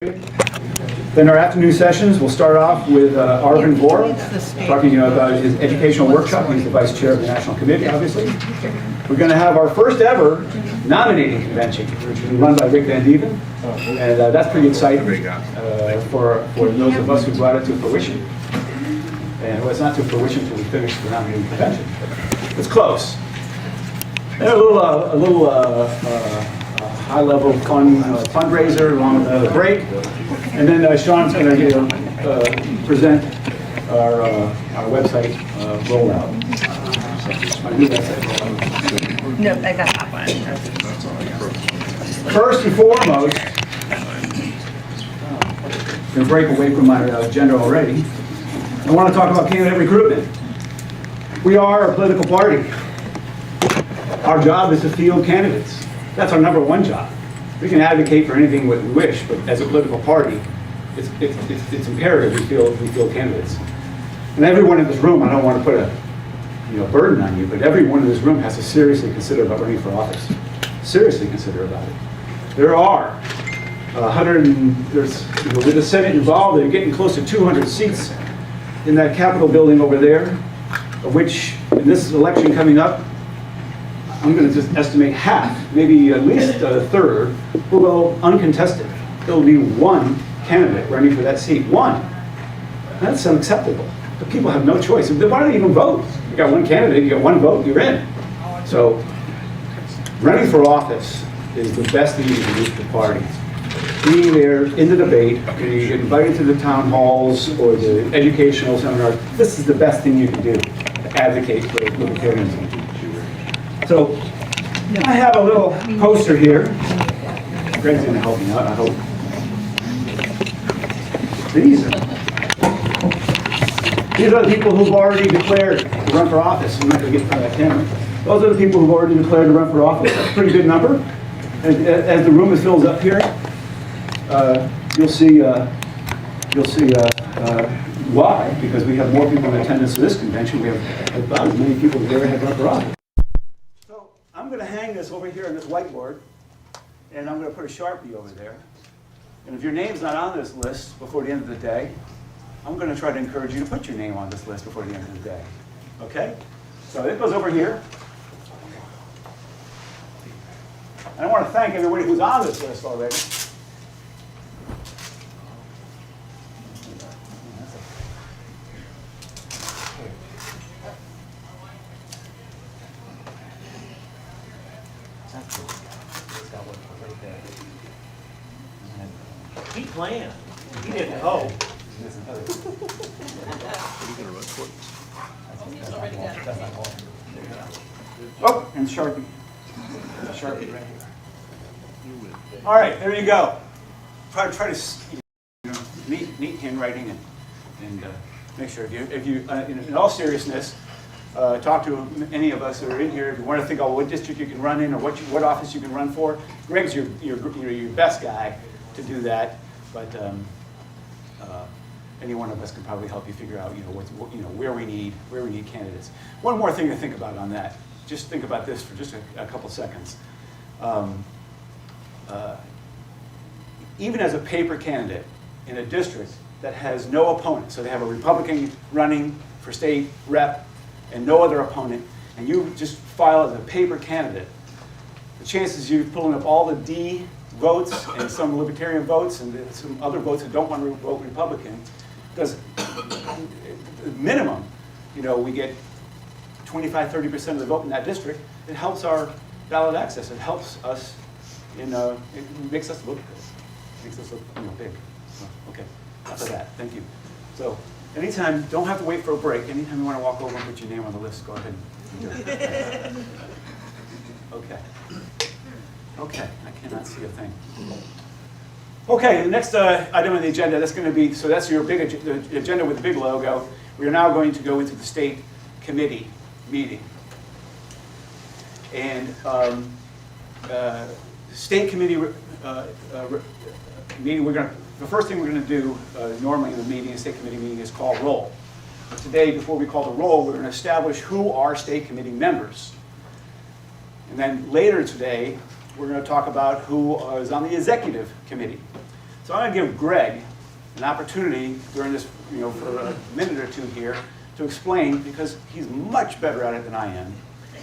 Then our afternoon sessions, we'll start off with Arvin Vora, talking about his educational workshop. He's the vice chair of the National Committee, obviously. We're going to have our first ever nominating convention, which will be run by Rick Van Dieven. And that's pretty exciting for those of us who brought it to fruition. And well, it's not to fruition until we finish the nominating convention. It's close. And a little high-level fun fundraiser along with the break. And then Sean's going to present our website rollout. No, I got that one. First and foremost, I'm going to break away from my agenda already. I want to talk about candidate recruitment. We are a political party. Our job is to field candidates. That's our number one job. We can advocate for anything we wish, but as a political party, it's imperative we field candidates. And everyone in this room, I don't want to put a burden on you, but everyone in this room has to seriously consider about running for office. Seriously consider about it. There are with the Senate involved, they're getting close to 200 seats in that Capitol building over there, of which in this election coming up, I'm going to just estimate half, maybe at least a third, will go uncontested. There will be one candidate running for that seat. One. That's unacceptable. But people have no choice. Why don't they even vote? You got one candidate, you got one vote, you're in. So, running for office is the best thing you can do for the party. Being there in the debate, you get invited to the town halls or the educational seminars, this is the best thing you can do to advocate for libertarianism. So, I have a little poster here. Greg's going to help me out, I hope. These are the people who've already declared to run for office. I'm not going to get in front of that camera. Those are the people who've already declared to run for office. That's a pretty good number. And as the room fills up here, you'll see why. Because we have more people in attendance to this convention. We have about as many people as ever had run for office. So I'm going to hang this over here on this whiteboard, and I'm going to put a Sharpie over there. And if your name's not on this list before the end of the day, I'm going to try to encourage you to put your name on this list before the end of the day. Okay? So it goes over here. And I want to thank everybody who's on this list already. He planned. He didn't hope. Oh, and Sharpie. Sharpie right here. All right, there you go. Try to neat handwriting and make sure if you in all seriousness, talk to any of us that are in here. If you want to think about what district you can run in or what office you can run for, Greg's your best guy to do that. But any one of us can probably help you figure out where we need candidates. One more thing to think about on that. Just think about this for just a couple seconds. Even as a paper candidate in a district that has no opponent, so they have a Republican running for state rep and no other opponent, and you just file as a paper candidate, the chances you're pulling up all the D votes and some Libertarian votes and some other votes who don't want to vote Republican, because minimum, we get 25–30% of the vote in that district. It helps our ballot access. It helps us it makes us look good. It makes us look big. So, okay, enough of that. Thank you. So anytime, don't have to wait for a break. Anytime you want to walk over and put your name on the list, go ahead and do it. Okay. Okay, I cannot see a thing. Okay, the next item on the agenda, that's going to be, so that's your big agenda with the big logo. We are now going to go into the state committee meeting. And state committee meeting, the first thing we're going to do normally in the meeting, a state committee meeting, is call roll. But today, before we call the roll, we're going to establish who are state committee members. And then later today, we're going to talk about who is on the executive committee. So I'm going to give Greg an opportunity during this, for a minute or two here to explain, because he's much better at it than I am,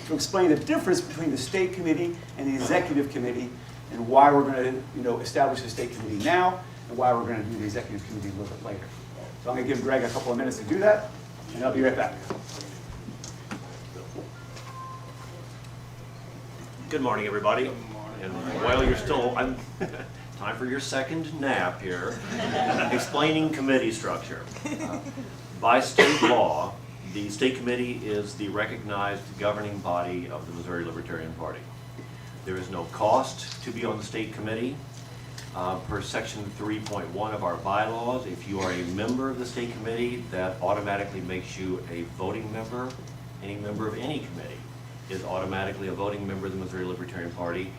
to explain the difference between the state committee and the executive committee, and why we're going to, establish the state committee now, and why we're going to do the executive committee a little bit later. So I'm going to give Greg a couple of minutes to do that, and I'll be right back. Good morning, everybody. And while you're still, time for your second nap here. Explaining committee structure. By state law, the state committee is the recognized governing body of the Missouri Libertarian Party. There is no cost to be on the state committee. Per section 3.1 of our bylaws, if you are a member of the state committee, that automatically makes you a voting member. Any member of any committee is automatically a voting member of the Missouri Libertarian Party,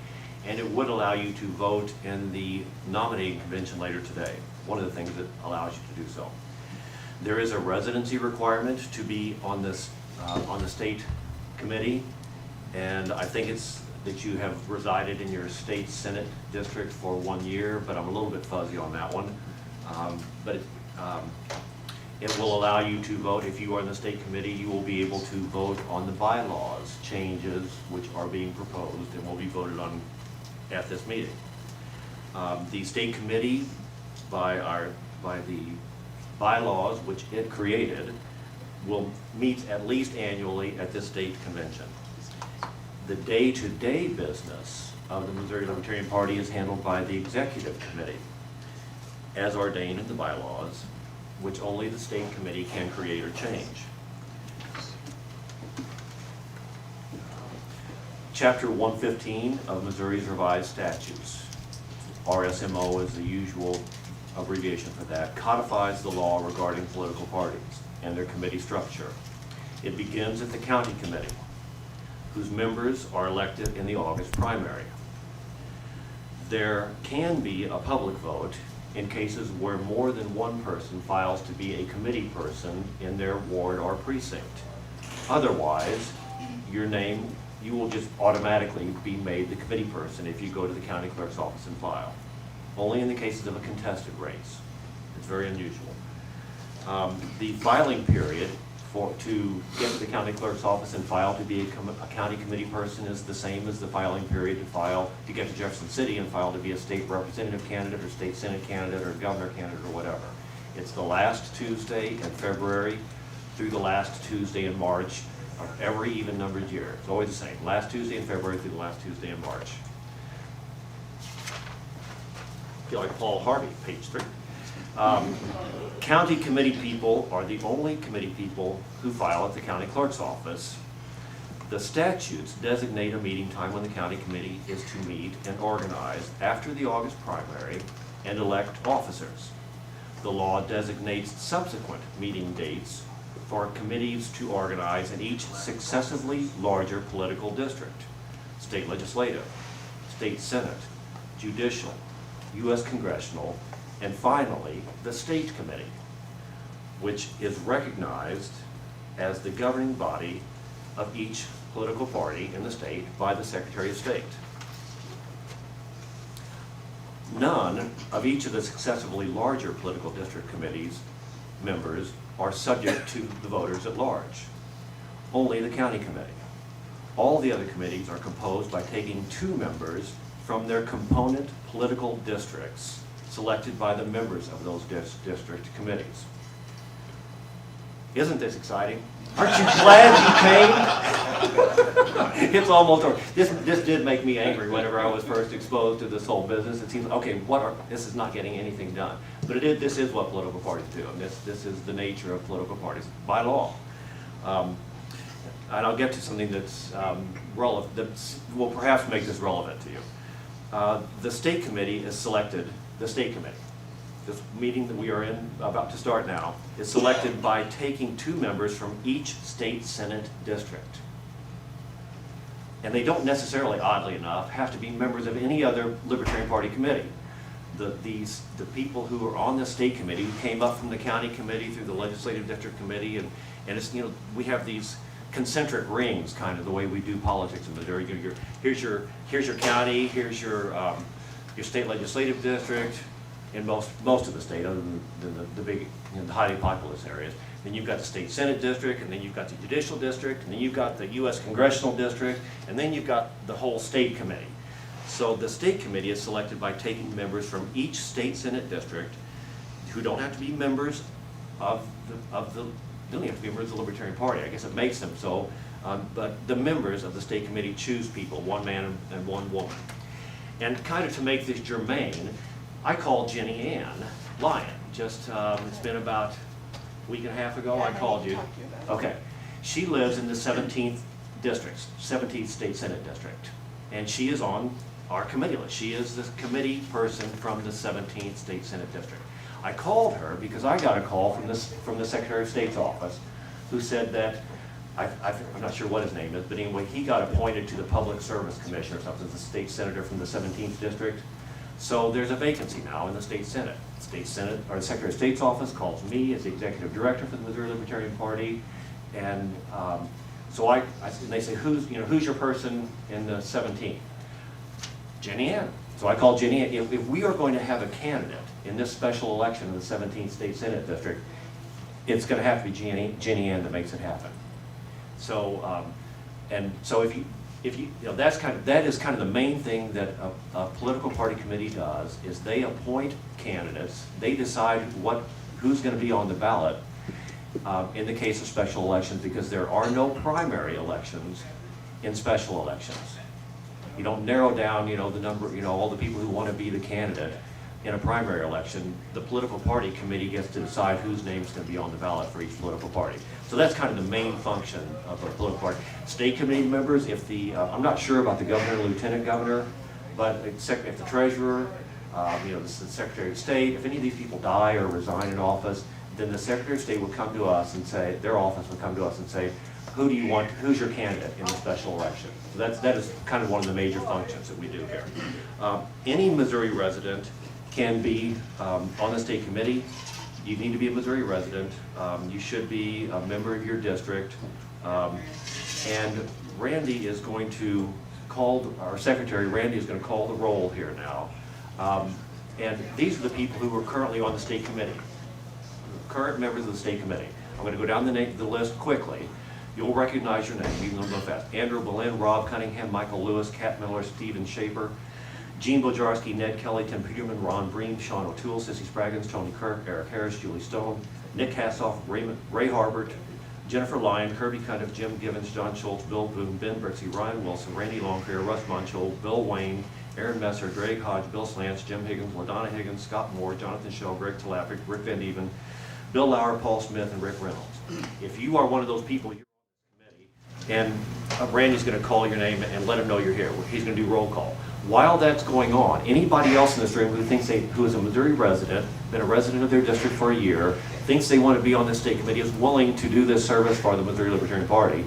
and it would allow you to vote in the nominating convention later today. One of the things that allows you to do so. There is a residency requirement to be on this on the state committee, and I think it's that you have resided in your state senate district for 1 year, but I'm a little bit fuzzy on that one. It will allow you to vote. If you are in the state committee, you will be able to vote on the bylaws changes which are being proposed and will be voted on at this meeting. The state committee, by the bylaws which it created, will meet at least annually at this state convention. The day-to-day business of the Missouri Libertarian Party is handled by the executive committee, as ordained in the bylaws, which only the state committee can create or change. Chapter 115 of Missouri's revised statutes, RSMO is the usual abbreviation for that, codifies the law regarding political parties and their committee structure. It begins at the county committee, whose members are elected in the August primary. There can be a public vote in cases where more than one person files to be a committee person in their ward or precinct. Otherwise, you will just automatically be made the committee person if you go to the county clerk's office and file. Only in the cases of a contested race. It's very unusual. The filing period to get to the county clerk's office and file to be a county committee person is the same as the filing period to get to Jefferson City and file to be a state representative candidate or state senate candidate or governor candidate or whatever. It's the last Tuesday in February through the last Tuesday in March of every even numbered year. It's always the same. Last Tuesday in February through the last Tuesday in March. I feel like Paul Harvey, page 3. County committee people are the only committee people who file at the county clerk's office. The statutes designate a meeting time when the county committee is to meet and organize after the August primary and elect officers. The law designates subsequent meeting dates for committees to organize in each successively larger political district: state legislative, state senate, judicial, U.S. congressional, and finally, the state committee, which is recognized as the governing body of each political party in the state by the Secretary of State. None of each of the successively larger political district committees members are subject to the voters at large. Only the county committee. All the other committees are composed by taking 2 members from their component political districts selected by the members of those district committees. Isn't this exciting? Aren't you glad you came? It's almost over. This did make me angry whenever I was first exposed to this whole business. It seems, okay, this is not getting anything done. But this is what political parties do, and this is the nature of political parties by law. And I'll get to something that's relevant, that will perhaps make this relevant to you. The state committee is selected. The state committee, this meeting that we are in, about to start now, is selected by taking 2 members from each state senate district. And they don't necessarily, oddly enough, have to be members of any other Libertarian Party committee. The people who are on the state committee who came up from the county committee through the legislative district committee, and it's, we have these concentric rings, kind of the way we do politics in Missouri. Here's your county, here's your state legislative district, in most of the state, other than the big, the highly populous areas. Then you've got the state Senate district, and then you've got the judicial district, and then you've got the U.S. congressional district, and then you've got the whole state committee. So the state committee is selected by taking members from each state Senate district who don't have to be members of the they don't have to be members of the Libertarian Party. I guess it makes them so. But the members of the state committee choose people, one man and one woman. And kind of to make this germane, I called Jenny Ann Lyon. Just, it's been about a week and a half ago, I called you. Okay. She lives in the 17th district, 17th State Senate District. And she is on our committee list. She is the committee person from the 17th State Senate District. I called her because I got a call from the Secretary of State's office who said that, I'm not sure what his name is, but anyway, he got appointed to the Public Service Commission or something, the state senator from the 17th district. So there's a vacancy now in the state Senate. State Senate, or the Secretary of State's office calls me as the executive director for the Missouri Libertarian Party, and so and they say, who's your person in the 17th? Jenny Ann. So I called Jenny Ann. If we are going to have a candidate in this special election in the 17th State Senate District, it's going to have to be Jenny Ann that makes it happen. So, and so if you that is kind of the main thing that a political party committee does, is they appoint candidates, they decide who's going to be on the ballot in the case of special elections, because there are no primary elections in special elections. You don't narrow down, the number, all the people who want to be the candidate in a primary election. The political party committee gets to decide whose name is going to be on the ballot for each political party. So that's kind of the main function of a political party. State committee members, if I'm not sure about the governor and lieutenant governor, but if the treasurer, the Secretary of State, if any of these people die or resign in office, then the Secretary of State would come to us and say, their office would come to us and say, who do you want, who's your candidate in the special election? So that is kind of one of the major functions that we do here. Any Missouri resident can be on the state committee. You need to be a Missouri resident. You should be a member of your district. And Randy is going to our secretary, Randy, is going to call the roll here now. And these are the people who are currently on the state committee, current members of the state committee. I'm going to go down the list quickly. You'll recognize your name, even though I'm going fast. Andrew Boleyn, Rob Cunningham, Michael Lewis, Kat Miller, Stephen Shaper, Gene Bojarski, Ned Kelly, Tim Peterman, Ron Breen, Sean O'Toole, Sissy Spraggins, Tony Kirk, Eric Harris, Julie Stone, Nick Hassoff, Ray Harbert, Jennifer Lyon, Kirby Cundiff, Jim Givens, John Schultz, Bill Boone, Ben Brixey, Ryan Wilson, Randy Longcareer, Russ Monchol, Bill Wayne, Aaron Messer, Greg Hodge, Bill Slants, Jim Higgins, LaDonna Higgins, Scott Moore, Jonathan Schell, Greg Talapic, Rick Van Even, Bill Lauer, Paul Smith, and Rick Reynolds. If you are one of those people, you're on the committee, and Randy's going to call your name and let him know you're here. He's going to do roll call. While that's going on, anybody else in this room who is a Missouri resident, been a resident of their district for a year, thinks they want to be on this state committee, is willing to do this service for the Missouri Libertarian Party,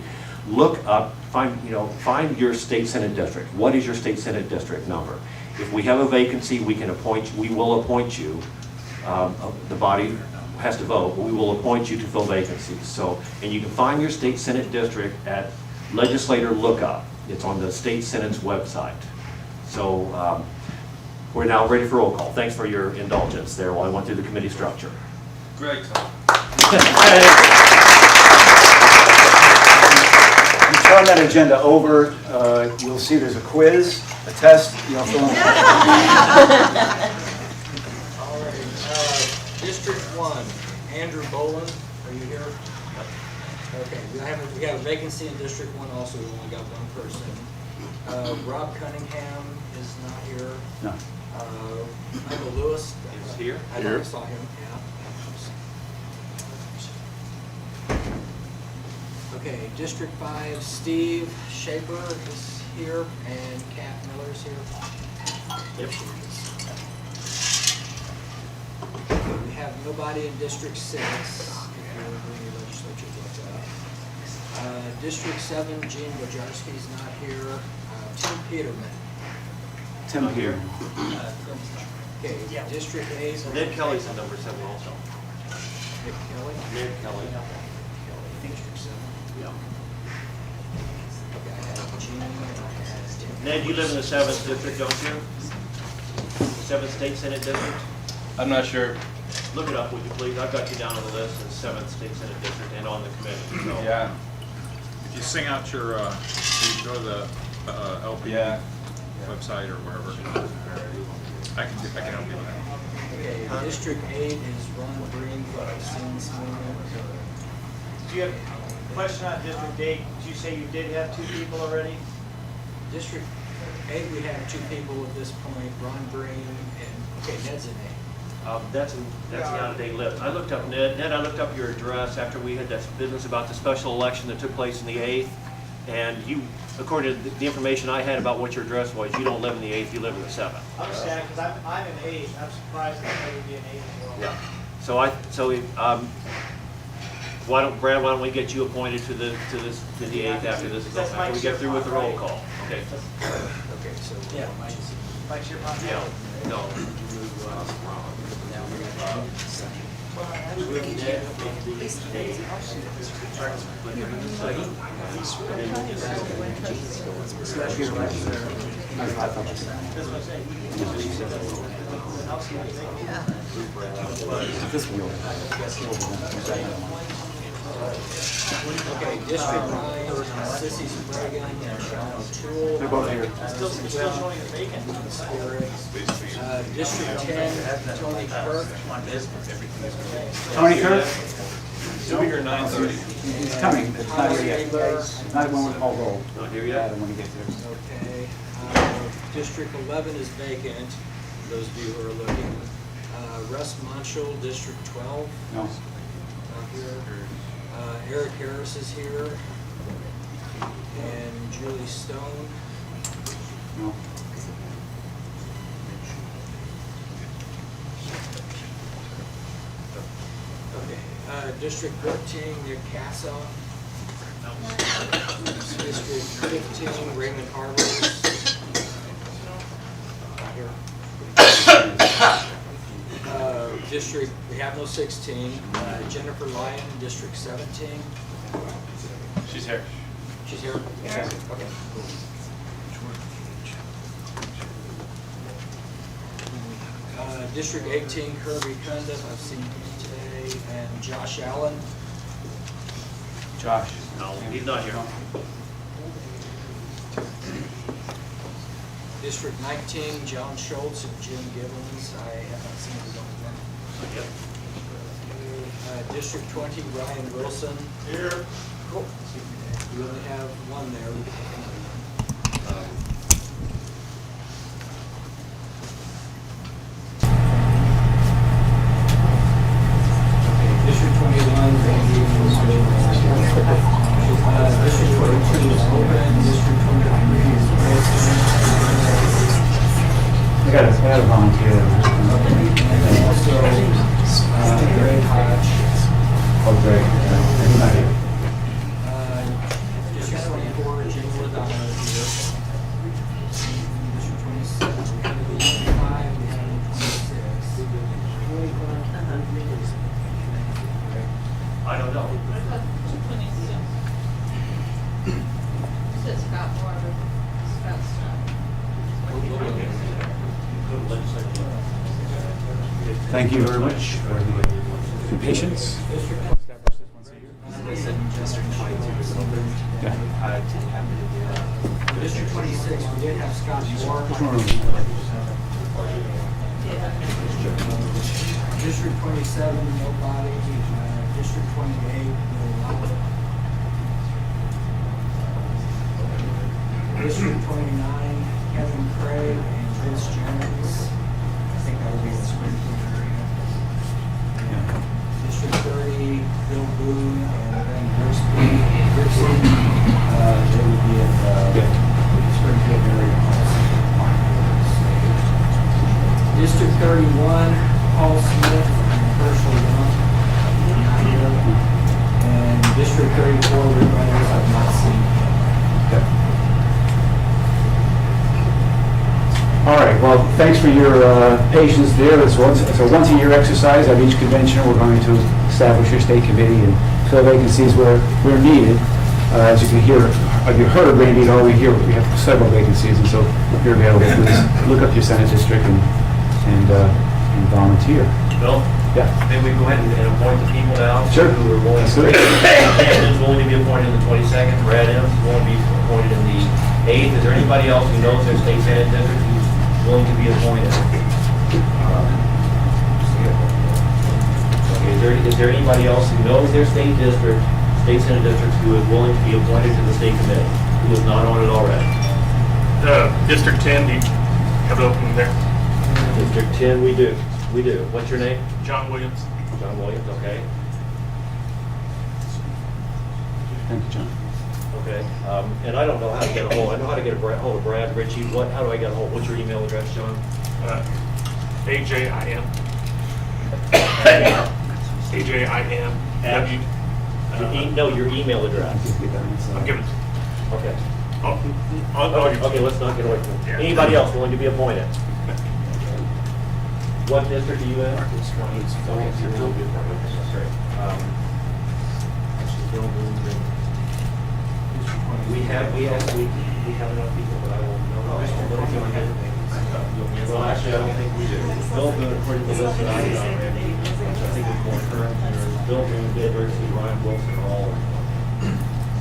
look up, find your state Senate district. What is your state Senate district number? If we have a vacancy, we will appoint you. The body has to vote, but we will appoint you to fill vacancies. So, and you can find your state Senate district at Legislator Lookup. It's on the state Senate's website. So we're now ready for roll call. Thanks for your indulgence there while I went through the committee structure. Great. You turn that agenda over, you'll see there's a quiz, a test, you'll fill in. All right. District 1, Andrew Boland, are you here? Okay, we have a vacancy in District 1 also. We only got one person. Rob Cunningham is not here. No. Michael Lewis Is here? I never saw him. Yeah. Okay, District 5, Steve Shaper is here, and Kat Miller's here. Yep. Okay, we have nobody in District 6. If you're doing your legislature, look that up. District 7, Gene Bojarski's not here. Tim Peterman. Tim here. Okay, District 8. Ned Kelly's in number 7 also. Nick Kelly. Ned Kelly. District 7. Yeah. Okay, I have Gene. I have Tim. Ned, you live in the 7th district, don't you? The 7th State Senate District? I'm not sure. Look it up, would you please? I've got you down on the list as 7th state senate district and on the committee, so. Yeah. If you sing out your, you go to the LP Yeah. website or wherever, I can help you with that. Okay, District 8 is Ron Green, Sin's Do you have a question on District 8? Did you say you did have 2 people already? District 8, we have 2 people at this point, Ron Green and, okay, Ned's an 8. That's the out-of-date list. I looked up Ned. Ned, I looked up your address after we had that business about the special election that took place in the 8th. And you, according to the information I had about what your address was, you don't live in the 8th, you live in the 7th. I understand, because I'm an 8. I'm surprised that there would be an 8 as well. Yeah. Why don't we get you appointed to the 8th after this is over, after we get through with the roll call? Okay. Okay, so, Yeah. Mike's your partner? Yeah. No. okay, District 9, Sissy Sprague and Sean O'Toole. They're both here. Still showing it vacant. District 10, Tony Kirk. Tony Kirk? He'll be here 9:30. He's coming, but it's not here yet. Not when we call roll. Not here Yeah, yet? when he gets there. Okay, District 11 is vacant, those of you who are looking. Russ Monschel, District 12, No. not here. Eric Harris is here. And Julie Stone. No. Okay, District 13, Nick Cassaw. District 15, Raymond Harvers. Not here. District, we have no 16. Jennifer Lyon, District 17. She's here. She's here? Here. Okay, cool. District 18, Kirby Cundiff, I've seen him today, and Josh Allen. Josh. No, he's not here. District 19, John Schultz and Jim Gibbons, I have not seen his own Yep. District 20, Ryan Wilson. Here. Cool. We only have one there. District 21, Randy District 22 is open. District 23 is vacant. I got a volunteer. And then also, Greg Hodge. Oh, great. He's not here. District 24, Jim Lodano is here. District 27, we have 25, we have 26. I don't know. Says Scott Moore, but Scott's Thank you very much for the patience. Yeah. District 26, we did have Scott Moore. District 27, nobody. District 28, no one. District 29, Kevin Craig and Chris Jones. I think that would be the Springfield area. District 30, Bill Boone and Ben Gibson. They would be at the Springfield area. District 31, Paul Smith and Herschel Young. Not here. And District 34, Rick Reynolds, I've not seen. All right, well, thanks for your patience there. It's a once-a-year exercise. At each convention, we're going to establish your state committee and fill vacancies where needed. As you can hear, you heard Randy already here, we have several vacancies, and so if you're available, please look up your Senate district and and volunteer. Bill, Yeah. maybe we go ahead and appoint the people now. Sure. Who are willing Let's to. do it. Brandon's willing to be appointed in the 22nd. Brad M's is willing to be appointed in the 8th. Is there anybody else who knows their state senate district who's willing to be appointed? Okay, is there anybody else who knows their state district, state senate districts, who is willing to be appointed to the state committee, who is not on it already? District 10, do you have it open there? District 10, we do. We do. What's your name? John Williams. John Williams, okay. Thank you, John. Okay, and I don't know how to get a hold, I know how to get a hold of Brad Ritchie. How do I get a hold? What's your email address, John? AJIM. AJIM. No, your email address. I'm giving. Okay. I'll give it. Okay, let's not get away from it. Yeah. Anybody else willing to be appointed? What district are you in? It's 20. Okay, so you're will be appointed. That's great. We have enough people, but I won't know. Well, actually, I don't think we do. Bill Boone, according to the list that I got, which I think is more current, there's Bill Boone, Dave Rigsby, Ryan Wilson, are all.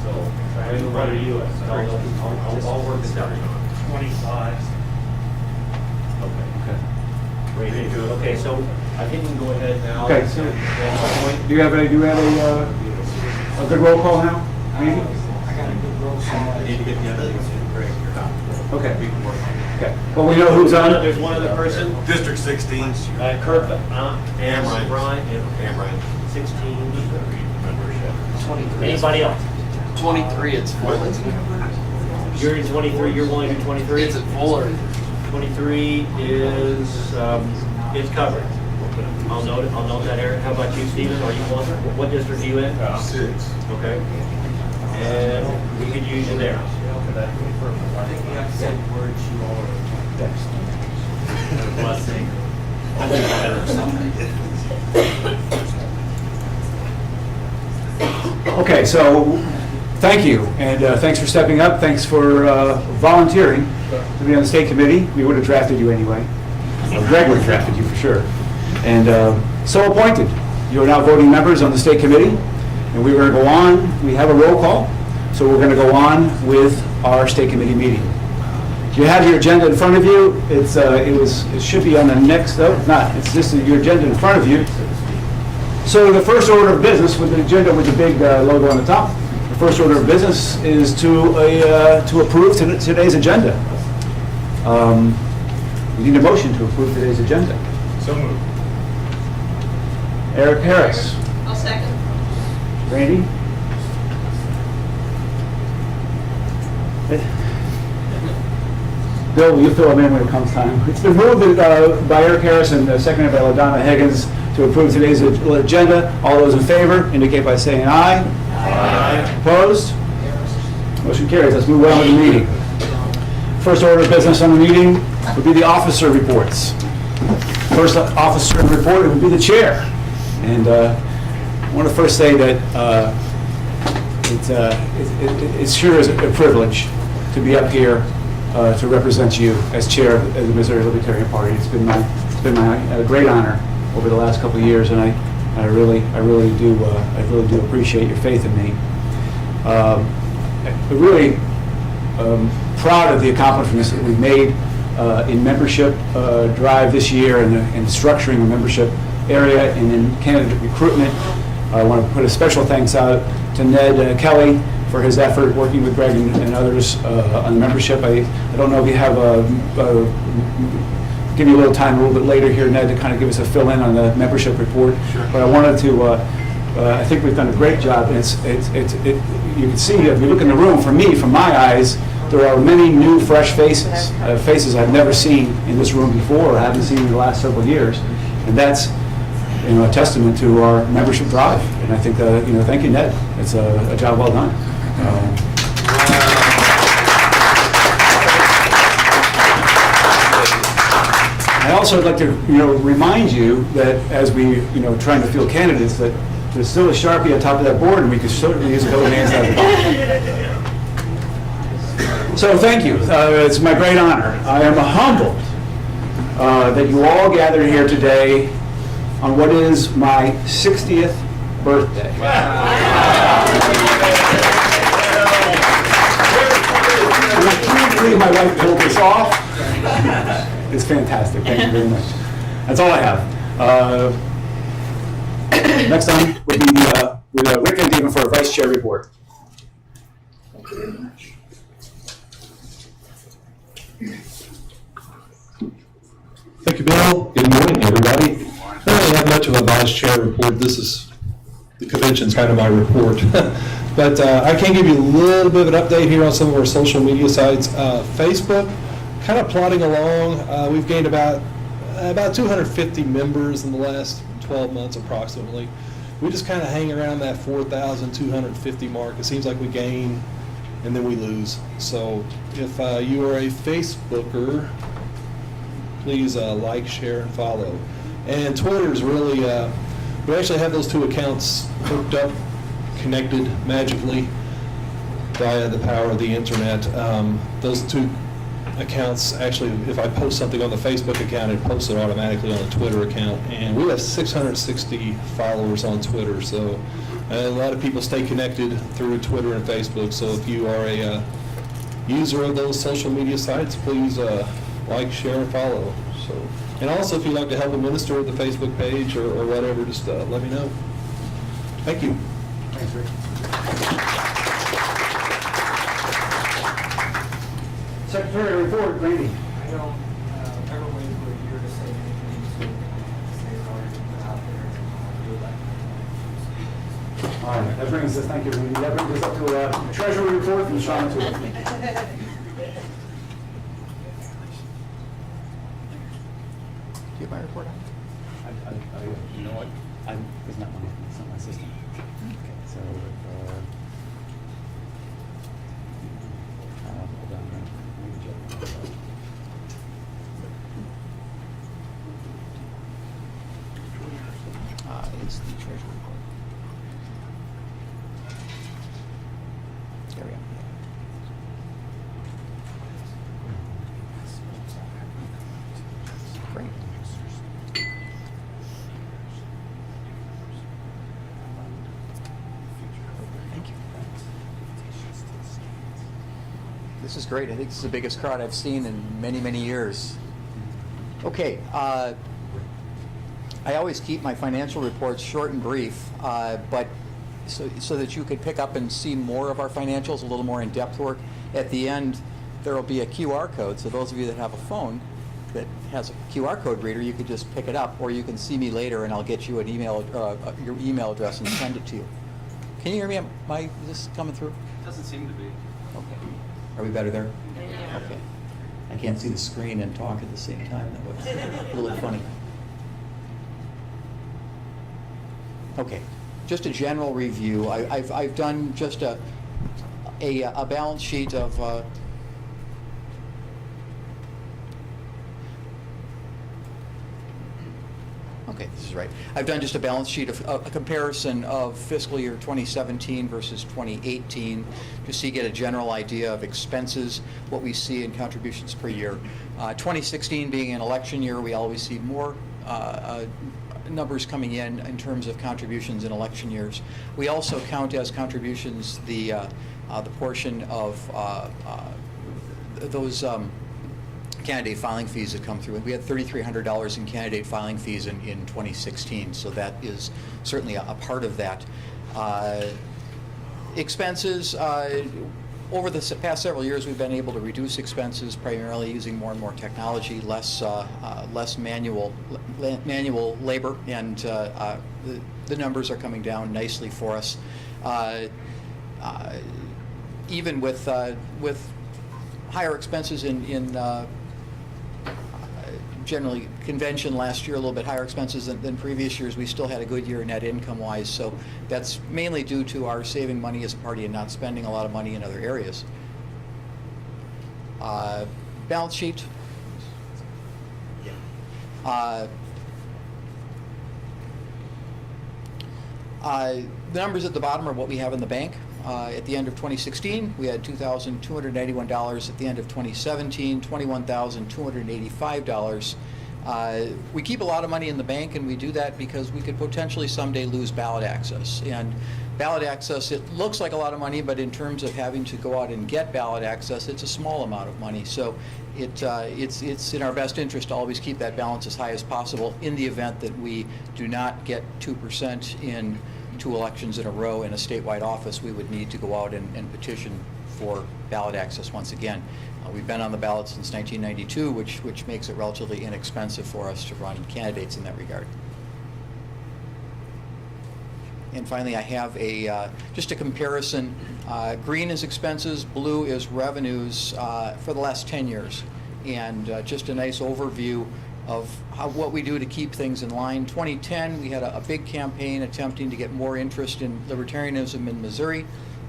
So, Brandon, what are you at? I'll work this out. 25. Okay. Great. Okay, so I think we can go ahead now. Okay, so do you have a good roll call now? Andy? I got a good roll call. I need to get the other things straight. Okay. Okay. Well, we know who's on it. There's one other person. District 16. Kirk, and Ryan. And Ryan. 16. Anybody else? 23, it's full. You're in 23, you're willing to do 23? Is it full or? 23 is covered. I'll note that, Eric. How about you, Stephen? Are you one? What district are you in? 6. Okay. And we could use you there. I think you have to say words you all are. Blessing. Okay, so thank you, and thanks for stepping up. Thanks for volunteering to be on the state committee. We would have drafted you anyway. Greg would have drafted you for sure. And so appointed. You are now voting members on the state committee, and we're going to go on. We have a roll call, so we're going to go on with our state committee meeting. You have your agenda in front of you. It should be on the next. Oh, not. It's just your agenda in front of you. So the first order of business with the agenda with the big logo on the top. The first order of business is to approve today's agenda. We need a motion to approve today's agenda. So moved. Eric Harris. I'll second. Randy? Bill, will you fill him in when it comes time? It's been moved by Eric Harris and seconded by LaDonna Higgins to approve today's agenda. All those in favor indicate by saying aye. Aye. Opposed? Motion carries. Let's move on with the meeting. First order of business on the meeting would be the officer reports. First officer report would be the chair. And I want to first say that it sure is a privilege to be up here to represent you as chair of the Missouri Libertarian Party. It's been my great honor over the last couple of years, and I really do appreciate your faith in me. I'm really proud of the accomplishments that we've made in membership drive this year and structuring a membership area and in candidate recruitment. I want to put a special thanks out to Ned Kelly for his effort working with Greg and others on the membership. I don't know if you have give you a little time a little bit later here, Ned, to kind of give us a fill-in on the membership report. Sure. But I wanted to, I think we've done a great job. And you can see, if you look in the room, from my eyes, there are many new, fresh faces, faces I've never seen in this room before or haven't seen in the last several years. And that's a testament to our membership drive. And I think, thank you, Ned. It's a job well done. I also would like to, remind you that as we, trying to field candidates, that there's still a Sharpie on top of that board, and we could certainly use a couple of hands at the bottom. So thank you. It's my great honor. I am humbled that you all gathered here today on what is my 60th birthday. And I can't believe my wife pulled this off. It's fantastic. Thank you very much. That's all I have. Next time would be with Rick and David for a vice chair report. Thank you very much. Thank you, Bill. Good morning, everybody. I don't really have much of a vice chair report. The convention's kind of my report. But I can give you a little bit of an update here on some of our social media sites. Facebook, kind of plodding along. We've gained about 250 members in the last 12 months approximately. We just kind of hang around that 4,250 mark. It seems like we gain and then we lose. So if you are a Facebooker, please like, share, and follow. And Twitter's really, we actually have those two accounts hooked up, connected magically via the power of the internet. Those two accounts, actually, if I post something on the Facebook account, it posts it automatically on the Twitter account. And we have 660 followers on Twitter, so a lot of people stay connected through Twitter and Facebook. So if you are a user of those social media sites, please like, share, and follow. So, and also, if you'd like to help administer the Facebook page or whatever, just let me know. Thank you. Thanks, Rick. Secretary report, Randy. I don't ever wait for a year to say anything, so say it's already put out there, and I'll do that. All right, that brings us, thank you, Randy. That brings us up to treasury report from Sean too. Do you have my report on? You know what? It's not my system. Okay, so hold on. It's the treasury report. There we go. Great. Thank you. This is great. I think this is the biggest crowd I've seen in many, many years. Okay. I always keep my financial reports short and brief, but so that you could pick up and see more of our financials, a little more in-depth work. At the end, there will be a QR code, so those of you that have a phone that has a QR code reader, you could just pick it up, or you can see me later and I'll get you an email, your email address and send it to you. Can you hear me? Is this coming through? Doesn't seem to be. Okay. Are we better there? Yeah. Okay. I can't see the screen and talk at the same time. That was a little funny. Okay, just a general review. I've done just a balance sheet of okay, this is right. I've done just a balance sheet of a comparison of fiscal year 2017 versus 2018, just so you get a general idea of expenses, what we see in contributions per year. 2016 being an election year, we always see more numbers coming in terms of contributions in election years. We also count as contributions the portion of those candidate filing fees that come through. We had $3,300 in candidate filing fees in 2016, so that is certainly a part of that. Expenses, over the past several years, we've been able to reduce expenses primarily using more and more technology, less manual labor, and the numbers are coming down nicely for us. Even with higher expenses in generally convention last year, a little bit higher expenses than previous years, we still had a good year net income-wise. So that's mainly due to our saving money as a party and not spending a lot of money in other areas. Balance sheet. The numbers at the bottom are what we have in the bank. At the end of 2016, we had $2,291. At the end of 2017, $21,285. We keep a lot of money in the bank, and we do that because we could potentially someday lose ballot access. And ballot access, it looks like a lot of money, but in terms of having to go out and get ballot access, it's a small amount of money. So it's in our best interest to always keep that balance as high as possible in the event that we do not get 2% in 2 elections in a row in a statewide office. We would need to go out and petition for ballot access once again. We've been on the ballot since 1992, which makes it relatively inexpensive for us to run candidates in that regard. And finally, I have just a comparison. Green is expenses, blue is revenues for the last 10 years. And just a nice overview of what we do to keep things in line. 2010, we had a big campaign attempting to get more interest in libertarianism in Missouri.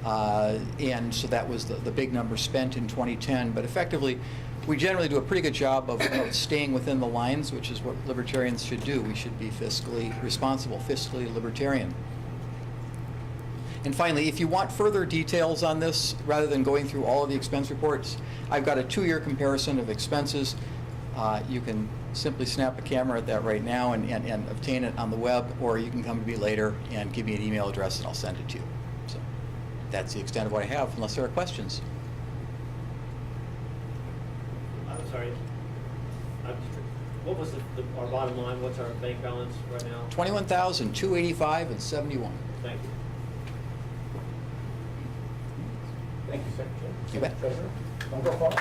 And so that was the big number spent in 2010. But effectively, we generally do a pretty good job of staying within the lines, which is what libertarians should do. We should be fiscally responsible, fiscally libertarian. And finally, if you want further details on this, rather than going through all of the expense reports, I've got a 2-year comparison of expenses. You can simply snap a camera at that right now and obtain it on the web, or you can come to me later and give me an email address and I'll send it to you. So that's the extent of what I have, unless there are questions. I'm sorry. What was our bottom line? What's our bank balance right now? $21,285.71. Thank you. Thank you, Secretary. You bet. Treasurer, don't go far.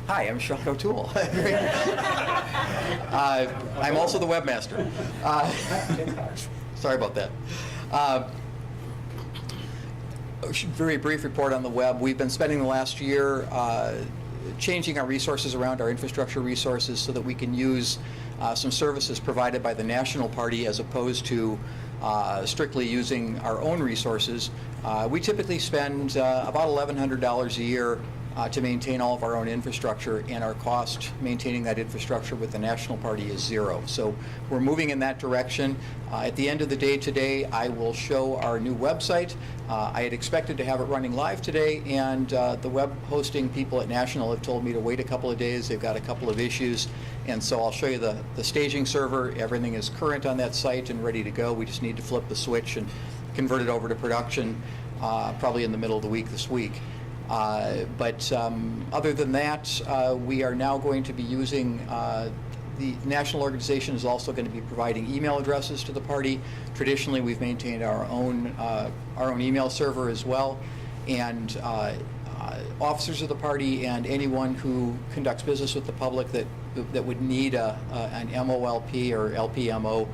Hi, I'm Sean O'Toole. I'm also the webmaster. Sorry about that. Very brief report on the web. We've been spending the last year changing our resources around, our infrastructure resources, so that we can use some services provided by the National Party as opposed to strictly using our own resources. We typically spend about $1,100 a year to maintain all of our own infrastructure, and our cost maintaining that infrastructure with the National Party is zero. So we're moving in that direction. At the end of the day today, I will show our new website. I had expected to have it running live today, and the web hosting people at National have told me to wait a couple of days. They've got a couple of issues, and so I'll show you the staging server. Everything is current on that site and ready to go. We just need to flip the switch and convert it over to production probably in the middle of the week this week. But other than that, we are now going to be using, the national organization is also going to be providing email addresses to the party. Traditionally, we've maintained our own email server as well. And officers of the party and anyone who conducts business with the public that would need an MOLP or LPMO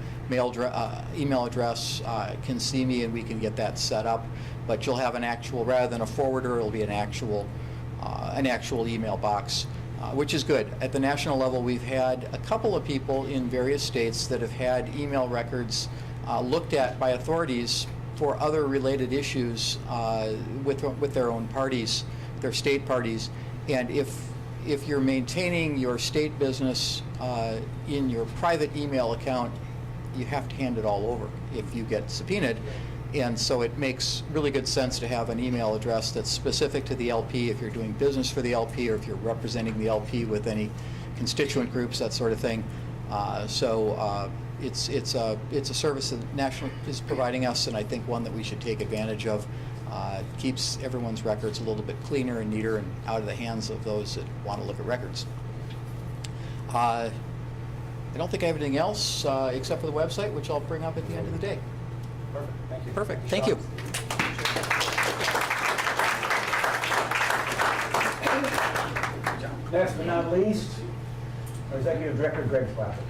email address can see me, and we can get that set up. But you'll have an actual, rather than a forwarder, it'll be an actual email box, which is good. At the national level, we've had a couple of people in various states that have had email records looked at by authorities for other related issues with their own parties, their state parties. And if you're maintaining your state business in your private email account, you have to hand it all over if you get subpoenaed. And so it makes really good sense to have an email address that's specific to the LP if you're doing business for the LP, or if you're representing the LP with any constituent groups, that sort of thing. It's a service that National is providing us, and I think one that we should take advantage of. Keeps everyone's records a little bit cleaner and neater and out of the hands of those that want to look at records. I don't think I have anything else except for the website, which I'll bring up at the end of the day. Perfect, thank you. Perfect, thank you. Last but not least, our Executive Director, Greg Flapper.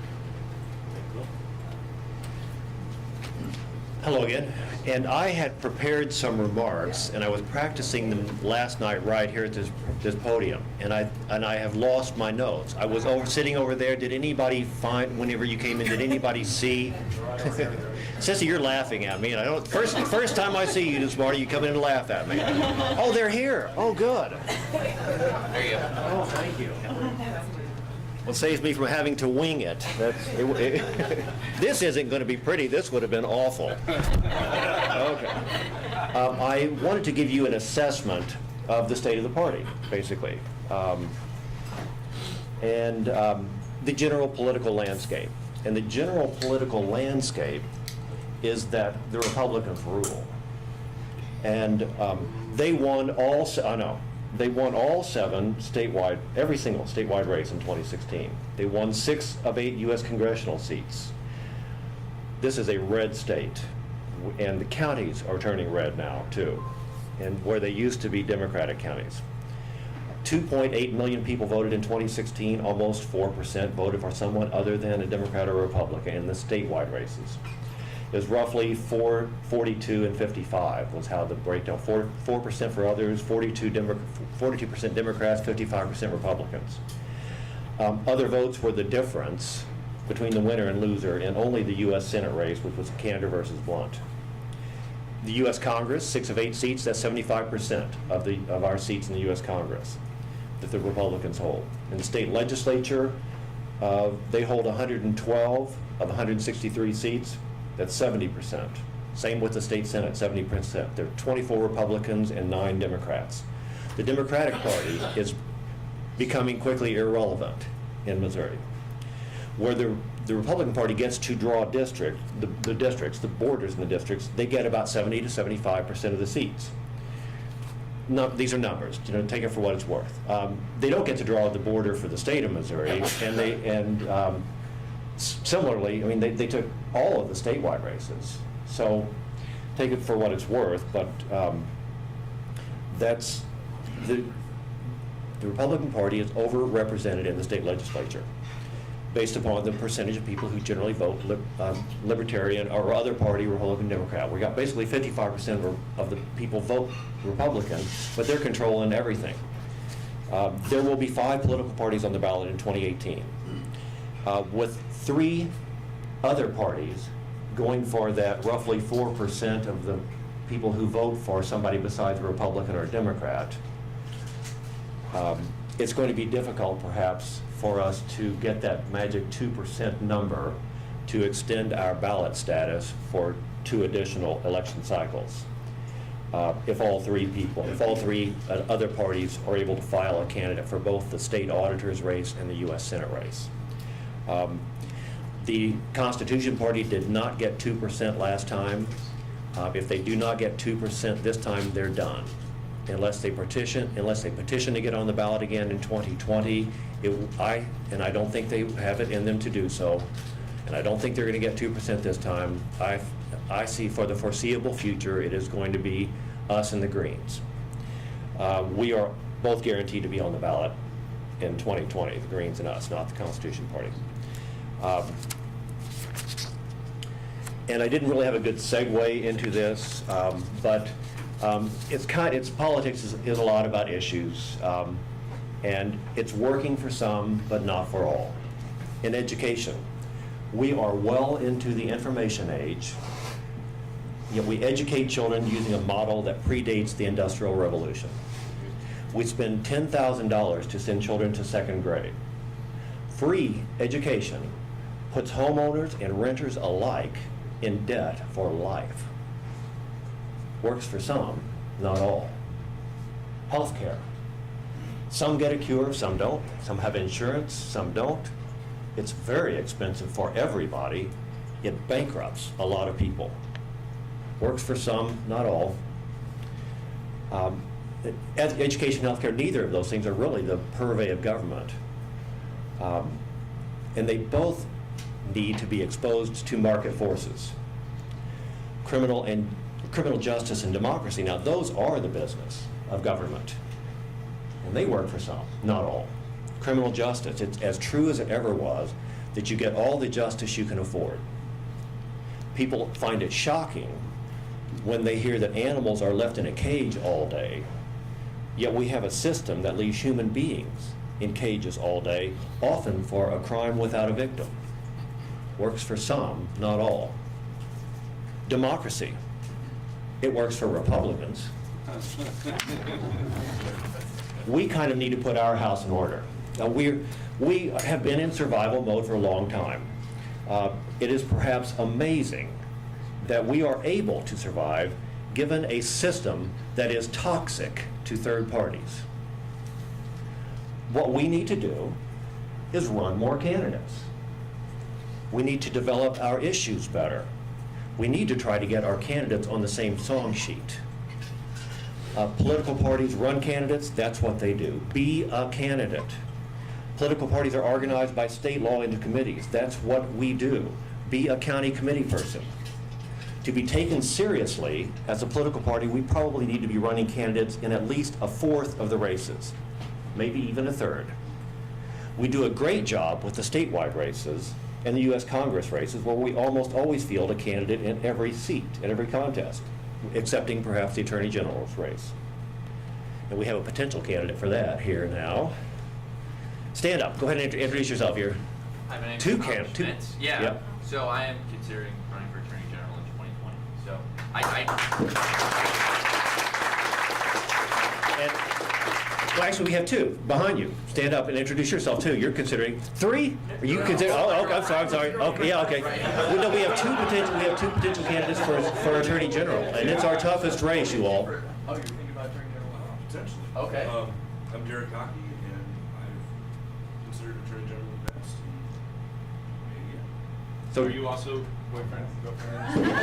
Hello again. And I had prepared some remarks, and I was practicing them last night right here at this podium, and I have lost my notes. I was sitting over there. Did anybody find, whenever you came in, did anybody see? Sissy, you're laughing at me, and I don't. First time I see you this morning, you come in and laugh at me. Oh, they're here. Oh, good. There you go. Oh, thank you. What saves me from having to wing it. This isn't going to be pretty. This would have been awful. Okay. I wanted to give you an assessment of the state of the party, basically. The general political landscape. And the general political landscape is that the Republicans rule. And they won all, they won all 7 statewide, every single statewide race in 2016. They won 6 of 8 U.S. congressional seats. This is a red state, and the counties are turning red now, too, and where they used to be Democratic counties. 2.8 million people voted in 2016, almost 4% voted for someone other than a Democrat or Republican in the statewide races. It was roughly 42 and 55 was how the breakdown, 4% for others, 42% Democrats, 55% Republicans. Other votes were the difference between the winner and loser in only the U.S. Senate race, which was Kander versus Blunt. The U.S. Congress, 6 of 8 seats, that's 75% of our seats in the U.S. Congress that the Republicans hold. In the state legislature, they hold 112 of 163 seats, that's 70%. Same with the state Senate, 70%. There are 24 Republicans and 9 Democrats. The Democratic Party is becoming quickly irrelevant in Missouri. Where the Republican Party gets to draw districts, the borders in the districts, they get about 70 to 75% of the seats. No, these are numbers, take it for what it's worth. They don't get to draw the border for the state of Missouri, and similarly, I mean, they took all of the statewide races. So take it for what it's worth, but that's the Republican Party is overrepresented in the state legislature based upon the percentage of people who generally vote Libertarian or other party, Republican, Democrat. We got basically 55% of the people vote Republican, but they're controlling everything. There will be 5 political parties on the ballot in 2018, with 3 other parties going for that roughly 4% of the people who vote for somebody besides a Republican or a Democrat. It's going to be difficult, perhaps, for us to get that magic 2% number to extend our ballot status for 2 additional election cycles. If all 3 other parties are able to file a candidate for both the state auditor's race and the U.S. Senate race. The Constitution Party did not get 2% last time. If they do not get 2% this time, they're done. Unless they petition to get on the ballot again in 2020, I don't think they have it in them to do so, and I don't think they're going to get 2% this time. I see for the foreseeable future it is going to be us and the Greens. We are both guaranteed to be on the ballot in 2020, the Greens and us, not the Constitution Party. And I didn't really have a good segue into this, but it's politics is a lot about issues, and it's working for some, but not for all. In education, we are well into the information age, yet we educate children using a model that predates the Industrial Revolution. We spend $10,000 to send children to 2nd grade. Free education puts homeowners and renters alike in debt for life. Works for some, not all. Healthcare. Some get a cure, some don't. Some have insurance, some don't. It's very expensive for everybody. It bankrupts a lot of people. Works for some, not all. Education, healthcare, neither of those things are really the purvey of government. And they both need to be exposed to market forces. Criminal justice and democracy, now those are the business of government. And they work for some, not all. Criminal justice, it's as true as it ever was that you get all the justice you can afford. People find it shocking when they hear that animals are left in a cage all day, yet we have a system that leaves human beings in cages all day, often for a crime without a victim. Works for some, not all. Democracy. It works for Republicans. We kind of need to put our house in order. Now, we have been in survival mode for a long time. It is perhaps amazing that we are able to survive given a system that is toxic to third parties. What we need to do is run more candidates. We need to develop our issues better. We need to try to get our candidates on the same song sheet. Political parties run candidates, that's what they do. Be a candidate. Political parties are organized by state law into committees. That's what we do. Be a county committee person. To be taken seriously as a political party, we probably need to be running candidates in at least a fourth of the races, maybe even a third. We do a great job with the statewide races and the U.S. Congress races, where we almost always field a candidate in every seat, in every contest, excepting perhaps the Attorney General's race. And we have a potential candidate for that here now. Stand up. Go ahead and introduce yourself here. Hi, my name Two is can- two- Schmitz. Yeah. Yep. So I am considering running for Attorney General in 2020. So Well, actually, we have two behind you. Stand up and introduce yourself too. You're considering three? Are you considering? Oh, okay, I'm sorry. Okay, yeah, okay. Well, no, we have two potential candidates for Attorney General, and it's our toughest race, you all. Oh, you're thinking about Attorney General? Potentially. Okay. I'm Derek Hockey, and I've considered Attorney General in the past. Maybe, yeah. So Are you also boyfriend, girlfriend?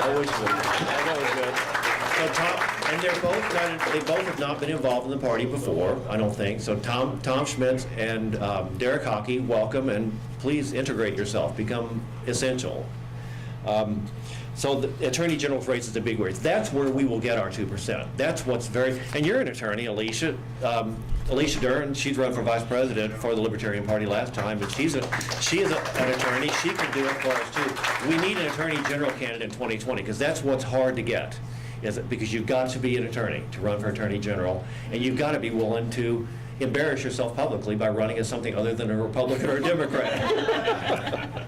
I wish we. That was good. So Tom, and they both have not been involved in the party before, I don't think. So Tom Schmitz and Derek Hockey, welcome, and please integrate yourself, become essential. So the Attorney General's race is a big race. That's where we will get our 2%. That's what's very, and you're an attorney, Alicia. Alicia Duran, she's run for vice president for the Libertarian Party last time, but she is an attorney. She can do it for us too. We need an Attorney General candidate in 2020 because that's what's hard to get. Because you've got to be an attorney to run for Attorney General, and you've got to be willing to embarrass yourself publicly by running as something other than a Republican or a Democrat.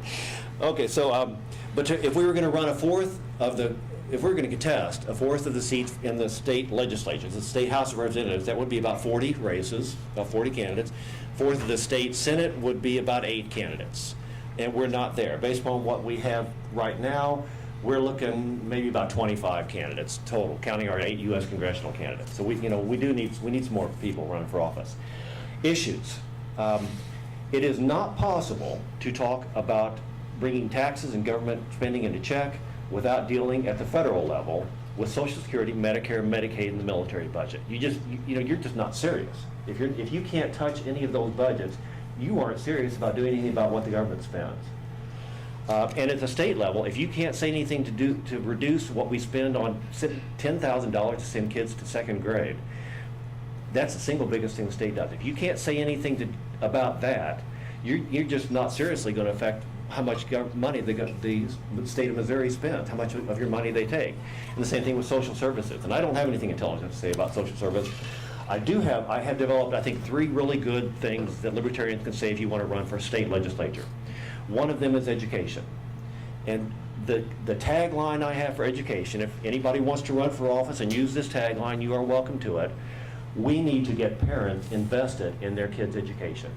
Okay, so, but if we were going to run if we were going to contest a fourth of the seats in the state legislatures, the state House of Representatives, that would be about 40 races, about 40 candidates. Fourth of the state Senate would be about 8 candidates, and we're not there. Based upon what we have right now, we're looking maybe about 25 candidates total, counting our 8 U.S. congressional candidates. So we need some more people running for office. Issues. It is not possible to talk about bringing taxes and government spending into check without dealing at the federal level with Social Security, Medicare, Medicaid, and the military budget. You're just not serious. If you can't touch any of those budgets, you aren't serious about doing anything about what the government spends. And at the state level, if you can't say anything to reduce what we spend on $10,000 to send kids to second grade, that's the single biggest thing the state does. If you can't say anything about that, you're just not seriously going to affect how much money the state of Missouri spends, how much of your money they take. And the same thing with social services. And I don't have anything intelligent to say about social service. I have developed, I think, 3 really good things that libertarians can say if you want to run for a state legislature. One of them is education. And the tagline I have for education, if anybody wants to run for office and use this tagline, you are welcome to it. We need to get parents invested in their kids' education.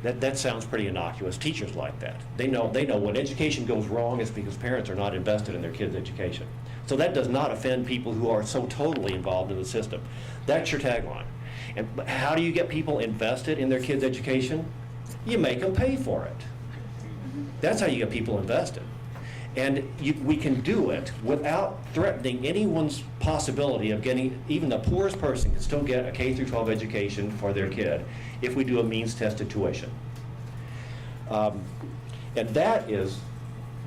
That sounds pretty innocuous. Teachers like that. They know when education goes wrong, it's because parents are not invested in their kids' education. So that does not offend people who are so totally involved in the system. That's your tagline. And how do you get people invested in their kids' education? You make them pay for it. That's how you get people invested. And we can do it without threatening anyone's possibility of getting, even the poorest person can still get a K-12 education for their kid if we do a means-tested tuition. And that is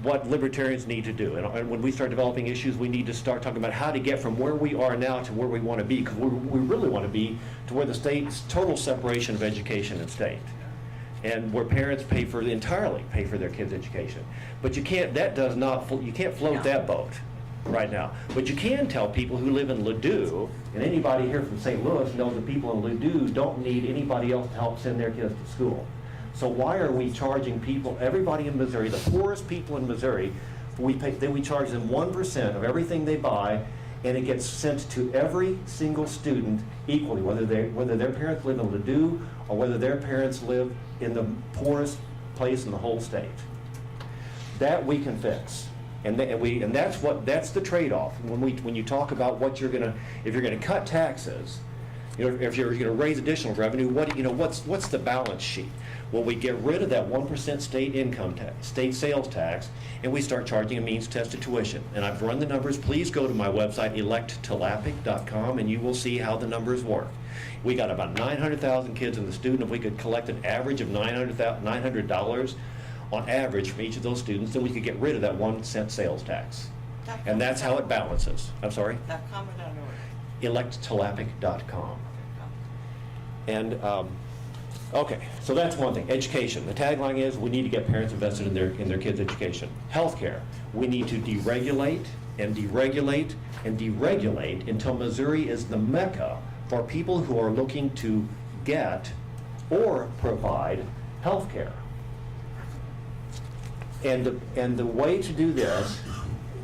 what libertarians need to do. And when we start developing issues, we need to start talking about how to get from where we are now to where we want to be, because we really want to be to where the state's total separation of education and state. And where parents entirely pay for their kids' education. But you can't float that boat right now. But you can tell people who live in Ladue, and anybody here from St. Louis knows that people in Ladue don't need anybody else to help send their kids to school. So why are we charging everybody in Missouri, the poorest people in Missouri, we charge them 1% of everything they buy, and it gets sent to every single student equally, whether their parents live in Ladue or whether their parents live in the poorest place in the whole state. That we can fix. And that's the trade-off. When you talk about what if you're gonna cut taxes, if you're gonna raise additional revenue, what's the balance sheet? Well, we get rid of that 1% state income tax, state sales tax, and we start charging a means-tested tuition. And I've run the numbers. Please go to my website, electtlapic.com, and you will see how the numbers work. We got about 900,000 kids in the student. If we could collect an average of $900 on average from each of those students, then we could get rid of that 1% sales tax. And that's how it balances. I'm sorry? .com or .org? electtlapic.com. And, okay, so that's one thing. Education. The tagline is we need to get parents invested in their kids' education. Healthcare. We need to deregulate and deregulate and deregulate until Missouri is the mecca for people who are looking to get or provide healthcare. And the way to do this,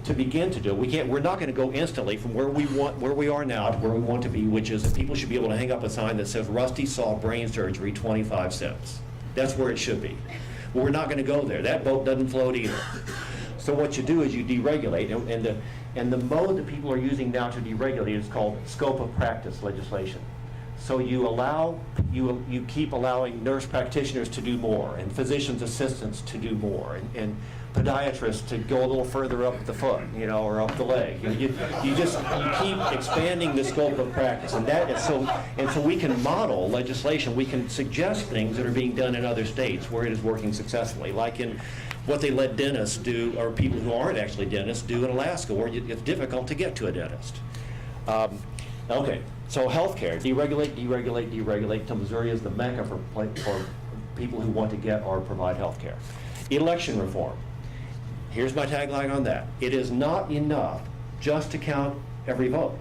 to begin to do, we're not going to go instantly from where we are now to where we want to be, which is that people should be able to hang up a sign that says Rusty saw brain surgery 25 cents. That's where it should be. Well, we're not going to go there. That boat doesn't float either. So what you do is you deregulate, and the mode that people are using now to deregulate is called scope of practice legislation. So you keep allowing nurse practitioners to do more, and physician's assistants to do more, and podiatrists to go a little further up the foot, or up the leg. You keep expanding the scope of practice, and so we can model legislation. We can suggest things that are being done in other states where it is working successfully, like in what they let dentists do, or people who aren't actually dentists do in Alaska, where it's difficult to get to a dentist. Okay, so healthcare, deregulate, deregulate, deregulate, till Missouri is the mecca for people who want to get or provide healthcare. Election reform. Here's my tagline on that. It is not enough just to count every vote.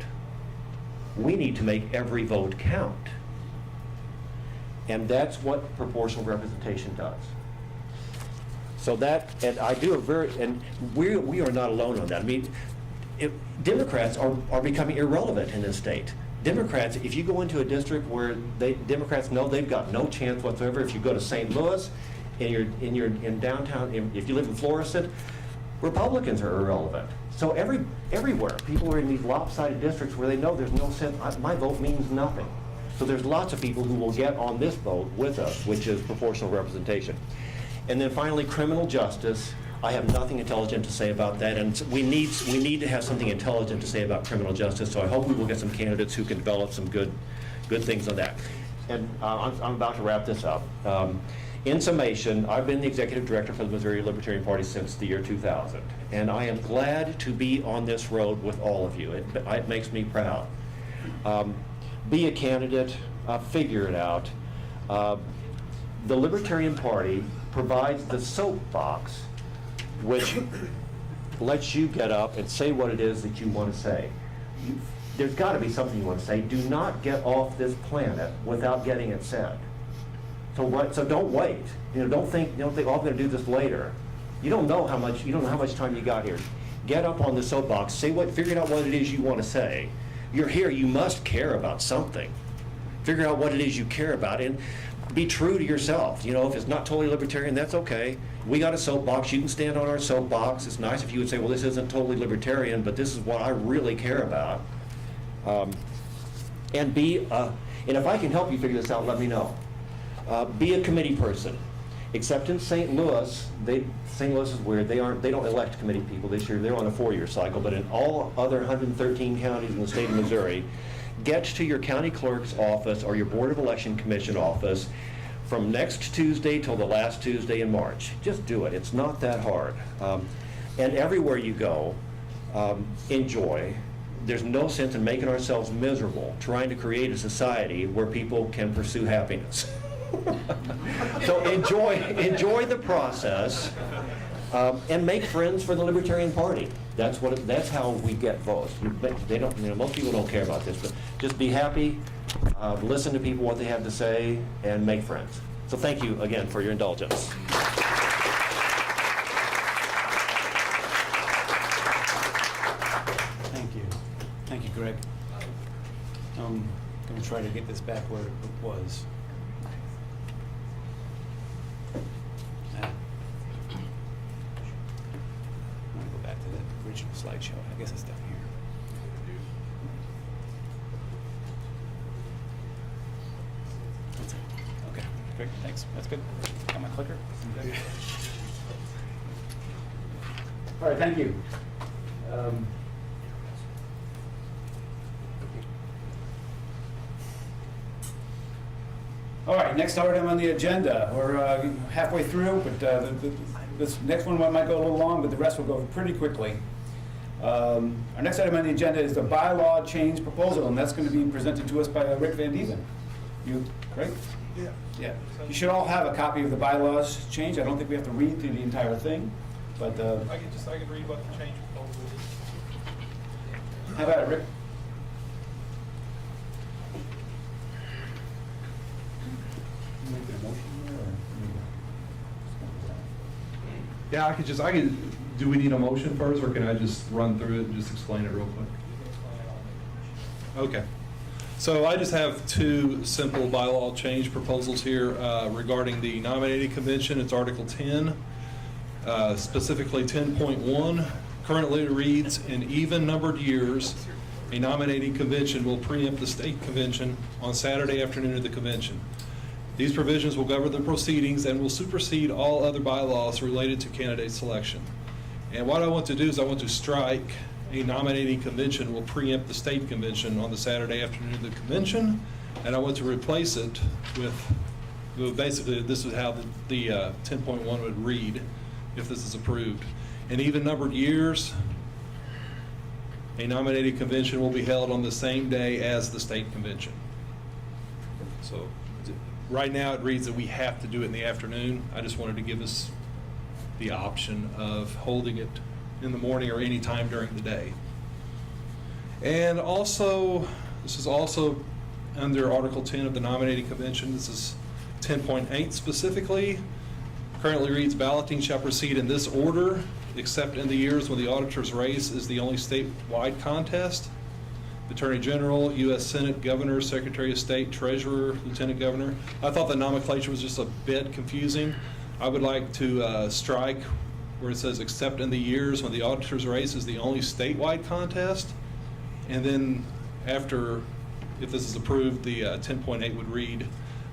We need to make every vote count. And that's what proportional representation does. So that, and I do we are not alone on that. I mean, Democrats are becoming irrelevant in this state. Democrats, if you go into a district where Democrats know they've got no chance whatsoever, if you go to St. Louis and you're in downtown, if you live in Florissant, Republicans are irrelevant. So everywhere, people are in these lopsided districts where they know there's no sense, my vote means nothing. So there's lots of people who will get on this vote with us, which is proportional representation. And then finally, criminal justice. I have nothing intelligent to say about that, and we need to have something intelligent to say about criminal justice. So I hope we will get some candidates who can develop some good things on that. And I'm about to wrap this up. In summation, I've been the executive director for the Missouri Libertarian Party since the year 2000, and I am glad to be on this road with all of you. It makes me proud. Be a candidate, figure it out. The Libertarian Party provides the soapbox which lets you get up and say what it is that you want to say. There's got to be something you want to say. Do not get off this planet without getting it said. So don't wait. Don't think, oh, I'm going to do this later. You don't know how much time you got here. Get up on the soapbox, figure out what it is you want to say. You're here, you must care about something. Figure out what it is you care about, and be true to yourself. If it's not totally libertarian, that's okay. We got a soapbox. You can stand on our soapbox. It's nice if you would say, well, this isn't totally libertarian, but this is what I really care about. And if I can help you figure this out, let me know. Be a committee person. Except in St. Louis, St. Louis is weird. They don't elect committee people this year. They're on a 4-year cycle. But in all other 113 counties in the state of Missouri, get to your county clerk's office or your Board of Election Commission office from next Tuesday till the last Tuesday in March. Just do it. It's not that hard. And everywhere you go, enjoy. There's no sense in making ourselves miserable trying to create a society where people can pursue happiness. So enjoy the process, and make friends for the Libertarian Party. That's how we get votes. Most people don't care about this, but just be happy, listen to people, what they have to say, and make friends. So thank you again for your indulgence. Thank you, Greg. I'm going to try to get this back where it was. slideshow. I guess it's down here. That's it. Okay, great, thanks. That's good. Got my clicker? All right, thank you. All right, next item on the agenda. We're halfway through, but this next one might go a little long, but the rest will go pretty quickly. Our next item on the agenda is the bylaw change proposal, and that's going to be presented to us by Rick Van Dieven. You, right? Yeah. Yeah. You should all have a copy of the bylaws change. I don't think we have to read through the entire thing, but I can read what the change proposal is. how about it, Rick? Make a motion here, or? Yeah, I could, do we need a motion first, or can I just run through it and just explain it real quick? Okay. So I just have two simple bylaw change proposals here regarding the nominating convention. It's Article 10, specifically 10.1. Currently it reads, in even numbered years, a nominating convention will preempt the state convention on Saturday afternoon of the convention. These provisions will govern the proceedings and will supersede all other bylaws related to candidate selection. And what I want to do is I want to strike a nominating convention will preempt the state convention on the Saturday afternoon of the convention, and I want to replace it with basically, this is how the 10.1 would read if this is approved. In even numbered years, a nominating convention will be held on the same day as the state convention. So right now it reads that we have to do it in the afternoon. I just wanted to give us the option of holding it in the morning or any time during the day. And also, this is also under Article 10 of the nominating convention. This is 10.8 specifically. Currently reads, balloting shall proceed in this order, except in the years when the auditor's race is the only statewide contest. Attorney General, U.S. Senate, Governor, Secretary of State, Treasurer, Lieutenant Governor. I thought the nomenclature was just a bit confusing. I would like to strike where it says except in the years when the auditor's race is the only statewide contest. And then after, if this is approved, the 10.8 would read,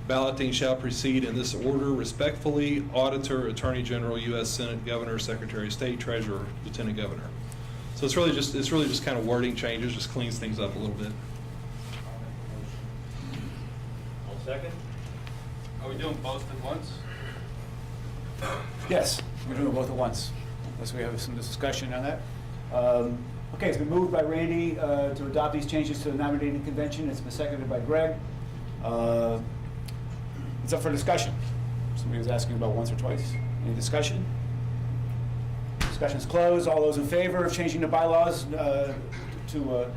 balloting shall proceed in this order respectfully, Auditor, Attorney General, U.S. Senate, Governor, Secretary of State, Treasurer, Lieutenant Governor. So it's really just kind of wording changes, just cleans things up a little bit. I'll second. Are we doing both at once? Yes, we're doing it both at once, unless we have some discussion on that. Okay, it's been moved by Randy to adopt these changes to the nominating convention. It's been seconded by Greg. It's up for discussion. Somebody was asking about once or twice. Any discussion? Discussion's closed. All those in favor of changing the bylaws to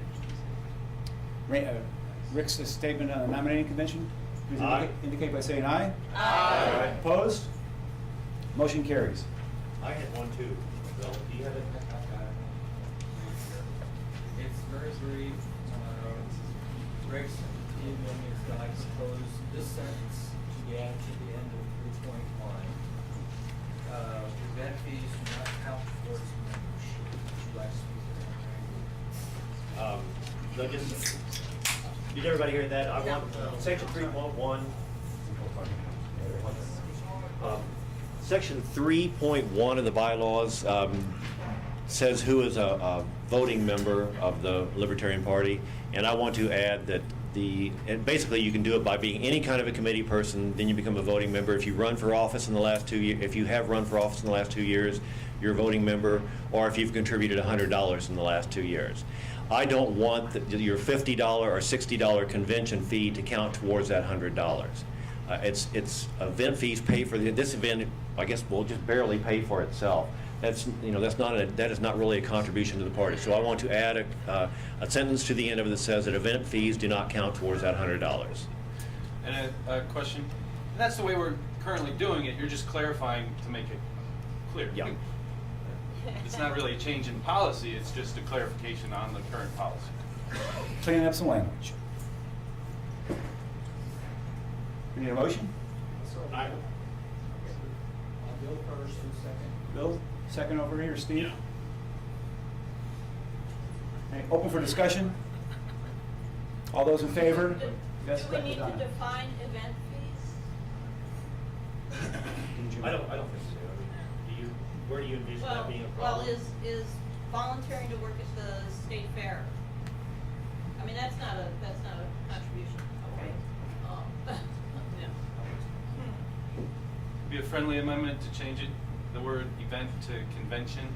Rick's statement on the nominating convention, please indicate by saying aye. Aye. Opposed? Motion carries. I had one too. Bill, do you have it? It's very brief. Greg's email me that I suppose this sentence to be added to the end of 3.1. Event fees do not count towards membership. Would you like to speak to that? Did everybody hear that? I want section 3.1. Section 3.1 of the bylaws says who is a voting member of the Libertarian Party, and I want to add that and basically you can do it by being any kind of a committee person, then you become a voting member. If you run for office in the last 2 years, if you have run for office in the last 2 years, you're a voting member, or if you've contributed $100 in the last 2 years. I don't want your $50 or $60 convention fee to count towards that $100. It's event fees pay for this event. I guess will just barely pay for itself. That is not really a contribution to the party. So I want to add a sentence to the end of it that says that event fees do not count towards that $100. And a question, and that's the way we're currently doing it. You're just clarifying to make it clear. Yeah. It's not really a change in policy. It's just a clarification on the current policy. Cleaning up some language. We need a motion? I'll Bill first and second. Bill, second over here, Steve. Yeah. Okay, open for discussion? All those in favor? Do Yes, we need to Donna. define event fees? I don't think so. I mean, where do you envision that being a Well, problem? is volunteering to work at the state fair? I mean, that's not a contribution, okay? Yeah. Be a friendly amendment to change it, the word event to convention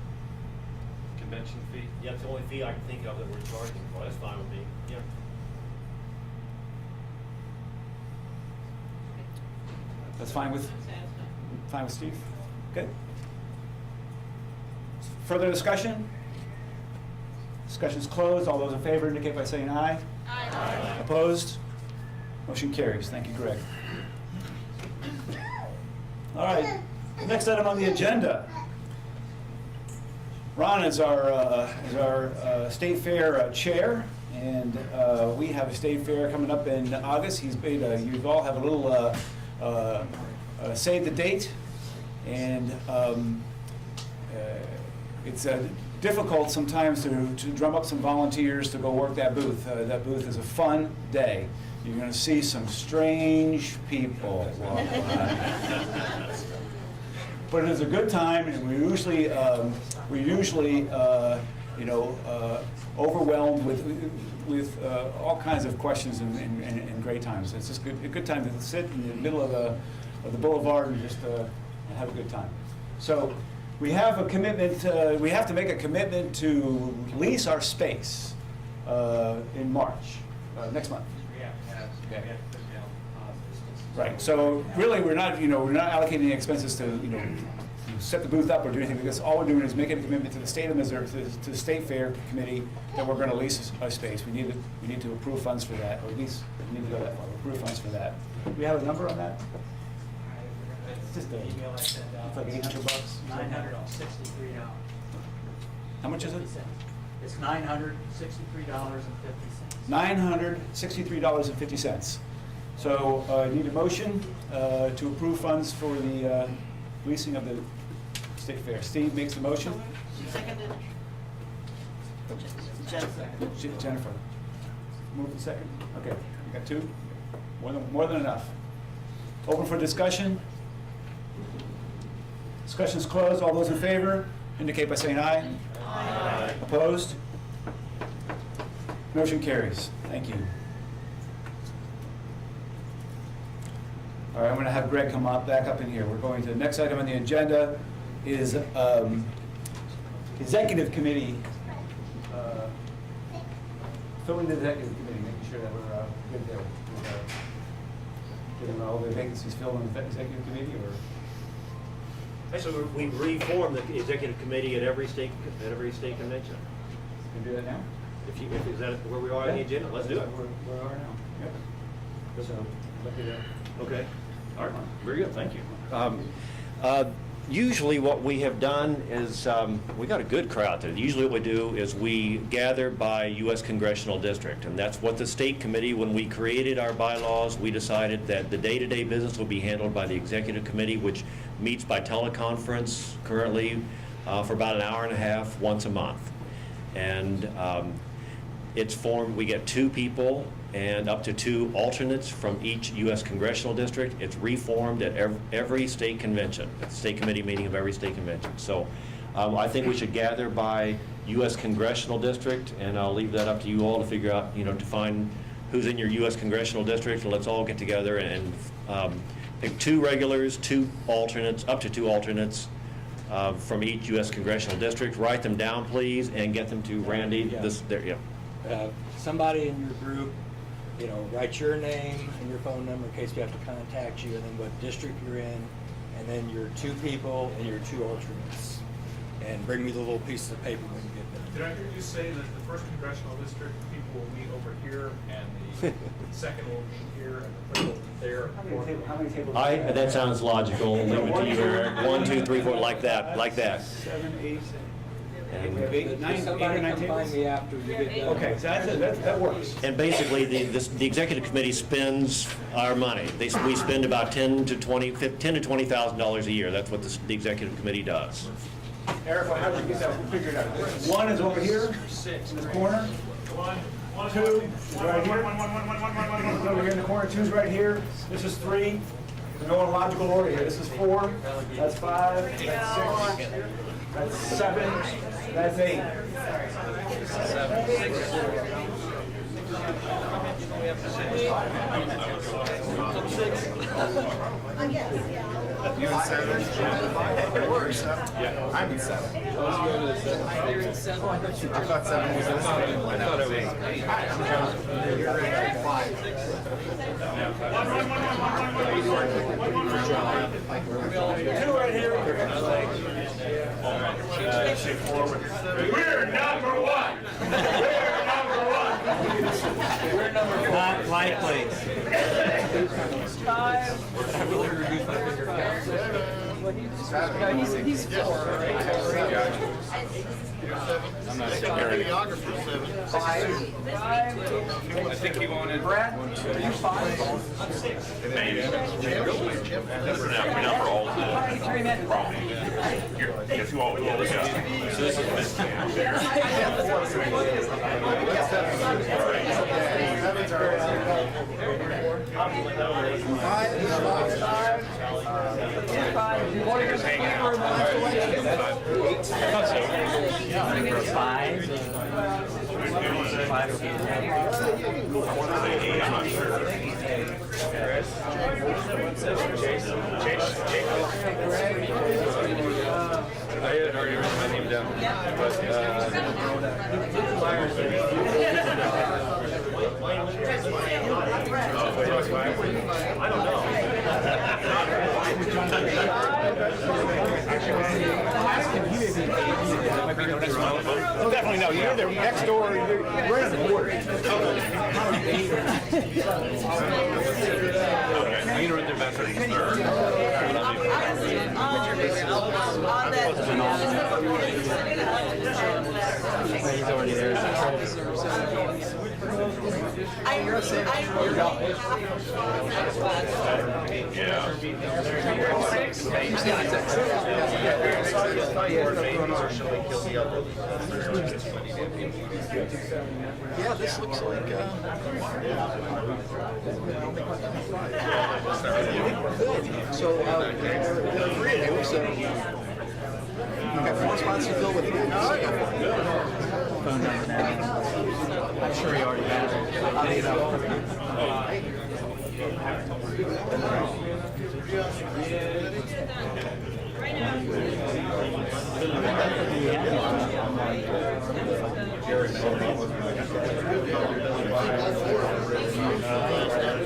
fee. Yeah, it's the only fee I can think of that we're charging for. That's fine with me. Yeah. That's fine with, I'm satisfied. fine with Steve? Good. Further discussion? Discussion's closed. All those in favor indicate by saying aye. Aye. Opposed? Motion carries. Thank you, Greg. All right, next item on the agenda. Ron is our State Fair chair, and we have a State Fair coming up in August. He's made you all have a little save the date, and it's difficult sometimes to drum up some volunteers to go work that booth. That booth is a fun day. You're going to see some strange people walk by. But it is a good time, and we're usually overwhelmed with all kinds of questions and great times. It's just a good time to sit in the middle of the boulevard and just have a good time. So we have a commitment. We have to make a commitment to lease our space in March, next month. Okay. Right. So really, we're not allocating any expenses to set the booth up or do anything, because all we're doing is making a commitment to the state of Missouri, to the State Fair Committee, that we're going to lease a space. We need to approve funds for that, or at least we need to go that far. Approve funds for that. Do we have a number on that? It's just a Email I sent out. It's like $800. $963. How much is it? It's $963.50. $963.50. So I need a motion to approve funds for the leasing of the State Fair. Steve makes the motion. Seconded. Jennifer. Move the second. Okay, we got two. More than enough. Open for discussion. Discussion's closed. All those in favor indicate by saying aye. Aye. Opposed? Motion carries. Thank you. All right, I'm going to have Greg come back up in here. We're going to, the next item on the agenda is Executive Committee. Filling the Executive Committee, making sure that we're good there. Getting all the vacancies filled in the Executive Committee, or? Actually, we reformed the executive committee at every state convention. Can we do that now? Is that where we are on the agenda? Let's do it. Where we are now. Yep. So, look at that. Okay. All right. Very good. Thank you. Usually what we have done is, we got a good crowd today. Usually what we do is we gather by U.S. congressional district, and that's what the state committee, when we created our bylaws, we decided that the day-to-day business will be handled by the executive committee, which meets by teleconference currently for about an hour and a half once a month. And it's formed, we get 2 people and up to 2 alternates from each U.S. congressional district. It's reformed at every state convention, at the state committee meeting of every state convention. So I think we should gather by U.S. congressional district, and I'll leave that up to you all to figure out, to find who's in your U.S. congressional district, and let's all get together and pick 2 regulars, 2 alternates, up to 2 alternates from each U.S. congressional district. Write them down, please, and get them to Randy. Yeah. Somebody in your group, write your name and your phone number in case we have to contact you, and then what district you're in, and then your 2 people and your 2 alternates. And bring me the little pieces of paper when you get there. Did I hear you say that the first congressional district people will meet over here, and the second will meet here, and the third will meet there? How many tables? That sounds logical. Leave it to you, Eric. 1, 2, 3, 4, like that. 7, 8. And- We have 8, 9, 8 or Somebody 9 come tables? find me after you get done. Okay, so that works. And basically, the executive committee spends our money. We spend about $10,000 to $20,000 a year. That's what the executive committee does. Eric, how did you get that figured out? One is over here, in the corner. Two is right here. One is over here in the corner. Two is right here. This is three. There's no logical order here. This is four. That's five. That's six. That's seven. That's eight. You in seven? It works. Yeah, I'm in seven. You're in seven. I thought seven was this one. I thought it was. You're in five. Two right here. We're number one! We're number one! We're number Not likely. He's four, right? I'm not videographer seven. I think he wanted. Brad, are you five? We're not for all the property. If you all go together. So this is this camp here. I'm not sure. I had already written my name down, I don't know. Definitely no. You're either next door or you're in the border. I'm gonna run their veterans third. He's already there. Yeah, this looks like, good. So, you got 4 spots to fill with phone number now. I'm sure he already has it. I'll get it out.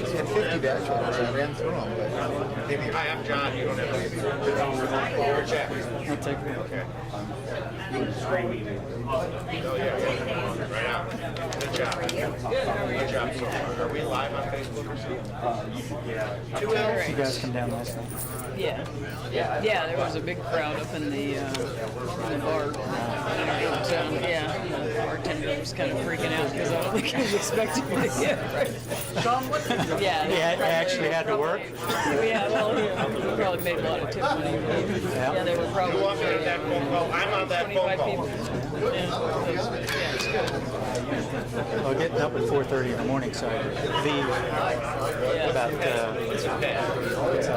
Had 50 batch orders. I ran through them, but maybe. Hi, I'm John. You don't have to give me your check. I'll take it. Okay. Oh, yeah. Right out. Good job. Good job so far. Are we live on Facebook or something? Yeah. You guys come down last night? Yeah, yeah. There was a big crowd up in the bar. Yeah, the bartender was kind of freaking out because I don't think he was expecting me. Yeah, I actually had to work. Yeah, well, he probably made a lot of tip money. Yeah, they were probably You want me on that phone call? I'm on that phone 25 call. people. Yeah, it's good. Well, getting up at 4:30 in the morning, so I leave about, I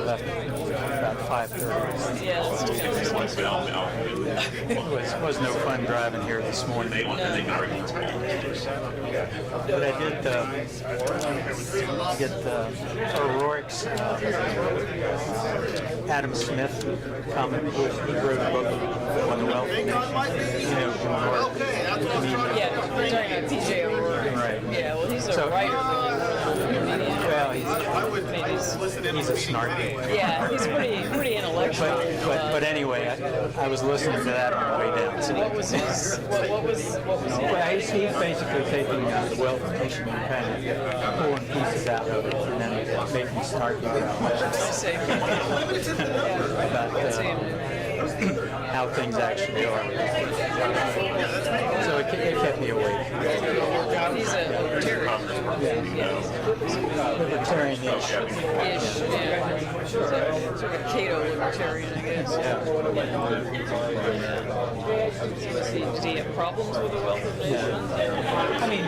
left about 5:30. Yeah, it's just It was no fun driving here this morning. But I did get O'Rourke's Adam Smith comic book. He wrote a book on the wealth of nations. You know, yeah, we're talking about PJ O'Rourke. Right. Yeah, well, he's a writer. Well, he's a snarky. Yeah, he's pretty intellectual. But anyway, I was listening to that on the way down. So what was his? What was his? Well, he's basically taking the wealth of nation and kind of pulling pieces out of it and then making snarky about I say. about how things actually are. So it kept me awake. He's a libertarian. Libertarian-ish. Yeah. Sort of Cato libertarian, I guess. Does he have problems with the wealth of nations? I mean,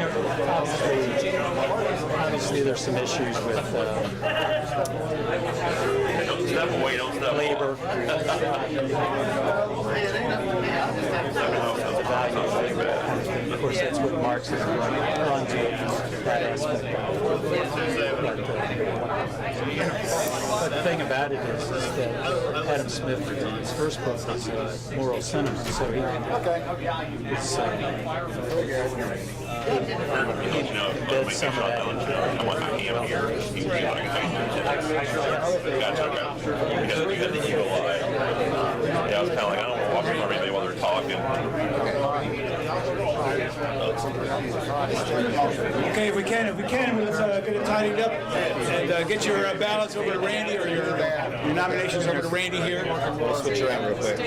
obviously there's some issues with labor. Of course, that's what Marxism runs with, that aspect. But the thing about it is that Adam Smith, his first book was Moral Sentiments, so he did some of that into Yeah, I was kind of like, I don't want to watch them or anything while they're talking. Okay, if we can, let's get it tidied up and get your ballots over to Randy, or your nominations over to Randy here. Let's switch around real quick.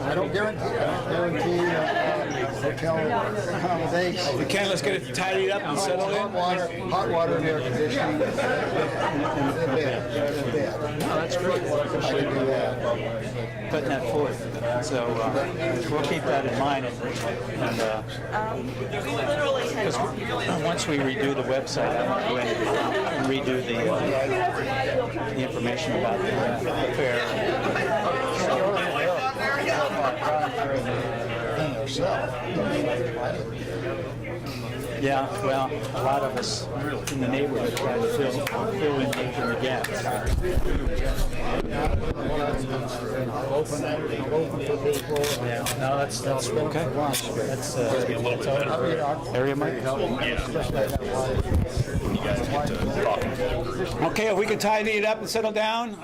I don't guarantee hotel accommodations. If we can, let's get it tidied up and settled in. Hot water and air conditioning. No, that's great. I can do that. Putting that forth. So we'll keep that in mind. And once we redo the website, I want to go in and redo the information about the fair. Yeah, well, a lot of us in the neighborhood try to fill in the gaps. Yeah, no, that's okay. That's area might help. Okay, if we can tidy it up and settle down,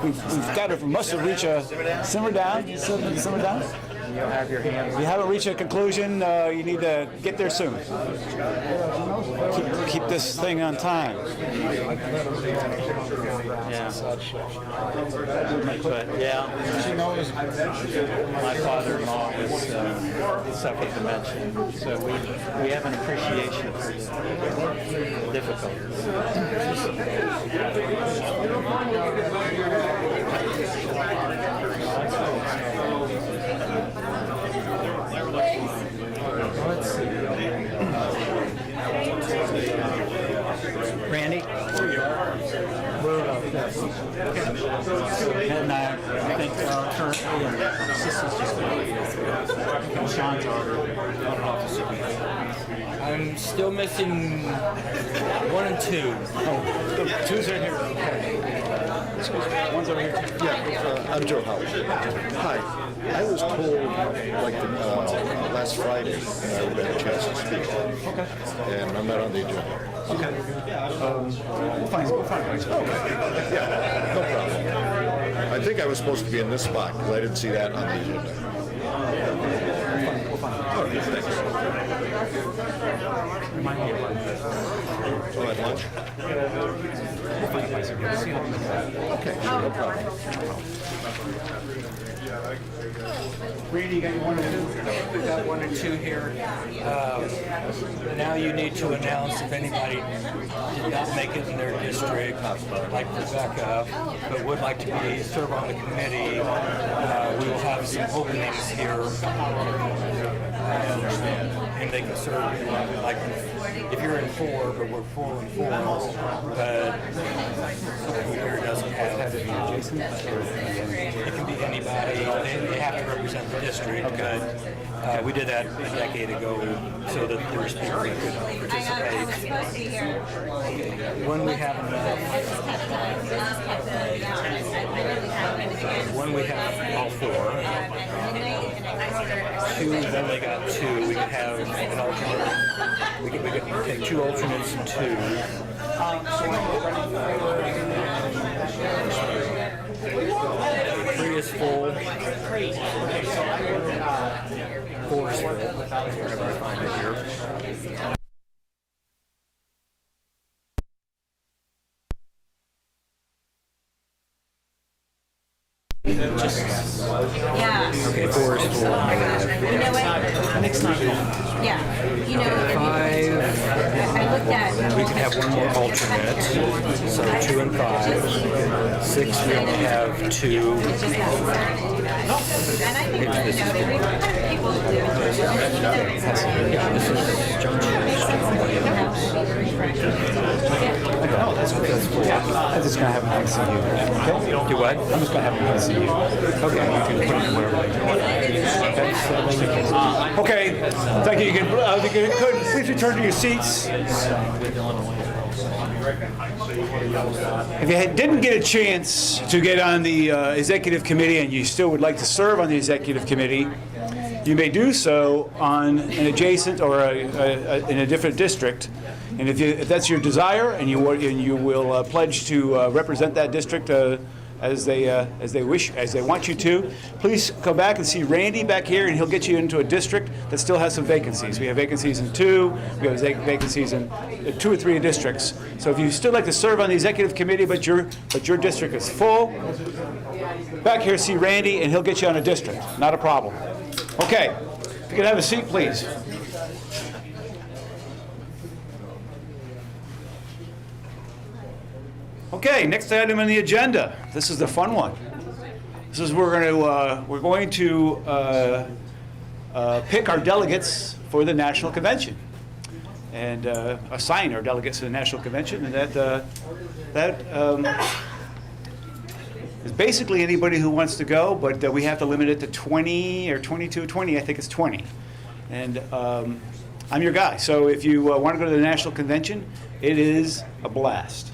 we've got to must have reached a simmer down. Simmer down. You'll have your hands. If you haven't reached a conclusion, you need to get there soon. Keep this thing on time. Yeah. But yeah, my father-in-law was suffered dementia, so we have an appreciation for the difficulties. Let's see. Randy? We're and I think currently, and assistant's just Sean's already. I'm still missing 1 and 2. Oh, the two's right here. One's over here. Yeah, I'm Joe Howard. Hi. I was told, like, last Friday, I would have a chance to speak. Okay. And I'm not on the agenda. Okay. We'll find ways. Yeah, no problem. I think I was supposed to be in this spot, because I didn't see that on the agenda. We'll find All right, thanks. Remind me of Oh, at lunch? We'll find ways. Okay, sure, no problem. Randy, you got your 1 and 2? We've got 1 and 2 here. Now you need to announce if anybody did not make it in their district, like Rebecca, but would like to serve on the committee. We will have some openings here. And they can serve, like, if you're in 4, but we're 4 and 4, but whoever doesn't have to be Jason. It can be anybody. They have to represent the district, but we did that a decade ago so that there's people that could participate. When we have enough, when we have all 4, 2, then they got 2. We could have an alternate. We could take 2 alternates and 2. 3 is full. 4 is full. Wherever I find it here. Just, Yeah. okay, four is full. You know what? Nick's not home. Yeah. You know, Five. I looked at. We could have one more alternate, so 2 and 5. 6, we only have 2. And I think, you know, we have people do. This is John No, that's what that's for. I'm just gonna have him come see you. Okay? Do what? I'm just gonna have him come see you. Okay. You can put it wherever. Okay, thank you. You can please return to your seats. If you didn't get a chance to get on the executive committee and you still would like to serve on the executive committee, you may do so on an adjacent or in a different district. And if that's your desire and you will pledge to represent that district as they want you to, please come back and see Randy back here, and he'll get you into a district that still has some vacancies. We have vacancies in 2, we have vacancies in 2 or 3 districts. So if you still like to serve on the executive committee, but your district is full, back here see Randy, and he'll get you on a district. Not a problem. Okay, if you could have a seat, please. Okay, next item on the agenda. This is the fun one. This is we're going to pick our delegates for the national convention, and assign our delegates to the national convention, and that is basically anybody who wants to go, but we have to limit it to 20 or 22, 20. I think it's 20, and I'm your guy. So if you want to go to the national convention, it is a blast.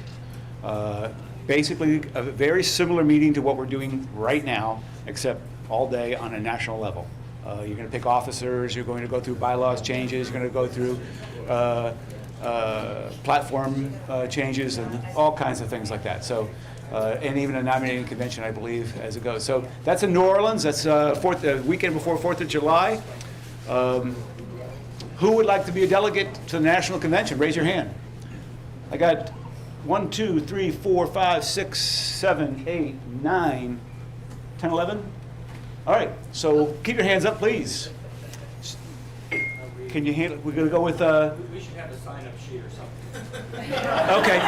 Basically, a very similar meeting to what we're doing right now, except all day on a national level. You're going to pick officers, you're going to go through bylaws changes, you're going to go through platform changes and all kinds of things like that. So, and even a nominating convention, I believe, as it goes. So that's in New Orleans. That's weekend before 4th of July. Who would like to be a delegate to the national convention? Raise your hand. I got 1, 2, 3, 4, 5, 6, 7, 8, 9, 10, 11. All right, so keep your hands up, please. Can you handle? We're going to go with. We should have a sign-up sheet or something. Okay.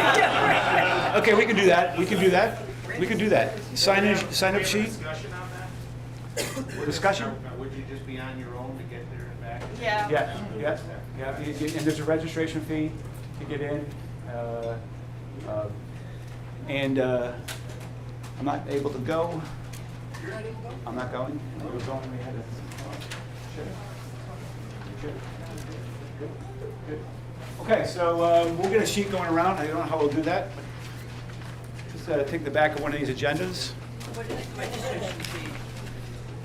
Okay, we can do that. We can do that. We can do that. Sign-up sheet. Discussion on that? Discussion. Would you just be on your own to get there and back? Yeah. Yeah. And there's a registration fee to get in. And I'm not able to go. I'm not going. You're going. We had Good. Okay, so we'll get a sheet going around. I don't know how we'll do that. Just take the back of one of these agendas.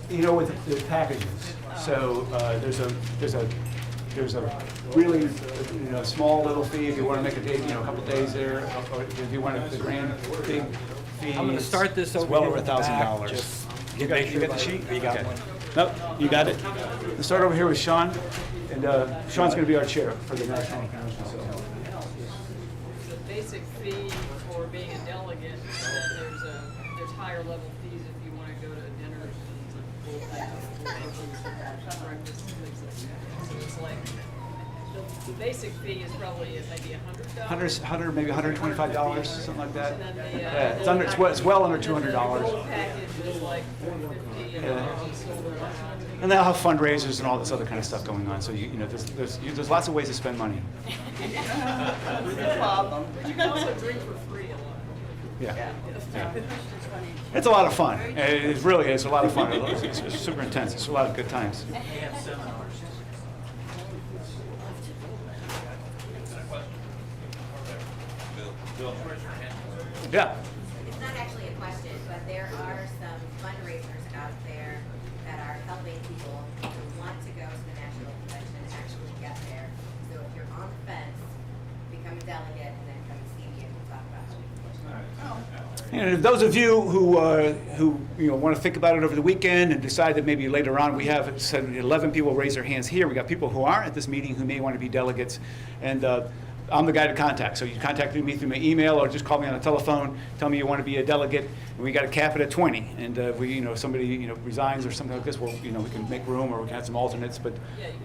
You know, with the packages. So there's a really small little fee if you want to make a day, a couple days there, or if you want the grand big fee. I'm going to start this over well here over with the back, $1,000. just You got the sheet? You got Okay. one. Nope, you got it. Let's start over here with Sean, and Sean's going to be our chair for the national convention. The basic fee for being a delegate, and then there's higher level fees if you want to go to dinners and full things, breakfast, things like that. So it's like, the basic fee is probably maybe $100. 100, maybe $125, something like that. And then the, Yeah, it's well under $200. full package is like $450, and there's a silver option. And they'll have fundraisers and all this other kind of stuff going on. So there's lots of ways to spend money. No problem. But you can also drink for free a lot. Yeah. It's a lot of fun. It really is a lot of fun. It's super intense. It's a lot of good times. Yeah. It's not actually a question, but there are some fundraisers out there that are helping people who want to go to the national convention actually get there. So if you're on the fence, become a delegate and then come see me and we'll talk about it. And those of you who want to think about it over the weekend and decide that maybe later on, we have said 11 people raise their hands here. We got people who aren't at this meeting who may want to be delegates, and I'm the guy to contact. So you contact me through my email or just call me on the telephone, tell me you want to be a delegate, and we got to cap it at 20. And we, you know, somebody, resigns or something like this, well, we can make room, or we can have some alternates, but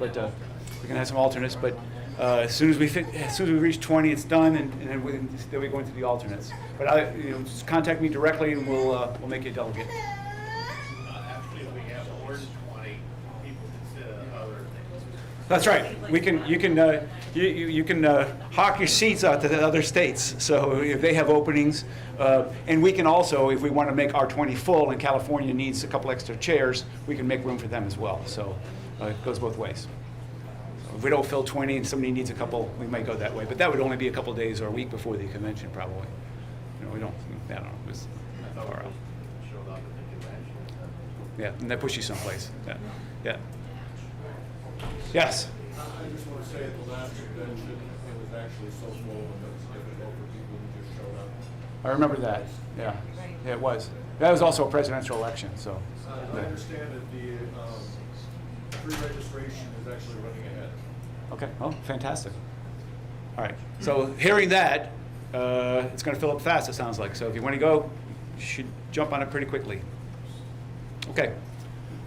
we can have some alternates. But as soon as we reach 20, it's done, and then we go into the alternates. But just contact me directly, and we'll make you a delegate. Actually, if we have more than 20, people can sit at other things. That's right. You can hawk your seats out to the other states. So if they have openings, and we can also, if we want to make our 20 full, and California needs a couple extra chairs, we can make room for them as well. So it goes both ways. So if we don't fill 20 and somebody needs a couple, we might go that way. But that would only be a couple days or a week before the convention, probably. I don't know. It's far out. Yeah, and that puts you someplace. Yeah. Yes. I just want to say at the last convention, it was actually so full and it was difficult for people who just showed up. I remember that. Yeah, it was. That was also a presidential election, so. I understand that the pre-registration is actually running ahead. Okay. Oh, fantastic. All right. So hearing that, it's going to fill up fast, it sounds like. So if you want to go, you should jump on it pretty quickly. Okay.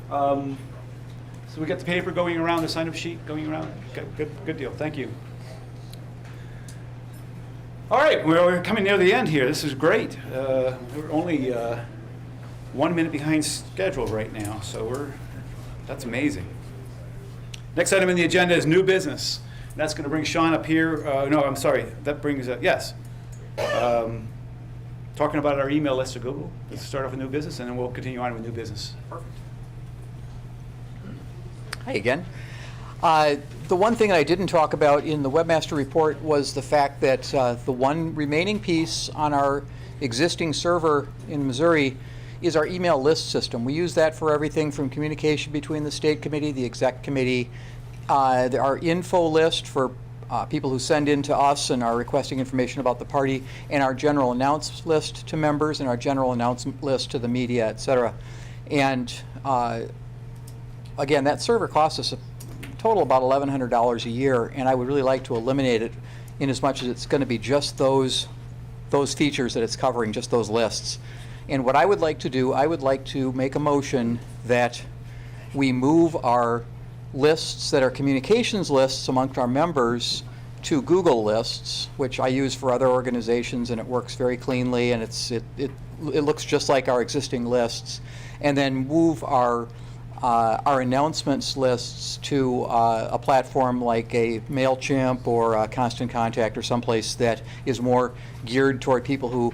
So we got the paper going around, the sign-up sheet going around. Okay, good deal. Thank you. All right, we're coming near the end here. This is great. We're only 1 minute behind schedule right now, so that's amazing. Next item on the agenda is new business. And that's going to bring Sean up here. No, I'm sorry. That brings yes. Talking about our email list to Google. Let's start off with new business, and then we'll continue on with new business. Perfect. Hi again. The one thing I didn't talk about in the webmaster report was the fact that the one remaining piece on our existing server in Missouri is our email list system. We use that for everything from communication between the state committee, the exec committee, our info list for people who send in to us and are requesting information about the party, and our general announce list to members, and our general announcement list to the media, et cetera. And again, that server costs us a total about $1,100 a year, and I would really like to eliminate it in as much as it's going to be just those features that it's covering, just those lists. And what I would like to do, I would like to make a motion that we move our lists that are communications lists amongst our members to Google Lists, which I use for other organizations, and it works very cleanly, and it looks just like our existing lists. And then move our announcements lists to a platform like a MailChimp or a Constant Contact or someplace that is more geared toward people who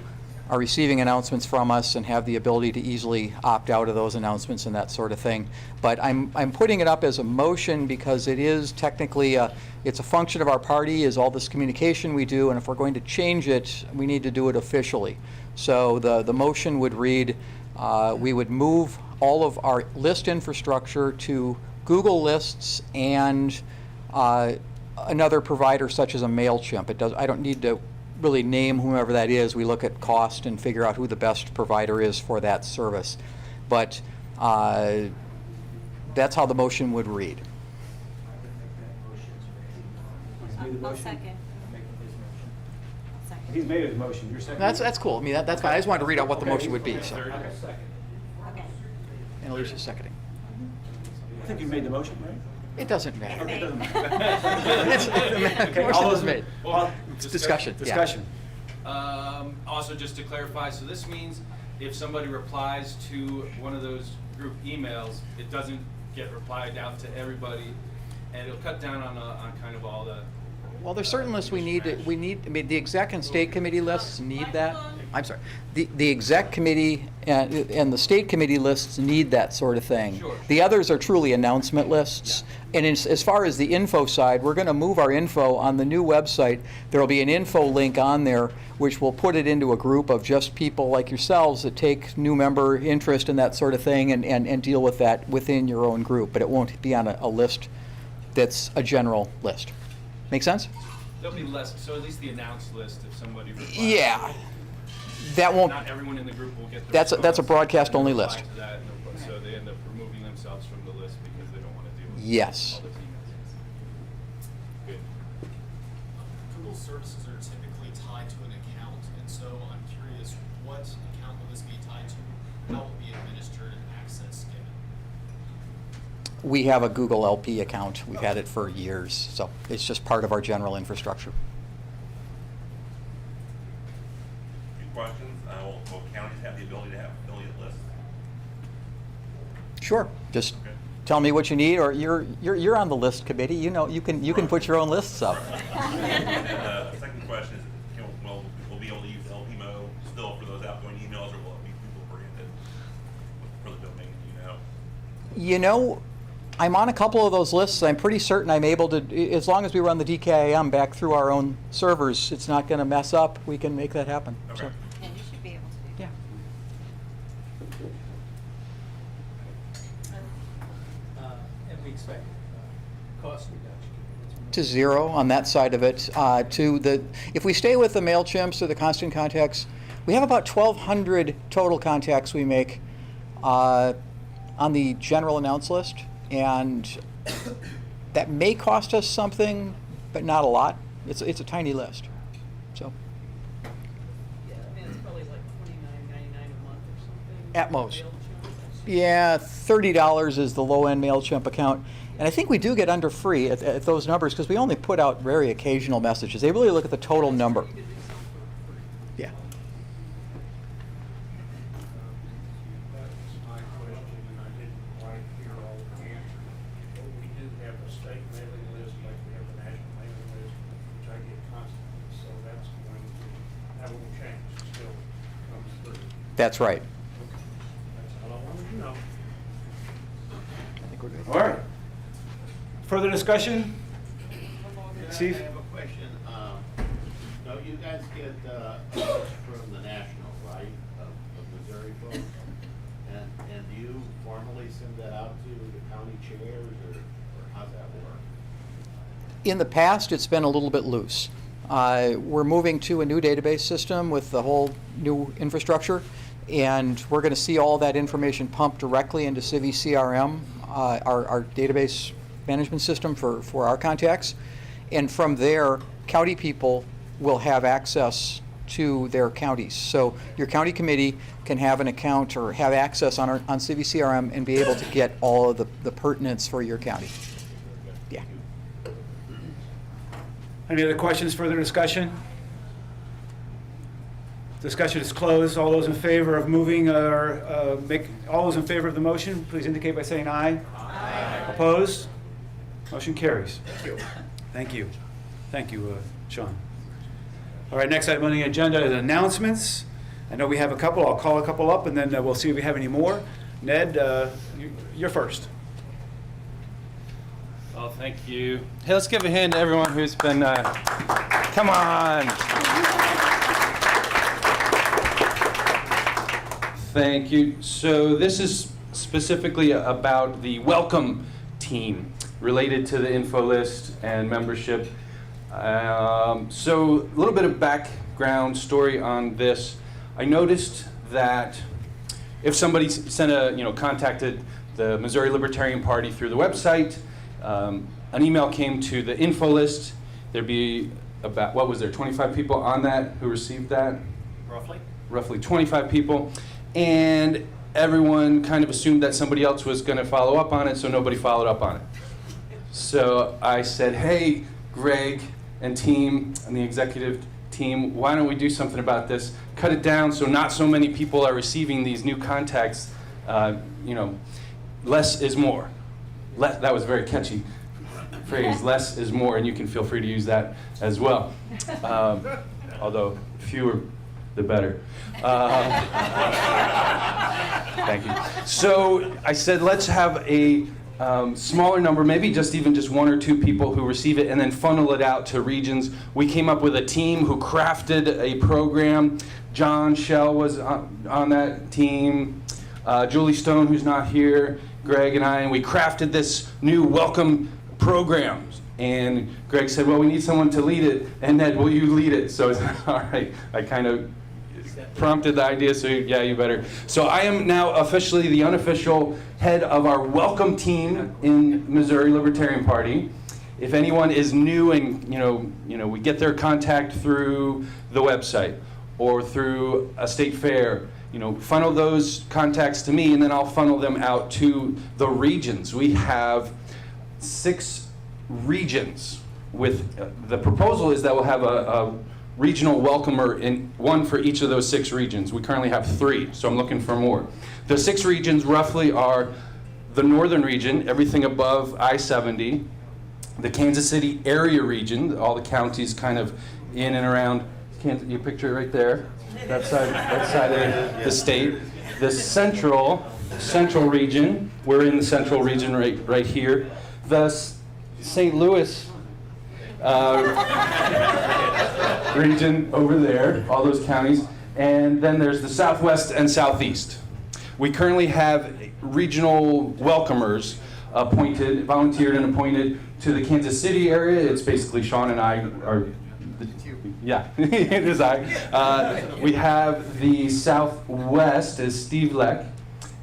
are receiving announcements from us and have the ability to easily opt out of those announcements and that sort of thing. But I'm putting it up as a motion because it is technically it's a function of our party, is all this communication we do, and if we're going to change it, we need to do it officially. So the motion would read, we would move all of our list infrastructure to Google Lists and another provider such as a MailChimp. I don't need to really name whomever that is. We look at cost and figure out who the best provider is for that service. But that's how the motion would read. I'll second. He's made a motion. You're second. That's cool. I mean, that's fine. I just wanted to read out what the motion would be. So. Okay. And Alicia's seconding. I think you made the motion, right? It doesn't matter. Okay, it doesn't matter. Okay, all those made. Well, It's discussion. Discussion. Also, just to clarify, so this means if somebody replies to one of those group emails, it doesn't get replied out to everybody, and it'll cut down on kind of all the. Well, there's certain lists we need. I mean, the exec and state committee lists need that. I'm sorry. The exec committee and the state committee lists need that sort of thing. Sure. The others are truly announcement lists. Yeah. And as far as the info side, we're going to move our info on the new website. There will be an info link on there, which will put it into a group of just people like yourselves that take new member interest in that sort of thing and deal with that within your own group. But it won't be on a list that's a general list. Make sense? There'll be less, so at least the announced list if somebody replies. Yeah. That won't. Not everyone in the group will get the That's a broadcast only list. to that, so they end up removing themselves from the list because they don't want to deal with Yes. all those emails. Good. Google services are typically tied to an account, and so I'm curious, what account will this be tied to? How will it be administered and access given? We have a Google LP account. We've had it for years, so it's just part of our general infrastructure. Few questions. Will counties have the ability to have affiliate lists? Sure. Just tell me what you need, or you're on the list committee. You know, you can put your own lists up. And second question is, we'll be able to use LPMO still for those outgoing emails, or will it be Google oriented for the domain? Do you know? You know, I'm on a couple of those lists. I'm pretty certain I'm able to, as long as we run the DKIM back through our own servers, it's not going to mess up. We can make that happen. Okay. So. And you should be able to do Yeah. And we expect cost reduction. To zero on that side of it. If we stay with the MailChimps or the Constant Contacts, we have about 1,200 total contacts we make on the general announce list, and that may cost us something, but not a lot. It's a tiny list. So Yeah, I mean, it's probably like $29.99 a month or something. at most. MailChimp. Yeah, $30 is the low-end MailChimp account. And I think we do get under free at those numbers because we only put out very occasional messages. They really look at the total number. Yeah. That's my question, and I didn't quite hear all the answers. But we do have a state mailing list, like we have the national mailing list, which I get constantly, so that won't change, it still comes through. That's right. That's all I wanted to know. I think we're good. All right. Further discussion? Steve? I have a question. No, you guys get a list from the national, right, of Missouri folks? And do you formally send that out to the county chairs, or how's that work? In the past, it's been a little bit loose. We're moving to a new database system with the whole new infrastructure, and we're going to see all that information pumped directly into Civi CRM, our database management system for our contacts. And from there, county people will have access to their counties. So your county committee can have an account or have access on Civi CRM and be able to get all of the pertinence for your county. Yeah. Any other questions, further discussion? Discussion is closed. All those in favor of moving all those in favor of the motion, please indicate by saying aye. Aye. Opposed? Motion carries. Thank you. Thank you. Thank you, Sean. All right, next item on the agenda is announcements. I know we have a couple. I'll call a couple up, and then we'll see if we have any more. Ned, you're first. Well, thank you. Hey, let's give a hand to everyone who's been, come on. Thank you. So this is specifically about the welcome team related to the info list and membership. So a little bit of background story on this. I noticed that if somebody contacted the Missouri Libertarian Party through the website, an email came to the info list. There'd be about, 25 people on that who received that? Roughly? Roughly 25 people. And everyone kind of assumed that somebody else was going to follow up on it, so nobody followed up on it. So I said, hey, Greg and team and the executive team, why don't we do something about this? Cut it down so not so many people are receiving these new contacts. Less is more. That was a very catchy phrase, less is more, and you can feel free to use that as well. Although fewer, the better. Thank you. So I said, let's have a smaller number, maybe just one or two people who receive it, and then funnel it out to regions. We came up with a team who crafted a program. John Shell was on that team. Julie Stone, who's not here, Greg and I, and we crafted this new welcome program. And Greg said, well, we need someone to lead it. And Ned, will you lead it? So I said, all right. I kind of prompted the idea, so yeah, you better. So I am now officially the unofficial head of our welcome team in Missouri Libertarian Party. if anyone is new and, we get their contact through the website or through a state fair, funnel those contacts to me, and then I'll funnel them out to the regions. We have 6 regions. With the proposal is that we'll have a regional welcomer, in one for each of those 6 regions. We currently have 3, so I'm looking for more. The 6 regions roughly are the northern region, everything above I-70, the Kansas City area region, all the counties kind of in and around Kansas. You picture it right there, that side of the state. The central region, we're in the central region right here. The St. Louis region over there, all those counties. And then there's the southwest and southeast. We currently have regional welcomers volunteered and appointed to the Kansas City area. It's basically Sean and I are, yeah, it is I. We have the southwest is Steve Leck,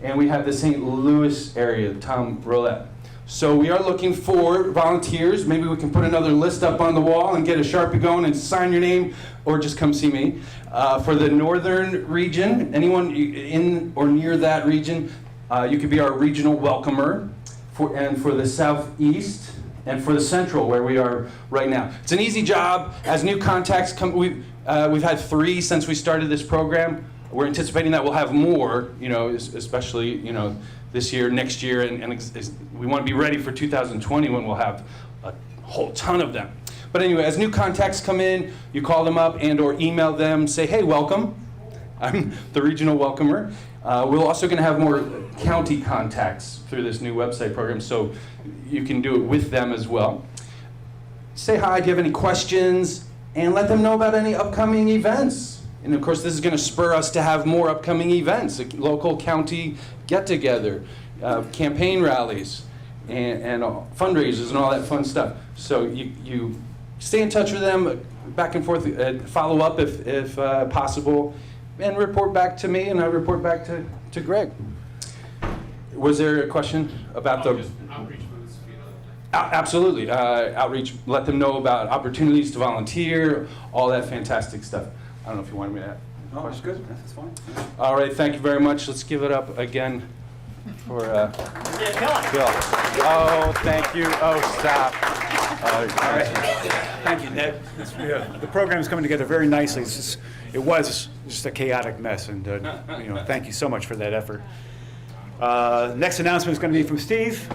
and we have the St. Louis area, Tom Roulette. So we are looking for volunteers. Maybe we can put another list up on the wall and get a Sharpie going and sign your name, or just come see me. For the northern region, anyone in or near that region, you could be our regional welcomer. And for the southeast and for the central, where we are right now. It's an easy job. As new contacts come, we've had 3 since we started this program. We're anticipating that we'll have more, especially, this year, next year, and we want to be ready for 2020 when we'll have a whole ton of them. But anyway, as new contacts come in, you call them up and or email them, say, hey, welcome. I'm the regional welcomer. We're also going to have more county contacts through this new website program, so you can do it with them as well. Say hi, do you have any questions, and let them know about any upcoming events. And of course, this is going to spur us to have more upcoming events, local county get-together, campaign rallies, and fundraisers and all that fun stuff. So you stay in touch with them, back and forth, follow up if possible, and report back to me, and I report back to Greg. Was there a question about the... Outreach booths. Absolutely. Outreach, let them know about opportunities to volunteer, all that fantastic stuff. I don't know if you wanted me to add. No, that's good. That's fine. All right, thank you very much. Let's give it up again for Bill. Oh, thank you. Oh, stop. All right. Thank you, Ned. The program is coming together very nicely. It was just a chaotic mess, and thank you so much for that effort. Next announcement is going to be from Steve.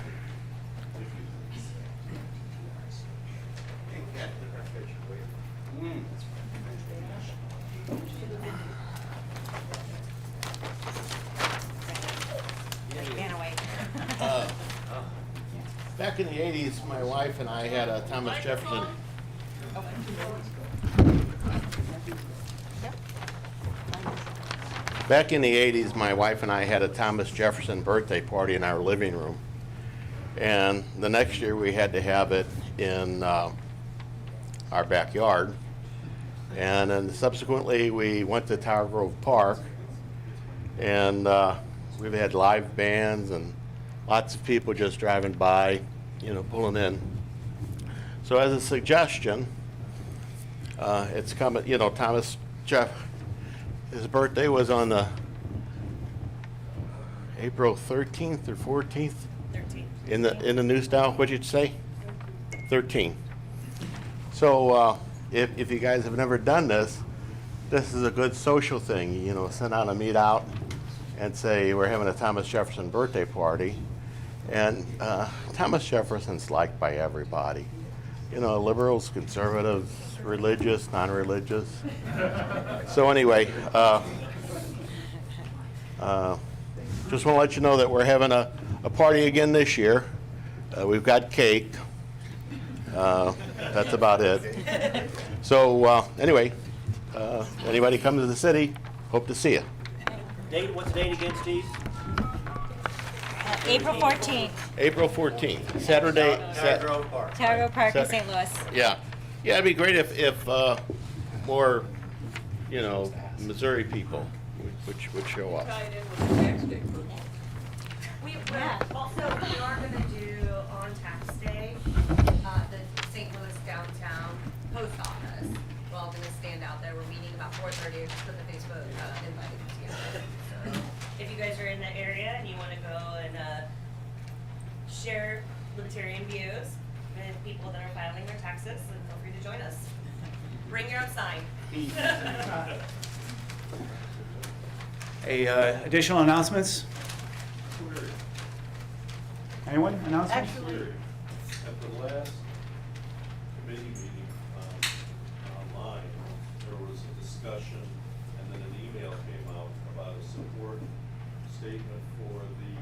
Back in the 80s, my wife and I had a Thomas Jefferson. Back in the 80s, my wife and I had a Thomas Jefferson birthday party in our living room. And the next year we had to have it in our backyard. And then subsequently we went to Tower Grove Park, and we've had live bands and lots of people just driving by, pulling in. So as a suggestion, it's coming, Thomas Jeff, his birthday was on the April 13th or 14th? 13th. In the news style, what'd you say? 13. So if you guys have never done this is a good social thing, send out a meet out and say we're having a Thomas Jefferson birthday party. And Thomas Jefferson's liked by everybody. Liberals, conservatives, religious, non-religious. So anyway, just want to let you know that we're having a party again this year. We've got cake. That's about it. So anyway, anybody come to the city, hope to see you. Date, what's the date again, Steve? April 14th. April 14th, Saturday. Tower Grove Park. Tower Grove Park in St. Louis. Yeah, it'd be great if more, Missouri people would show up. We also we are going to do on tax day, the post office. We're all gonna stand out there. We're meeting about 4:30, just put the Facebook invite together. So if you guys are in that area and you wanna go and share libertarian views with people that are filing their taxes, then feel free to join us. Bring your own sign. Additional announcements? Anyone? Announcements? Actually, At the last committee meeting online, there was a discussion and then an email came out about a support statement for the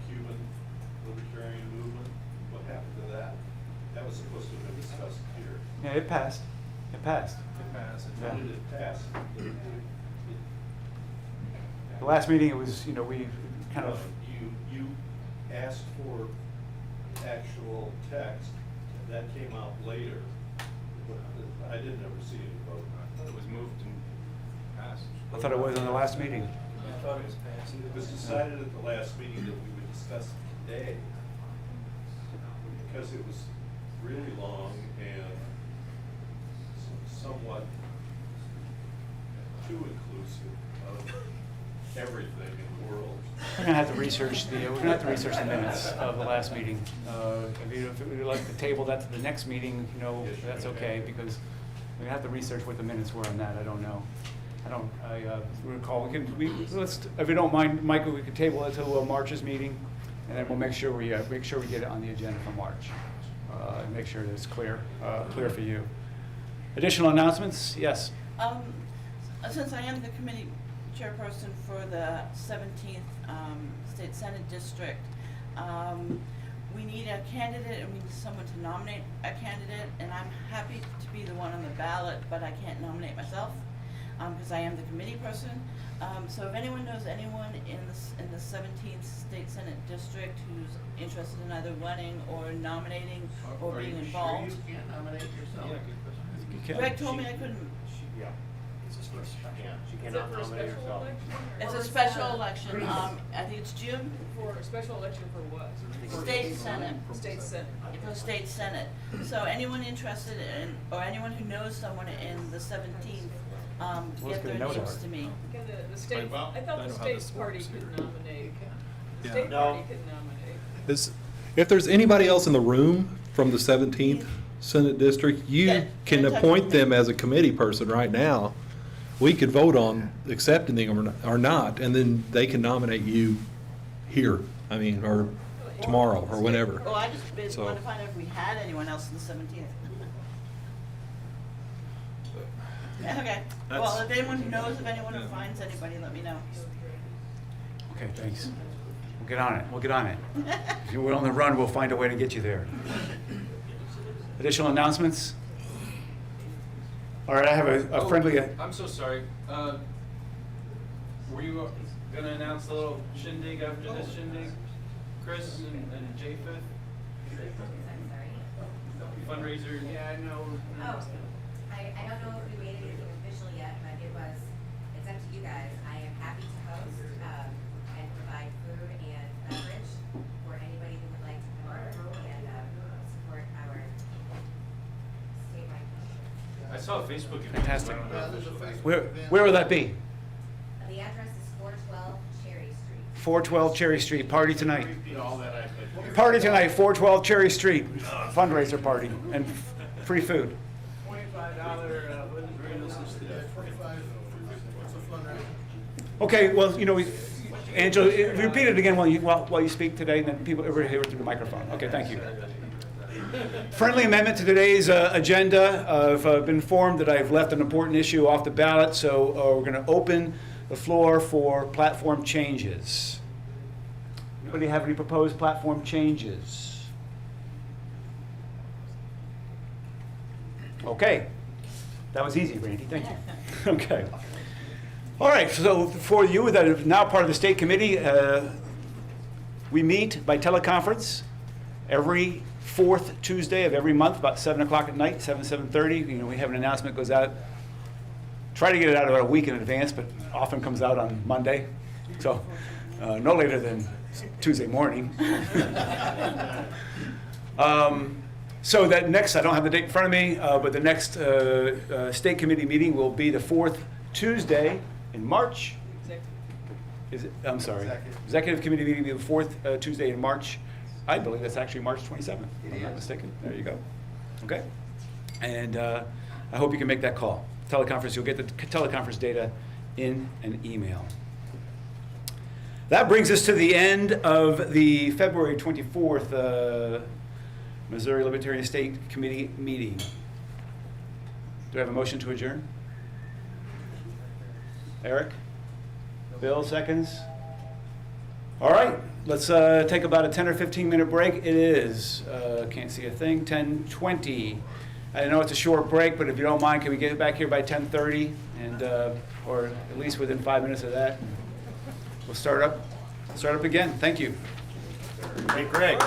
Cuban Libertarian movement. What happened to that? That was supposed to have been discussed here. Yeah, it passed. It passed. How did it pass? The last meeting, it was, you know, we kind of, You asked for actual text, and that came out later. I didn't ever see it vote. I thought it was moved and passed. I thought it was on the last meeting. I thought it was passed. It was decided at the last meeting that we would discuss it today, because it was really long and somewhat too inclusive of everything in the world. We're gonna have to research the minutes of the last meeting. If you'd like to table that to the next meeting, you know, that's okay, because we have to research what the minutes were on that. I don't know. I recall. Let's, if you don't mind, Michael, we could table it till March's meeting, and then we'll make sure we get it on the agenda for March. And make sure that it's clear for you. Additional announcements? Yes. Since I am the committee chairperson for the 17th State Senate District, we need a candidate and we need someone to nominate a candidate, and I'm happy to be the one on the ballot, but I can't nominate myself because I am the committee person. So if anyone knows anyone in the 17th State Senate District who's interested in either running or nominating or being involved. Sure you can't nominate yourself? Greg told me I couldn't. Yeah. She cannot nominate herself. It's a special election. I think it's June. For a special election for what? State Senate. State Senate. For state Senate. So anyone interested in, or anyone who knows someone in the 17th, get their names to me. The state, I thought the state party could nominate. The Yeah. state No. party could nominate. If there's anybody else in the room from the 17th Senate District, you can appoint them as a committee person right now. We could vote on accepting them or not, and then they can nominate you here, I mean, or tomorrow, or whenever. Well, I just So- wanted to find out if we had anyone else in the 17th. Okay, well, if anyone knows of anyone who finds anybody, let me know. Okay, thanks. We'll get on it. If you're on the run, we'll find a way to get you there. Additional announcements? All right, I have a friendly. I'm so sorry. Were you gonna announce the little shindig after this shindig? Chris and Japheth? Fundraiser? Yeah, I know. Oh, I don't know if we made anything official yet, but it's up to you guys. I am happy to host, and provide food and beverage for anybody who would like to come over and, support our statewide. I saw a Facebook event. Fantastic. Yeah, there's a Facebook Where will that be? The address is 412 Cherry Street. 412 Cherry Street, party tonight. Repeat all that I said. Party tonight, 412 Cherry Street, fundraiser party, and free food. Okay, well, you know, Angela, repeat it again while you speak today, and then everybody hear it through the microphone. Okay, thank you. Friendly amendment to today's agenda. I've been informed that I've left an important issue off the ballot, so we're going to open the floor for platform changes. Anybody have any proposed platform changes? Okay. That was easy, Randy. Thank you. Okay. All right, so for you that are now part of the state committee, we meet by teleconference every fourth Tuesday of every month, about 7 o'clock at night, 7:30. You know, we have an announcement goes out. Try to get it out about a week in advance, but often comes out on Monday. So no later than Tuesday morning. So that next, I don't have the date in front of me, but the next state committee meeting will be the fourth Tuesday in March. Is it? I'm sorry. Executive committee meeting will be the fourth Tuesday in March. I believe that's actually March 27th, if I'm not mistaken. There you go. Okay. And I hope you can make that call. Teleconference, you'll get the teleconference data in an email. That brings us to the end of the February 24th Missouri Libertarian State Committee meeting. Do I have a motion to adjourn? Eric? Bill, seconds? All right, let's take about a 10 or 15 minute break. It is, can't see a thing, 10:20. I know it's a short break, but if you don't mind, can we get back here by 10:30? And, or at least within 5 minutes of that? We'll start up again. Thank you. Hey, Greg.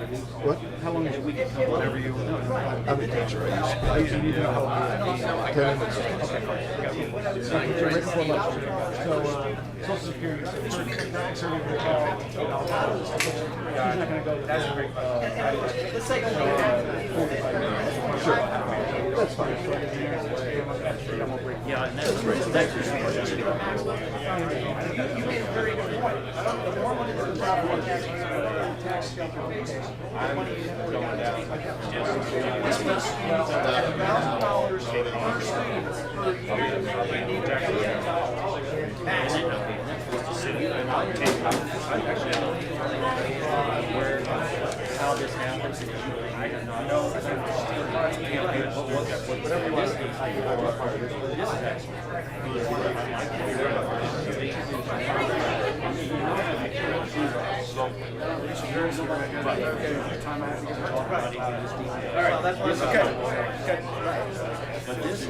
What? How long is it? Whenever you. I'm in touch. I usually do help me 10 minutes. Okay. Right before lunch. So, Social Security, Greg's already going to call. He's not going to go. That's great. Let's take Sure. That's fine. Yeah, and that's great. Thank you. You made a very good point. The more money that's on tax calculation, the money is going down. $1,000 per student per year. How this happens, I don't know. Whatever you want to do, I can have a part of it. This is actually. All right, that's okay. But this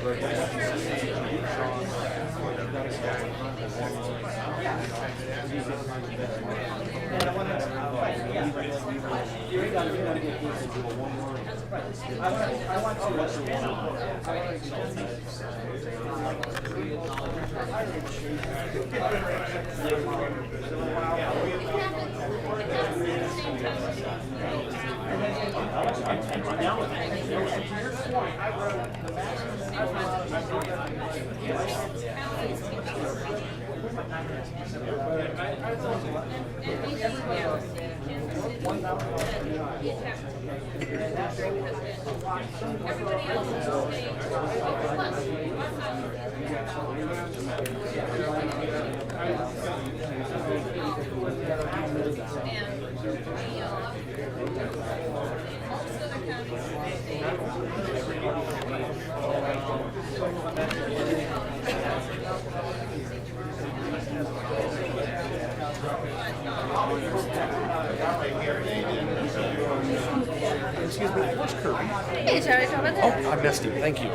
Excuse me, where's Kirby? Hey, Charlie, how about that? Oh, I missed him. Thank you.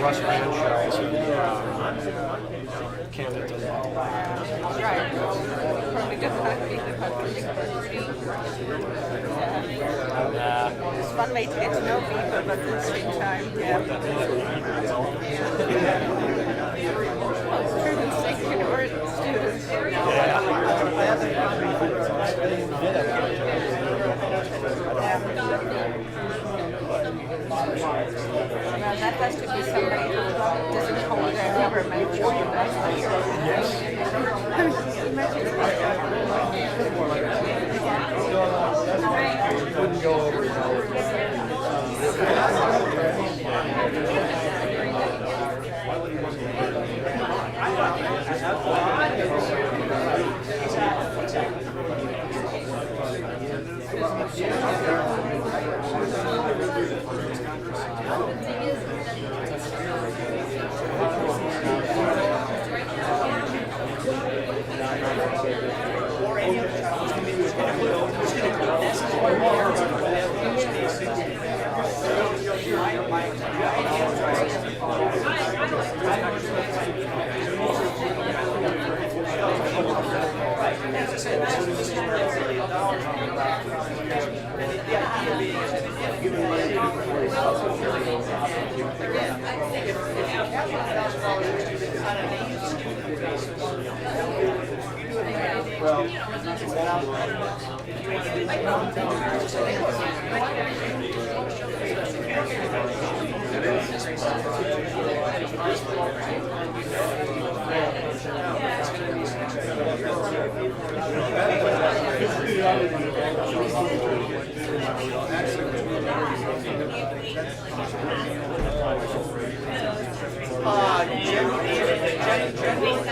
Russ Branch, Camden. It's a fun way to get to know people, but at the same time, students, they can word students. Well, that has to be somebody who doesn't hold their government joint. Wouldn't go over.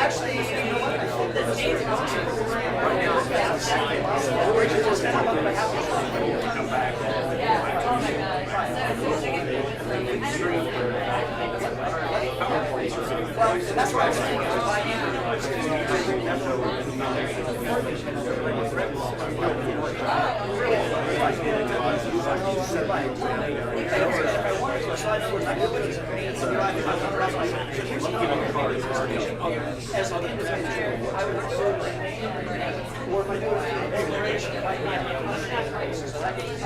Actually, you know what? I think that James right now. Come back. Well, that's right. As an individual, I would observe or if I do a declaration, if I have so that means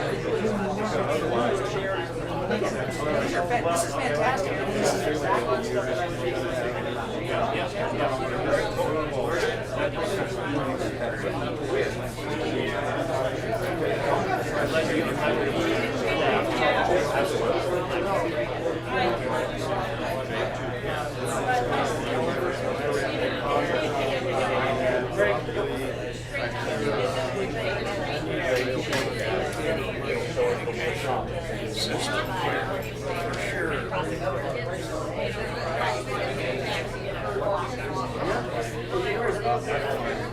this is fantastic. This is exactly the stuff that I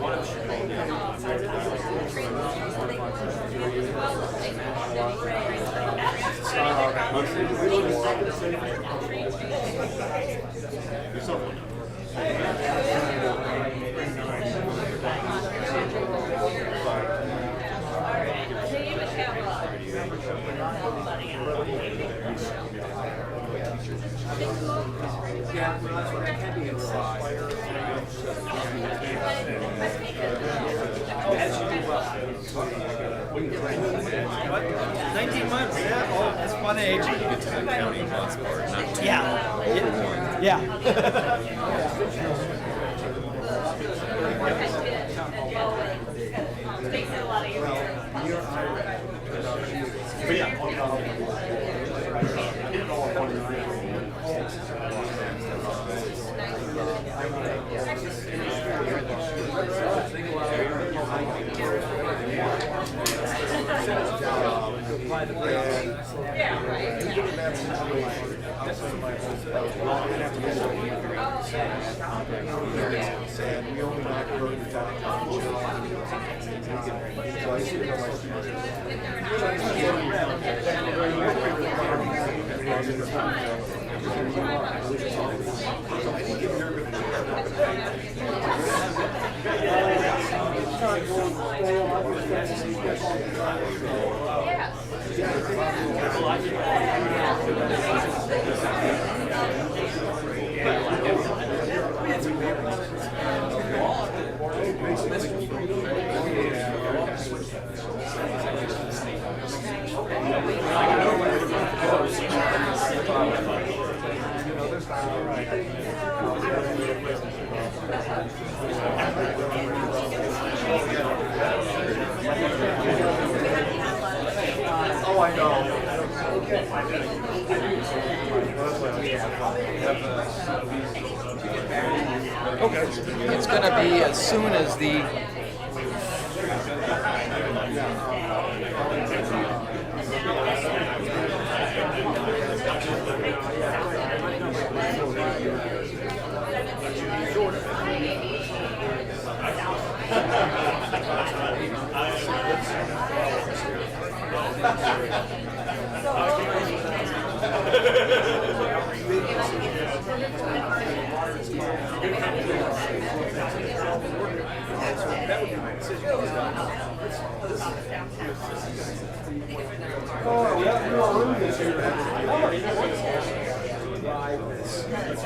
Yeah, well, that's what I can be inside. 19 months, yeah. Oh, that's fun age. You get to the county passport, not two. Yeah. Makes it a lot easier. Oh, I know. Okay. It's going to be as soon as the drive this. It's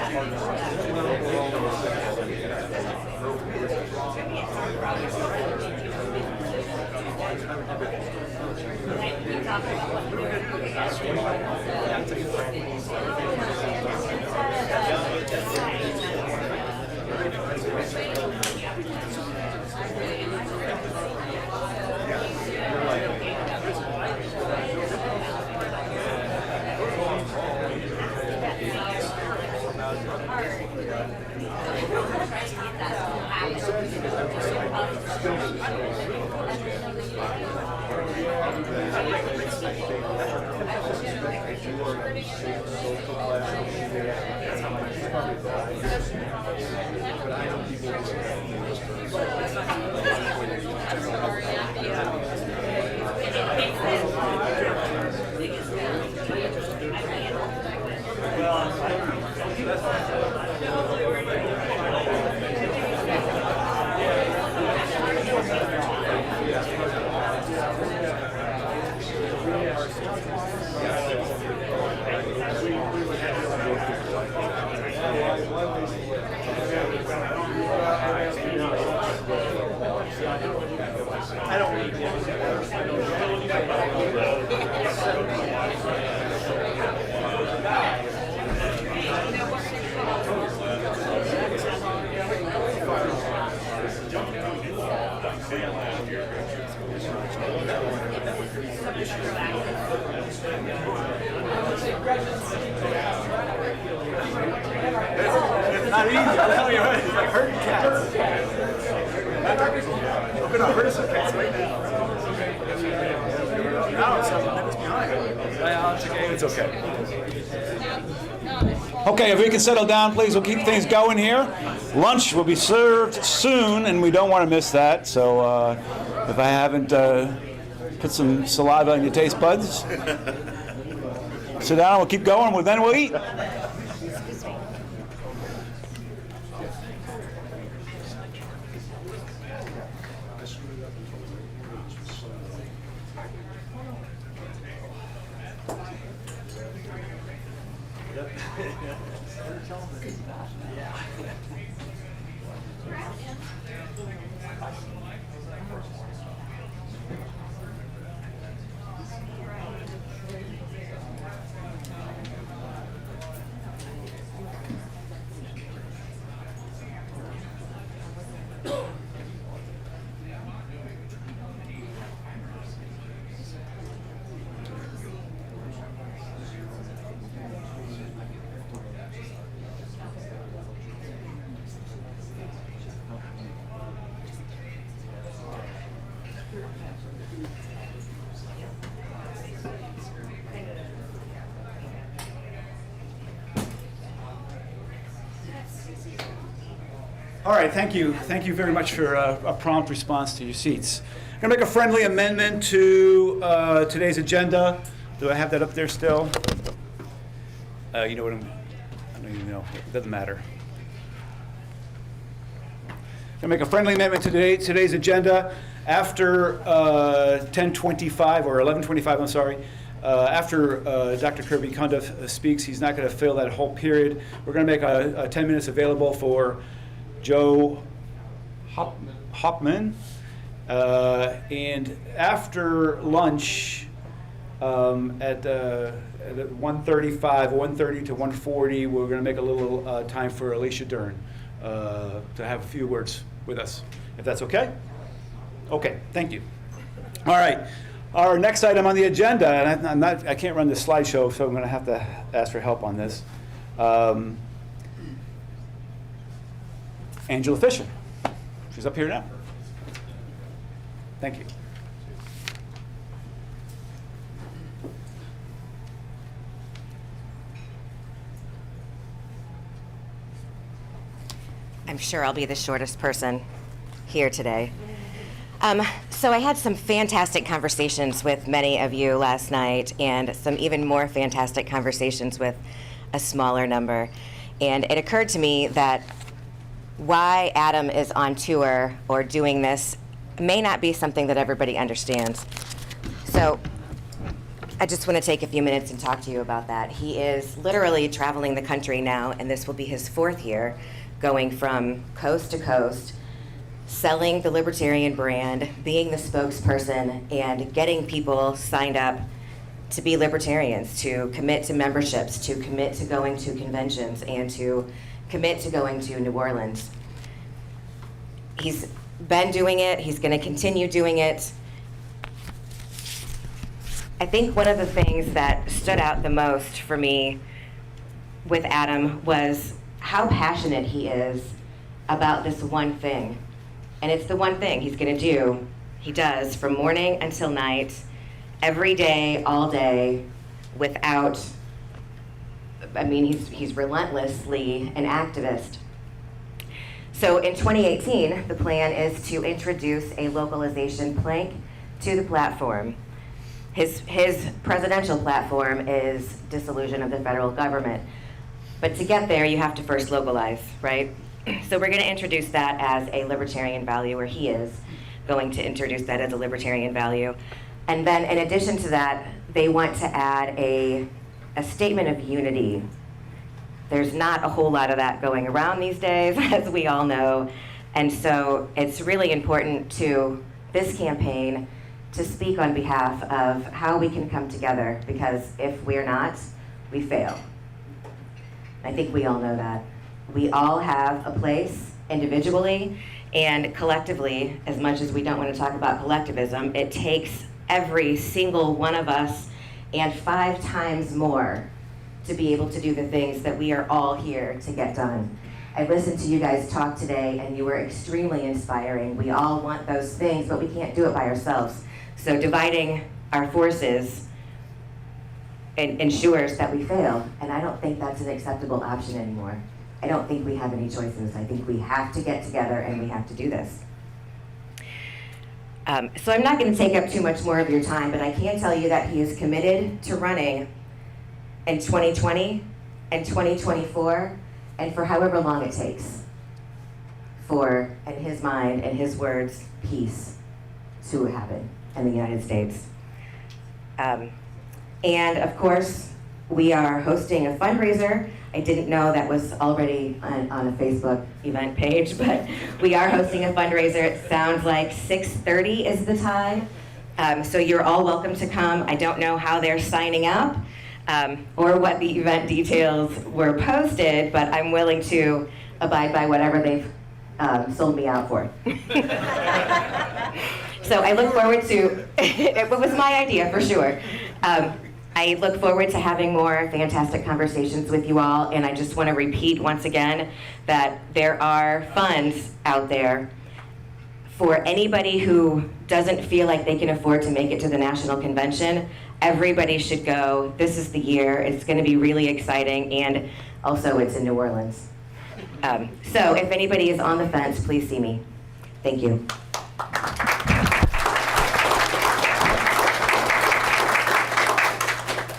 not easy, I'll tell you what, it's like herding cats. We're gonna hurt some cats right now. Now it's 7 minutes behind. It's okay. Okay, if we can settle down, please, we'll keep things going here. Lunch will be served soon, and we don't want to miss that. So if I haven't put some saliva in your taste buds, sit down, we'll keep going, then we'll eat. All right, thank you. Thank you very much for a prompt response to your seats. I'm going to make a friendly amendment to today's agenda. Do I have that up there still? You know what I don't even know. It doesn't matter. I'm going to make a friendly amendment to today's agenda. After 10:25 or 11:25, I'm sorry, after Dr. Kirby Cundiff speaks, he's not going to fill that whole period. We're going to make 10 minutes available for Joe Hopman. And after lunch, at 1:35, 1:30 to 1:40, we're going to make a little time for Alicia Dern to have a few words with us, if that's okay? Okay, thank you. All right, our next item on the agenda, and I can't run the slideshow, so I'm going to have to ask for help on this. Angela Fisher. She's up here now. Thank you. I'm sure I'll be the shortest person here today. So I had some fantastic conversations with many of you last night, and some even more fantastic conversations with a smaller number. And it occurred to me that why Adam is on tour or doing this may not be something that everybody understands. So I just want to take a few minutes and talk to you about that. He is literally traveling the country now, and this will be his 4th year, going from coast to coast, selling the Libertarian brand, being the spokesperson, and getting people signed up to be Libertarians, to commit to memberships, to commit to going to conventions, and to commit to going to New Orleans. He's been doing it. He's going to continue doing it. I think one of the things that stood out the most for me with Adam was how passionate he is about this one thing. And it's the one thing he's going to do. He does from morning until night, every day, all day, without, I mean, he's relentlessly an activist. So in 2018, the plan is to introduce a localization plank to the platform. His presidential platform is dissolution of the federal government. But to get there, you have to first localize, right? So we're going to introduce that as a libertarian value, or he is going to introduce that as a libertarian value. And then in addition to that, they want to add a statement of unity. There's not a whole lot of that going around these days, as we all know. And so it's really important to this campaign to speak on behalf of how we can come together, because if we're not, we fail. I think we all know that. We all have a place individually and collectively. As much as we don't want to talk about collectivism, it takes every single one of us and 5 times more to be able to do the things that we are all here to get done. I listened to you guys talk today, and you were extremely inspiring. We all want those things, but we can't do it by ourselves. So dividing our forces ensures that we fail, and I don't think that's an acceptable option anymore. I don't think we have any choices. I think we have to get together and we have to do this. So I'm not going to take up too much more of your time, but I can tell you that he is committed to running in 2020 and 2024, and for however long it takes for, in his mind and his words, peace to happen in the United States. And of course, we are hosting a fundraiser. I didn't know that was already on a Facebook event page, but we are hosting a fundraiser. It sounds like 6:30 is the time. So you're all welcome to come. I don't know how they're signing up or what the event details were posted, but I'm willing to abide by whatever they've sold me out for. So I look forward to, it was my idea for sure. I look forward to having more fantastic conversations with you all, and I just want to repeat once again that there are funds out there for anybody who doesn't feel like they can afford to make it to the national convention. Everybody should go. This is the year. It's going to be really exciting, and also it's in New Orleans. So if anybody is on the fence, please see me. Thank you.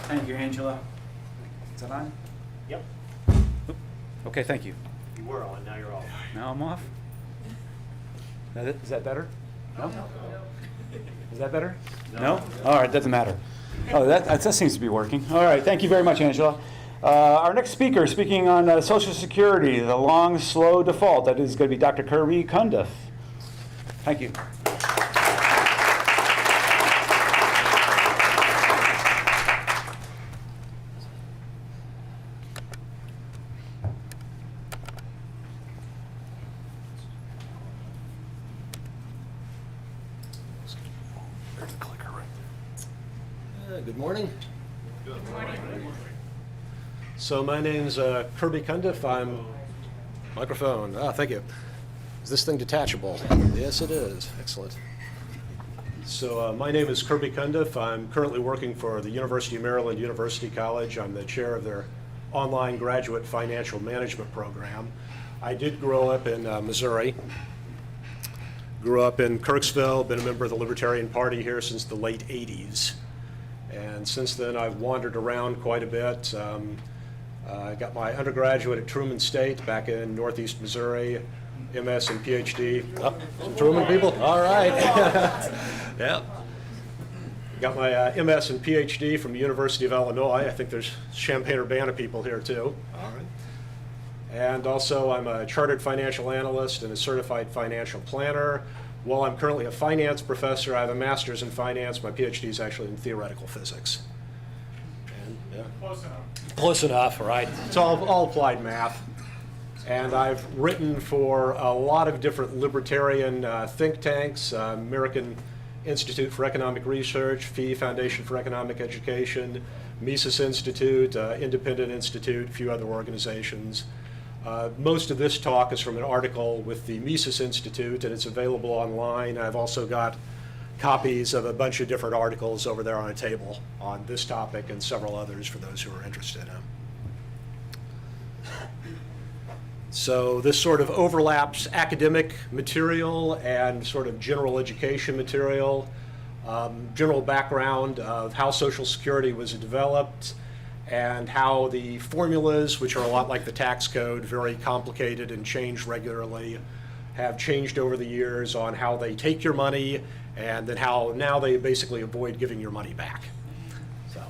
Thank you, Angela. Is that on? Yep. Okay, thank you. You were on, now you're off. Now I'm off? Is that better? No? Is that better? No? All right, doesn't matter. Oh, that seems to be working. All right, thank you very much, Angela. Our next speaker, speaking on Social Security, the long, slow default, that is going to be Dr. Kirby Cundiff. Thank you. Good morning. Good morning. So my name's Kirby Cundiff. I'm microphone. Thank you. Is this thing detachable? Yes, it is. Excellent. So my name is Kirby Cundiff. I'm currently working for the University of Maryland University College. I'm the chair of their online graduate financial management program. I did grow up in Missouri. Grew up in Kirksville. Been a member of the Libertarian Party here since the late 80s. And since then, I've wandered around quite a bit. I got my undergraduate at Truman State back in Northeast Missouri, MS and PhD. Oh, some Truman people? All right. Yeah. Got my MS and PhD from the University of Illinois. I think there's Champaign-Urbana people here too. All right. And also I'm a chartered financial analyst and a certified financial planner. While I'm currently a finance professor, I have a master's in finance. My PhD is actually in theoretical physics. And, yeah. Close enough. Close enough, right? It's all applied math. And I've written for a lot of different libertarian think tanks, American Institute for Economic Research, FEE, Foundation for Economic Education, Mises Institute, Independent Institute, a few other organizations. Most of this talk is from an article with the Mises Institute, and it's available online. I've also got copies of a bunch of different articles over there on a table on this topic and several others for those who are interested in them. So this sort of overlaps academic material and sort of general education material, general background of how Social Security was developed, and how the formulas, which are a lot like the tax code, very complicated and change regularly, have changed over the years on how they take your money, and then how now they basically avoid giving your money back. So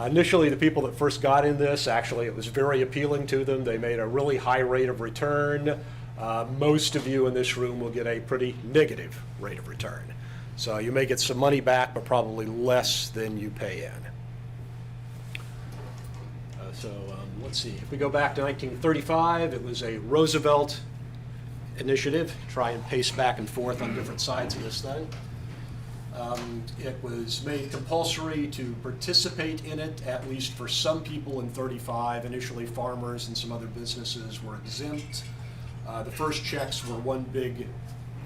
initially, the people that first got in this, actually it was very appealing to them. They made a really high rate of return. Most of you in this room will get a pretty negative rate of return. So you may get some money back, but probably less than you pay in. Let's see, if we go back to 1935, it was a Roosevelt initiative, try and pace back and forth on different sides of this thing. It was made compulsory to participate in it, at least for some people in 35. Initially, farmers and some other businesses were exempt. The first checks were one big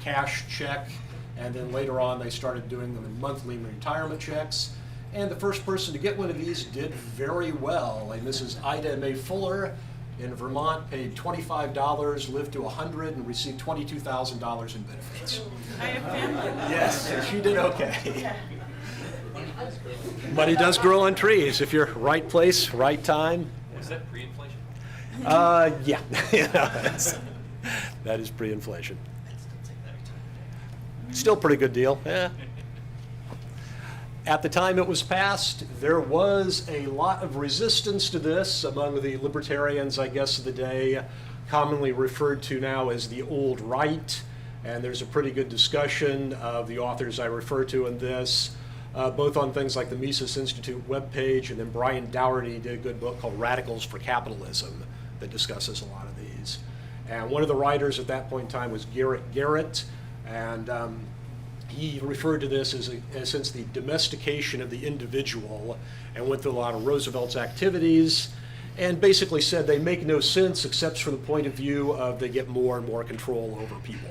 cash check, and then later on they started doing them in monthly retirement checks. And the first person to get one of these did very well. A Mrs. Ida Mae Fuller in Vermont paid $25, lived to 100, and received $22,000 in benefits. I have family. Yes, and she did okay. Money does grow on trees if you're right place, right time. Was that pre-inflation? Yeah. That is pre-inflation. Still a pretty good deal. Yeah. At the time it was passed, there was a lot of resistance to this among the libertarians, I guess, of the day, commonly referred to now as the old right. And there's a pretty good discussion of the authors I refer to in this, both on things like the Mises Institute webpage, and then Brian Dougherty did a good book called Radicals for Capitalism that discusses a lot of these. And one of the writers at that point in time was Garrett, and he referred to this as since the domestication of the individual, and went through a lot of Roosevelt's activities, and basically said they make no sense except from the point of view of they get more and more control over people.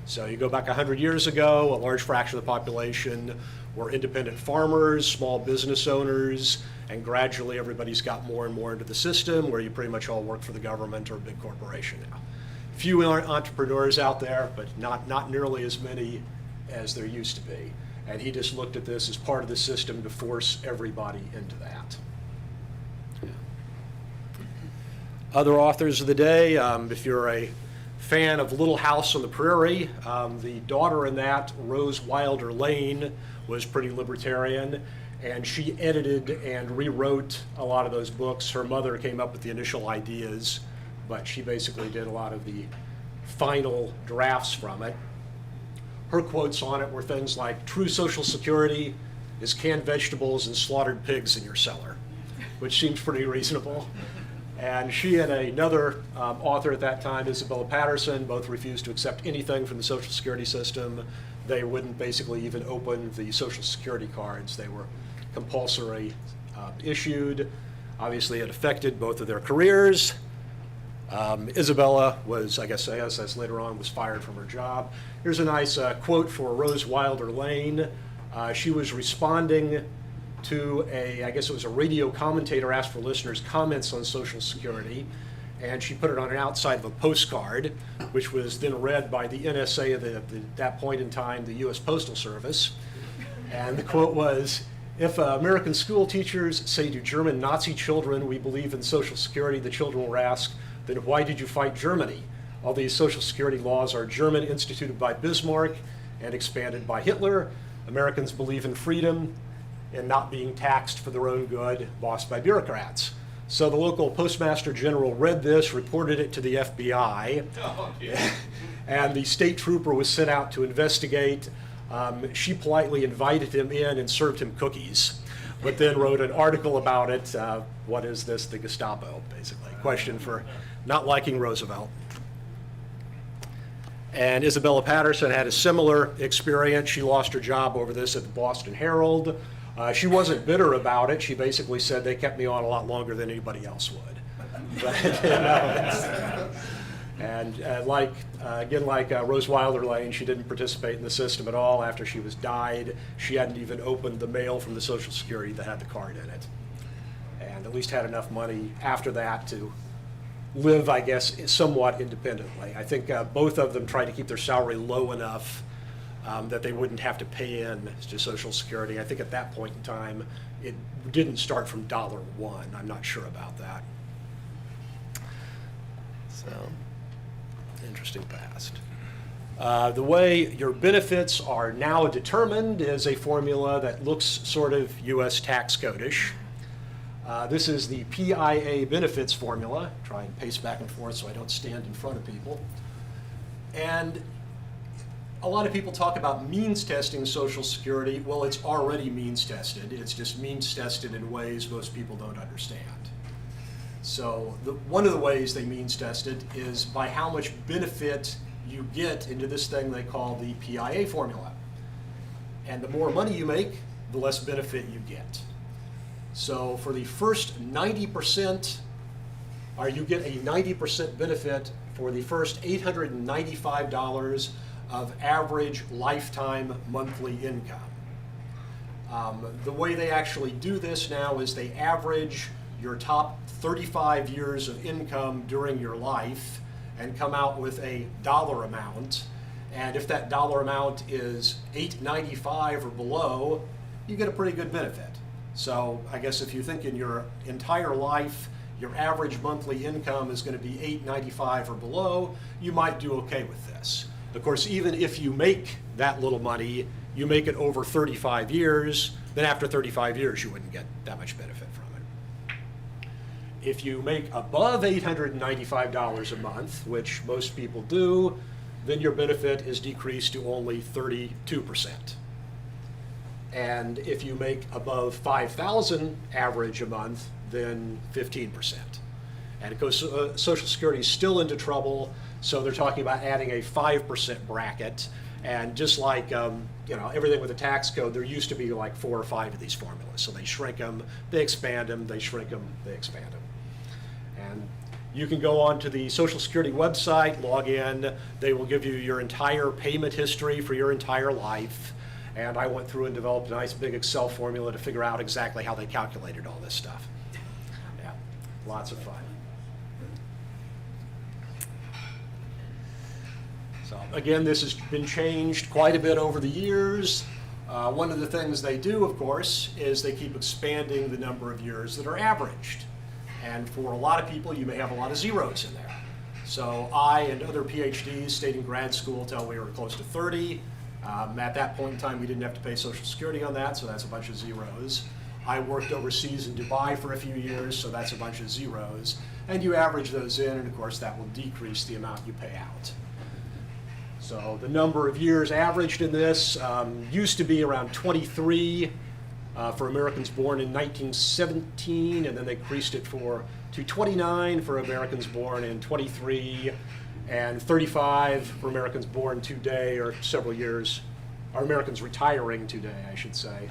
So you go back 100 years ago, a large fraction of the population were independent farmers, small business owners, and gradually everybody's got more and more into the system where you pretty much all work for the government or a big corporation now. Few entrepreneurs out there, but not nearly as many as there used to be. And he just looked at this as part of the system to force everybody into that. Yeah. Other authors of the day, if you're a fan of Little House on the Prairie, the daughter in that, Rose Wilder Lane, was pretty libertarian, and she edited and rewrote a lot of those books. Her mother came up with the initial ideas, but she basically did a lot of the final drafts from it. Her quotes on it were things like, "True Social Security is canned vegetables and slaughtered pigs in your cellar," which seems pretty reasonable. And she and another author at that time, Isabella Patterson, both refused to accept anything from the Social Security system. They wouldn't basically even open the Social Security cards. They were compulsory issued. Obviously, it affected both of their careers. Isabella was, I guess as later on, was fired from her job. Here's a nice quote for Rose Wilder Lane. She was responding to I guess it was a radio commentator asked for listeners' comments on Social Security, and she put it on an outside of a postcard, which was then read by the NSA at that point in time, the U.S. Postal Service. And the quote was, "If American school teachers say to German Nazi children, 'We believe in Social Security,' the children will ask, 'Then why did you fight Germany? All these Social Security laws are German, instituted by Bismarck and expanded by Hitler. Americans believe in freedom and not being taxed for their own good, bossed by bureaucrats. So the local postmaster general read this, reported it to the FBI, and the state trooper was sent out to investigate. She politely invited him in and served him cookies, but then wrote an article about it. What is this? The Gestapo, basically. Question for not liking Roosevelt. And Isabella Patterson had a similar experience. She lost her job over this at the Boston Herald. She wasn't bitter about it. She basically said they kept me on a lot longer than anybody else would. But, you know, and like Rose Wilder Lane, she didn't participate in the system at all. After she was died, she hadn't even opened the mail from the Social Security that had the card in it, and at least had enough money after that to live, I guess, somewhat independently. I think both of them tried to keep their salary low enough that they wouldn't have to pay in to Social Security. I think at that point in time, it didn't start from $1. I'm not sure about that. So, interesting past. The way your benefits are now determined is a formula that looks sort of U.S. tax code-ish. This is the PIA benefits formula. Try and pace back and forth so I don't stand in front of people. And a lot of people talk about means testing Social Security. Well, it's already means tested. It's just means tested in ways most people don't understand. So one of the ways they means tested is by how much benefit you get into this thing they call the PIA formula. And the more money you make, the less benefit you get. So for the first 90%, or you get a 90% benefit for the first $895 of average lifetime monthly income. The way they actually do this now is they average your top 35 years of income during your life and come out with a dollar amount. And if that dollar amount is $895 or below, you get a pretty good benefit. So I guess if you think in your entire life, your average monthly income is going to be $895 or below, you might do okay with this. Of course, even if you make that little money, you make it over 35 years, then after 35 years, you wouldn't get that much benefit from it. If you make above $895 a month, which most people do, then your benefit is decreased to only 32%. And if you make above $5,000 average a month, then 15%. And of course, Social Security is still into trouble, so they're talking about adding a 5% bracket. And just like everything with the tax code, there used to be like 4 or 5 of these formulas. So they shrink them, they expand them, they shrink them, they expand them. And you can go on to the Social Security website, log in. They will give you your entire payment history for your entire life. And I went through and developed a nice big Excel formula to figure out exactly how they calculated all this stuff. Yeah, lots of fun. So again, this has been changed quite a bit over the years. One of the things they do, of course, is they keep expanding the number of years that are averaged. And for a lot of people, you may have a lot of zeros in there. So I and other PhDs stayed in grad school till we were close to 30. At that point in time, we didn't have to pay Social Security on that, so that's a bunch of zeros. I worked overseas in Dubai for a few years, so that's a bunch of zeros. And you average those in, and of course, that will decrease the amount you pay out. So the number of years averaged in this used to be around 23 for Americans born in 1917, and then they increased it to 29 for Americans born in 23, and 35 for Americans born today, or several years, or Americans retiring today, I should say.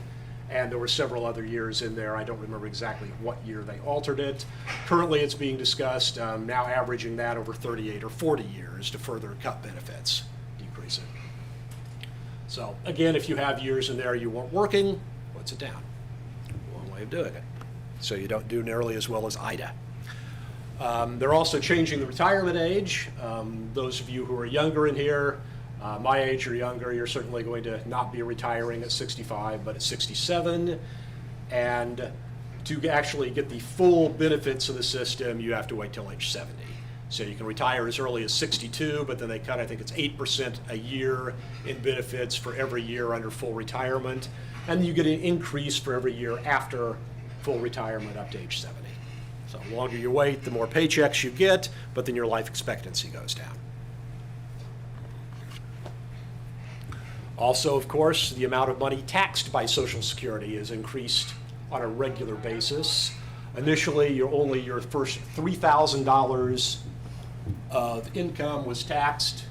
And there were several other years in there. I don't remember exactly what year they altered it. Currently, it's being discussed, now averaging that over 38 or 40 years to further cut benefits, decrease it. So again, if you have years in there you weren't working, puts it down. One way of doing it. So you don't do nearly as well as IDA. They're also changing the retirement age. Those of you who are younger in here, my age or younger, you're certainly going to not be retiring at 65, but at 67. And to actually get the full benefits of the system, you have to wait till age 70. So you can retire as early as 62, but then they cut, I think it's 8% a year in benefits for every year under full retirement. And you get an increase for every year after full retirement up to age 70. So the longer you wait, the more paychecks you get, but then your life expectancy goes down. Also, of course, the amount of money taxed by Social Security is increased on a regular basis. Initially, your first $3,000 of income was taxed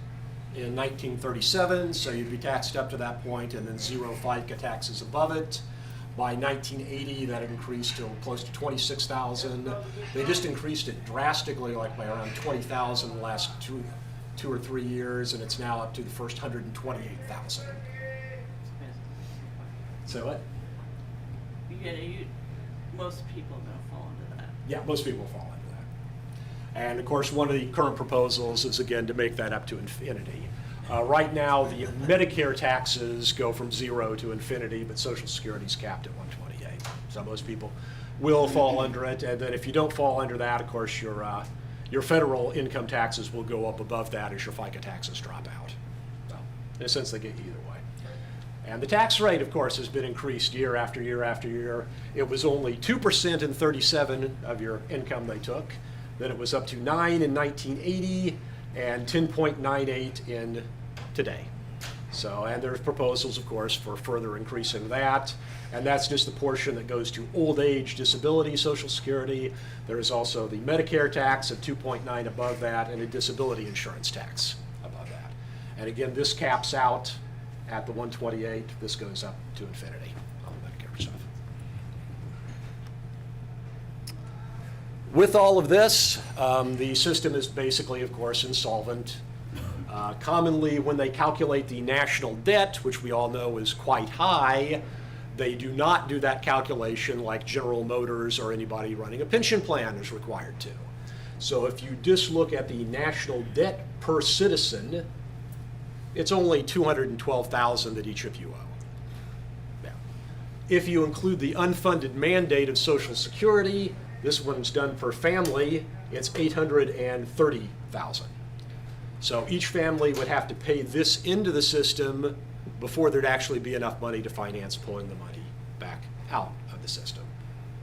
in 1937, so you'd be taxed up to that point, and then zero FICA taxes above it. By 1980, that increased to close to $26,000. They just increased it drastically, like by around $20,000 the last two or 3 years, and it's now up to the first $128,000. So what? Most people are going to fall into that. Yeah, most people fall into that. And of course, one of the current proposals is again to make that up to infinity. Right now, the Medicare taxes go from 0 to infinity, but Social Security is capped at 128. So most people will fall under it, and then if you don't fall under that, of course, your federal income taxes will go up above that as your FICA taxes drop out. So, in a sense, they get you either way. And the tax rate, of course, has been increased year after year after year. It was only 2% in 37 of your income they took. Then it was up to 9 in 1980 and 10.98 in today. So, and there's proposals, of course, for further increasing that. And that's just the portion that goes to old age disability Social Security. There is also the Medicare tax at 2.9 above that, and a disability insurance tax above that. And again, this caps out at the 128. This goes up to infinity on the Medicare stuff. With all of this, the system is basically, of course, insolvent. Commonly, when they calculate the national debt, which we all know is quite high, they do not do that calculation like General Motors or anybody running a pension plan is required to. So if you just look at the national debt per citizen, it's only $212,000 that each of you owe. Now, if you include the unfunded mandate of Social Security, this one's done per family, it's $830,000. So each family would have to pay this into the system before there'd actually be enough money to finance pulling the money back out of the system,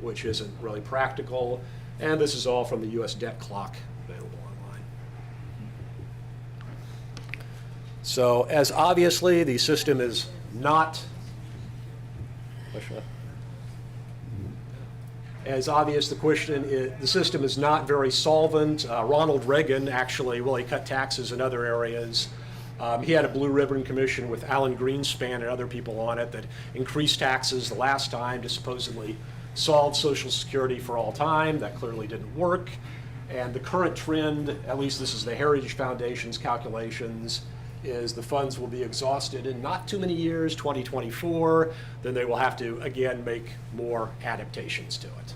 which isn't really practical. And this is all from the US debt clock available online. So as obviously the system is not, as obvious the question is, the system is not very solvent. Ronald Reagan actually, well, he cut taxes in other areas. He had a blue ribbon commission with Alan Greenspan and other people on it that increased taxes the last time to supposedly solve Social Security for all time. That clearly didn't work. And the current trend, at least this is the Heritage Foundation's calculations, is the funds will be exhausted in not too many years, 2024. Then they will have to, again, make more adaptations to it.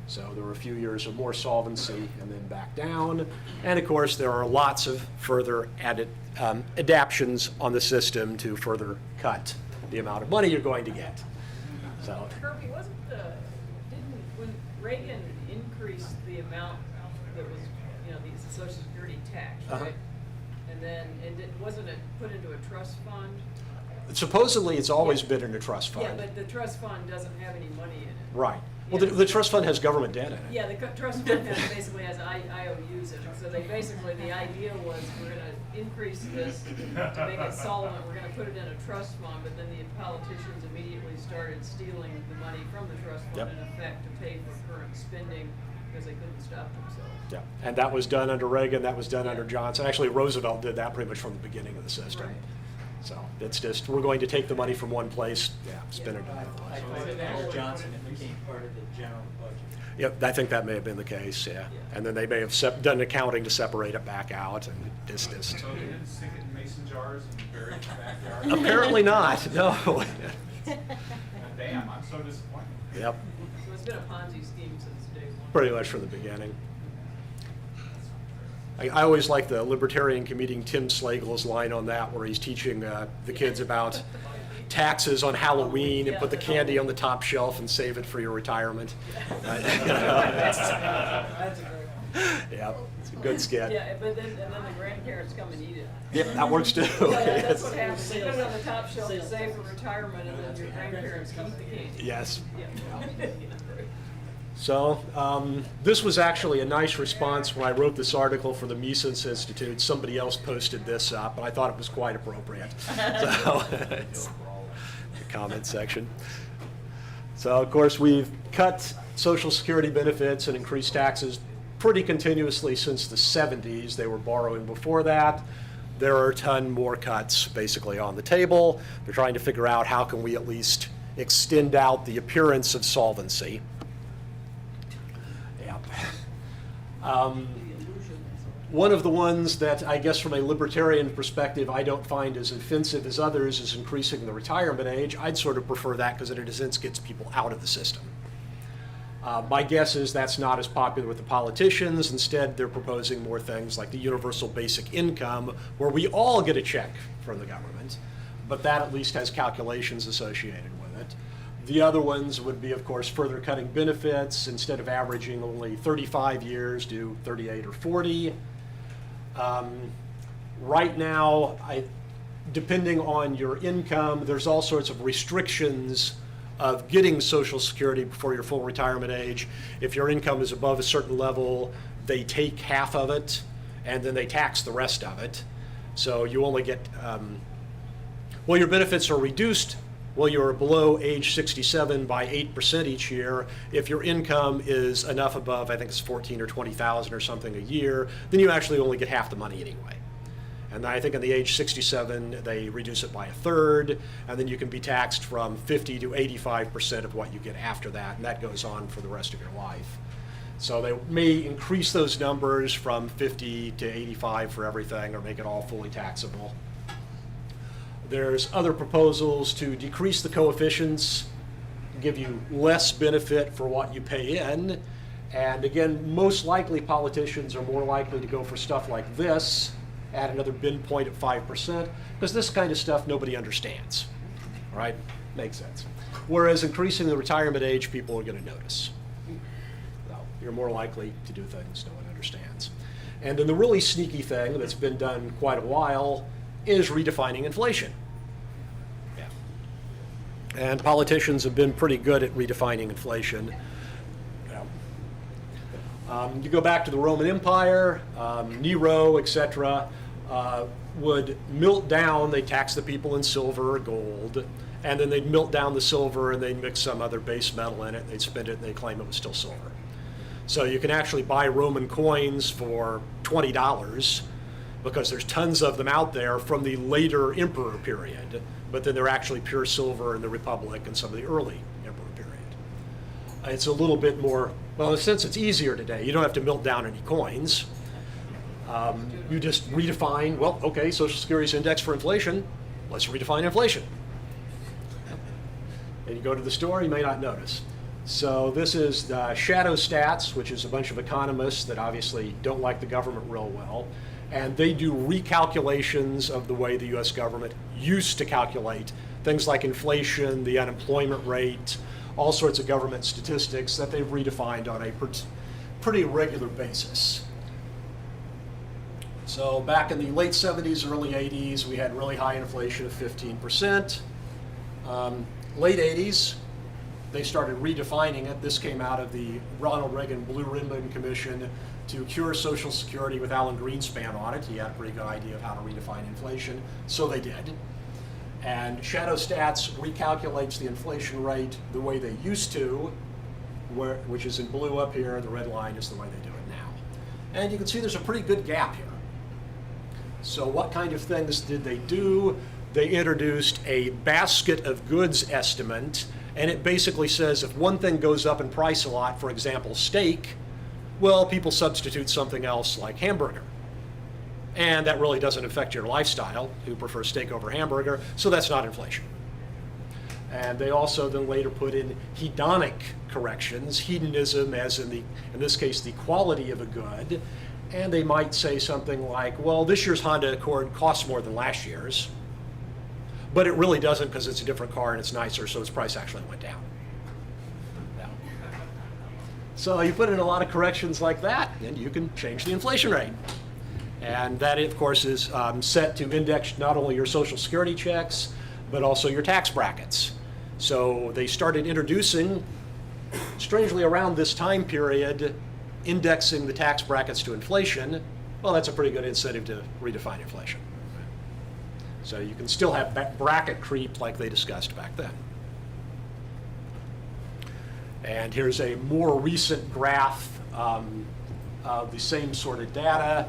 So there were a few years of more solvency and then back down. And of course, there are lots of further adaptions on the system to further cut the amount of money you're going to get. So, Kirby, when Reagan increased the amount that was, the Social Security tax, right? And then, wasn't it put into a trust fund? supposedly it's always been in a trust fund. Yeah, but the trust fund doesn't have any money in it. Right. Well, the trust fund has government debt in it. Yeah, the trust fund basically has IOUs in it. So they basically, the idea was we're going to increase this to make it solvent. We're going to put it in a trust fund, but then the politicians immediately started stealing the money from the trust fund in effect to pay for current spending because they couldn't stop themselves. Yeah, and that was done under Reagan, that was done under Johnson. Actually, Roosevelt did that pretty much from the beginning of the system. Right. So it's just, we're going to take the money from one place, spend it in another place. Under Johnson, it became part of the general budget. Yep, I think that may have been the case, yeah. And then they may have done accounting to separate it back out and just. So they didn't stick it in mason jars and bury it in the backyard? Apparently not, no. Damn, I'm so disappointed. Yep, So it's been a Ponzi scheme since day one. pretty much from the beginning. I always like the Libertarian comedian Tim Slagle's line on that, where he's teaching the kids about taxes on Halloween and put the candy on the top shelf and save it for your retirement. That's a great one. Yeah, it's Good skit. Yeah, but then, and then the grandparents come and eat it. Yep, that works too. Yeah, that's Yes. what happens. You put it on the top shelf to save for retirement, and then your grandparents eat the candy. Yes. Yeah. So this was actually a nice response when I wrote this article for the Mises Institute. Somebody else posted this up, and I thought it was quite appropriate. So it's the comment section. So of course we've cut Social Security benefits and increased taxes pretty continuously since the 70s. They were borrowing before that. There are a ton more cuts basically on the table. They're trying to figure out how can we at least extend out the appearance of solvency. One of the ones that I guess from a libertarian perspective I don't find as offensive as others is increasing the retirement age. I'd sort of prefer that because it in a sense gets people out of the system. My guess is that's not as popular with the politicians. Instead, they're proposing more things like the universal basic income, where we all get a check from the government, but that at least has calculations associated with it. The other ones would be, of course, further cutting benefits. Instead of averaging only 35 years, do 38 or 40. Right now, depending on your income, there's all sorts of restrictions of getting Social Security before your full retirement age. If your income is above a certain level, they take half of it, and then they tax the rest of it. So you only get, well, your benefits are reduced well, you're below age 67 by 8% each year. If your income is enough above, I think it's 14 or 20,000 or something a year, then you actually only get half the money anyway. And I think in the age 67, they reduce it by a third, and then you can be taxed from 50 to 85% of what you get after that, and that goes on for the rest of your life. So they may increase those numbers from 50 to 85 for everything, or make it all fully taxable. There's other proposals to decrease the coefficients, give you less benefit for what you pay in. And again, most likely politicians are more likely to go for stuff like this, add another bin point at 5%, because this kind of stuff nobody understands, right? Makes sense. Whereas increasing the retirement age, people are going to notice. So you're more likely to do things no one understands. And then the really sneaky thing that's been done quite a while is redefining inflation. Yeah. And politicians have been pretty good at redefining inflation. You go back to the Roman Empire, Nero, etc., would melt down, they tax the people in silver or gold, and then they'd melt down the silver and they'd mix some other base metal in it, they'd spend it, and they'd claim it was still silver. So you can actually buy Roman coins for $20 because there's tons of them out there from the later emperor period, but then they're actually pure silver in the Republic and some of the early emperor period. It's a little bit more, well, in a sense, it's easier today. You don't have to melt down any coins. You just redefine, well, okay, Social Security's index for inflation. Let's redefine inflation. And you go to the store, you may not notice. So this is the Shadow Stats, which is a bunch of economists that obviously don't like the government real well. And they do recalculations of the way the US government used to calculate things like inflation, the unemployment rate, all sorts of government statistics that they've redefined on a pretty regular basis. So back in the late 70s, early 80s, we had really high inflation of 15%. Late 80s, they started redefining it. This came out of the Ronald Reagan Blue Ribbon Commission to cure Social Security with Alan Greenspan on it. He had a pretty good idea of how to redefine inflation, so they did. And Shadow Stats recalculates the inflation rate the way they used to, which is in blue up here, the red line is the way they do it now. And you can see there's a pretty good gap here. So what kind of things did they do? They introduced a basket of goods estimate, and it basically says if one thing goes up in price a lot, for example, steak, well, people substitute something else like hamburger. And that really doesn't affect your lifestyle, who prefers steak over hamburger, so that's not inflation. And they also then later put in hedonic corrections, hedonism as in this case, the quality of a good. And they might say something like, well, this year's Honda Accord costs more than last year's, but it really doesn't because it's a different car and it's nicer, so its price actually went down. So you put in a lot of corrections like that, and you can change the inflation rate. And that, of course, is set to index not only your Social Security checks, but also your tax brackets. So they started introducing, strangely around this time period, indexing the tax brackets to inflation. Well, that's a pretty good incentive to redefine inflation. So you can still have bracket creep like they discussed back then. And here's a more recent graph of the same sort of data.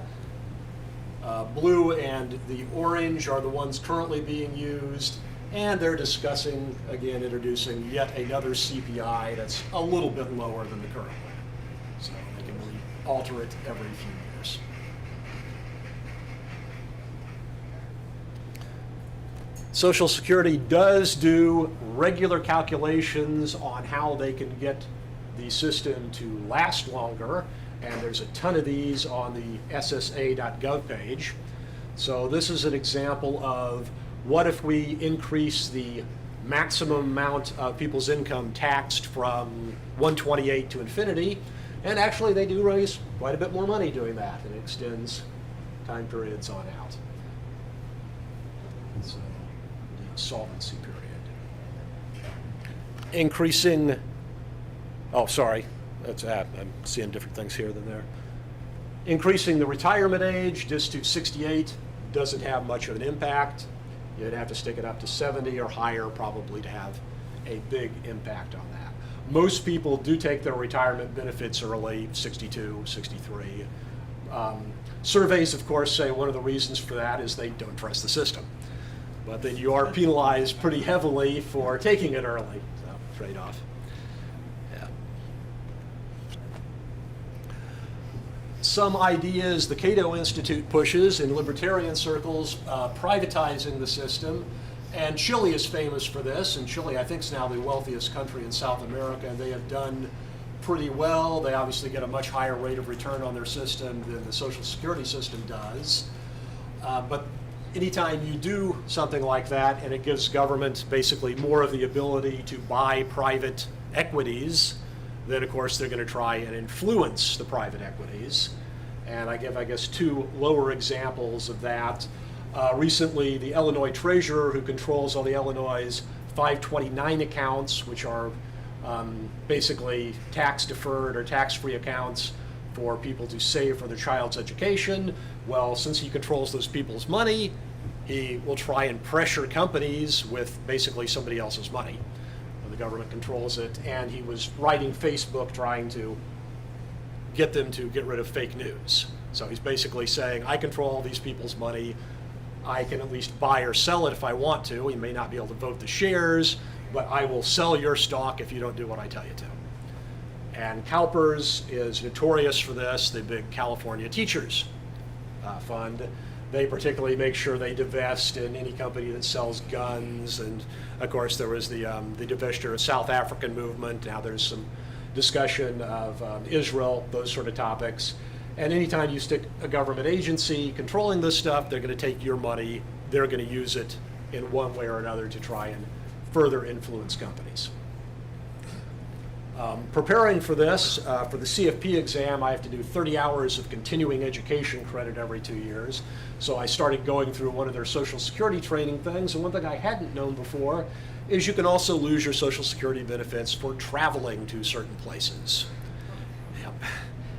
Blue and the orange are the ones currently being used, and they're discussing, again, introducing yet another CPI that's a little bit lower than the current one. So they can alter it every few years. Social Security does do regular calculations on how they can get the system to last longer, and there's a ton of these on the ssa.gov page. So this is an example of what if we increase the maximum amount of people's income taxed from 128 to infinity, and actually they do raise quite a bit more money doing that, and it extends time periods on out. So the solvency period. Increasing, oh sorry, that's, I'm seeing different things here than there. Increasing the retirement age just to 68 doesn't have much of an impact. You'd have to stick it up to 70 or higher probably to have a big impact on that. Most people do take their retirement benefits early, 62, 63. Surveys, of course, say one of the reasons for that is they don't trust the system. But then you are penalized pretty heavily for taking it early, so trade-off. Yeah. Some ideas the Cato Institute pushes in libertarian circles, privatizing the system. And Chile is famous for this, and Chile I think is now the wealthiest country in South America, and they have done pretty well. They obviously get a much higher rate of return on their system than the Social Security system does. But anytime you do something like that and it gives government basically more of the ability to buy private equities, then of course they're going to try and influence the private equities. And I give, I guess, two lower examples of that. Recently, the Illinois treasurer, who controls all the Illinois' 529 accounts, which are basically tax-deferred or tax-free accounts for people to save for their child's education. Well, since he controls those people's money, he will try and pressure companies with basically somebody else's money. The government controls it, and he was writing Facebook trying to get them to get rid of fake news. So he's basically saying, I control all these people's money. I can at least buy or sell it if I want to. He may not be able to vote the shares, but I will sell your stock if you don't do what I tell you to. And CalPERS is notorious for this, the big California teachers fund. They particularly make sure they divest in any company that sells guns. And of course, there was the divestiture of South African movement. Now there's some discussion of Israel, those sort of topics. And anytime you stick a government agency controlling this stuff, they're going to take your money. They're going to use it in one way or another to try and further influence companies. Preparing for this, for the CFP exam, I have to do 30 hours of continuing education credit every 2 years. So I started going through one of their Social Security training things. And one thing I hadn't known before is you can also lose your Social Security benefits for traveling to certain places. Yep.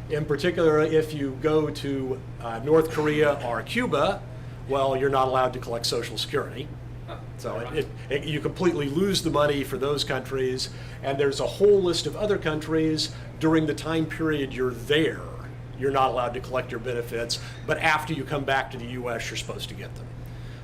In particular, if you go to North Korea or Cuba, well, you're not allowed to collect Social Security. So you completely lose the money for those countries. And there's a whole list of other countries during the time period you're there. You're not allowed to collect your benefits, but after you come back to the US, you're supposed to get them.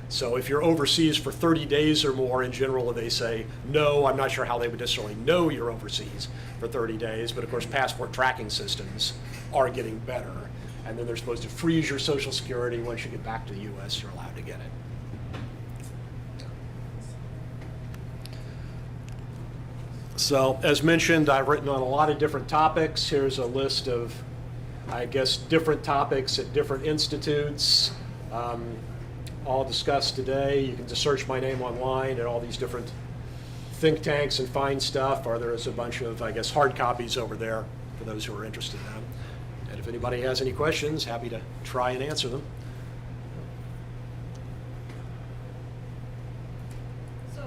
So if you're overseas for 30 days or more, in general, they say, no, I'm not sure how they would necessarily know you're overseas for 30 days, but of course, passport tracking systems are getting better. And then they're supposed to freeze your Social Security. Once you get back to the US, you're allowed to get it. So, as mentioned, I've written on a lot of different topics. Here's a list of, I guess, different topics at different institutes, all discussed today. You can just search my name online at all these different think tanks and find stuff, or there's a bunch of, I guess, hard copies over there for those who are interested in them. And if anybody has any questions, happy to try and answer them. So,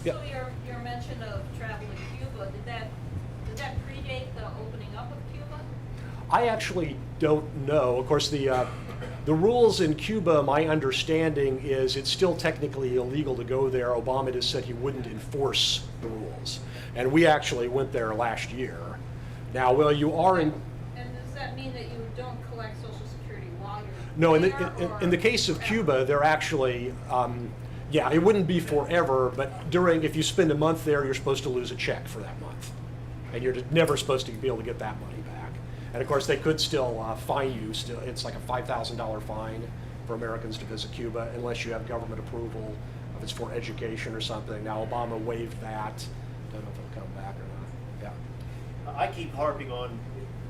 Yep. so your mention of travel to Cuba, did that predate the opening up of Cuba? I actually don't know. Of course, the rules in Cuba, my understanding is it's still technically illegal to go there. Obama just said he wouldn't enforce the rules. And we actually went there last year. Now, well, you are in... And does that mean that you don't collect Social Security while you're No, there, in the case of Cuba, they're actually, yeah, it wouldn't be forever, but if you spend a month there, you're supposed to lose a check for that month. And you're never supposed to be able to get that money back. And of course, they could still fine you. It's like a $5,000 fine for Americans to visit Cuba unless you have government approval, if it's for education or something. Now, Obama waived that. Don't know if it'll come back or not. Yeah. I keep harping on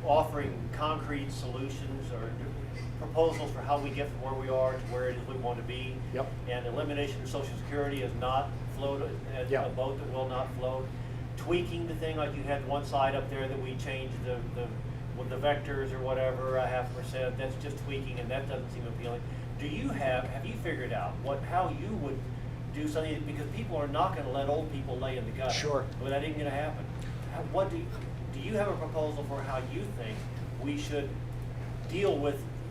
offering concrete solutions or proposals for how we get from where we are to where it is we want to be. Yep. And elimination of Social Security is not float as Yep. a boat that will not float. Tweaking the thing, like you had one side up there that we changed with the vectors or whatever, 0.5%, that's just tweaking, and that doesn't seem appealing. Have you figured out how you would do something, because people are not going to let old people lay in the gutter. Sure. Well, that ain't going to happen. Do you have a proposal for how you think we should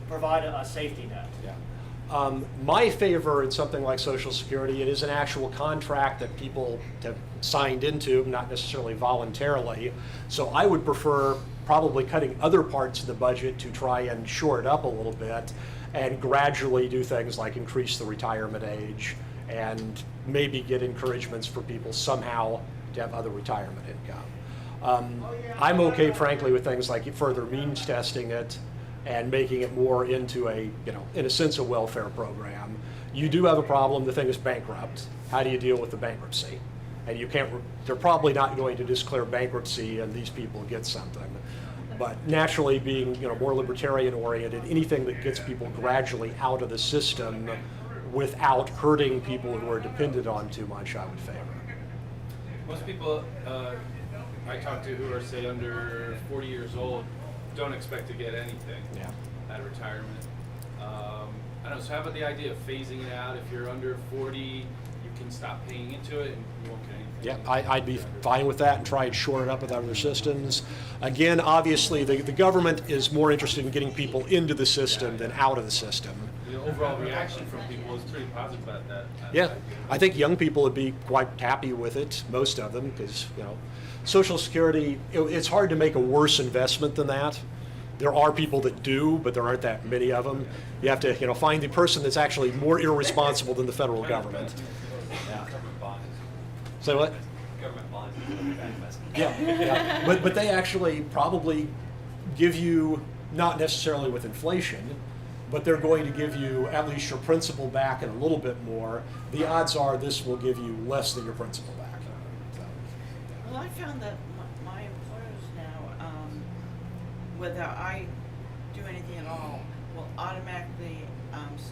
provide a safety net? Yeah. My favor in something like Social Security, it is an actual contract that people have signed into, not necessarily voluntarily. So I would prefer probably cutting other parts of the budget to try and shore it up a little bit and gradually do things like increase the retirement age and maybe get encouragements for people somehow to have other retirement income. I'm okay, frankly, with things like further means testing it and making it more into in a sense, a welfare program. You do have a problem. The thing is bankrupt. How do you deal with the bankruptcy? And they're probably not going to declare bankruptcy and these people get something. But naturally, being more libertarian oriented, anything that gets people gradually out of the system without hurting people who are dependent on too much, I would favor. Most people I talk to who are, say, under 40 years old don't expect to get anything out of retirement. I don't know, so how about the idea of phasing it out? If you're under 40, you can stop paying into it and you won't get anything. Yeah, I'd be fine with that and try and shore it up with other systems. Again, obviously, the government is more interested in getting people into the system than out of the system. The overall reaction from people is pretty positive about that. Yeah, I think young people would be quite happy with it, most of them, because, Social Security, it's hard to make a worse investment than that. There are people that do, but there aren't that many of them. You have to, find the person that's actually more irresponsible than the federal government. Yeah. So what? Government bonds. Yeah. But they actually probably give you, not necessarily with inflation, but they're going to give you at least your principal back and a little bit more. The odds are this will give you less than your principal back. So. Well, I found that my employers now, whether I do anything at all, will automatically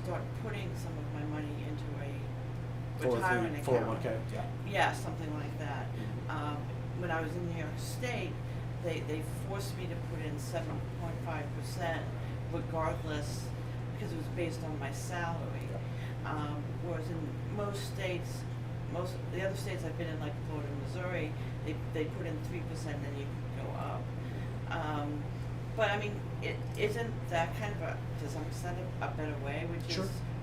start putting some of my money into a retirement account. 401k, yeah. Yeah, something like that. When I was in New York State, they forced me to put in 7.5% regardless, because it was based on my salary. Whereas in most states, the other states I've been in, like Florida and Missouri, they put in 3% and then you can go up. But I mean, isn't that kind of to some extent a better way,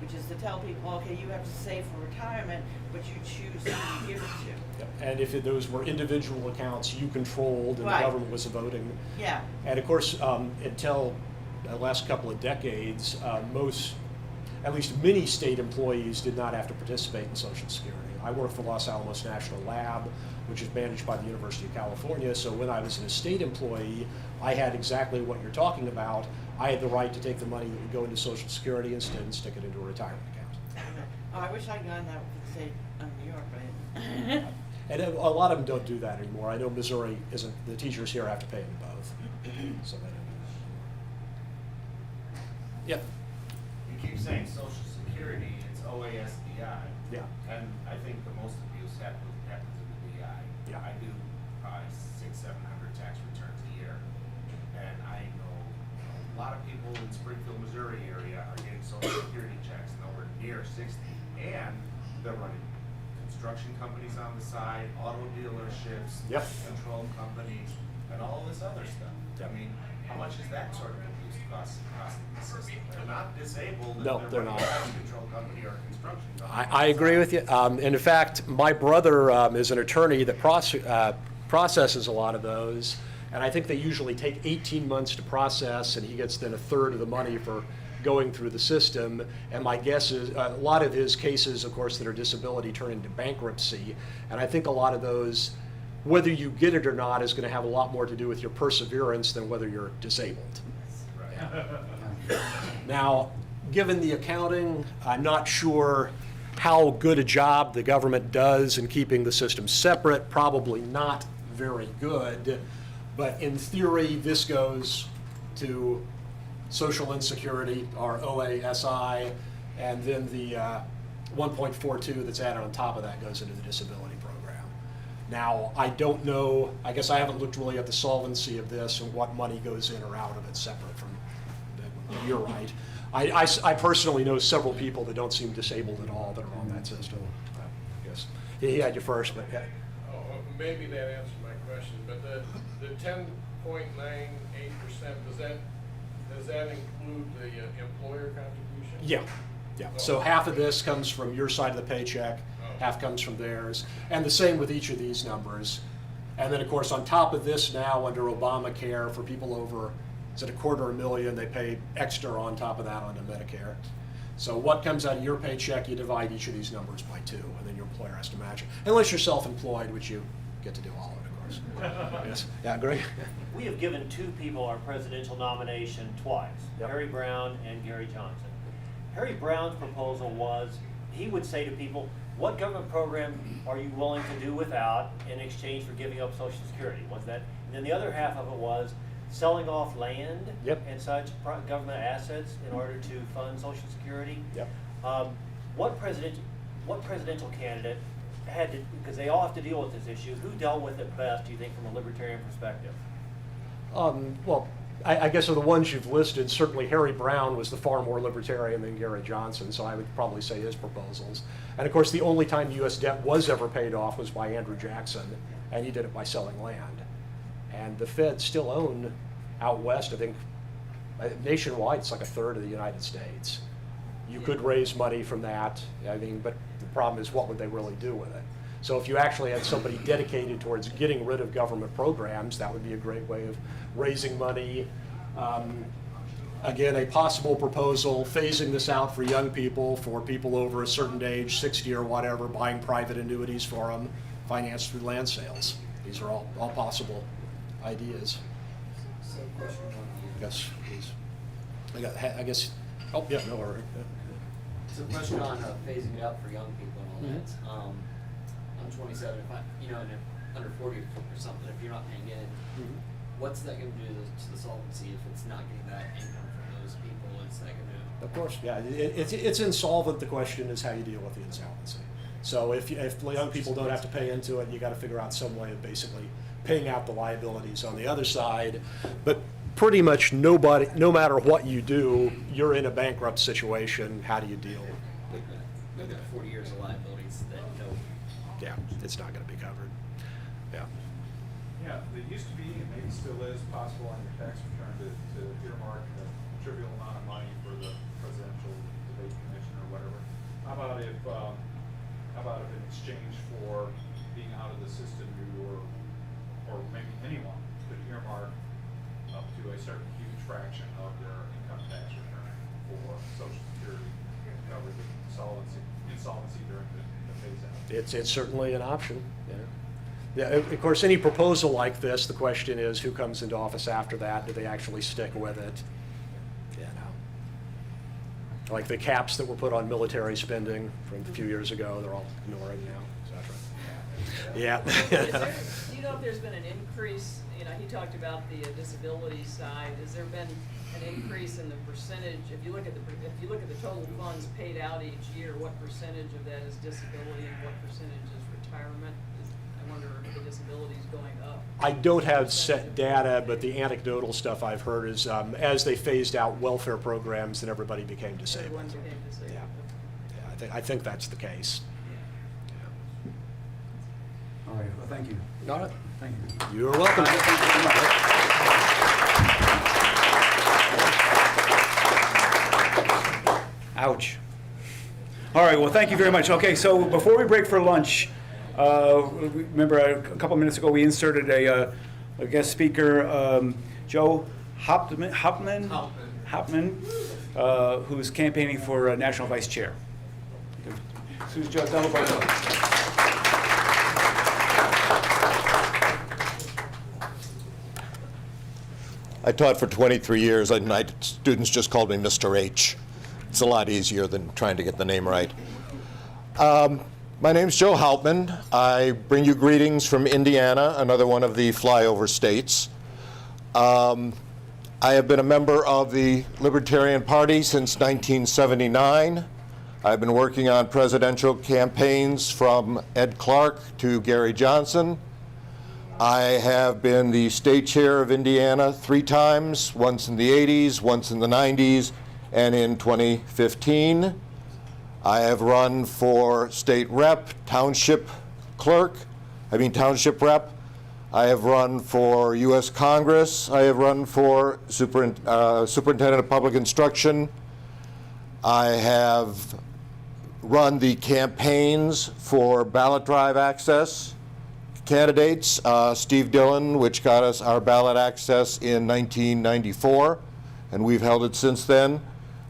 which is to tell people, okay, you have to save for retirement, but you choose who you give it to. Yep. And if those were individual accounts you controlled and the government was voting. Yeah. And of course, until the last couple of decades, at least many state employees did not have to participate in Social Security. I work for Los Alamos National Lab, which is managed by the University of California. So when I was a state employee, I had exactly what you're talking about. I had the right to take the money that would go into Social Security instead and stick it into a retirement account. Oh, I wish I'd gone that with the state of New York, but And a lot of them don't do that anymore. I know Missouri isn't, the teachers here have to pay into both. So they don't do that. Yep. You keep saying Social Security, it's OASDI. Yeah. And I think the most abuse happens in the DI. Yeah. I do probably 600-700 tax returns a year. and I know a lot of people in Springfield, Missouri area are getting Social Security checks nowhere near 60, and they're running construction companies on the side, auto dealerships, Yep. control companies, and all this other stuff. Yep. I mean, how much is that sort of abuse costing the system? They're not disabled, No, and they're running not. a house control company or a construction company. I agree with you. And in fact, my brother is an attorney that processes a lot of those. And I think they usually take 18 months to process, and he gets then a third of the money for going through the system. And my guess is a lot of his cases, of course, that are disability turn into bankruptcy. And I think a lot of those, whether you get it or not, is going to have a lot more to do with your perseverance than whether you're disabled. Now, given the accounting, I'm not sure how good a job the government does in keeping the system separate. Probably not very good. But in theory, this goes to social insecurity, or OASI, and then the 1.42 that's added on top of that goes into the disability program. Now, I don't know, I guess I haven't looked really at the solvency of this and what money goes in or out of it separate from, you're right. I personally know several people that don't seem disabled at all that are on that system. I guess he had you first, but yeah. Oh, maybe that answered my question, but the 10.98%, does that include the employer contribution? Yeah, yeah. So half of this comes from your side of the paycheck, half comes from theirs, and the same with each of these numbers. And then, of course, on top of this now, under Obamacare, for people over, is it $250,000, they pay extra on top of that onto Medicare. So what comes out of your paycheck, you divide each of these numbers by 2, and then your employer has to match it. Unless you're self-employed, which you get to do all of it, of course. Yes, yeah, agree? We have given 2 people our presidential nomination twice, Harry Brown and Gary Johnson. Harry Brown's proposal was, he would say to people, what government program are you willing to do without in exchange for giving up Social Security? Was that? And then the other half of it was selling off land and such government assets in order to fund Social Security. What presidential candidate had to, because they all have to deal with this issue, who dealt with it best, do you think, from a libertarian perspective? Well, I guess of the ones you've listed, certainly Harry Brown was the far more libertarian than Gary Johnson, so I would probably say his proposals. And of course, the only time U.S. debt was ever paid off was by Andrew Jackson, and he did it by selling land. And the Fed still own out west, I think, nationwide, it's like 1/3 of the United States. You could raise money from that, I mean, but the problem is, what would they really do with it? So if you actually had somebody dedicated towards getting rid of government programs, that would be a great way of raising money. Again, a possible proposal, phasing this out for young people, for people over a certain age, 60 or whatever, buying private annuities for them, financed through land sales. These are all possible ideas. So question one. Yes, please. I guess, oh, yeah, no, all right. So question on phasing it out for young people and all that. I'm 27, if I, and if under 40 or something, if you're not paying in, what's that going to do to the solvency if it's not getting that income from those people? What's that going to do? Of course, yeah, it's insolvent. The question is how you deal with the insolvency. So if young people don't have to pay into it, you got to figure out some way of basically paying out the liabilities on the other side. But pretty much nobody, no matter what you do, you're in a bankrupt situation. How do you deal? We've got 40 years of liabilities that yeah, it's not going to be covered. Yeah. Yeah, it used to be, and maybe still is, possible on your tax return to earmark a trivial amount of money for the presidential debate commission or whatever. How about if in exchange for being out of the system, you or maybe anyone could earmark up to a certain huge fraction of their income tax return for Social Security to cover the insolvency during the phase out. It's certainly an option. Yeah, of course, any proposal like this, the question is who comes into office after that? Do they actually stick with it? Like the caps that were put on military spending from a few years ago, they're all ignoring now, etc. Yeah. Do you know if there's been an increase? He talked about the disability side. Has there been an increase in the percentage? If you look at the total funds paid out each year, what percentage of that is disability and what percentage is retirement? wonder if the disability's going up. I don't have set data, but the anecdotal stuff I've heard is as they phased out welfare programs, then everybody became disabled. Everyone became disabled. Yeah, I think that's the case. All right, well, thank you. All right. Thank you. You're welcome. Ouch. All right, well, thank you very much. Okay, so before we break for lunch, remember a couple minutes ago we inserted a guest speaker, Joe Hauptman, who's campaigning for national vice chair. Who's Joe? Tell him about it. I taught for 23 years, and students just called me Mr. H. It's a lot easier than trying to get the name right. My name's Joe Hauptman. I bring you greetings from Indiana, another one of the flyover states. I have been a member of the Libertarian Party since 1979. I've been working on presidential campaigns from Ed Clark to Gary Johnson. I have been the state chair of Indiana 3 times, once in the 80s, once in the 90s, and in 2015. I have run for state rep, township rep. I have run for U.S. Congress. I have run for superintendent of public instruction. I have run the campaigns for ballot drive access candidates, Steve Dillon, which got us our ballot access in 1994, and we've held it since then.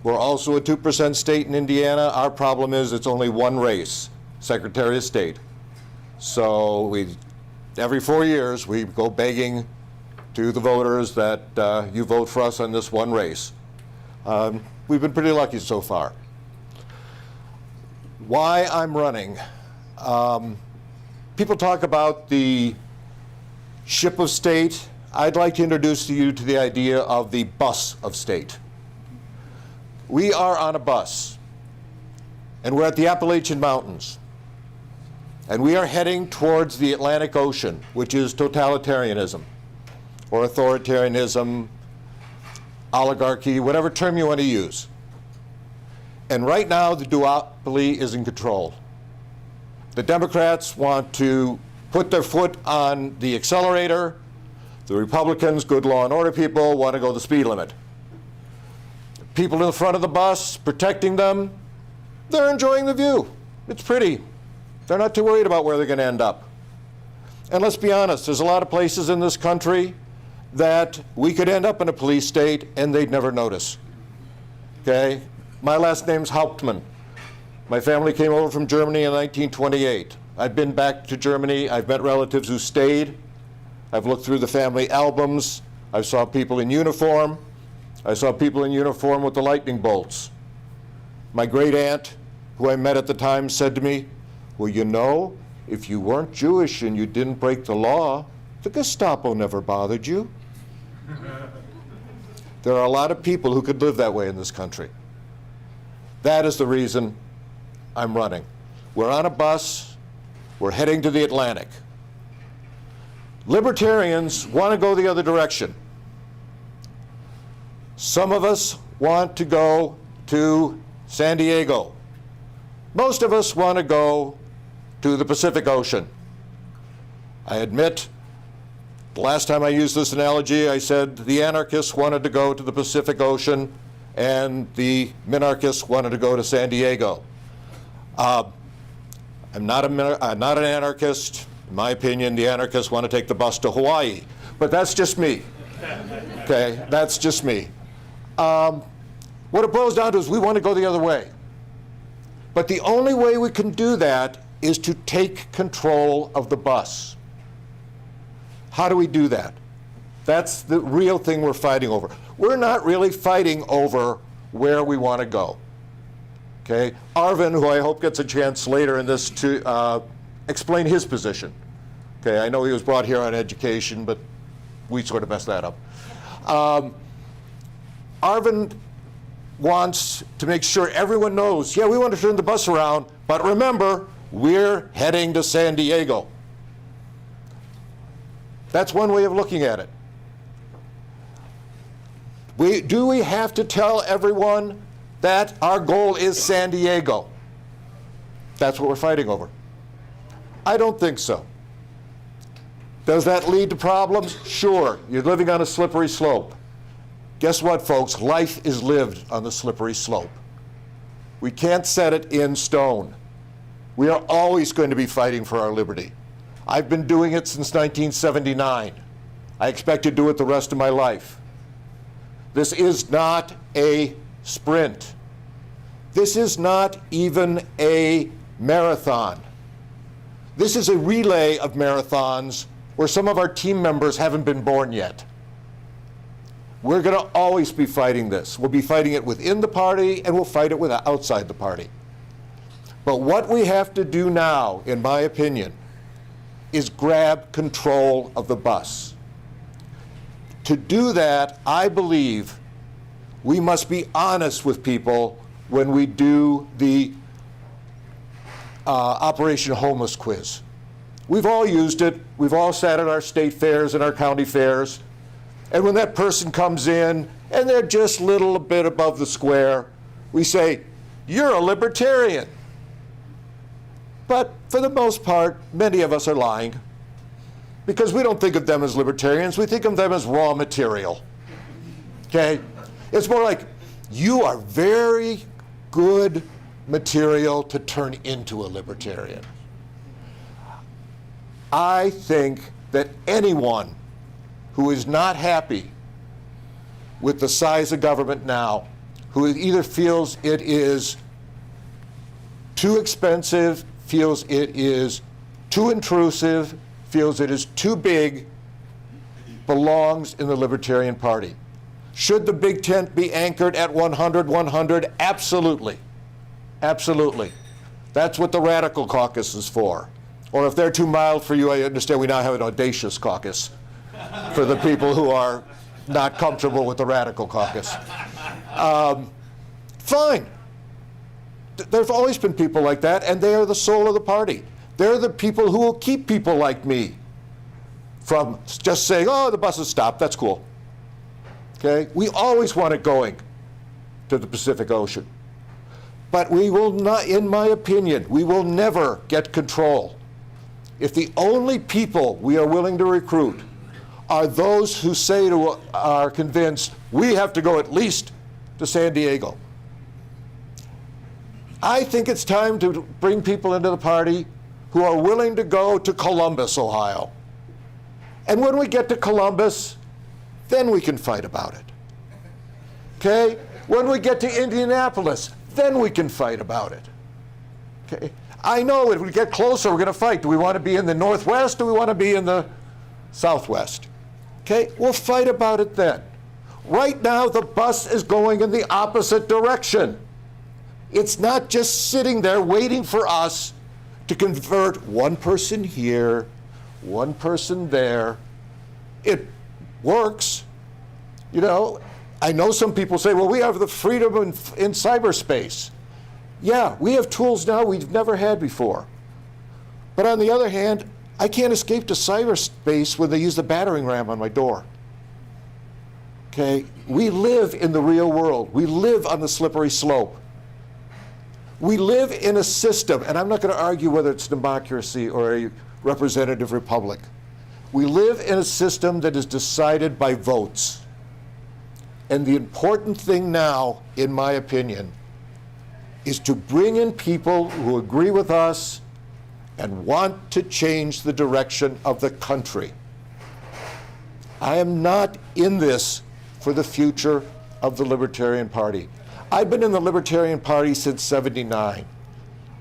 We're also a 2% state in Indiana. Our problem is it's only one race, Secretary of State. So every 4 years, we go begging to the voters that you vote for us on this one race. We've been pretty lucky so far. Why I'm running. People talk about the ship of state. I'd like to introduce you to the idea of the bus of state. We are on a bus, and we're at the Appalachian Mountains, and we are heading towards the Atlantic Ocean, which is totalitarianism, or authoritarianism, oligarchy, whatever term you want to use. And right now, the duopoly is in control. The Democrats want to put their foot on the accelerator. The Republicans, good law and order people, want to go the speed limit. People in the front of the bus, protecting them, they're enjoying the view. It's pretty. They're not too worried about where they're going to end up. And let's be honest, there's a lot of places in this country that we could end up in a police state and they'd never notice. Okay? My last name's Hauptmann. My family came over from Germany in 1928. I've been back to Germany. I've met relatives who stayed. I've looked through the family albums. I saw people in uniform. I saw people in uniform with the lightning bolts. My great aunt, who I met at the time, said to me, well, you know, if you weren't Jewish and you didn't break the law, the Gestapo never bothered you. There are a lot of people who could live that way in this country. That is the reason I'm running. We're on a bus. We're heading to the Atlantic. Libertarians want to go the other direction. Some of us want to go to San Diego. Most of us want to go to the Pacific Ocean. I admit, the last time I used this analogy, I said the anarchists wanted to go to the Pacific Ocean and the minarchists wanted to go to San Diego. I'm not an anarchist. In my opinion, the anarchists want to take the bus to Hawaii. But that's just me. Okay, that's just me. What it boils down to is we want to go the other way. But the only way we can do that is to take control of the bus. How do we do that? That's the real thing we're fighting over. We're not really fighting over where we want to go. Okay? Arvin, who I hope gets a chance later in this to explain his position. Okay, I know he was brought here on education, but we sort of messed that up. Arvin wants to make sure everyone knows, yeah, we want to turn the bus around, but remember, we're heading to San Diego. That's one way of looking at it. Do we have to tell everyone that our goal is San Diego? That's what we're fighting over. I don't think so. Does that lead to problems? Sure. You're living on a slippery slope. Guess what, folks? Life is lived on the slippery slope. We can't set it in stone. We are always going to be fighting for our liberty. I've been doing it since 1979. I expect to do it the rest of my life. This is not a sprint. This is not even a marathon. This is a relay of marathons where some of our team members haven't been born yet. We're going to always be fighting this. We'll be fighting it within the party, and we'll fight it outside the party. But what we have to do now, in my opinion, is grab control of the bus. To do that, I believe we must be honest with people when we do the Operation Homeless Quiz. We've all used it. We've all sat at our state fairs and our county fairs. And when that person comes in and they're just a little bit above the square, we say, "You're a libertarian." But for the most part, many of us are lying, because we don't think of them as libertarians. We think of them as raw material. Okay? It's more like, you are very good material to turn into a libertarian. I think that anyone who is not happy with the size of government now, who either feels it is too expensive, feels it is too intrusive, feels it is too big, belongs in the Libertarian Party. Should the big tent be anchored at 100-100? Absolutely. Absolutely. That's what the Radical Caucus is for. Or if they're too mild for you, I understand we now have an Audacious Caucus for the people who are not comfortable with the Radical Caucus. Fine. There's always been people like that, and they are the soul of the party. They're the people who will keep people like me from just saying, "Oh, the bus has stopped, that's cool." Okay? We always want it going to the Pacific Ocean. But we will not, in my opinion, we will never get control if the only people we are willing to recruit are those who are convinced we have to go at least to San Diego. I think it's time to bring people into the party who are willing to go to Columbus, Ohio. And when we get to Columbus, then we can fight about it. Okay? When we get to Indianapolis, then we can fight about it. Okay? I know if we get closer, we're going to fight. Do we want to be in the Northwest, or do we want to be in the Southwest? Okay? We'll fight about it then. Right now, the bus is going in the opposite direction. It's not just sitting there waiting for us to convert one person here, one person there. It works. You know, I know some people say, well, we have the freedom in cyberspace. Yeah, we have tools now we've never had before. But on the other hand, I can't escape to cyberspace when they use the battering ram on my door. Okay? We live in the real world. We live on the slippery slope. We live in a system, and I'm not going to argue whether it's democracy or a representative republic. We live in a system that is decided by votes. And the important thing now, in my opinion, is to bring in people who agree with us and want to change the direction of the country. I am not in this for the future of the Libertarian Party. I've been in the Libertarian Party since '79.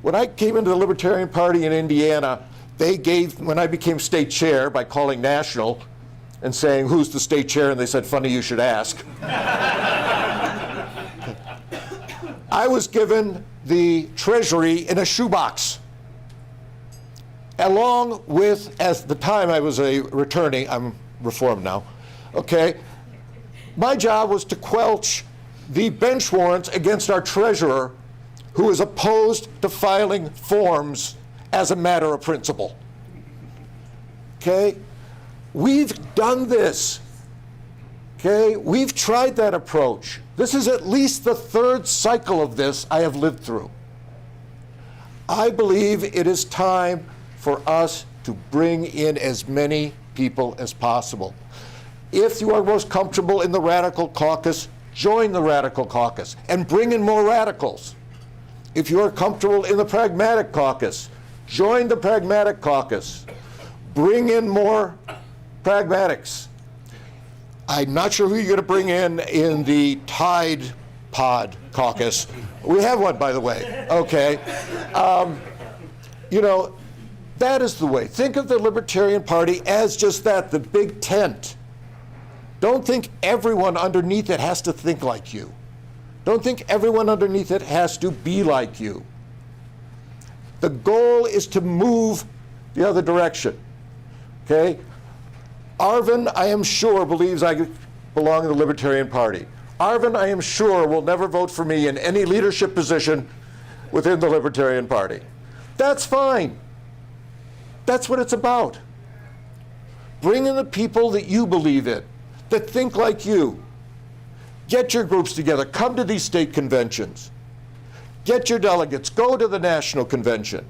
When I came into the Libertarian Party in Indiana, when I became state chair by calling national and saying, "Who's the state chair?" and they said, "Funny you should ask." I was given the treasury in a shoebox, along with, at the time I was a returning, I'm reformed now, okay? My job was to quelch the bench warrants against our treasurer, who is opposed to filing forms as a matter of principle. Okay? We've done this. Okay? We've tried that approach. This is at least the third cycle of this I have lived through. I believe it is time for us to bring in as many people as possible. If you are most comfortable in the radical caucus, join the radical caucus and bring in more radicals. If you are comfortable in the pragmatic caucus, join the pragmatic caucus. Bring in more pragmatics. I'm not sure who you're going to bring in the Tide Pod caucus. We have one, by the way. Okay. You know, that is the way. Think of the Libertarian Party as just that, the big tent. Don't think everyone underneath it has to think like you. Don't think everyone underneath it has to be like you. The goal is to move the other direction. Okay? Arvin, I am sure, believes I belong in the Libertarian Party. Arvin, I am sure, will never vote for me in any leadership position within the Libertarian Party. That's fine. That's what it's about. Bring in the people that you believe in, that think like you. Get your groups together. Come to these state conventions. Get your delegates. Go to the national convention.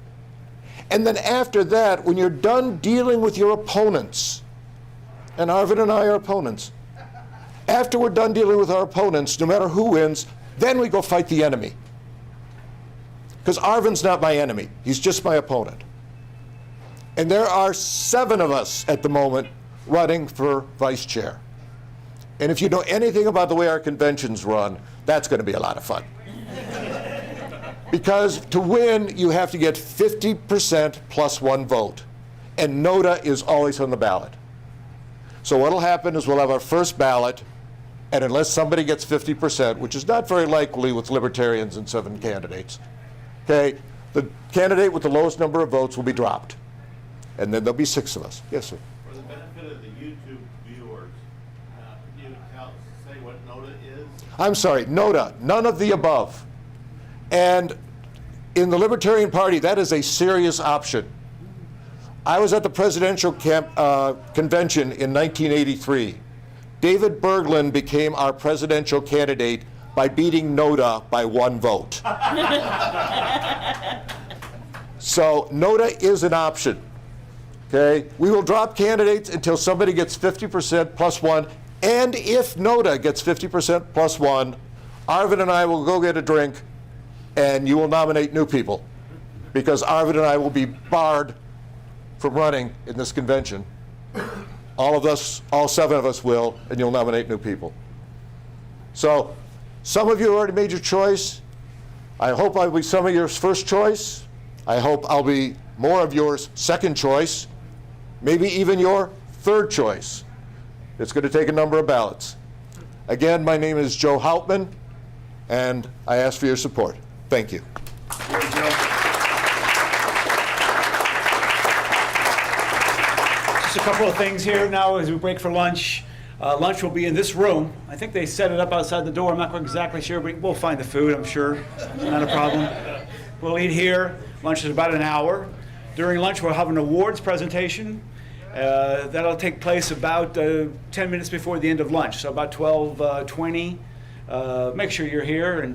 And then after that, when you're done dealing with your opponents, and Arvin and I are opponents, after we're done dealing with our opponents, no matter who wins, then we go fight the enemy. Because Arvin's not my enemy. He's just my opponent. And there are 7 of us at the moment running for vice chair. And if you know anything about the way our conventions run, that's going to be a lot of fun. Because to win, you have to get 50% plus 1 vote. And NOTA is always on the ballot. So what'll happen is we'll have our first ballot, and unless somebody gets 50%, which is not very likely with libertarians and 7 candidates, okay, the candidate with the lowest number of votes will be dropped. And then there'll be 6 of us. Yes, sir. For the benefit of the YouTube viewers, can you say what NOTA is? I'm sorry, NOTA, none of the above. And in the Libertarian Party, that is a serious option. I was at the presidential convention in 1983. David Berglund became our presidential candidate by beating NOTA by 1 vote. So NOTA is an option. Okay? We will drop candidates until somebody gets 50% plus 1, and if NOTA gets 50% plus 1, Arvin and I will go get a drink, and you will nominate new people, because Arvin and I will be barred from running in this convention. All of us, all 7 of us will, and you'll nominate new people. So some of you already made your choice. I hope I'll be some of your first choice. I hope I'll be more of yours second choice, maybe even your third choice. It's going to take a number of ballots. Again, my name is Joe Hauptman, and I ask for your support. Thank you. Just a couple of things here now as we break for lunch. Lunch will be in this room. I think they set it up outside the door. I'm not exactly sure, but we'll find the food, I'm sure. Not a problem. We'll eat here. Lunch is about an hour. During lunch, we'll have an awards presentation. That'll take place about 10 minutes before the end of lunch, so about 12:20. Make sure you're here and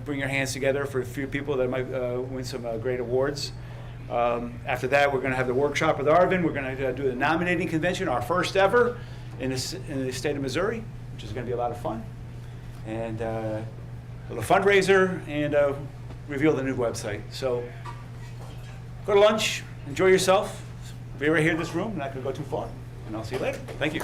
bring your hands together for a few people that might win some great awards. After that, we're going to have the workshop with Arvin. We're going to do the nominating convention, our first ever in the state of Missouri, which is going to be a lot of fun. And a little fundraiser and reveal the new website. So go to lunch, enjoy yourself. Be right here in this room, not going to go too far. And I'll see you later. Thank you.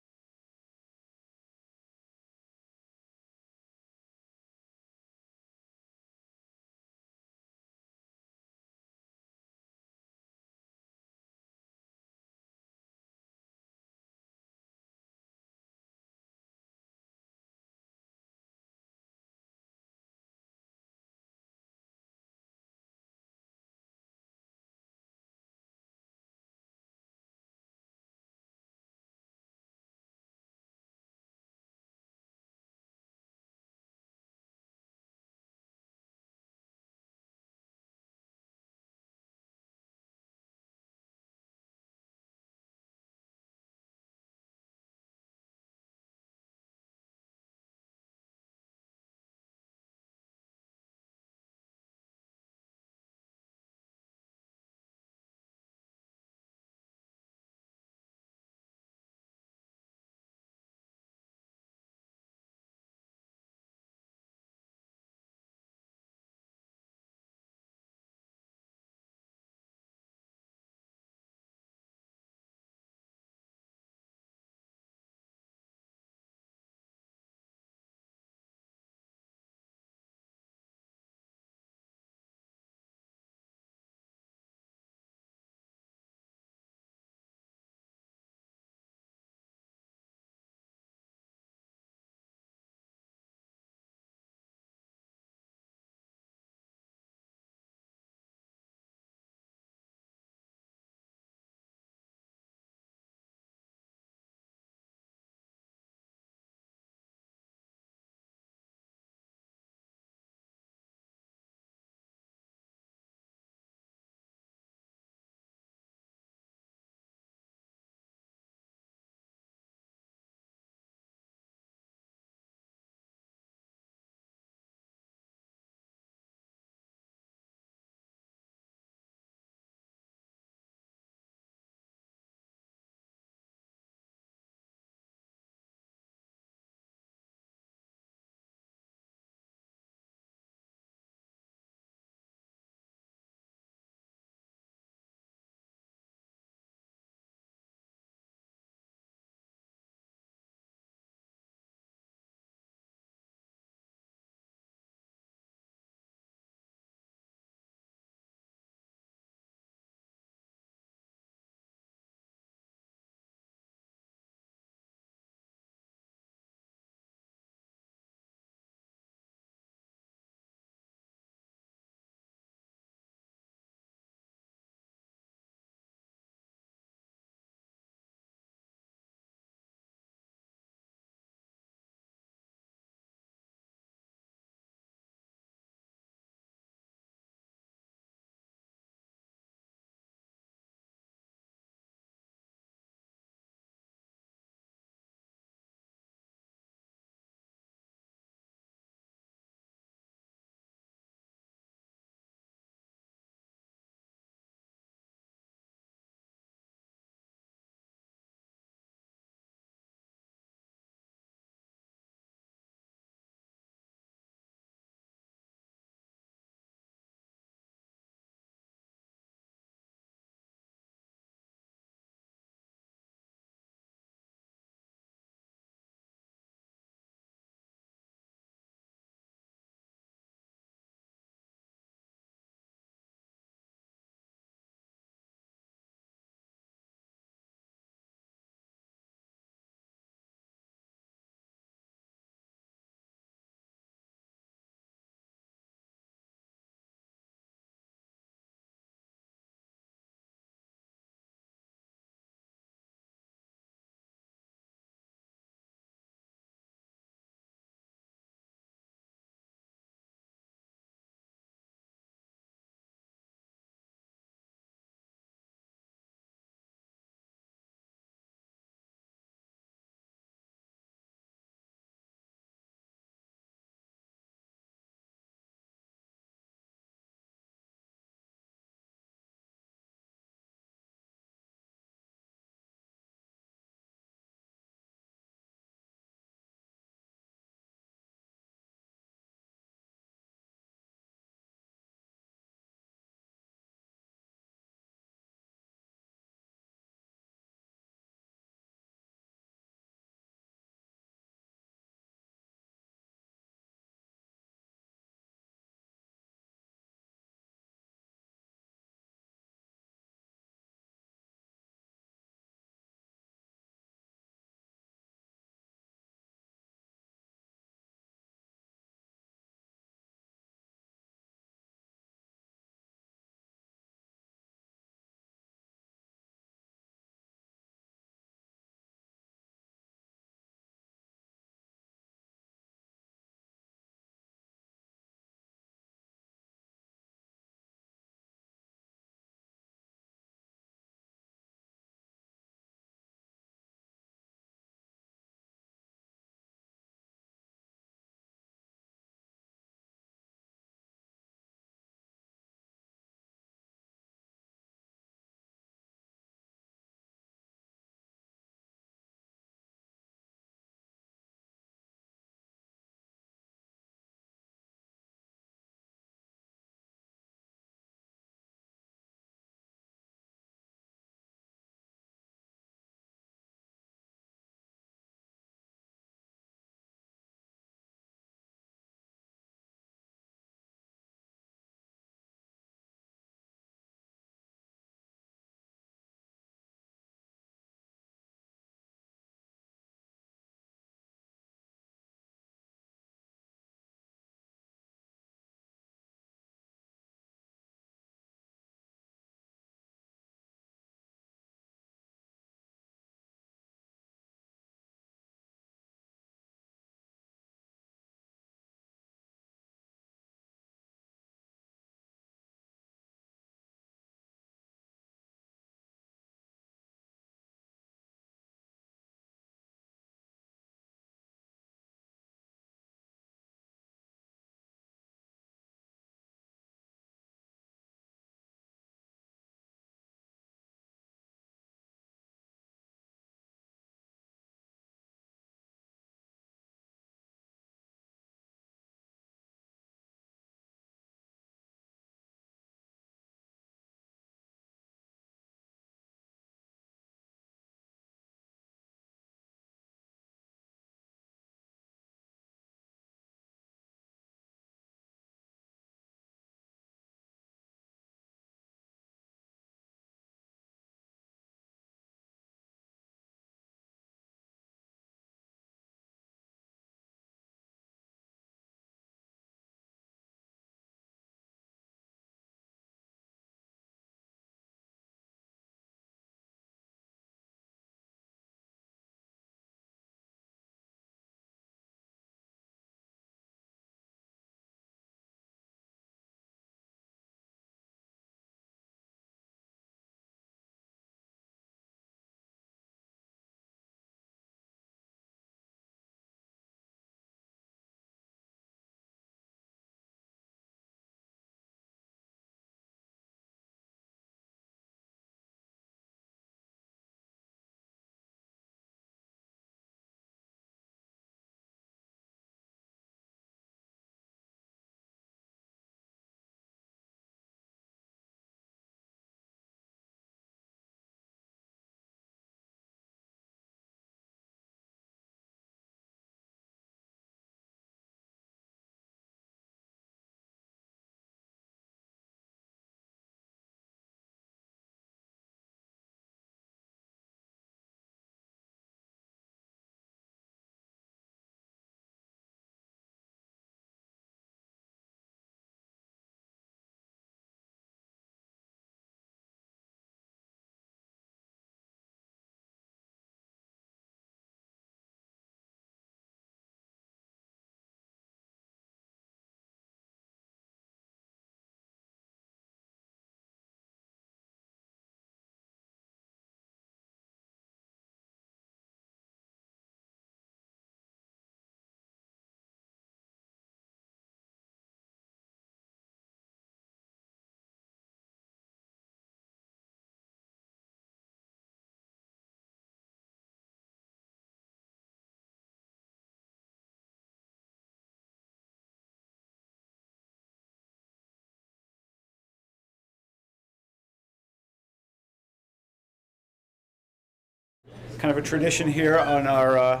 kind of a tradition here on our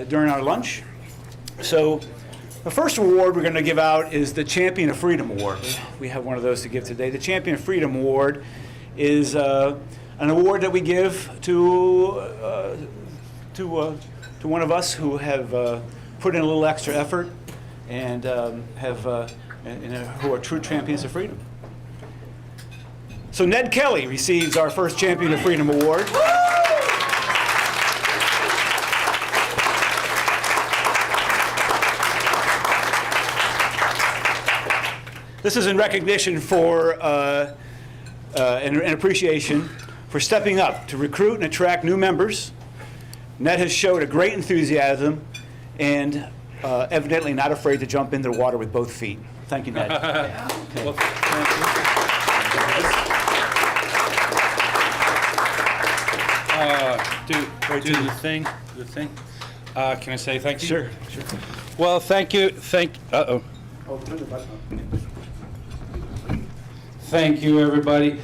during our lunch. So the first award we're going to give out is the Champion of Freedom Award. We have one of those to give today. The Champion of Freedom Award is an award that we give to one of us who have put in a little extra effort and who are true champions of freedom. So Ned Kelly receives our first Champion of Freedom Award. This is in recognition for and appreciation for stepping up to recruit and attract new members. Ned has showed a great enthusiasm and evidently not afraid to jump into the water with both feet. Thank you, Ned. Okay. Well, thank you. Do the thing. Can I say thank you? Sure. Well, thank you. Thank you, everybody.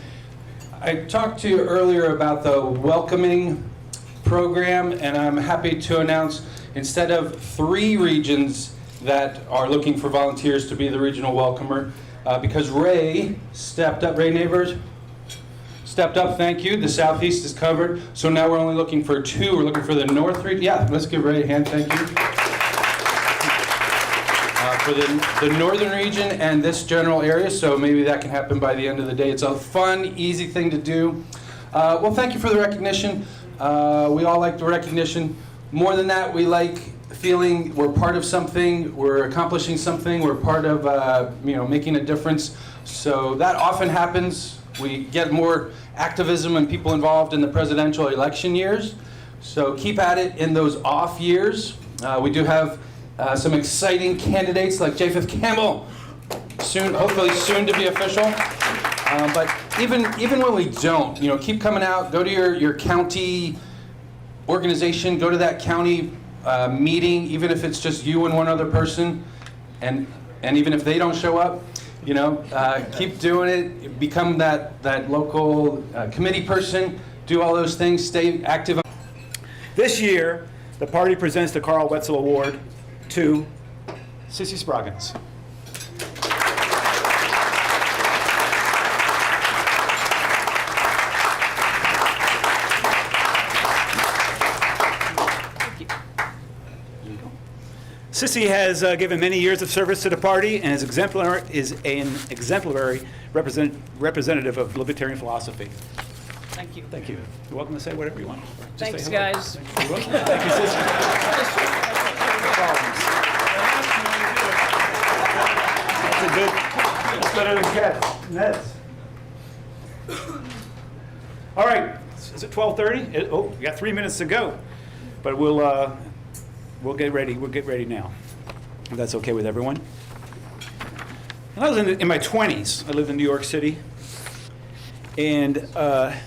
I talked to you earlier about the welcoming program, and I'm happy to announce instead of 3 regions that are looking for volunteers to be the regional welcomer, because Ray stepped up, Ray Neighbors stepped up, thank you. The Southeast is covered, so now we're only looking for 2. We're looking for the North region. Yeah, let's give Ray a hand, thank you. For the Northern region and this general area, so maybe that can happen by the end of the day. It's a fun, easy thing to do. Well, thank you for the recognition. We all like the recognition. More than that, we like feeling we're part of something, we're accomplishing something, we're part of making a difference. So that often happens. We get more activism and people involved in the presidential election years. So keep at it in those off years. We do have some exciting candidates like Japheth Campbell, hopefully soon to be official. But even when we don't, keep coming out. Go to your county organization. Go to that county meeting, even if it's just you and one other person, and even if they don't show up, keep doing it. Become that local committee person. Do all those things. Stay active. This year, the party presents the Carl Wetzel Award to Sissy Spraggins. Sissy has given many years of service to the party and is an exemplary representative of libertarian philosophy. Thank you. Thank you. You're welcome to say whatever you want. Just Thanks, say hello. guys. You're welcome. Thank you, Sissy. That's better than cats. Neds. All right. Is it 12:30? Oh, we got 3 minutes to go, but we'll get ready. We'll get ready now, if that's okay with everyone. When I was in my 20s, I lived in New York City, and I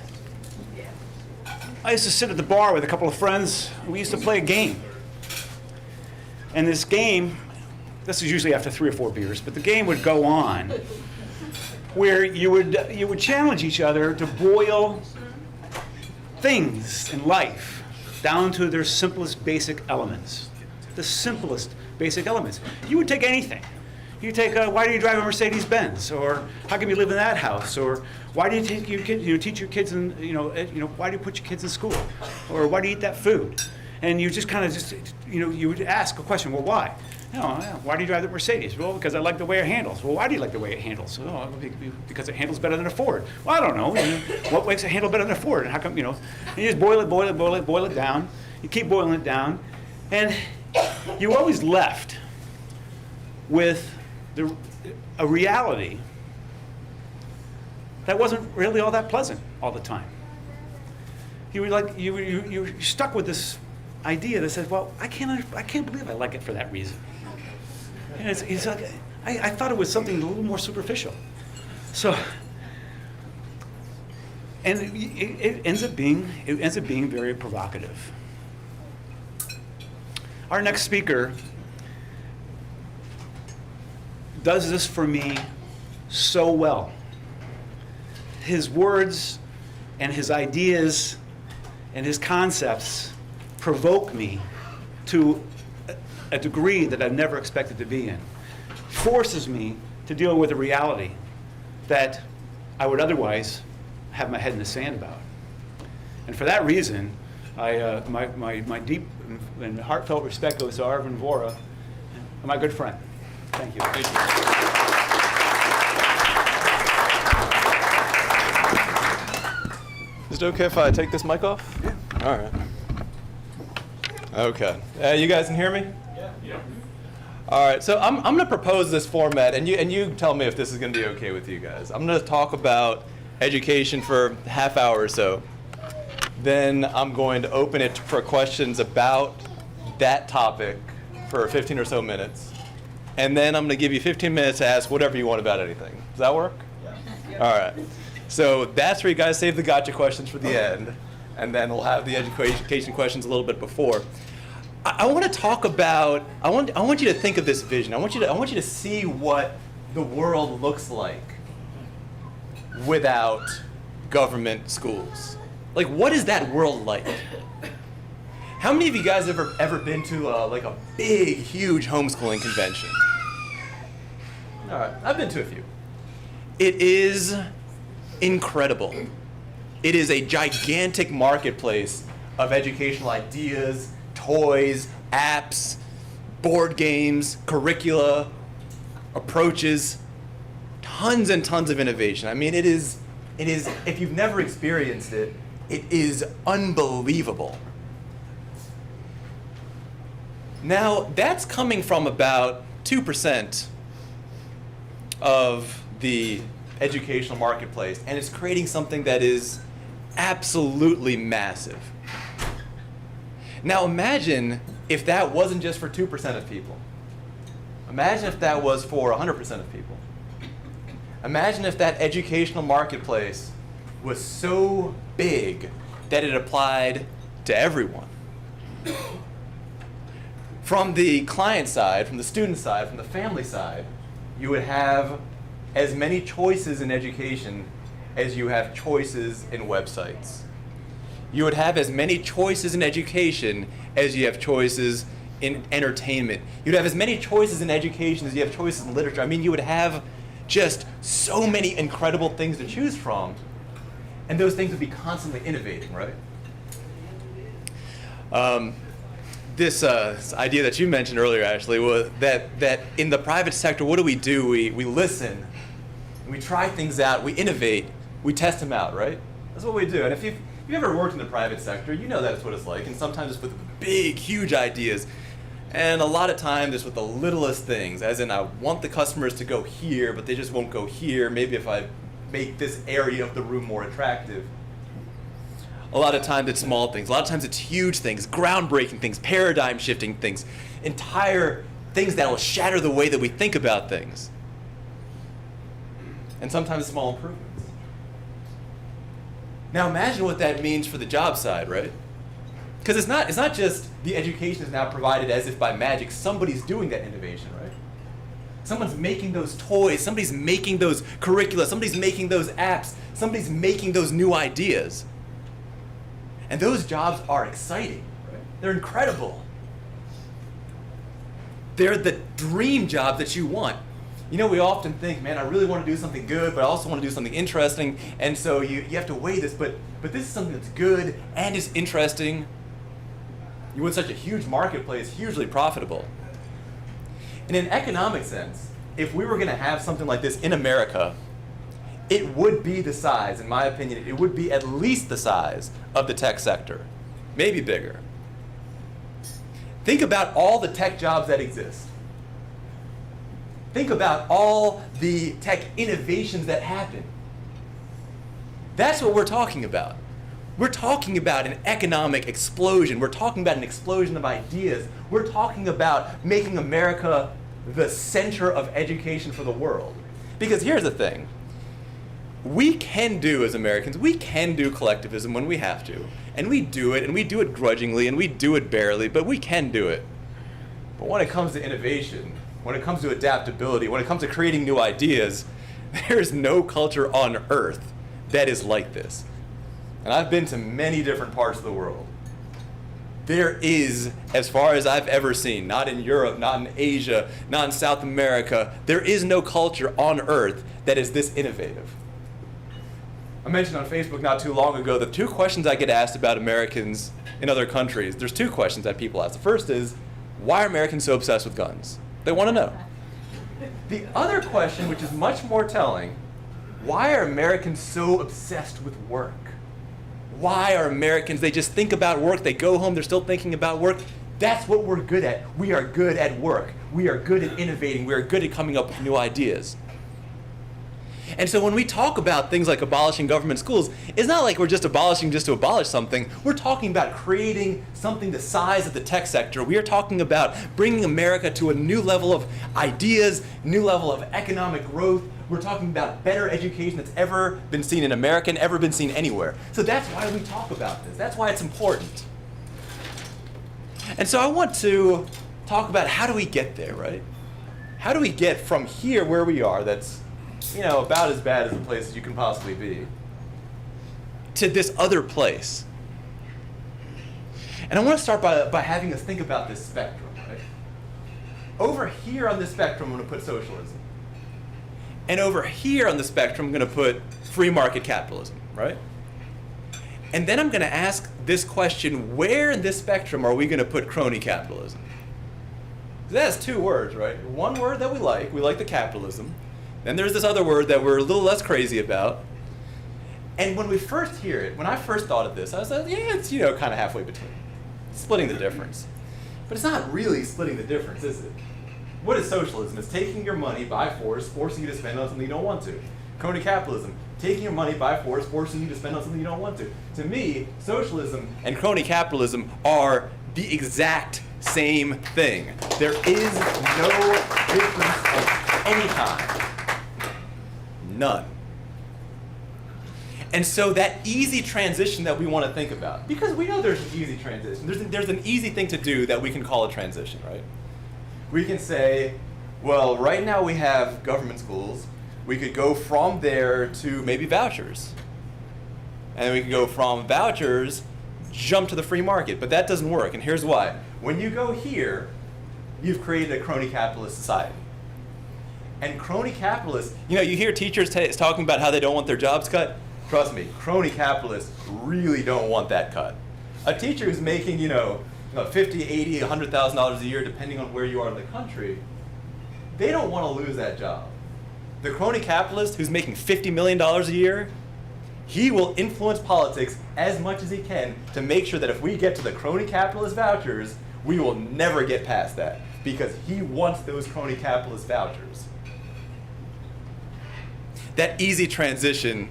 used to sit at the bar with a couple of friends. We used to play a game. And this game, this is usually after 3 or 4 beers, but the game would go on where you would challenge each other to boil things in life down to their simplest basic elements. The simplest basic elements. You would take anything. You take, why do you drive a Mercedes-Benz? Or how come you live in that house? Or why do you take your kids, teach your kids in, why do you put your kids in school? Or why do you eat that food? And you just kind of you would ask a question, well, why? Why do you drive the Mercedes? Well, because I like the way it handles. Well, why do you like the way it handles? Oh, because it handles better than a Ford. Well, I don't know. What makes it handle better than a Ford? And how come, and you just boil it down. You keep boiling it down. And you always left with a reality that wasn't really all that pleasant all the time. You were stuck with this idea that says, well, I can't believe I like it for that reason. And it's like, I thought it was something a little more superficial. So, and it ends up being very provocative. Our next speaker does this for me so well. His words and his ideas and his concepts provoke me to a degree that I've never expected to be in. Forces me to deal with a reality that I would otherwise have my head in the sand about. And for that reason, my deep and heartfelt respect goes to Arvin Vora, my good friend. Thank you. Thank you. Is it okay if I take this mic off? Yeah. All right. Okay. You guys can hear me? Yeah. All right. So I'm going to propose this format, and you tell me if this is going to be okay with you guys. I'm going to talk about education for a half hour or so. Then I'm going to open it for questions about that topic for 15 or so minutes. And then I'm going to give you 15 minutes to ask whatever you want about anything. Does that work? Yeah. All right. So that's where you guys save the gotcha questions for the end. And then we'll have the education questions a little bit before. I want to talk about, I want you to think of this vision. I want you to see what the world looks like without government schools. Like, what is that world like? How many of you guys ever been to like a big, huge homeschooling convention? All right, I've been to a few. It is incredible. It is a gigantic marketplace of educational ideas, toys, apps, board games, curricula, approaches, tons and tons of innovation. I mean, it is, if you've never experienced it, it is unbelievable. Now, that's coming from about 2% of the educational marketplace, and it's creating something that is absolutely massive. Now, imagine if that wasn't just for 2% of people. Imagine if that was for 100% of people. Imagine if that educational marketplace was so big that it applied to everyone. From the client side, from the student side, from the family side, you would have as many choices in education as you have choices in websites. You would have as many choices in education as you have choices in entertainment. You'd have as many choices in education as you have choices in literature. I mean, you would have just so many incredible things to choose from, and those things would be constantly innovating, right? This idea that you mentioned earlier, actually, was that in the private sector, what do? We listen, we try things out, we innovate, we test them out, right? That's what we do. And if you've ever worked in the private sector, you know that's what it's like. And sometimes it's with big, huge ideas. And a lot of times it's with the littlest things, as in I want the customers to go here, but they just won't go here. Maybe if I make this area of the room more attractive. A lot of times it's small things. A lot of times it's huge things, groundbreaking things, paradigm shifting things, entire things that will shatter the way that we think about things. And sometimes small improvements. Now imagine what that means for the job side, right? Because it's not just the education is now provided as if by magic. Somebody's doing that innovation, right? Someone's making those toys, somebody's making those curricula, somebody's making those apps, somebody's making those new ideas. And those jobs are exciting, right? They're incredible. They're the dream job that you want. You know, we often think, man, I really want to do something good, but I also want to do something interesting. And so you have to weigh this, but this is something that's good and is interesting. You want such a huge marketplace, hugely profitable. In an economic sense, if we were going to have something like this in America, it would be the size, in my opinion, it would be at least the size of the tech sector, maybe bigger. Think about all the tech jobs that exist. Think about all the tech innovations that happen. That's what we're talking about. We're talking about an economic explosion. We're talking about an explosion of ideas. We're talking about making America the center of education for the world. Because here's the thing. We can do, as Americans, we can do collectivism when we have to. And we do it grudgingly, and we do it barely, but we can do it. But when it comes to innovation, when it comes to adaptability, when it comes to creating new ideas, there's no culture on earth that is like this. and I've been to many different parts of the world, there is, as far as I've ever seen, not in Europe, not in Asia, not in South America, there is no culture on earth that is this innovative. I mentioned on Facebook not too long ago the 2 questions I get asked about Americans in other countries. There's 2 questions that people ask. The first is, why are Americans so obsessed with guns? They want to know. The other question, which is much more telling, why are Americans so obsessed with work? Why are Americans, they just think about work, they go home, they're still thinking about work. That's what we're good at. We are good at work. We are good at innovating. We are good at coming up with new ideas. And so when we talk about things like abolishing government schools, it's not like we're just abolishing just to abolish something. We're talking about creating something the size of the tech sector. We are talking about bringing America to a new level of ideas, new level of economic growth. We're talking about better education that's ever been seen in America and ever been seen anywhere. So that's why we talk about this. That's why it's important. And so I want to talk about how do we get there, right? How do we get from here where we are, that's, you know, about as bad as the place as you can possibly be, to this other place? And I want to start by having us think about this spectrum, right? Over here on this spectrum, I'm going to put socialism. And over here on the spectrum, I'm going to put free market capitalism, right? And then I'm going to ask this question, where in this spectrum are we going to put crony capitalism? That has 2 words, right? One word that we like the capitalism. Then there's this other word that we're a little less crazy about. And when we first hear it, when I first thought of this, I was like, yeah, it's, you know, kind of halfway between. Splitting the difference. But it's not really splitting the difference, is it? What is socialism? It's taking your money by force, forcing you to spend on something you don't want to. Crony capitalism, taking your money by force, forcing you to spend on something you don't want to. To me, socialism and crony capitalism are the exact same thing. There is no difference of any kind. None. And so that easy transition that we want to think about, because we know there's an easy transition. There's an easy thing to do that we can call a transition, right? We can say, well, right now we have government schools. We could go from there to maybe vouchers. And we could go from vouchers, jump to the free market. But that doesn't work, and here's why. When you go here, you've created a crony capitalist society. And crony capitalists, you know, you hear teachers talking about how they don't want their jobs cut. Trust me, crony capitalists really don't want that cut. A teacher who's making, you know, $50, $80, $100,000 a year, depending on where you are in the country, they don't want to lose that job. The crony capitalist who's making $50 million a year, he will influence politics as much as he can to make sure that if we get to the crony capitalist vouchers, we will never get past that, because he wants those crony capitalist vouchers. That easy transition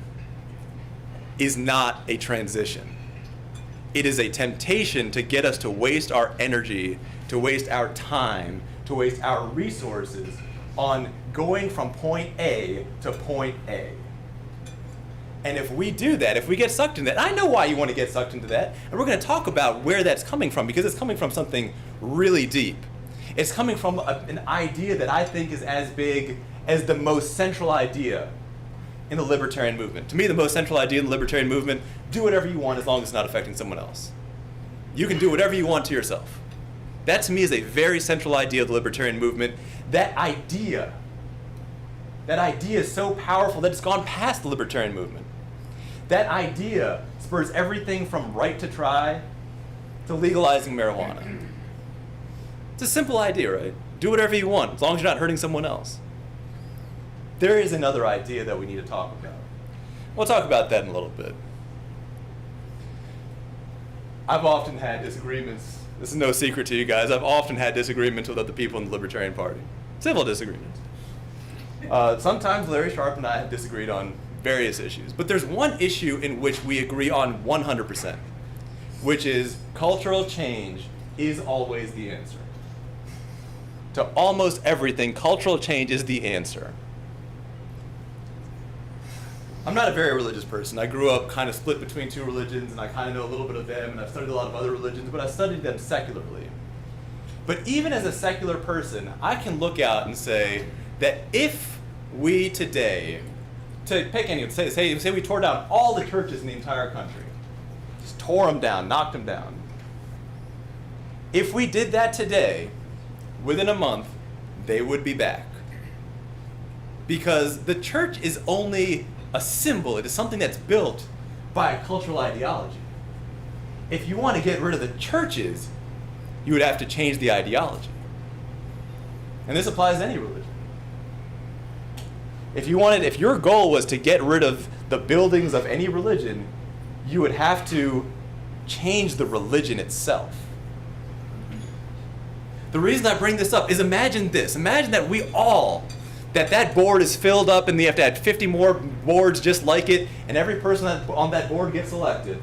is not a transition. It is a temptation to get us to waste our energy, to waste our time, to waste our resources on going from point A to point A. And if we do that, if we get sucked into that, I know why you want to get sucked into that, and we're going to talk about where that's coming from, because it's coming from something really deep. It's coming from an idea that I think is as big as the most central idea in the libertarian movement. To me, the most central idea in the libertarian movement, do whatever you want as long as it's not affecting someone else. You can do whatever you want to yourself. That to me is a very central idea of the libertarian movement. That idea is so powerful that it's gone past the libertarian movement. That idea spurs everything from right to try to legalizing marijuana. It's a simple idea, right? Do whatever you want, as long as you're not hurting someone else. There is another idea that we need to talk about. We'll talk about that in a little bit. I've often had disagreements. This is no secret to you guys. I've often had disagreements with other people in the Libertarian Party. Civil disagreements. Sometimes Larry Sharp and I have disagreed on various issues. But there's one issue in which we agree on 100%, which is cultural change is always the answer. To almost everything, cultural change is the answer. I'm not a very religious person. I grew up kind of split between 2 religions, and I kind of know a little bit of them, and I've studied a lot of other religions, but I studied them secularly. But even as a secular person, I can look out and say that if we today, to pick any, say we tore down all the churches in the entire country, Just tore them down, knocked them down. If we did that today, within a month, they would be back. Because the church is only a symbol. It is something that's built by a cultural ideology. If you want to get rid of the churches, you would have to change the ideology. And this applies to any religion. If your goal was to get rid of the buildings of any religion, you would have to change the religion itself. The reason I bring this up is imagine this. Imagine that that board is filled up and they have to add 50 more boards just like it, and every person on that board gets elected.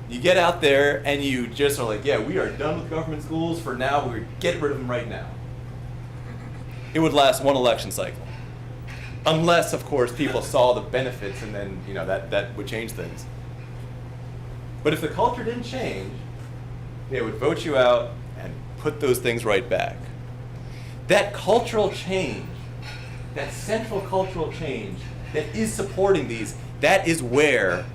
You get out there and you just are like, yeah, we are done with government schools for now. We're getting rid of them right now. It would last one election cycle. Unless, of course, people saw the benefits and then, that would change things. But if the culture didn't change, they would vote you out and put those things right back. That cultural change, that central cultural change that is supporting these, that is where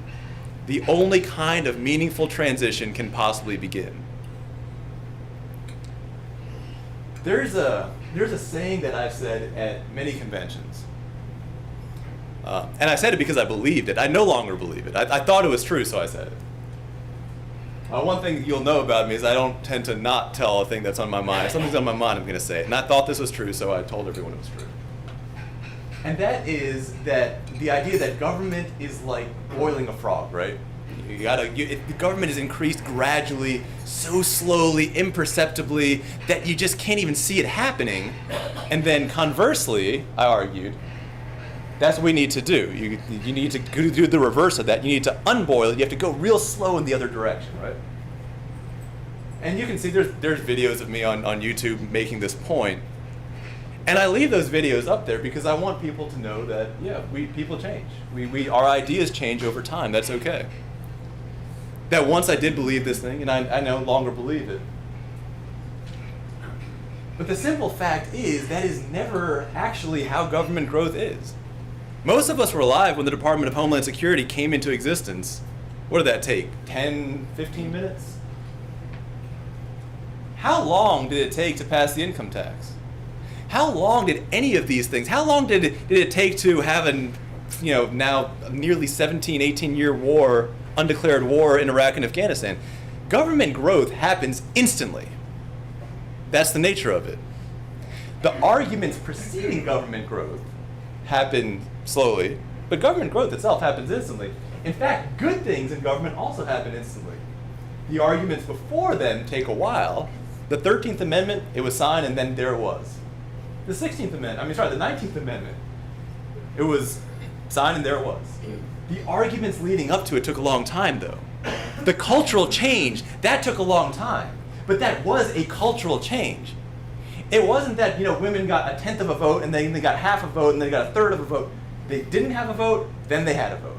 the only kind of meaningful transition can possibly begin. There's a saying that I've said at many conventions. And I said it because I believed it. I no longer believe it. I thought it was true, so I said it. One thing you'll know about me is I don't tend to not tell a thing that's on my mind. If something's on my mind, I'm going to say it. And I thought this was true, so I told everyone it was true. And that is that the idea that government is like boiling a frog, right? The government is increased gradually, so slowly, imperceptibly, that you just can't even see it happening. And then conversely, I argued, that's what we need to do. You need to do the reverse of that. You need to unboil it. You have to go real slow in the other direction, right? And you can see there's videos of me on YouTube making this point. And I leave those videos up there because I want people to know that, yeah, people change. Our ideas change over time. That's okay. That once I did believe this thing, and I no longer believe it. But the simple fact is that is never actually how government growth is. Most of us were alive when the Department of Homeland Security came into existence. What did that take? 10, 15 minutes? How long did it take to pass the income tax? How long did any of these things, how long did it take to have now a nearly 17, 18-year war, undeclared war in Iraq and Afghanistan? Government growth happens instantly. That's the nature of it. The arguments preceding government growth happen slowly, but government growth itself happens instantly. In fact, good things in government also happen instantly. The arguments before them take a while. The 13th Amendment, it was signed and then there it was. The 19th Amendment, it was signed and there it was. The arguments leading up to it took a long time though. The cultural change, that took a long time, but that was a cultural change. It wasn't that women got 1/10 of a vote and then they got half a vote and they got 1/3 of a vote. They didn't have a vote, then they had a vote.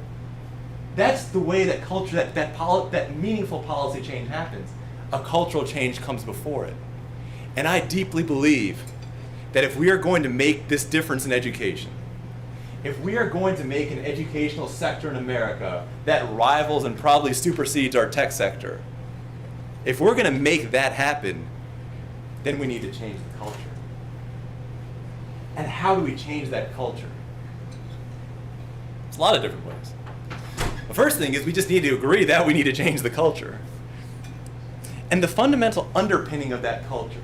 That's the way that culture, that meaningful policy change happens. A cultural change comes before it. And I deeply believe that if we are going to make this difference in education, if we are going to make an educational sector in America that rivals and probably supersedes our tech sector, if we're going to make that happen, then we need to change the culture. And how do we change that culture? It's a lot of different ways. The first thing is we just need to agree that we need to change the culture. And the fundamental underpinning of that culture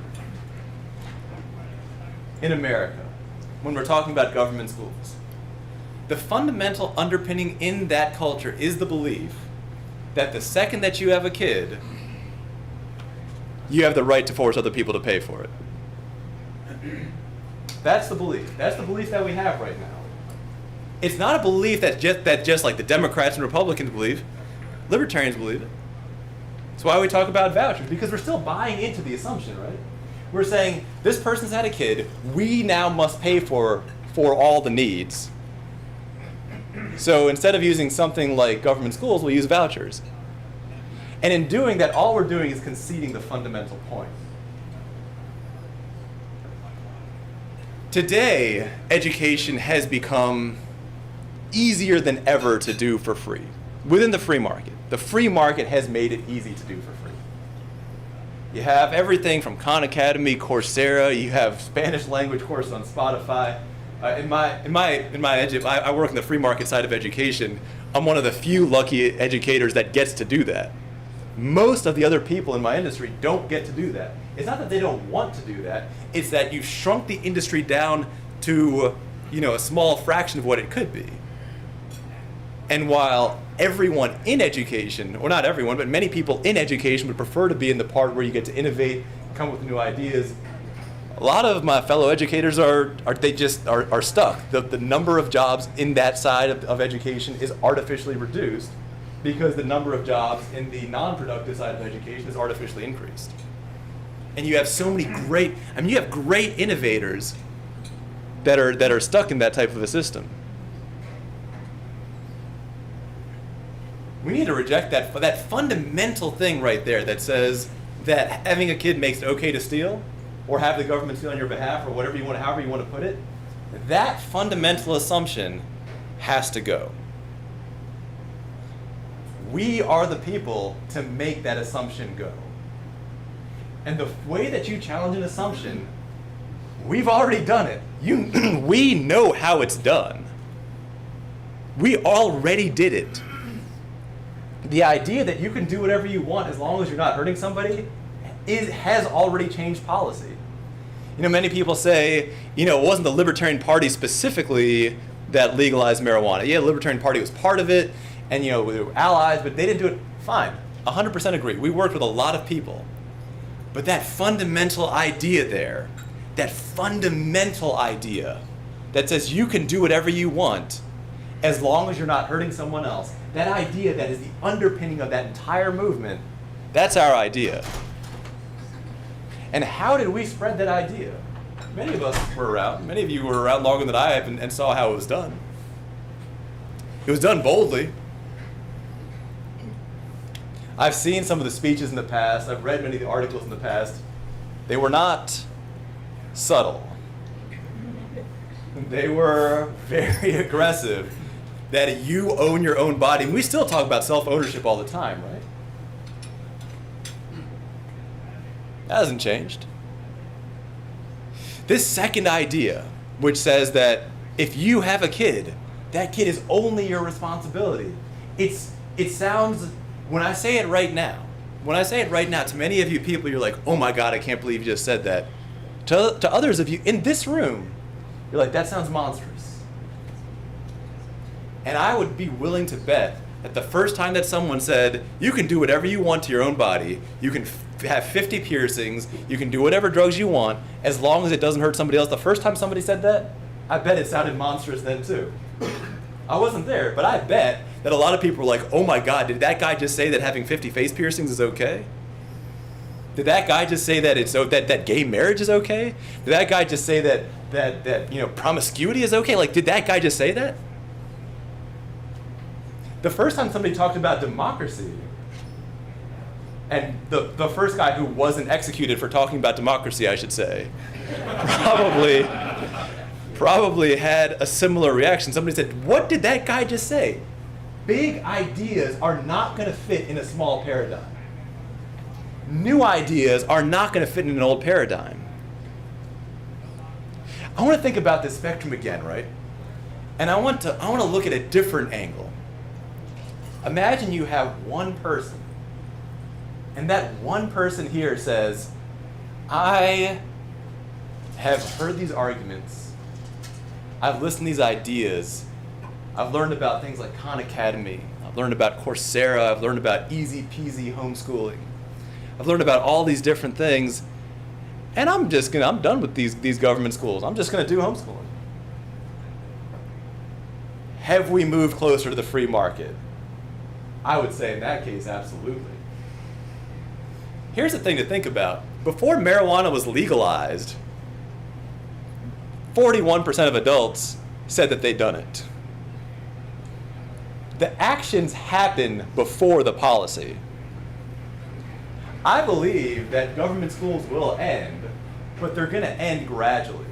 in America, when we're talking about government schools, the fundamental underpinning in that culture is the belief that the second that you have a kid, you have the right to force other people to pay for it. That's the belief. That's the belief that we have right now. It's not a belief that just like the Democrats and Republicans believe. Libertarians believe it. That's why we talk about vouchers, because we're still buying into the assumption, right? We're saying, this person's had a kid, we now must pay for all the needs. So instead of using something like government schools, we'll use vouchers. And in doing that, all we're doing is conceding the fundamental point. Today, education has become easier than ever to do for free, within the free market. The free market has made it easy to do for free. You have everything from Khan Academy, Coursera. You have Spanish language courses on Spotify. I work in the free market side of education. I'm one of the few lucky educators that gets to do that. Most of the other people in my industry don't get to do that. It's not that they don't want to do that. It's that you've shrunk the industry down to, a small fraction of what it could be. And while everyone in education, or not everyone, but many people in education would prefer to be in the part where you get to innovate, come with new ideas, a lot of my fellow educators are stuck. The number of jobs in that side of education is artificially reduced because the number of jobs in the non-productive side of education is artificially increased. And you have so many great innovators that are stuck in that type of a system. We need to reject that fundamental thing right there that says that having a kid makes it okay to steal, or have the government steal on your behalf, or however you want to put it. That fundamental assumption has to go. We are the people to make that assumption go. And the way that you challenge an assumption, we've already done it. We know how it's done. We already did it. The idea that you can do whatever you want as long as you're not hurting somebody has already changed policy. Many people say, it wasn't the Libertarian Party specifically that legalized marijuana. Yeah, the Libertarian Party was part of it, and we were allies, but they didn't do it. Fine, 100% agree. We worked with a lot of people. But that fundamental idea there, that fundamental idea that says you can do whatever you want as long as you're not hurting someone else, that idea that is the underpinning of that entire movement, that's our idea. And how did we spread that idea? Many of us were around. Many of you were around longer than I have and saw how it was done. It was done boldly. I've seen some of the speeches in the past. I've read many of the articles in the past. They were not subtle. They were very aggressive. That you own your own body. And we still talk about self-ownership all the time, right? That hasn't changed. This second idea, which says that if you have a kid, that kid is only your responsibility. It sounds, when I say it right now, to many of you people, you're like, oh my God, I can't believe you just said that. To others of you in this room, you're like, that sounds monstrous. And I would be willing to bet that the first time that someone said, you can do whatever you want to your own body, you can have 50 piercings, you can do whatever drugs you want, as long as it doesn't hurt somebody else. The first time somebody said that, I bet it sounded monstrous then too. I wasn't there, but I bet that a lot of people were like, oh my God, did that guy just say that having 50 face piercings is okay? Did that guy just say that that gay marriage is okay? Did that guy just say that promiscuity is okay? Like, did that guy just say that? The first time somebody talked about democracy, and the first guy who wasn't executed for talking about democracy, I should say, probably had a similar reaction. Somebody said, what did that guy just say? Big ideas are not going to fit in a small paradigm. New ideas are not going to fit in an old paradigm. I want to think about this spectrum again, right? And I want to look at a different angle. Imagine you have one person, and that one person here says, I have heard these arguments, I've listened to these ideas, I've learned about things like Khan Academy, I've learned about Coursera, I've learned about easy peasy homeschooling, I've learned about all these different things, and I'm done with these government schools, I'm just gonna do homeschooling. Have we moved closer to the free market? I would say in that case, absolutely. Here's the thing to think about. Before marijuana was legalized, 41% of adults said that they'd done it. The actions happen before the policy. I believe that government schools will end, but they're going to end gradually.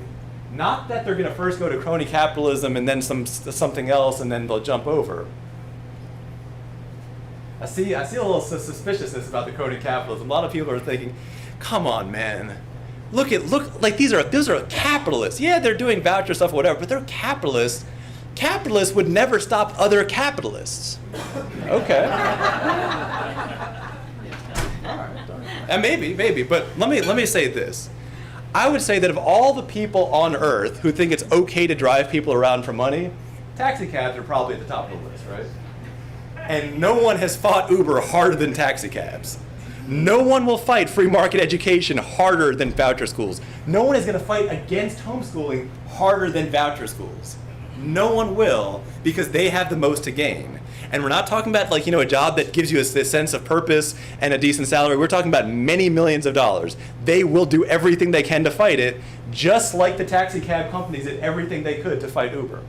Not that they're going to first go to crony capitalism and then something else and then they'll jump over. I see a little suspiciousness about the code of capitalism. A lot of people are thinking, come on, man. Look, like these are capitalists. Yeah, they're doing voucher stuff or whatever, but they're capitalists. Capitalists would never stop other capitalists. Okay. And maybe, but let me say this. I would say that of all the people on Earth who think it's okay to drive people around for money, taxi cabs are probably at the top of the list, right? And no one has fought Uber harder than taxi cabs. No one will fight free market education harder than voucher schools. No one is going to fight against homeschooling harder than voucher schools. No one will, because they have the most to gain. And we're not talking about a job that gives you a sense of purpose and a decent salary. We're talking about many millions of dollars. They will do everything they can to fight it, just like the taxi cab companies did everything they could to fight Uber.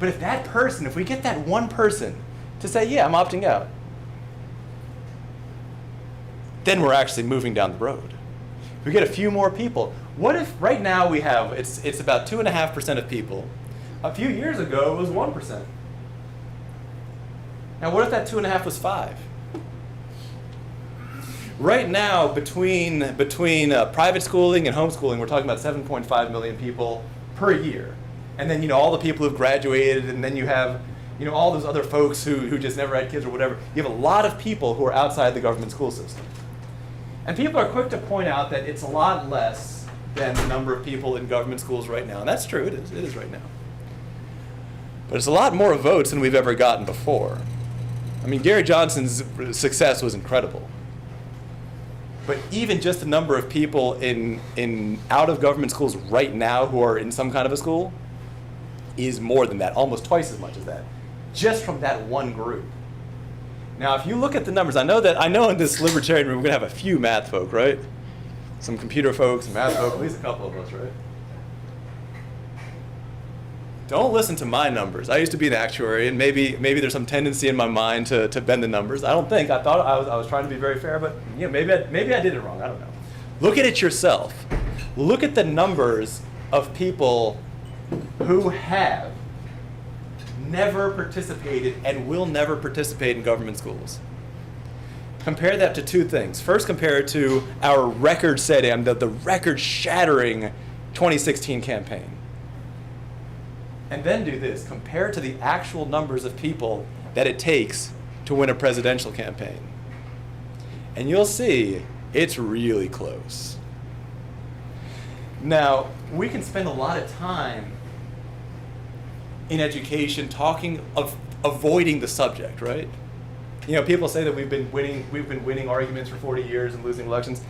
But if we get that one person to say, yeah, I'm opting out, then we're actually moving down the road. If we get a few more people, what if right now we have, it's about 2.5% of people. A few years ago, it was 1%. Now, what if that 2.5 was 5? Right now, between private schooling and homeschooling, we're talking about 7.5 million people per year. And then, all the people who've graduated, and then you have, all those other folks who just never had kids or whatever. You have a lot of people who are outside the government school system. And people are quick to point out that it's a lot less than the number of people in government schools right now. And that's true, it is right now. But it's a lot more votes than we've ever gotten before. I mean, Gary Johnson's success was incredible. But even just the number of people in out-of-government schools right now who are in some kind of a school is more than that, almost twice as much as that, just from that one group. Now, if you look at the numbers, I know in this libertarian room we're going to have a few math folk, right? Some computer folks, some math folk, at least a couple of us, right? Don't listen to my numbers. I used to be an actuary, and maybe there's some tendency in my mind to bend the numbers. I thought I was trying to be very fair, but maybe I did it wrong. I don't know. Look at it yourself. Look at the numbers of people who have never participated and will never participate in government schools. Compare that to two things. First, compare it to our record-setting, the record-shattering 2016 campaign. And then do this. Compare it to the actual numbers of people that it takes to win a presidential campaign. And you'll see it's really close. Now, we can spend a lot of time in education talking of avoiding the subject, right? People say that we've been winning arguments for 40 years and losing elections.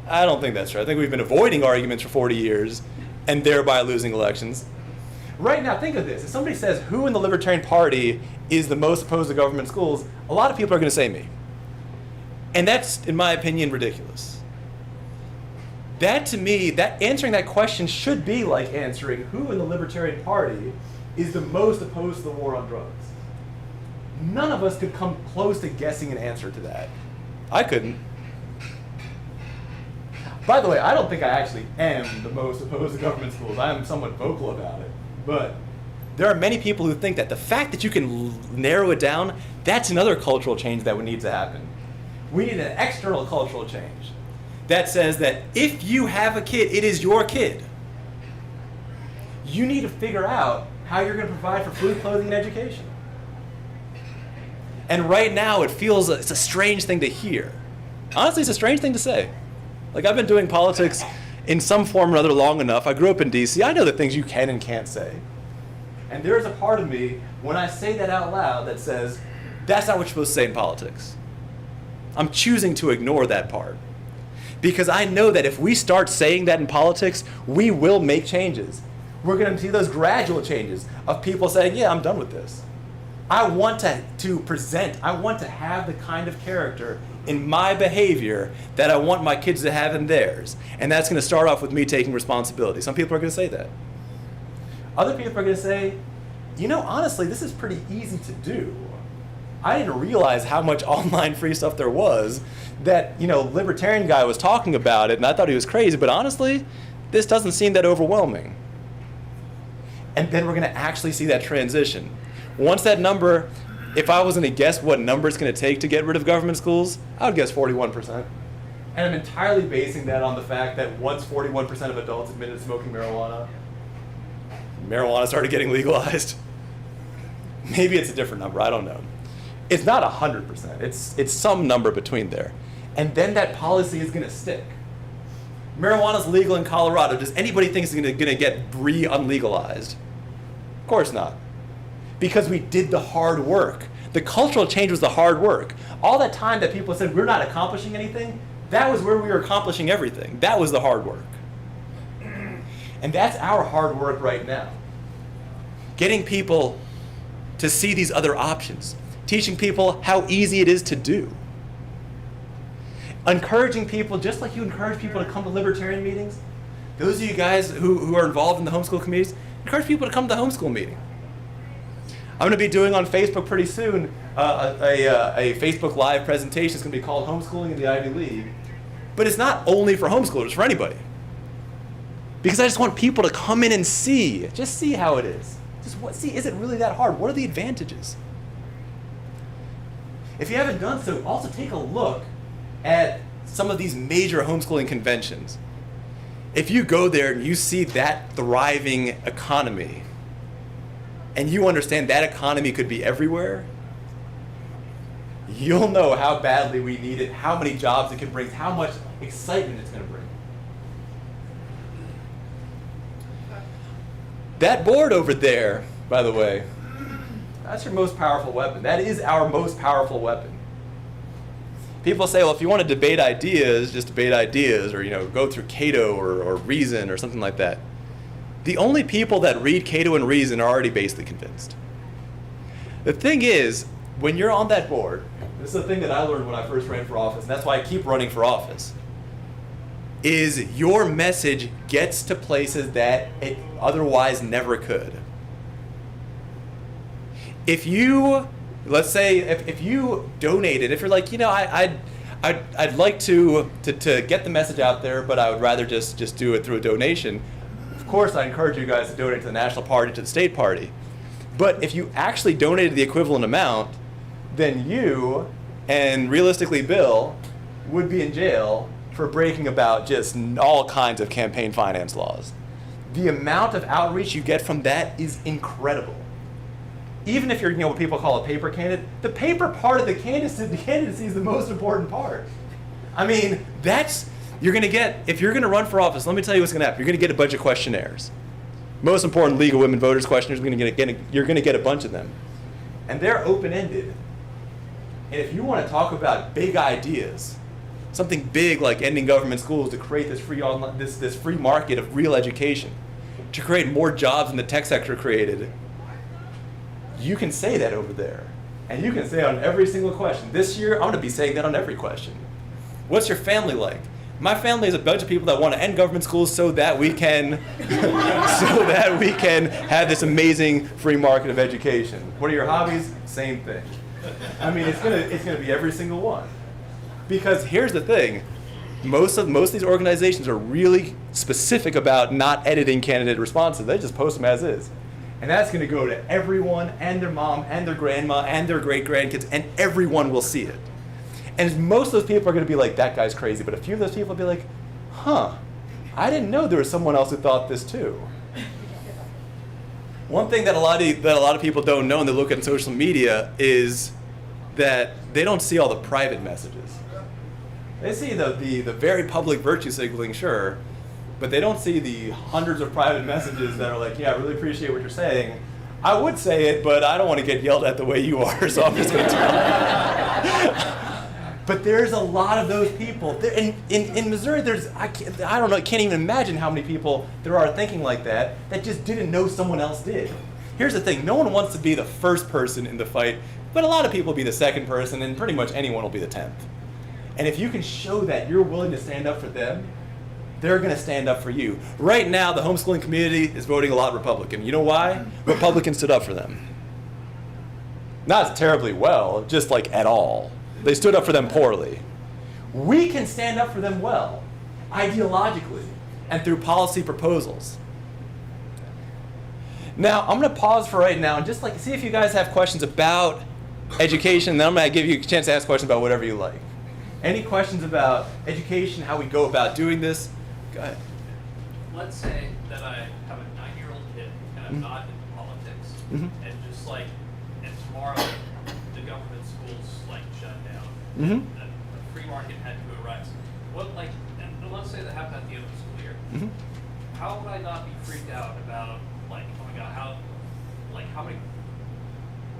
I don't think that's true. I think we've been avoiding arguments for 40 years and thereby losing elections. Right now, think of this. If somebody says who in the Libertarian Party is the most opposed to government schools, a lot of people are going to say me. And that's, in my opinion, ridiculous. That, to me, answering that question should be like answering who in the Libertarian Party is the most opposed to the war on drugs. None of us could come close to guessing an answer to that. I couldn't. By the way, I don't think I actually am the most opposed to government schools. I am somewhat vocal about it. But there are many people who think that the fact that you can narrow it down, that's another cultural change that would need to happen. We need an external cultural change that says that if you have a kid, it is your kid. You need to figure out how you're going to provide for food, clothing, and education. And right now, it's a strange thing to hear. Honestly, it's a strange thing to say. Like, I've been doing politics in some form or other long enough. I grew up in DC. I know the things you can and can't say. And there is a part of me, when I say that out loud, that says, that's not what you're supposed to say in politics. I'm choosing to ignore that part. Because I know that if we start saying that in politics, we will make changes. We're going to see those gradual changes of people saying, yeah, I'm done with this. I want to present, I want to have the kind of character in my behavior that I want my kids to have in theirs. And that's going to start off with me taking responsibility. Some people are going to say that. Other people are going to say, honestly, this is pretty easy to do. I didn't realize how much online free stuff there was that, libertarian guy was talking about it, and I thought he was crazy, but honestly, this doesn't seem that overwhelming. And then we're going to actually see that transition. Once that number if I was going to guess what number it's going to take to get rid of government schools, I would guess 41%. And I'm entirely basing that on the fact that once 41% of adults admitted to smoking marijuana, marijuana started getting legalized. Maybe it's a different number, I don't know. It's not 100%, it's some number between there. And then that policy is going to stick. Marijuana's legal in Colorado. Does anybody think it's going to get unlegalized? Of course not. Because we did the hard work. The cultural change was the hard work. All that time that people said we're not accomplishing anything, that was where we were accomplishing everything. That was the hard work. And that's our hard work right now. Getting people to see these other options. Teaching people how easy it is to do. Encouraging people, just like you encourage people to come to Libertarian meetings. Those of you guys who are involved in the homeschool committees, encourage people to come to the homeschool meeting. I'm going to be doing on Facebook pretty soon a Facebook Live presentation. It's going to be called Homeschooling in the Ivy League. But it's not only for homeschoolers, it's for anybody. Because I just want people to come in and see, just see how it is. See, is it really that hard? What are the advantages? If you haven't done so, also take a look at some of these major homeschooling conventions. If you go there and you see that thriving economy, and you understand that economy could be everywhere, you'll know how badly we need it, how many jobs it can bring, how much excitement it's going to bring. That board over there, by the way, that's your most powerful weapon. That is our most powerful weapon. People say, well, if you want to debate ideas, just debate ideas, or go through Cato or Reason or something like that. The only people that read Cato and Reason are already basically convinced. The thing is, when you're on that board, this is the thing that I learned when I first ran for office, and that's why I keep running for office, is your message gets to places that it otherwise never could. If you, let's say, if you donated, if you're like, I'd like to get the message out there, but I would rather just do it through a donation. Of course, I encourage you guys to donate to the national party, to the state party. But if you actually donated the equivalent amount, then you and realistically Bill would be in jail for breaking about just all kinds of campaign finance laws. The amount of outreach you get from that is incredible. Even if you're what people call a paper candidate, the paper part of the candidacy is the most important part. I mean, you're going to get, if you're going to run for office, let me tell you what's going to happen. You're going to get a bunch of questionnaires. Most important League of Women Voters questionnaires, you're going to get a bunch of them. And they're open-ended. And if you want to talk about big ideas, something big like ending government schools to create this free market of real education, to create more jobs in the tech sector created, you can say that over there. And you can say it on every single question. This year, I'm going to be saying that on every question. What's your family like? My family is a bunch of people that want to end government schools so that we can have this amazing free market of education. What are your hobbies? Same thing. I mean, it's gonna be every single one. Because here's the thing, most of these organizations are really specific about not editing candidate responses. They just post them as is. And that's going to go to everyone and their mom and their grandma and their great-grandkids, and everyone will see it. And most of those people are going to be like, that guy's crazy. But a few of those people will be like, huh, I didn't know there was someone else who thought this too. One thing that a lot of people don't know when they look at social media is that they don't see all the private messages. They see the very public virtue signaling, sure, but they don't see the hundreds of private messages that are like, yeah, I really appreciate what you're saying. I would say it, but I don't want to get yelled at the way you are, so I'm just going to tell you. But there's a lot of those people. In Missouri, I can't even imagine how many people there are thinking like that just didn't know someone else did. Here's the thing, no one wants to be the first person in the fight, but a lot of people will be the second person, and pretty much anyone will be the 10th. And if you can show that you're willing to stand up for them, they're going to stand up for you. Right now, the homeschooling community is voting a lot Republican. You know why? Republicans stood up for them. Not terribly well, just like at all. They stood up for them poorly. We can stand up for them well, ideologically, and through policy proposals. Now, I'm going to pause for right now and just see if you guys have questions about education, then I'm going to give you a chance to ask questions about whatever you like. Any questions about education, how we go about doing this? Go ahead. Let's say that I have a 9-year-old kid and I'm not into politics, and just like, and tomorrow the government schools like shut down, and the free market had to arise. What like, and let's say that happened at the end of the school year. How would I not be freaked out about like, oh my god, how many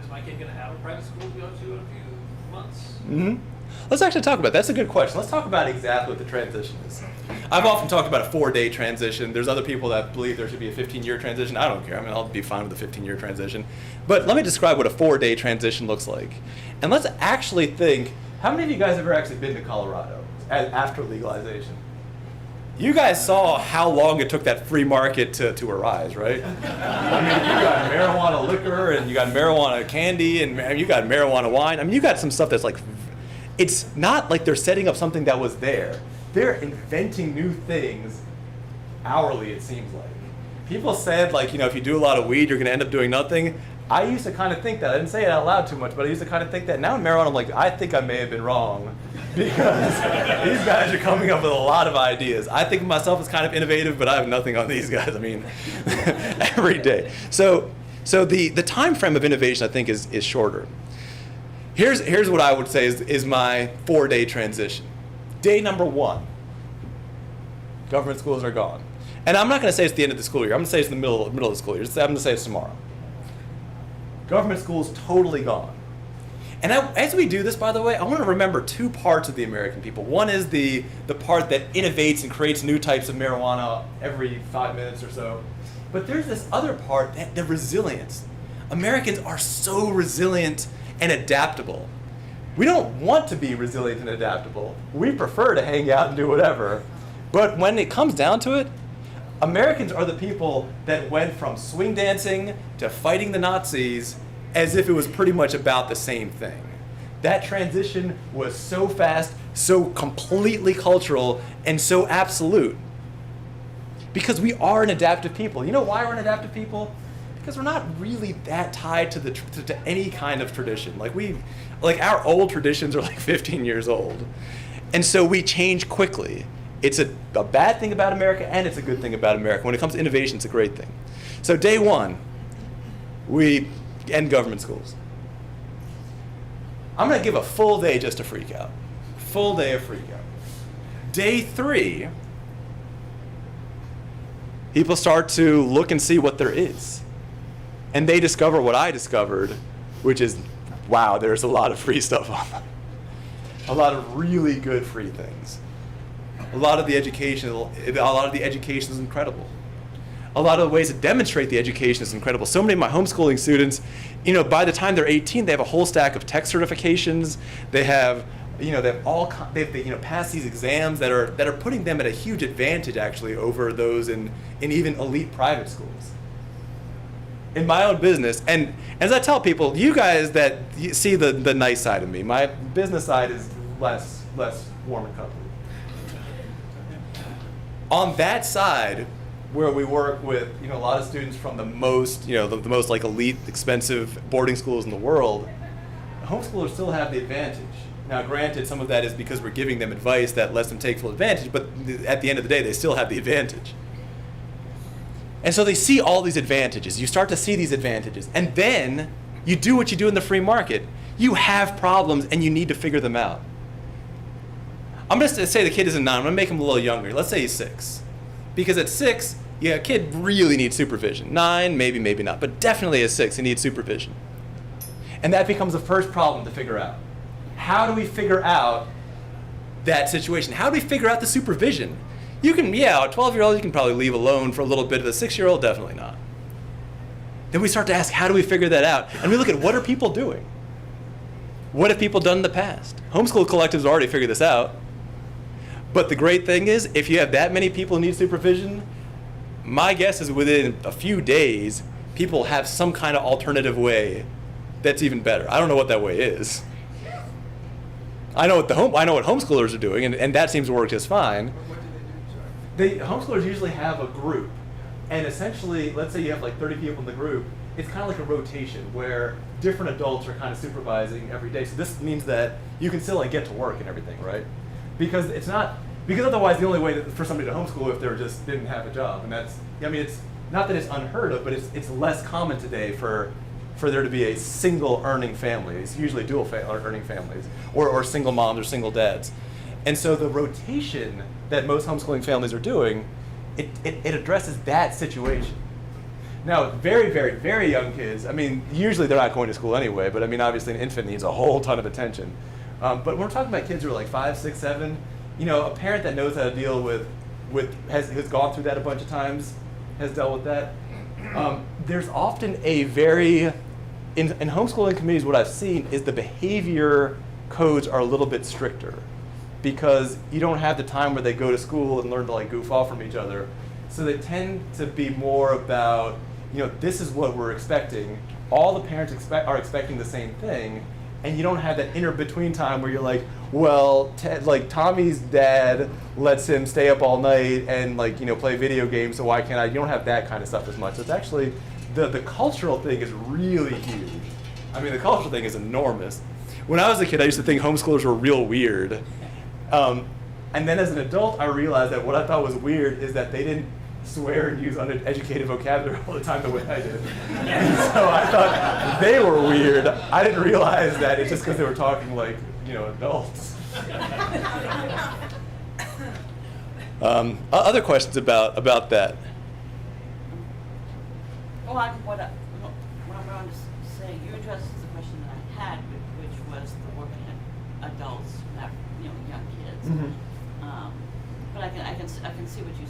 is my kid gonna have a private school to go to in a few months? Let's actually talk about that. That's a good question. Let's talk about exactly what the transition is. I've often talked about a 4-day transition. There's other people that believe there should be a 15-year transition. I don't care. I mean, I'll be fine with a 15-year transition. But let me describe what a 4-day transition looks like. And let's actually think, how many of you guys have ever actually been to Colorado after legalization? You guys saw how long it took that free market to arise, right? I mean, you got marijuana liquor, and you got marijuana candy, and you got marijuana wine. I mean, you got some stuff that's like, it's not like they're setting up something that was there. They're inventing new things hourly, it seems like. People said, like, you know, if you do a lot of weed, you're going to end up doing nothing. I used to kind of think that. I didn't say it out loud too much, but I used to kind of think that. Now in marijuana, I'm like, I think I may have been wrong, because these guys are coming up with a lot of ideas. I think of myself as kind of innovative, but I have nothing on these guys. I mean, every day. So the time frame of innovation, I think, is shorter. Here's what I would say is my 4-day transition. Day number 1, government schools are gone. And I'm not going to say it's the end of the school year. I'm going to say it's the middle of the school year. I'm going to say it's tomorrow. Government schools totally gone. And as we do this, by the way, I want to remember 2 parts of the American people. One is the part that innovates and creates new types of marijuana every 5 minutes or so. But there's this other part, the resilience. Americans are so resilient and adaptable. We don't want to be resilient and adaptable. We prefer to hang out and do whatever. But when it comes down to it, Americans are the people that went from swing dancing to fighting the Nazis as if it was pretty much about the same thing. That transition was so fast, so completely cultural, and so absolute. Because we are an adaptive people. You know why we're an adaptive people? Because we're not really that tied to any kind of tradition. Like our old traditions are like 15 years old. And so we change quickly. It's a bad thing about America, and it's a good thing about America. When it comes to innovation, it's a great thing. So day 1, we end government schools. I'm going to give a full day just to freak out. Full day of freak out. Day 3, people start to look and see what there is. And they discover what I discovered, which is, wow, there's a lot of free stuff online. A lot of really good free things. A lot of the education is incredible. A lot of the ways to demonstrate the education is incredible. So many of my homeschooling students, by the time they're 18, they have a whole stack of tech certifications. They have, they've passed these exams that are putting them at a huge advantage actually over those in even elite private schools. In my own business, and as I tell people, you guys that see the nice side of me, my business side is less warm and cuddly. On that side, where we work with a lot of students from the most the most like elite, expensive boarding schools in the world, homeschoolers still have the advantage. Now, granted, some of that is because we're giving them advice that lets them take full advantage, but at the end of the day, they still have the advantage. And so they see all these advantages. You start to see these advantages. And then you do what you do in the free market. You have problems and you need to figure them out. I'm going to say the kid isn't 9. I'm going to make him a little younger. Let's say he's 6. Because at 6, a kid really needs supervision. 9, maybe not. But definitely at 6, he needs supervision. And that becomes the first problem to figure out. How do we figure out that situation? How do we figure out the supervision? You can, a 12-year-old you can probably leave alone for a little bit, but a 6-year-old, definitely not. Then we start to ask, how do we figure that out? And we look at what are people doing? What have people done in the past? Homeschool collectives already figured this out. But the great thing is, if you have that many people who need supervision, my guess is within a few days, people have some kind of alternative way that's even better. I don't know what that way is. I know what homeschoolers are doing, and that seems to work just fine. Homeschoolers usually have a group, and essentially, let's say you have like 30 people in the group, it's kind of like a rotation where different adults are kind of supervising every day. So this means that you can still like get to work and everything, right? Because it's not, because otherwise the only way for somebody to homeschool if they just didn't have a job. And that's, I mean, it's not that it's unheard of, but it's less common today for there to be a single earning family. It's usually dual earning families, or single moms or single dads. And so the rotation that most homeschooling families are doing, it addresses that situation. Now, very, very, very young kids, I mean, usually they're not going to school anyway, but I mean, obviously an infant needs a whole ton of attention. But when we're talking about kids who are like 5, 6, 7, you know, a parent that knows how to deal with has gone through that a bunch of times, has dealt with that. There's often a very, in homeschooling communities, what I've seen is the behavior codes are a little bit stricter because you don't have the time where they go to school and learn to like goof off from each other. So they tend to be more about, you know, this is what we're expecting. All the parents are expecting the same thing, and you don't have that in-between time where you're like, well, like Tommy's dad lets him stay up all night and like, you know, play video games, so why can't I? You don't have that kind of stuff as much. It's actually, the cultural thing is really huge. I mean, the cultural thing is enormous. When I was a kid, I used to think homeschoolers were real weird. And then as an adult, I realized that what I thought was weird is that they didn't swear and use uneducated vocabulary all the time the way I did. And so I thought they were weird. I didn't realize that it's just because they were talking like, you know, adults. Other questions about that? Well, what I wanted to say, you addressed the question that I had, which was the working adults, not, you know, young kids. Mm-hmm. But I can see what you're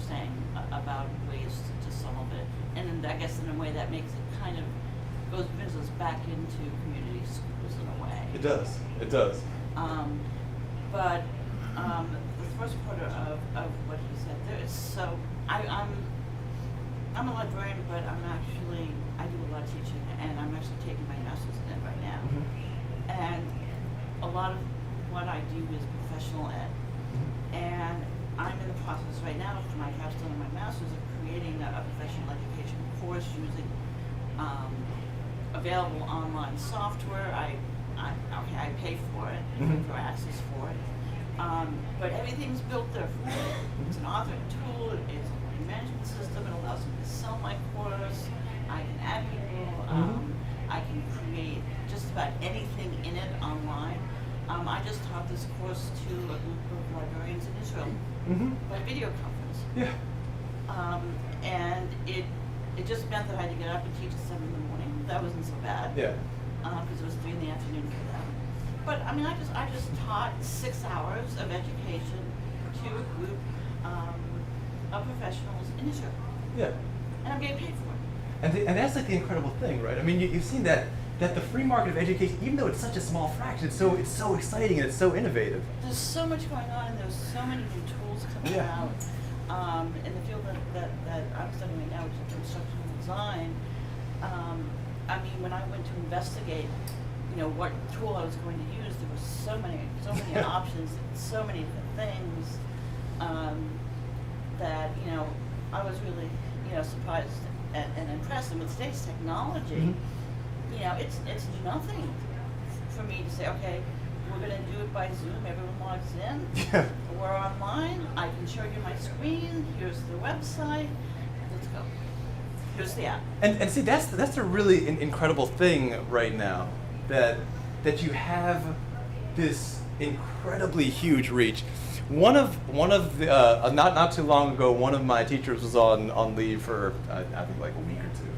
saying about ways to solve it, and then I guess in a way that makes it kind of brings us back into community schools in a way. It does. It does. But the first part of what he said there is so I'm a librarian, but I do a lot of teaching, and I'm actually taking my master's in it right now. Mm-hmm. And a lot of what I do is professional ed. And I'm in the process right now, for my capstone and my master's, of creating a professional education course using available online software. I pay for it, Mm-hmm. for access for it. But everything's built there for me. It's an authoring tool, it's a learning management system, it allows me to sell my course, I can add people, I can create just about anything in it online. I just taught this course to a group of librarians in Israel by video conference. Yeah. And it just meant that I had to get up and teach at 7 in the morning. That wasn't so bad. Yeah. Because it was 3 in the afternoon for them. But I mean, I just taught 6 hours of education to a group of professionals in Israel. Yeah. And I'm getting paid for it. And that's like the incredible thing, right? I mean, you've seen that the free market of education, even though it's such a small fraction, it's so exciting and it's so innovative. There's so much going on, and there's so many new tools coming out. In the field that I'm studying right now, which is instructional design. I mean, when I went to investigate, you know, what tool I was going to use, there were so many options, so many things that, you know, I was really, you know, surprised and impressed. And with today's technology, you know, it's nothing for me to say, okay, we're going to do it by Zoom, everyone logs in, we're online, I can show you my screen, here's the website, let's go. Here's the app. And see, that's a really incredible thing right now, that you have this incredibly huge reach. One of the not too long ago, one of my teachers was on leave for I think like a week or two,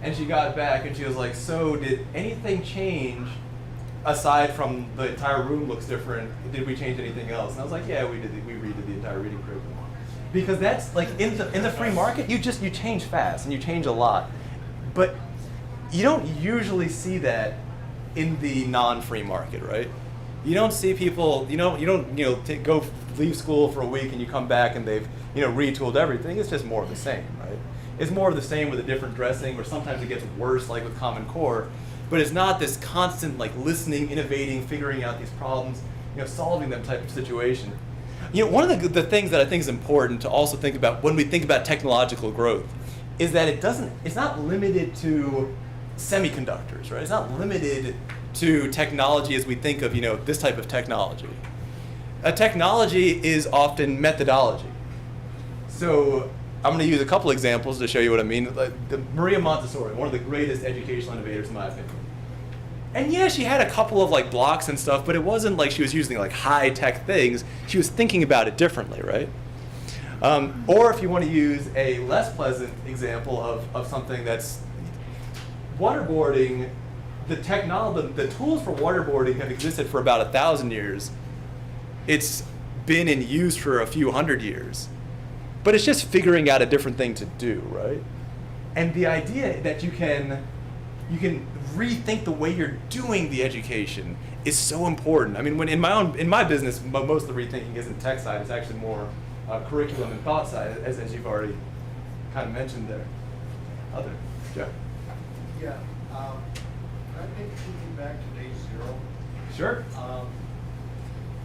and she got back and she was like, "So did anything change aside from the entire room looks different? Did we change anything else?" And I was like, "Yeah, we redid the entire reading curriculum." Because that's like in the free market, you change fast and you change a lot, but you don't usually see that in the non-free market, right? You don't see people, you don't go leave school for a week and you come back and they've retooled everything. It's just more of the same, right? It's more of the same with a different dressing, or sometimes it gets worse, like with Common Core. But it's not this constant like listening, innovating, figuring out these problems, solving them type of situation. One of the things that I think is important to also think about when we think about technological growth is that it's not limited to semiconductors, right? It's not limited to technology as we think of, this type of technology. A technology is often methodology. So I'm going to use a couple examples to show you what I mean. Like Maria Montessori, one of the greatest educational innovators in my opinion. And yeah, she had a couple of like blocks and stuff, but it wasn't like she was using like high-tech things. She was thinking about it differently, right? Or if you want to use a less pleasant example of something that's waterboarding, the tools for waterboarding have existed for about 1,000 years. It's been in use for a few hundred years. But it's just figuring out a different thing to do, right? And the idea that you can rethink the way you're doing the education is so important. I mean, when in my business, most of the rethinking isn't tech side. It's actually more curriculum and thought side, as you've already kind of mentioned there. Jeff? Yeah, I think thinking back to day zero. Sure.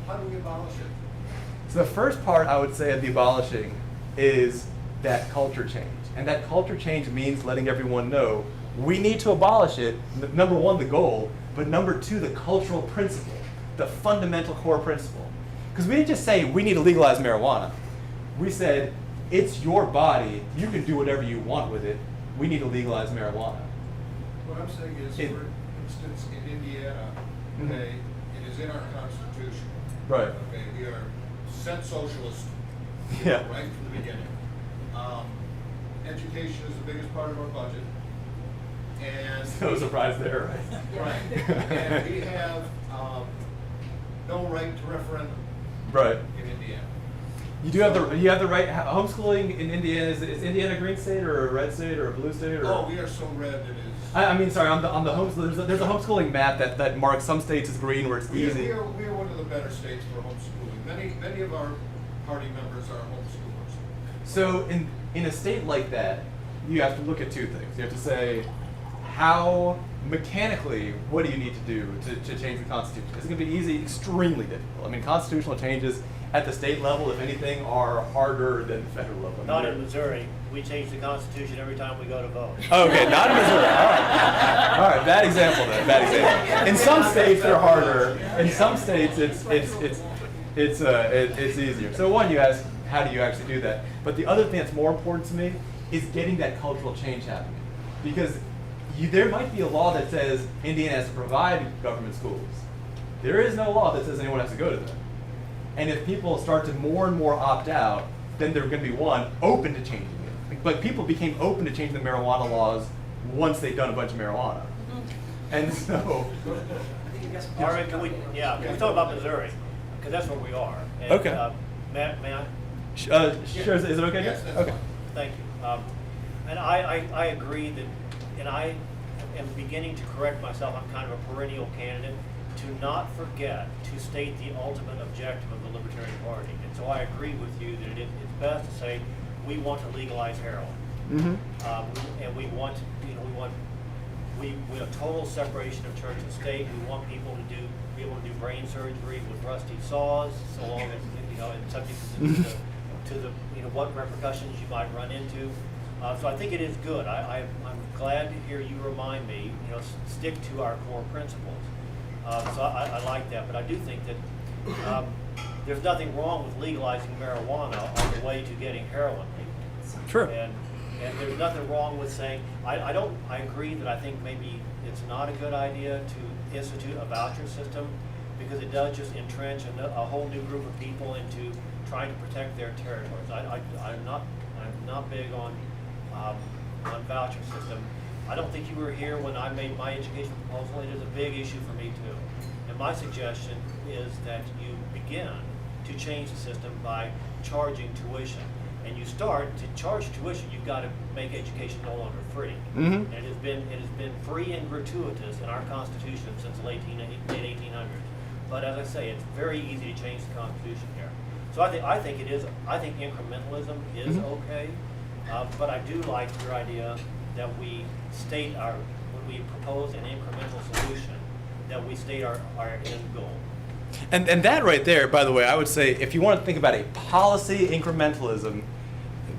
How do we abolish it? So the first part I would say of the abolishing is that culture change. And that culture change means letting everyone know we need to abolish it, number one, the goal, but number two, the cultural principle, the fundamental core principle. Because we didn't just say we need to legalize marijuana. We said it's your body, you can do whatever you want with it, we need to legalize marijuana. What I'm saying is, for instance, in Indiana, okay, it is in our Constitution. Right. Okay, we are set socialist, Yeah. right from the beginning. Education is the biggest part of our budget. And No surprise there, right? Right. And we have no right to referendum Right. in Indiana. You have the right. Homeschooling in Indiana, is Indiana a green state or a red state or a blue state? Or? Oh, we are so red it is. I mean, sorry, on the homeschooling, there's a homeschooling map that marks some states as green where it's easy. We are one of the better states for homeschooling. Many of our party members are homeschoolers. So in a state like that, you have to look at two things. You have to say, how mechanically, what do you need to do to change the Constitution? Is it going to be easy? Extremely difficult. I mean, constitutional changes at the state level, if anything, are harder than the federal level. Not in Missouri. We change the Constitution every time we go to vote. Okay, not in Missouri. All right, bad example then. Bad example. In some states they're harder. In some states it's easier. So one, you ask, how do you actually do that? But the other thing that's more important to me is getting that cultural change happening, because there might be a law that says Indiana has to provide government schools. There is no law that says anyone has to go to them. And if people start to more and more opt out, then they're going to be, one, open to changing it. But people became open to changing the marijuana laws once they've done a bunch of marijuana. And so... All right, can we talk about Missouri? Because that's where we are. And, okay. May I? Sure, is it okay? Yes, that's okay. fine. Thank you. And I agree that, and I am beginning to correct myself, I'm kind of a perennial candidate, to not forget to state the ultimate objective of the Libertarian Party. And so I agree with you that it's best to say we want to legalize heroin. And we want a total separation of church and state. We want people to be able to do brain surgery with rusty saws, so long as, and subject to the what repercussions you might run into. So I think it is good. I'm glad to hear you remind me, stick to our core principles. So I like that, but I do think that there's nothing wrong with legalizing marijuana on the way to getting heroin legal. Sure. And there's nothing wrong with saying, I agree that I think maybe it's not a good idea to institute a voucher system, because it does just entrench a whole new group of people into trying to protect their territories. I'm not big on voucher system. I don't think you were here when I made my education proposal. It is a big issue for me too. And my suggestion is that you begin to change the system by charging tuition. And you start to charge tuition, you've got to make education no longer free. And it has been free and gratuitous in our Constitution since the late 1800s. But as I say, it's very easy to change the Constitution here. So I think it is. I think incrementalism is okay. But I do like your idea that we state when we propose an incremental solution, that we state our end goal. And that right there, by the way, I would say if you want to think about a policy incrementalism,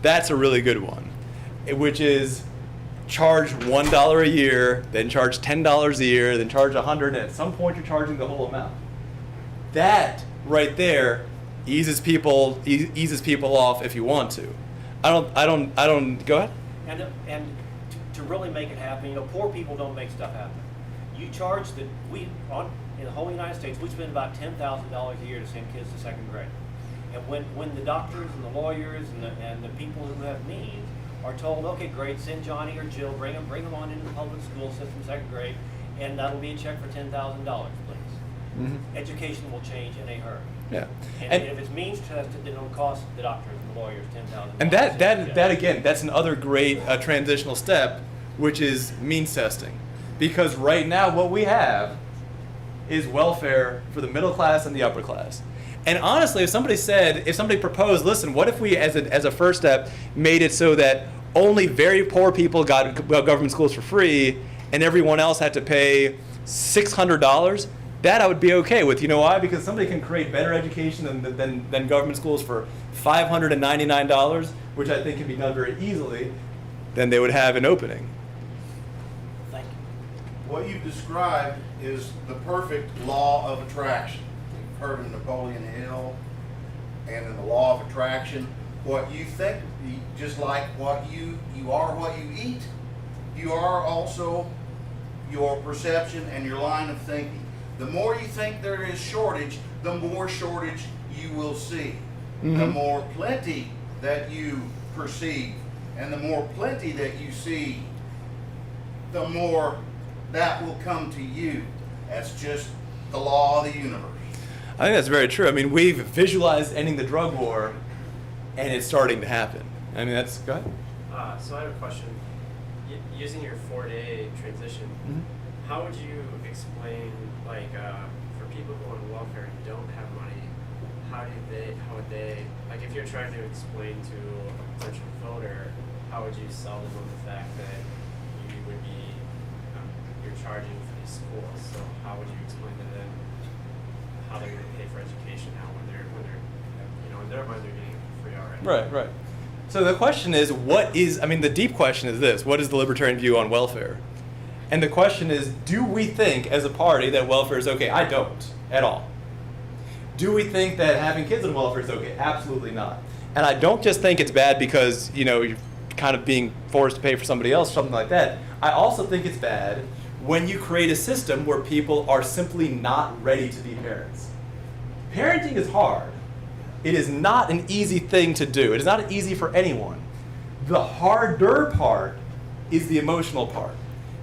that's a really good one. which is charge $1 a year, then charge $10 a year, then charge $100, and at some point you're charging the whole amount. That right there eases people off if you want to. I don't. Go ahead. And to really make it happen, poor people don't make stuff happen. You charge in the whole United States, we spend about $10,000 a year to send kids to second grade. And when the doctors and the lawyers and the people who have means are told, okay, great, send Johnny or Jill, bring them on into the public school system, second grade, and that'll be a check for $10,000, please. Mm-hmm. Education will change in a hurry. Yeah. And if it's means tested, then it'll cost the doctors and the lawyers $10,000. And that again, that's another great transitional step, which is means testing. Because right now what we have is welfare for the middle class and the upper class. And honestly, if somebody proposed, listen, what if we, as a first step, made it so that only very poor people got government schools for free, and everyone else had to pay $600? That I would be okay with. You know why? Because somebody can create better education than government schools for $599, which I think can be done very easily, then they would have an opening. Thank you. What you've described is the perfect law of attraction. You've heard of Napoleon Hill and in the law of attraction. What you think, just like what you are what you eat, you are also your perception and your line of thinking. The more you think there is shortage, the more shortage you will see. Mm-hmm. The more plenty that you perceive and the more plenty that you see, the more that will come to you. That's just the law of the universe. I think that's very true. I mean, we've visualized ending the drug war, and it's starting to happen. I mean, go ahead. So I have a question. Using your 4-day transition, how would you explain, for people who are on welfare and don't have money, how would they, if you're trying to explain to a potential voter, how would you sell them on the fact that you would be, you're charging for these schools? So how would you explain to them how they're going to pay for education now when they're in their mind they're getting it for free already? Right. So the question is, the deep question is this: what is the libertarian view on welfare? And the question is, do we think as a party that welfare is okay? I don't at all. Do we think that having kids on welfare is okay? Absolutely not. And I don't just think it's bad because, you're kind of being forced to pay for somebody else, something like that. I also think it's bad when you create a system where people are simply not ready to be parents. Parenting is hard. It is not an easy thing to do. It is not easy for anyone. The harder part is the emotional part.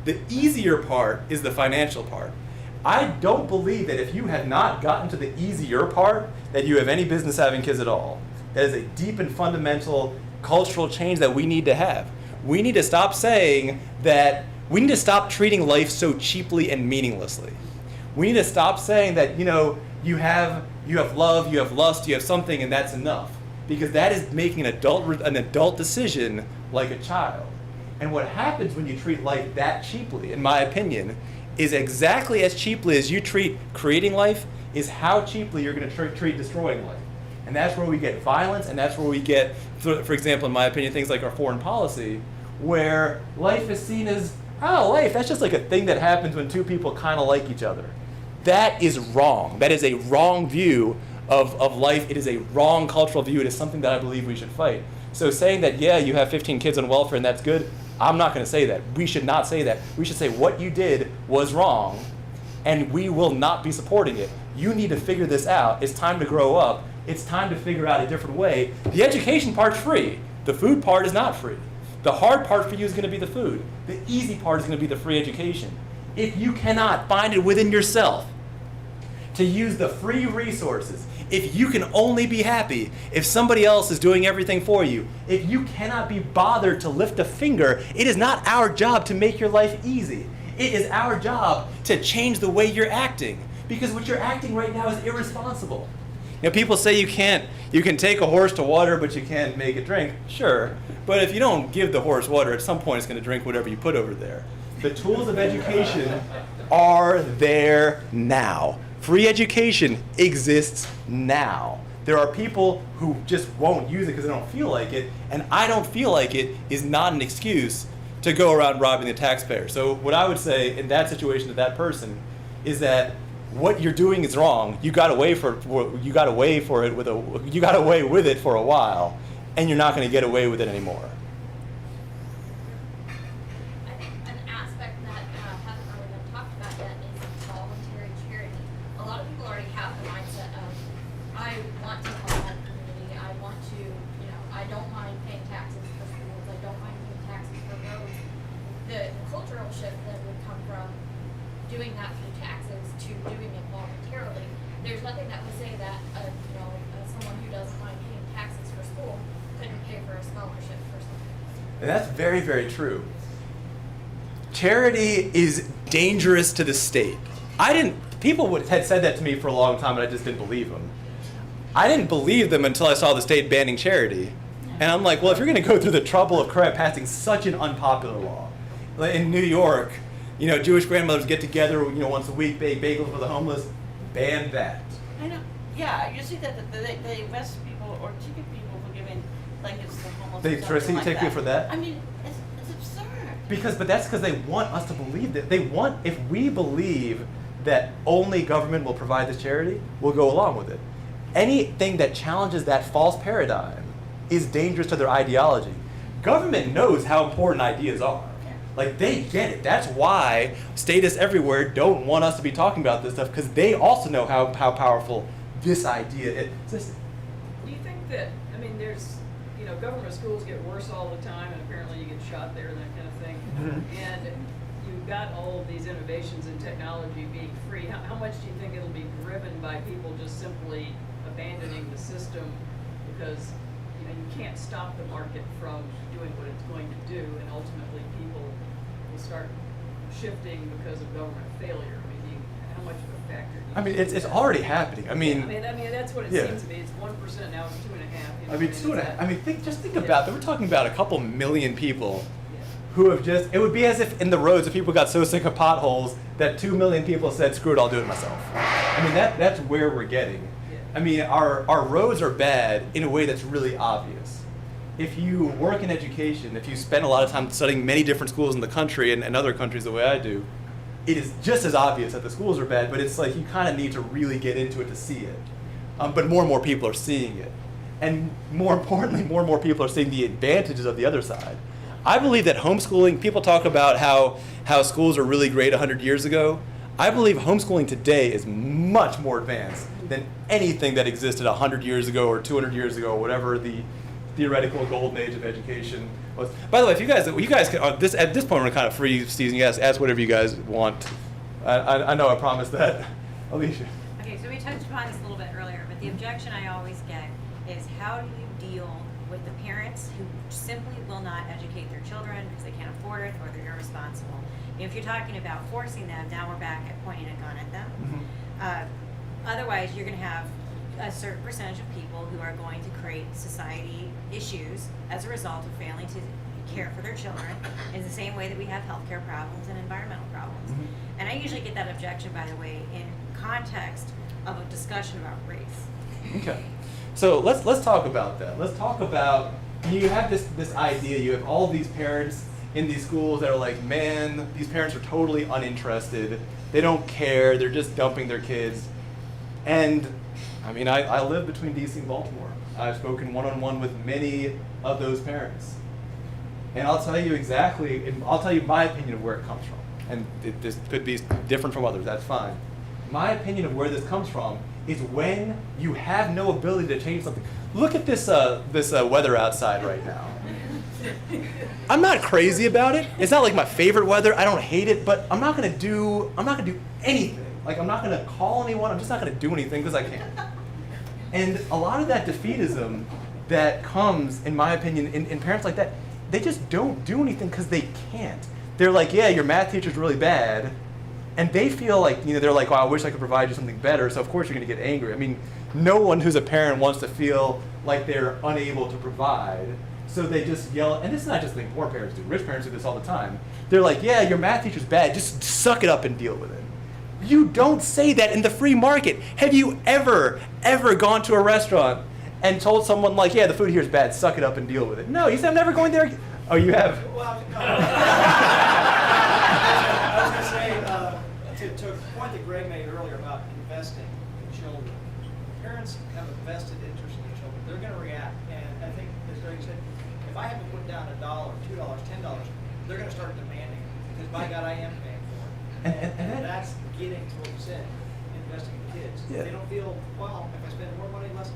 The easier part is the financial part. I don't believe that if you have not gotten to the easier part, that you have any business having kids at all. That is a deep and fundamental cultural change that we need to have. We need to stop saying that, we need to stop treating life so cheaply and meaninglessly. We need to stop saying that, you have love, you have lust, you have something, and that's enough. Because that is making an adult decision like a child. And what happens when you treat life that cheaply, in my opinion, is exactly as cheaply as you treat creating life, is how cheaply you're going to treat destroying life. And that's where we get violence, and that's where we get, for example, in my opinion, things like our foreign policy, where life is seen as, life, that's just like a thing that happens when two people kind of like each other. That is wrong. That is a wrong view of life. It is a wrong cultural view. It is something that I believe we should fight. So saying that, you have 15 kids on welfare and that's good, I'm not going to say that. We should not say that. We should say what you did was wrong, and we will not be supporting it. You need to figure this out. It's time to grow up. It's time to figure out a different way. The education part's free. The food part is not free. The hard part for you is going to be the food. The easy part is going to be the free education. If you cannot find it within yourself to use the free resources, if you can only be happy if somebody else is doing everything for you, if you cannot be bothered to lift a finger, it is not our job to make your life easy. It is our job to change the way you're acting, because what you're acting right now is irresponsible. People say you can take a horse to water, but you can't make it drink. Sure, but if you don't give the horse water, at some point it's going to drink whatever you put over there. The tools of education are there now. Free education exists now. There are people who just won't use it because they don't feel like it, and I don't feel like it is not an excuse to go around robbing the taxpayer. So what I would say in that situation to that person is that what you're doing is wrong. You got away with it for a while, and you're not going to get away with it anymore. I think an aspect that hasn't really been talked about yet is voluntary charity. A lot of people already have the mindset of, I want to help my community, I want to, I don't mind paying taxes for schools, I don't mind paying taxes for roads. The cultural shift that would come from doing that through taxes to doing it voluntarily. There's nothing that would say that, someone who doesn't mind paying taxes for school couldn't pay for a scholarship for something. And that's very, very true. Charity is dangerous to the state. People had said that to me for a long time, and I just didn't believe them. I didn't believe them until I saw the state banning charity. And I'm like, well, if you're going to go through the trouble of passing such an unpopular law, like in New York, Jewish grandmothers get together, once a week, bake bagels for the homeless, ban that. I know. Yeah, you see that they arrest people or ticket people for giving blankets to homeless. They or something like take you that. for that? I mean, it's absurd. But that's because they want us to believe that. If we believe that only government will provide this charity, we'll go along with it. Anything that challenges that false paradigm is dangerous to their ideology. Government knows how important ideas are. Like, they get it. That's why statists everywhere don't want us to be talking about this stuff, because they also know how powerful this idea is. Do you think that, there's, government schools get worse all the time, and apparently you get shot there and that kind of thing. And you've got all of these innovations in technology being free. How much do you think it'll be driven by people just simply abandoning the system because you can't stop the market from doing what it's going to do, and ultimately people will start shifting because of government failure? How much of a factor do you think It's already happening. that's what it seems to be. It's 1%, now it's 2.5%. Think about that. We're talking about a couple million people who have it would be as if in the roads, if people got so sick of potholes that 2 million people said, screw it, I'll do it myself. That's where we're getting. Our roads are bad in a way that's really obvious. If you work in education, if you spend a lot of time studying many different schools in the country and other countries the way I do, it is just as obvious that the schools are bad, but it's like you kind of need to really get into it to see it. But more and more people are seeing it. And more importantly, more and more people are seeing the advantages of the other side. I believe that homeschooling, people talk about how schools are really great 100 years ago. I believe homeschooling today is much more advanced than anything that existed 100 years ago or 200 years ago, or whatever the theoretical golden age of education was. By the way, if you guys can, at this point we're kind of free season. You guys ask whatever you guys want. I know I promised that. Alicia. Okay, so we touched upon this a little bit earlier, but the objection I always get is, how do you deal with the parents who simply will not educate their children because they can't afford it or they're irresponsible? If you're talking about forcing them, now we're back at pointing a gun at them. Otherwise, you're going to have a certain percentage of people who are going to create society issues as a result of failing to care for their children, in the same way that we have healthcare problems and environmental problems. And I usually get that objection, by the way, in context of a discussion about race. Okay. So let's talk about that. Let's talk about, you have this idea, you have all these parents in these schools that are like, man, these parents are totally uninterested. They don't care. They're just dumping their kids. And I live between DC and Baltimore. I've spoken one-on-one with many of those parents. And I'll tell you I'll tell you my opinion of where it comes from. And this could be different from others, that's fine. My opinion of where this comes from is when you have no ability to change something. Look at this weather outside right now. I'm not crazy about it. It's not like my favorite weather. I don't hate it, but I'm not gonna do anything. Like, I'm not gonna call anyone. I'm just not gonna do anything because I can't. And a lot of that defeatism that comes, in my opinion, in parents like that, they just don't do anything because they can't. They're like, yeah, your math teacher's really bad, and they feel like, they're like, well, I wish I could provide you something better, so of course you're gonna get angry. No one who's a parent wants to feel like they're unable to provide, so they just yell. And this is not just a thing poor parents do. Rich parents do this all the time. They're like, yeah, your math teacher's bad, just suck it up and deal with it. You don't say that in the free market. Have you ever gone to a restaurant and told someone like, yeah, the food here is bad, suck it up and deal with it? No, you said, I'm never going there again. Oh, you have? Well, no. I was going to say, to a point that Greg made earlier about investing in children, parents have a vested interest in their children. They're going to react. And I think, as Greg said, if I have to put down $1, $2, $10, they're going to start demanding it. Because by God, I am paying for it. And that's getting to what you said, investing in kids. Yeah. They don't feel, well, if I spend more money, less.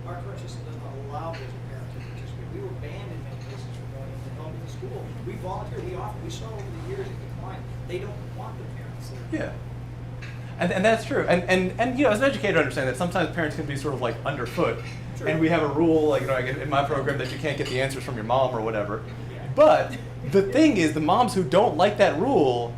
Our current system does not allow those parents to participate. We were banned in many cases from going into help in the school. We volunteer, we offer, we saw over the years it declined. They don't want the parents there. Yeah. And that's true. And you know, as an educator, I understand that sometimes parents can be sort of like underfoot. True. And we have a rule, like, you know, like in my program, that you can't get the answers from your mom or whatever. But the thing is, the moms who don't like that rule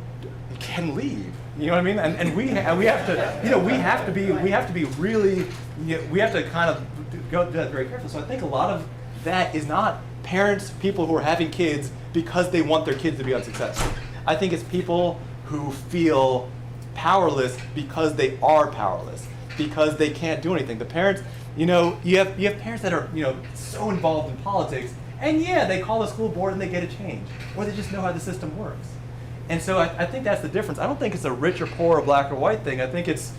can leave. You know what I mean? And we have to, you know, we have to be really, you know, we have to kind of go through that very carefully. So I think a lot of that is not parents, people who are having kids because they want their kids to be unsuccessful. I think it's people who feel powerless because they are powerless, because they can't do anything. The parents, you know, you have parents that are, you know, so involved in politics, and yeah, they call the school board and they get a change, or they just know how the system works. And so I think that's the difference. I don't think it's a rich or poor or black or white thing. I think it's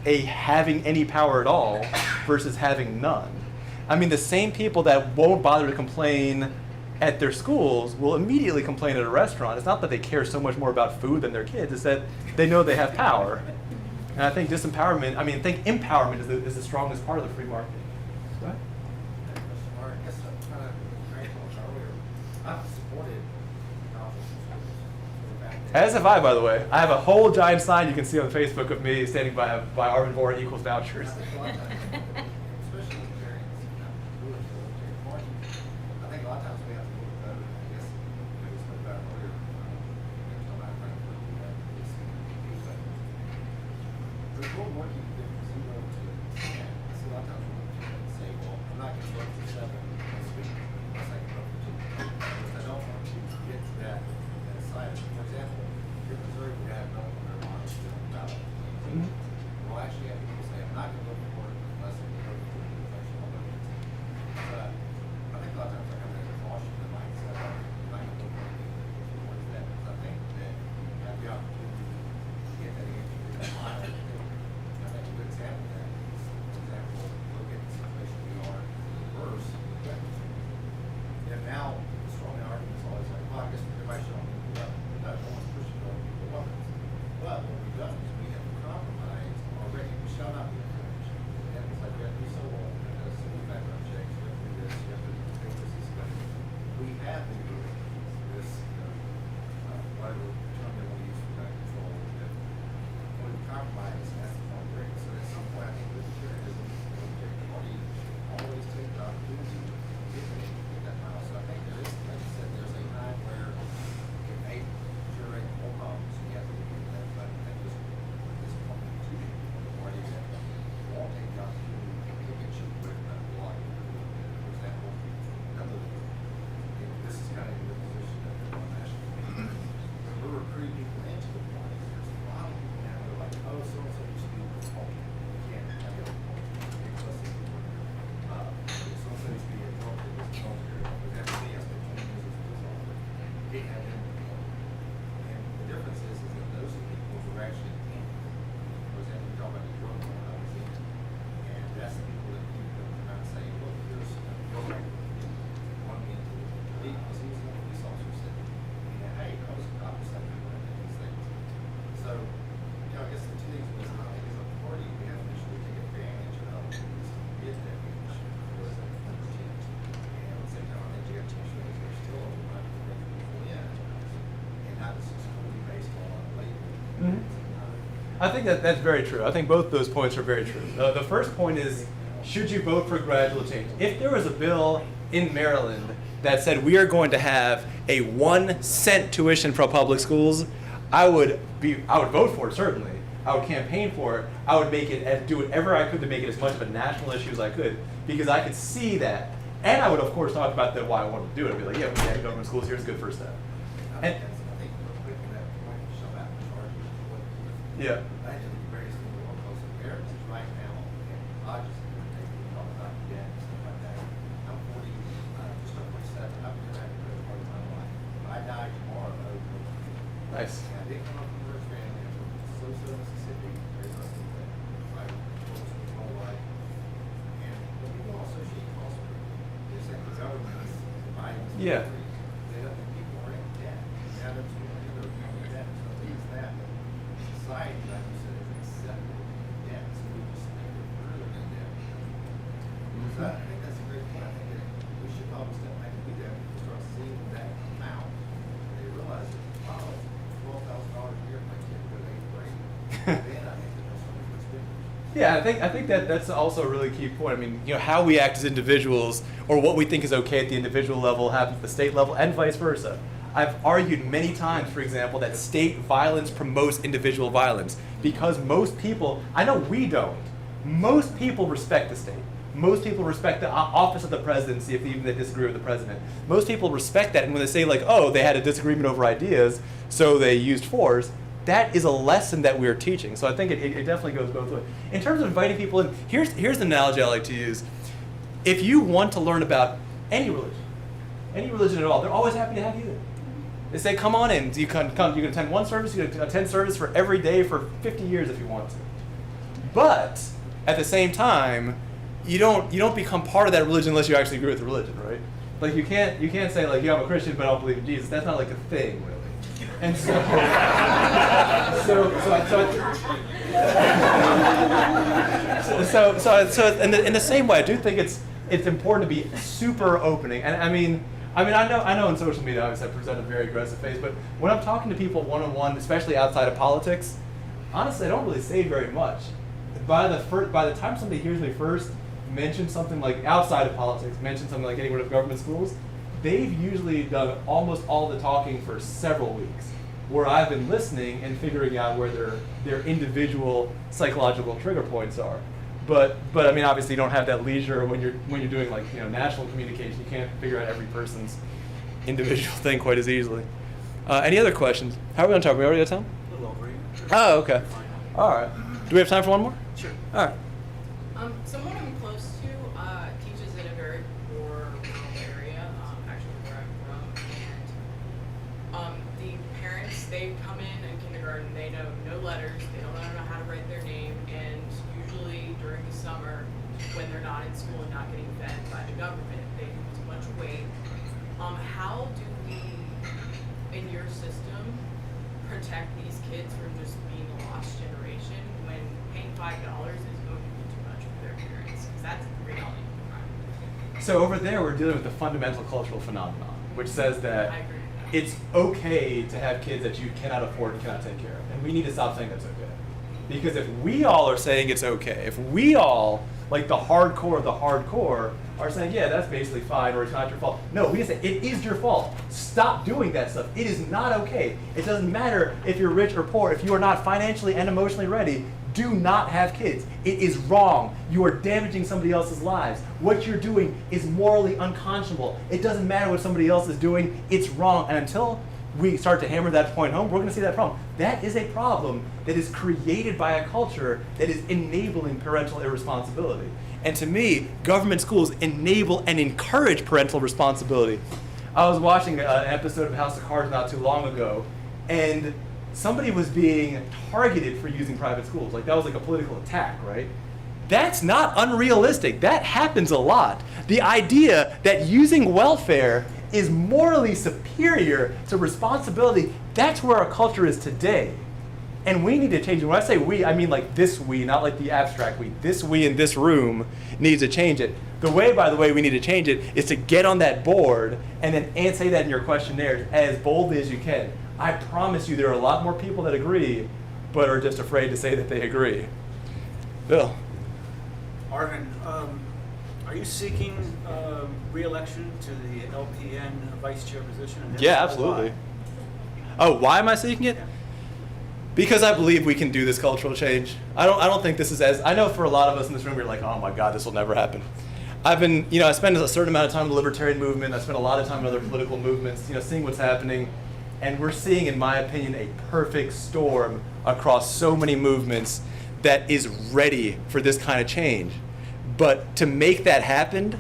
a having any power at all versus having none. I mean, the same people that won't bother to complain at their schools will immediately complain at a restaurant. It's not that they care so much more about food than their kids, it's that they know they have power. And I think disempowerment, I mean, I think empowerment is the strongest part of the free market. Go ahead. I guess I'm kind of grateful earlier. I've supported As have I, by the way. I have a whole giant sign you can see on Facebook of me standing by Arvin Vohra equals vouchers. especially with parents, you know, who are the military party. I think a lot of times we have to look at that. I guess we spoke about it earlier. There's no matter Frankfurt, we have this but there's a little more you can do from 0 to 10. I see a lot of times we say, well, I'm not going to vote for 7 this week unless I can vote for 2. Because I don't want to get to that side. For example, here in Missouri, we have no marijuana still on the ballot. We'll actually have people say, I'm not going to vote for it unless I can vote for the infection on voting. But I think a lot of times I come in with caution and mindset, I'm not going to vote for anything towards that. Because I think that you have the opportunity to get that answer in your mind. I think a good example of that is, for example, look at the situation we are in reverse. And now, the strong argument is always like, well, I guess everybody should own nuclear weapons. No one's pushing for nuclear weapons. But what we've done is we have compromised already. We shall not be infringed. And it's like, we have to be so long, we have to do civil background checks, we have to do this, you have to take this stuff. We have been doing this, you know, whatever term they want to use for gun control. That when we compromise, that's the point break. So at some point, I think libertarianism, the libertarian party should always take the opportunity to get that mile. So I think there is, like you said, there's a time where it may generate more problems. You have to look at that. But I think this point, two people from the party that won't take the opportunity to pick and choose where to block. For example, this is kind of in the position that they're on national. When we're recruiting people into the party, there's a lot of people now that are like, oh, so-and-so used to be a Republican. You can't have a Republican. So-and-so used to be a Republican. For example, me, I spent 20 years as a police officer. You can't have them. And the difference is that those are people who are actually in. For example, we talk about the drug war when I was in. And that's the people that you come around and say, look, there's a program. One me into the league because he was a police officer said, hey, I was a cop for 7 people in these things. So, you know, I guess the two things was, I think as a party, we have to make sure we take advantage of opportunities to get that recognition for the number 10. And at the same time, I think you have to make sure that there's still a lot of bring people in and not just solely based on labor. I think that's very true. I think both those points are very true. The first point is, should you vote for gradual change? If there was a bill in Maryland that said we are going to have a 1 cent tuition for public schools, I would vote for it, certainly. I would campaign for it. I would do whatever I could to make it as much of a national issue as I could, because I could see that. And I would, of course, talk about why I wanted to do it. I'd be like, yeah, we have government schools here, it's a good first step. And, I think we're quick that point to show that majority of what Yeah. I think the greatest thing in the world, because the parents is right now, and I just talk about debt and stuff like that. I'm 40, just over 47. I've been having a part of my life. If I die tomorrow, I owe no money. Nice. And I didn't come up from a rich family. I'm from Sosa, Mississippi. Very lucky that I was my whole life. And but people don't associate costs with people. They say the government is buying this Yeah. country. They don't think people are in debt. Now that's what they're in debt. So I think it's that. But society, like you said, is accepted debt. So we just think we're further than debt. So I think that's a great point. I think that we should probably step back and do that. People start seeing that amount. They realize that, wow, $12,000 a year if my kid go to 8th grade. Then I think that that's something that's big. Yeah, I think that's also a really key point. I mean, how we act as individuals, or what we think is okay at the individual level, happens at the state level, and vice versa. I've argued many times, for example, that state violence promotes individual violence because most people, I know we don't, most people respect the state. Most people respect the office of the presidency if even they disagree with the president. Most people respect that, and when they say like, oh, they had a disagreement over ideas, so they used force, that is a lesson that we're teaching. So I think it definitely goes both ways. In terms of inviting people in, here's an analogy I like to use. If you want to learn about any religion at all, they're always happy to have you in. They say, come on in. You can attend one service, you can attend service for every day for 50 years if you want to. But at the same time, you don't become part of that religion unless you actually agree with the religion, right? Like you can't say like, yeah, I'm a Christian, but I don't believe in Jesus. That's not like a thing, really. And so, in the same way, I do think it's important to be super opening. And I mean, I know in social media, obviously, I present a very aggressive face, but when I'm talking to people one-on-one, especially outside of politics, honestly, I don't really say very much. By the time somebody hears me first mention something like outside of politics, mention something like getting rid of government schools, they've usually done almost all the talking for several weeks, where I've been listening and figuring out where their individual psychological trigger points are. But I mean, obviously, you don't have that leisure when you're doing like national communication. You can't figure out every person's individual thing quite as easily. Any other questions? How are we going to talk? We already got time? A little over here. Oh, okay. All right. Do we have time for one more? Sure. All right. Someone I'm close to teaches in a very poor rural area, actually where I'm from, and the parents, they come in kindergarten, they know no letters, they don't know how to write their name, and usually during the summer, when they're not in school and not getting fed by the government, they lose a bunch of weight. How do we, in your system, protect these kids from just being a lost generation when paying $5 is going to be too much for their parents? Because that's the reality of the crime. So over there, we're dealing with the fundamental cultural phenomenon, which says that it's okay to have kids that you cannot afford and cannot take care of. And we need to stop saying that's okay. Because if we all are saying it's okay, if we all, like the hardcore of the hardcore, are saying, yeah, that's basically fine, or it's not your fault. No, we can say, it is your fault. Stop doing that stuff. It is not okay. It doesn't matter if you're rich or poor. If you are not financially and emotionally ready, do not have kids. It is wrong. You are damaging somebody else's lives. What you're doing is morally unconscionable. It doesn't matter what somebody else is doing. It's wrong. And until we start to hammer that point home, we're going to see that problem. That is a problem that is created by a culture that is enabling parental irresponsibility. And to me, government schools enable and encourage parental responsibility. I was watching an episode of House of Cards not too long ago, and somebody was being targeted for using private schools. Like that was like a political attack, right? That's not unrealistic. That happens a lot. The idea that using welfare is morally superior to responsibility, that's where our culture is today. And we need to change it. When I say we, I mean like this we, not like the abstract we. This we in this room needs to change it. The way, by the way, we need to change it is to get on that board and then say that in your questionnaires as boldly as you can. I promise you there are a lot more people that agree, but are just afraid to say that they agree. Bill. Arvin, are you seeking re-election to the LPN vice chair position? And Yeah, absolutely. Oh, why am I seeking it? Because I believe we can do this cultural change. I don't think this is as, I know for a lot of us in this room, we're like, oh my God, this will never happen. I've been, I spend a certain amount of time in the Libertarian movement. I spend a lot of time in other political movements, seeing what's happening. And we're seeing, in my opinion, a perfect storm across so many movements that is ready for this kind of change. But to make that happen,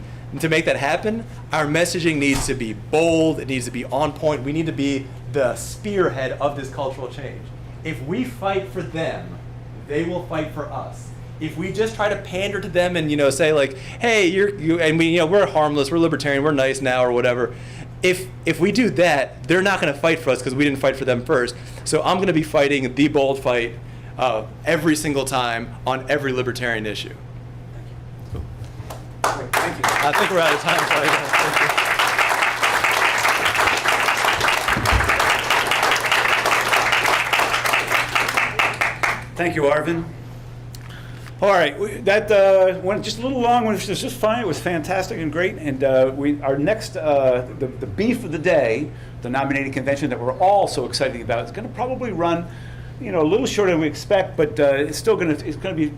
our messaging needs to be bold, it needs to be on point. We need to be the spearhead of this cultural change. If we fight for them, they will fight for us. If we just try to pander to them and say like, hey, we're harmless, we're libertarian, we're nice now or whatever. If we do that, they're not going to fight for us because we didn't fight for them first. So I'm going to be fighting the bold fight every single time on every libertarian issue. Thank you. I think we're out of time. Sorry, guys. Thank you. Thank you, Arvin. All right, that went just a little long. It was just fine. It was fantastic and great. And our next, the beef of the day, the nominating convention that we're all so excited about, is going to probably run, a little shorter than we expect, but it's still going to be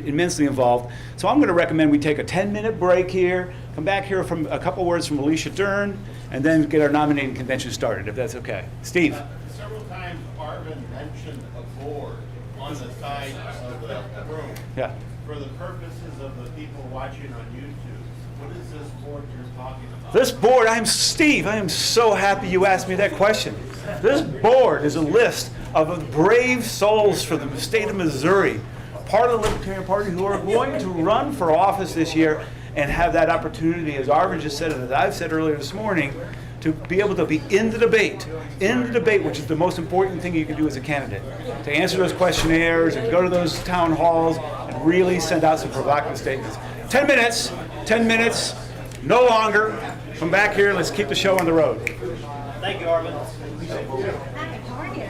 immensely involved. So I'm going to recommend we take a 10-minute break here, come back here from a couple words from Alicia Dern, and then get our nominating convention started, if that's okay. Steve. Several times Arvin mentioned a board on the side of the room. Yeah. For the purposes of the people watching on YouTube, what is this board you're talking about? This board, Steve, I am so happy you asked me that question. This board is a list of brave souls from the state of Missouri, part of the Libertarian Party, who are going to run for office this year and have that opportunity, as Arvin just said and as I've said earlier this morning, to be able to be in the debate, which is the most important thing you can do as a candidate, to answer those questionnaires and go to those town halls and really send out some provocative statements. 10 minutes, no longer. Come back here, let's keep the show on the road. Thank you, Arvin. Hi, how are you?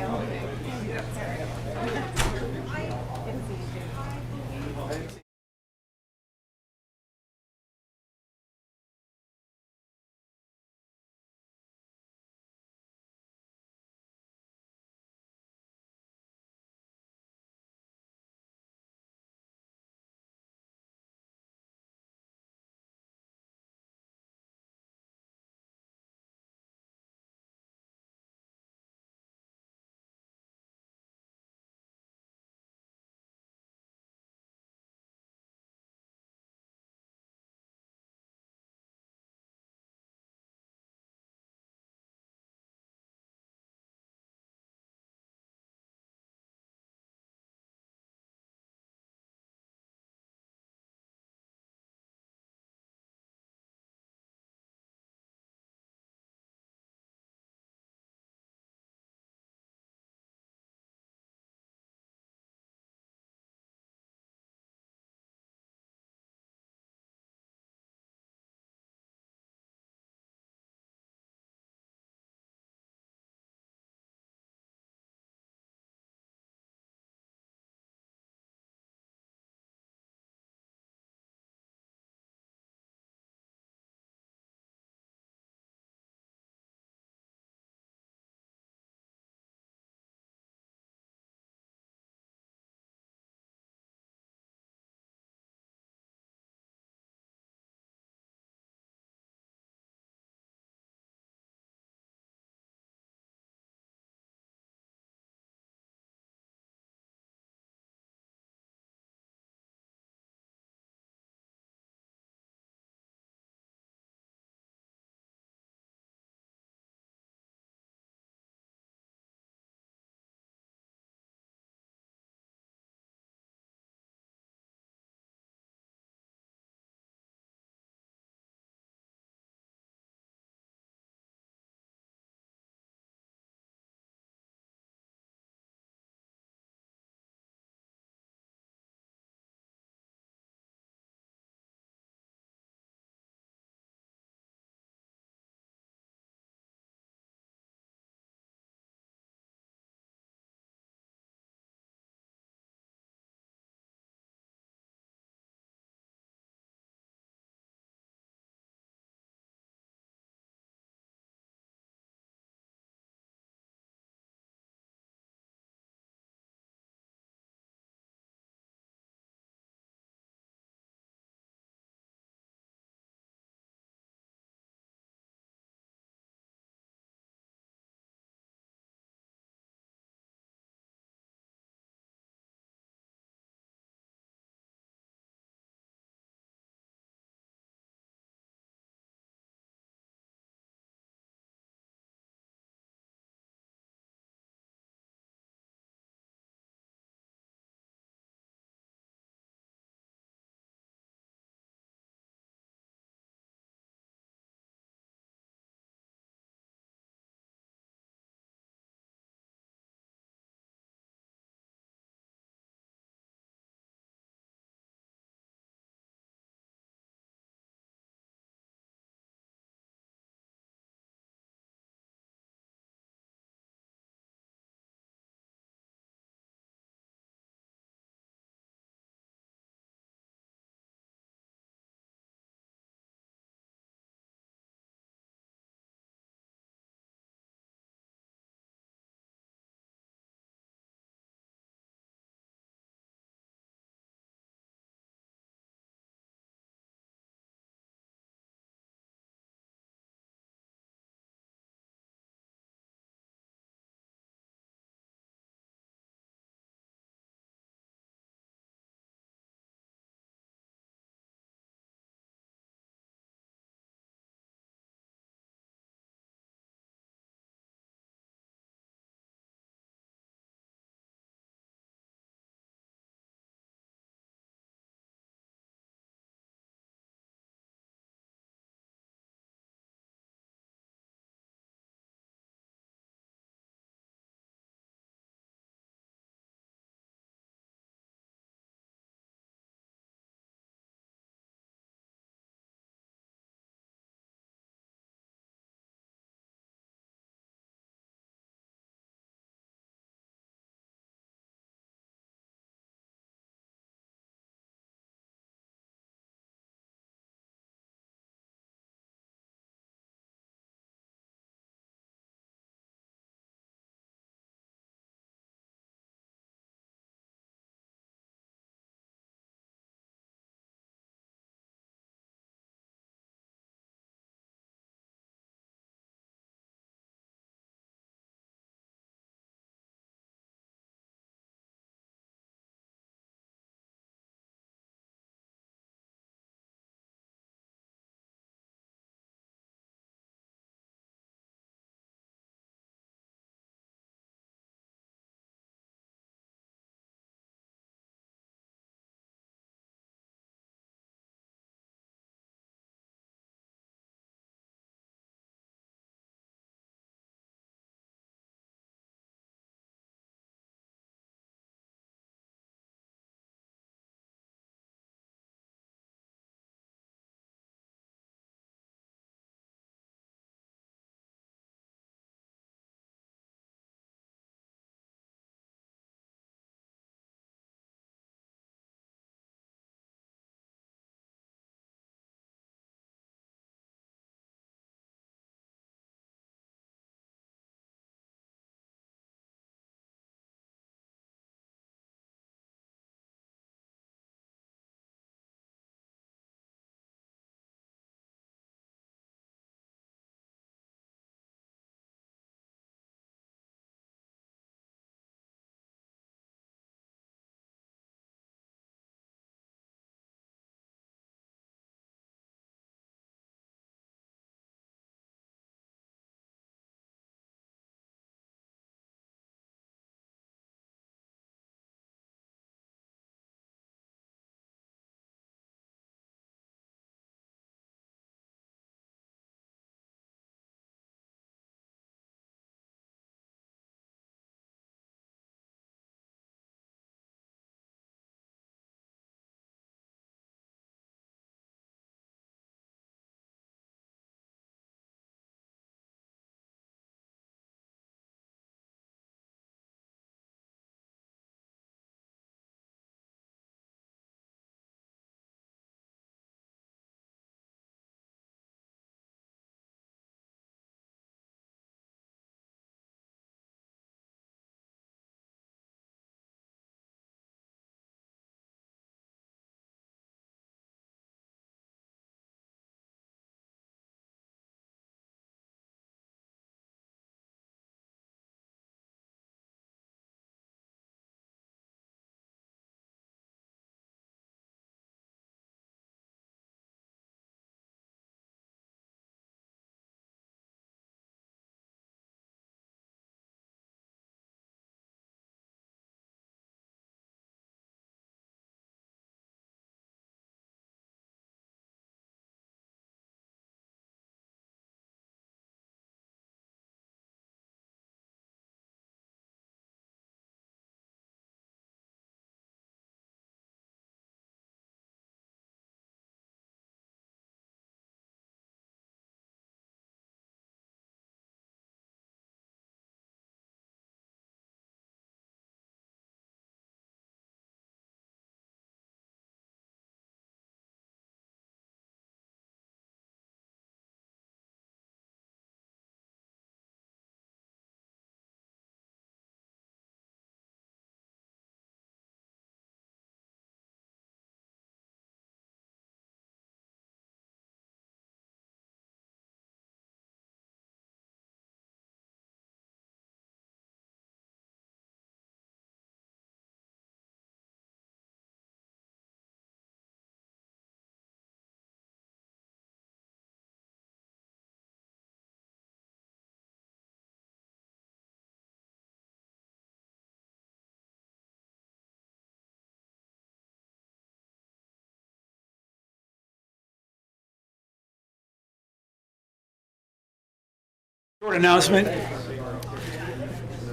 Short announcement.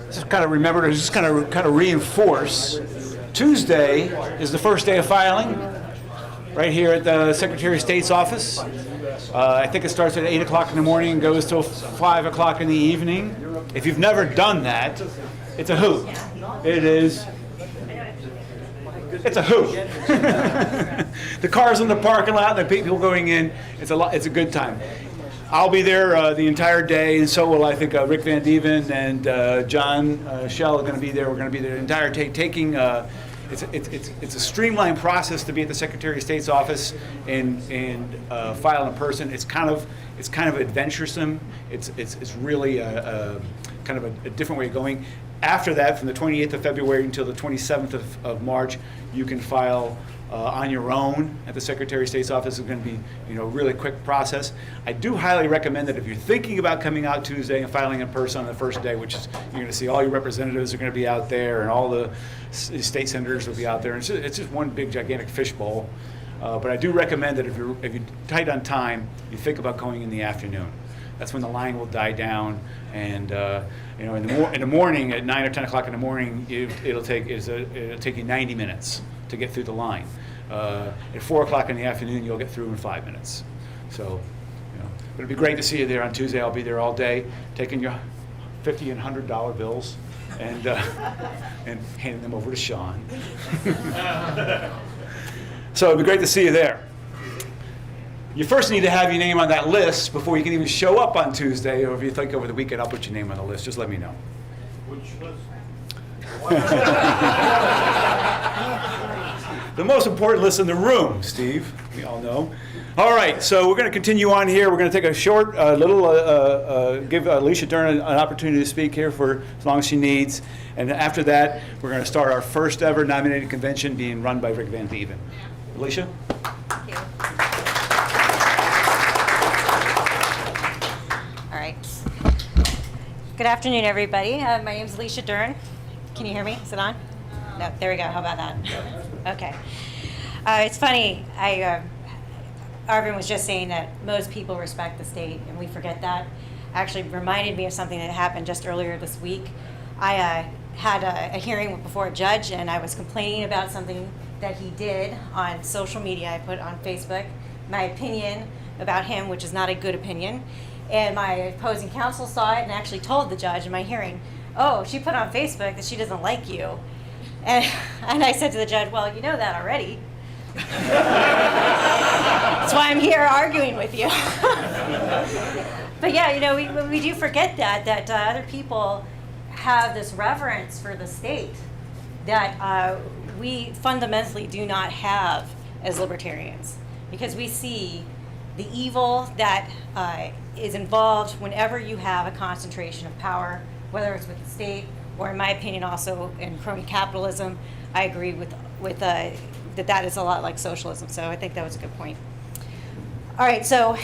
Just kind of remember to just kind of reinforce. Tuesday is the first day of filing, right here at the Secretary of State's office. I think it starts at 8 o'clock in the morning and goes till 5 o'clock in the evening. If you've never done that, it's a hoot. It is. It's a hoot. The cars in the parking lot, the people going in. It's a good time. I'll be there the entire day, and so will I think Rick Van Dieven and John Schell are going to be there. We're going to be there the entire taking. It's a streamlined process to be at the Secretary of State's office and file in person. It's kind of adventuresome. It's really kind of a different way of going. After that, from the 28th of February until the 27th of March, you can file on your own at the Secretary of State's office. It's going to be, really quick process. I do highly recommend that if you're thinking about coming out Tuesday and filing in person on the first day, which is you're going to see all your representatives are going to be out there, and all the state senators will be out there. It's just one big gigantic fishbowl. But I do recommend that if you're tight on time, you think about going in the afternoon. That's when the line will die down, and in the morning at 9 or 10 o'clock in the morning, it'll take you 90 minutes to get through the line. At 4 o'clock in the afternoon, you'll get through in 5 minutes. So, but it'd be great to see you there on Tuesday. I'll be there all day, taking your $50 and $100 bills and handing them over to Sean. So it'd be great to see you there. You first need to have your name on that list before you can even show up on Tuesday, or if you think over the weekend, I'll put your name on the list. Just let me know. Which was the most important list in the room, Steve. We all know. All right, so we're going to continue on here. We're going to take a short, give Alicia Dern an opportunity to speak here for as long as she needs. And after that, we're going to start our first ever nominated convention being run by Rick Van Dieven. Alicia? Thank you. All right. Good afternoon, everybody. My name is Alicia Dern. Can you hear me? Is it on? No, there we go. How about that? Okay. It's funny. Arvin was just saying that most people respect the state, and we forget that. Actually reminded me of something that happened just earlier this week. I had a hearing before a judge, and I was complaining about something that he did on social media. I put on Facebook my opinion about him, which is not a good opinion. And my opposing counsel saw it and actually told the judge in my hearing, "Oh, she put on Facebook that she doesn't like you." And I said to the judge, "Well, you know that already." That's why I'm here arguing with you. But yeah, we do forget that other people have this reverence for the state that we fundamentally do not have as libertarians, because we see the evil that is involved whenever you have a concentration of power, whether it's with the state or, in my opinion, also in crony capitalism. I agree with that is a lot like socialism, so I think that was a good point. All right, so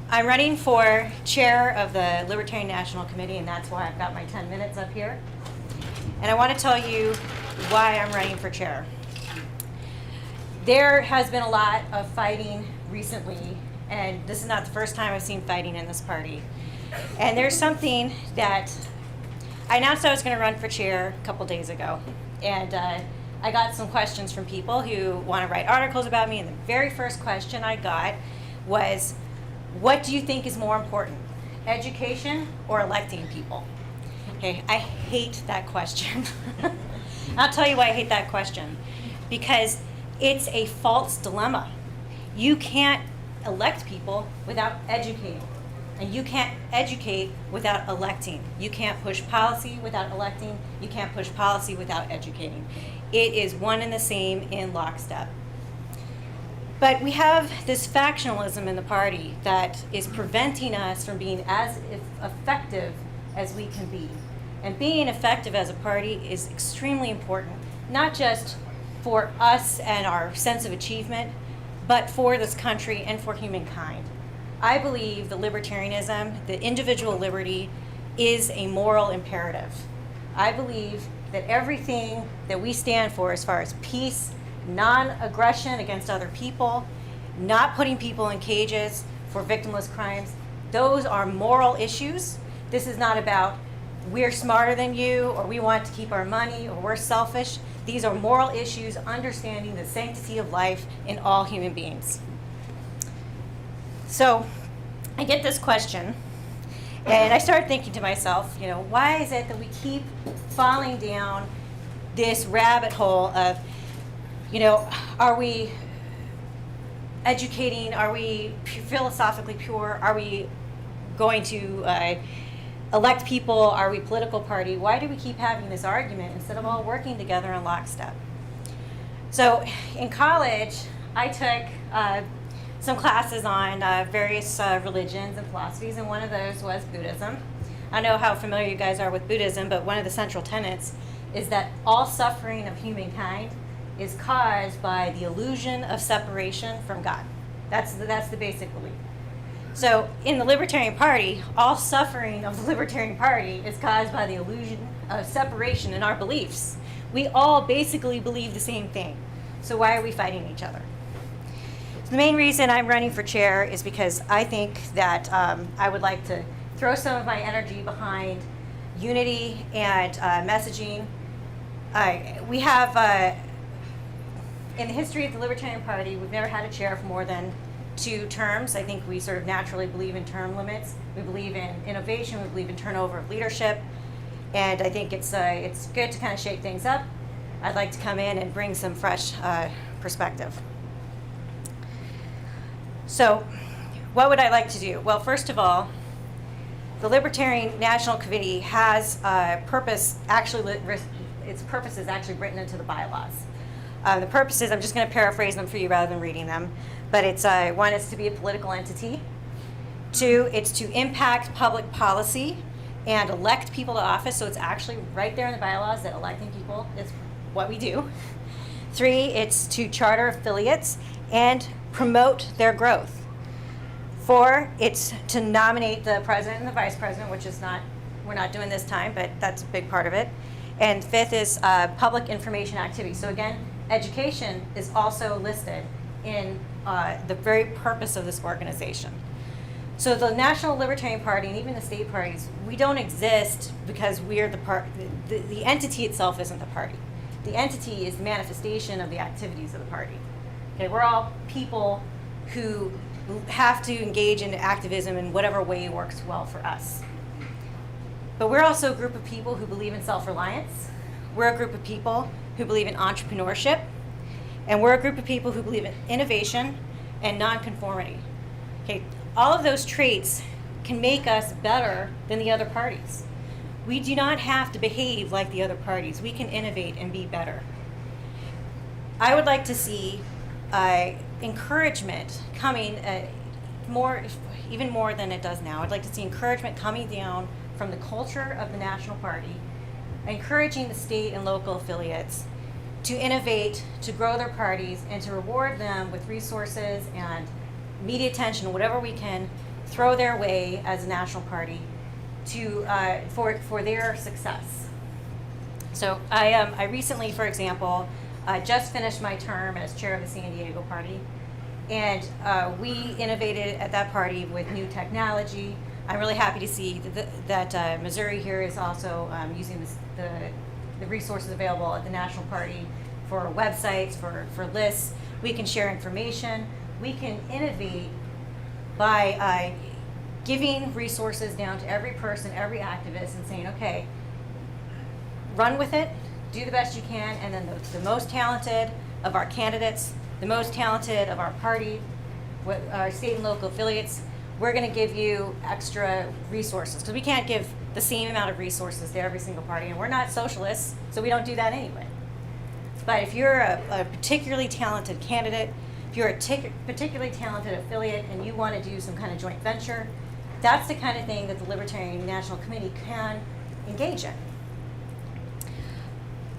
I'm running for chair of the Libertarian National Committee, and that's why I've got my 10 minutes up here. And I want to tell you why I'm running for chair. There has been a lot of fighting recently, and this is not the first time I've seen fighting in this party. And there's something that I announced I was going to run for chair a couple days ago, and I got some questions from people who want to write articles about me, and the very first question I got was, what do you think is more important, education or electing people? Okay, I hate that question. I'll tell you why I hate that question. Because it's a false dilemma. You can't elect people without educating. And you can't educate without electing. You can't push policy without electing. You can't push policy without educating. It is one and the same in lockstep. But we have this factionalism in the party that is preventing us from being as effective as we can be. And being effective as a party is extremely important, not just for us and our sense of achievement, but for this country and for humankind. I believe that libertarianism, the individual liberty, is a moral imperative. I believe that everything that we stand for as far as peace, non-aggression against other people, not putting people in cages for victimless crimes, those are moral issues This is not about we're smarter than you, or we want to keep our money, or we're selfish. These are moral issues, understanding the sanctity of life in all human beings. So I get this question, and I started thinking to myself, you know, why is it that we keep falling down this rabbit hole of, you know, are we educating, are we philosophically pure, are we going to elect people, are we political party? Why do we keep having this argument instead of all working together in lockstep? So in college, I took some classes on various religions and philosophies, and one of those was Buddhism. I know how familiar you guys are with Buddhism, but one of the central tenets is that all suffering of humankind is caused by the illusion of separation from God. That's the basic belief. So in the Libertarian Party, all suffering of the Libertarian Party is caused by the illusion of separation in our beliefs. We all basically believe the same thing. So why are we fighting each other? So the main reason I'm running for chair is because I think that I would like to throw some of my energy behind unity and messaging. We have, in the history of the Libertarian Party, we've never had a chair for more than 2 terms. I think we sort of naturally believe in term limits. We believe in innovation. We believe in turnover of leadership. And I think it's good to kind of shake things up. I'd like to come in and bring some fresh perspective. So what would I like to do? Well, first of all, the Libertarian National Committee has purpose, actually, its purpose is actually written into the bylaws. The purposes, I'm just going to paraphrase them for you rather than reading them, but it's 1, it's to be a political entity. 2, it's to impact public policy and elect people to office, so it's actually right there in the bylaws that electing people is what we do. 3, it's to charter affiliates and promote their growth. 4, it's to nominate the president and the vice president, which is not, we're not doing this time, but that's a big part of it. And 5th is public information activity. So again, education is also listed in the very purpose of this organization. So the National Libertarian Party and even the state parties, we don't exist because we're the entity itself isn't the party. The entity is the manifestation of the activities of the party. Okay, we're all people who have to engage in activism in whatever way works well for us. But we're also a group of people who believe in self-reliance. We're a group of people who believe in entrepreneurship. And we're a group of people who believe in innovation and nonconformity. Okay, all of those traits can make us better than the other parties. We do not have to behave like the other parties. We can innovate and be better. I would like to see encouragement coming even more than it does now. I'd like to see encouragement coming down from the culture of the National Party, encouraging the state and local affiliates to innovate, to grow their parties, and to reward them with resources and media attention, whatever we can throw their way as a national party to for their success. So I recently, for example, just finished my term as chair of the San Diego Party, and we innovated at that party with new technology. I'm really happy to see that Missouri here is also using the resources available at the National Party for websites, for lists. We can share information. We can innovate by giving resources down to every person, every activist, and saying, okay, run with it, do the best you can, and then the most talented of our candidates, the most talented of our party, our state and local affiliates, we're going to give you extra resources, because we can't give the same amount of resources to every single party, and we're not socialists, so we don't do that anyway. But if you're a particularly talented candidate, if you're a particularly talented affiliate and you want to do some kind of joint venture, that's the kind of thing that the Libertarian National Committee can engage in.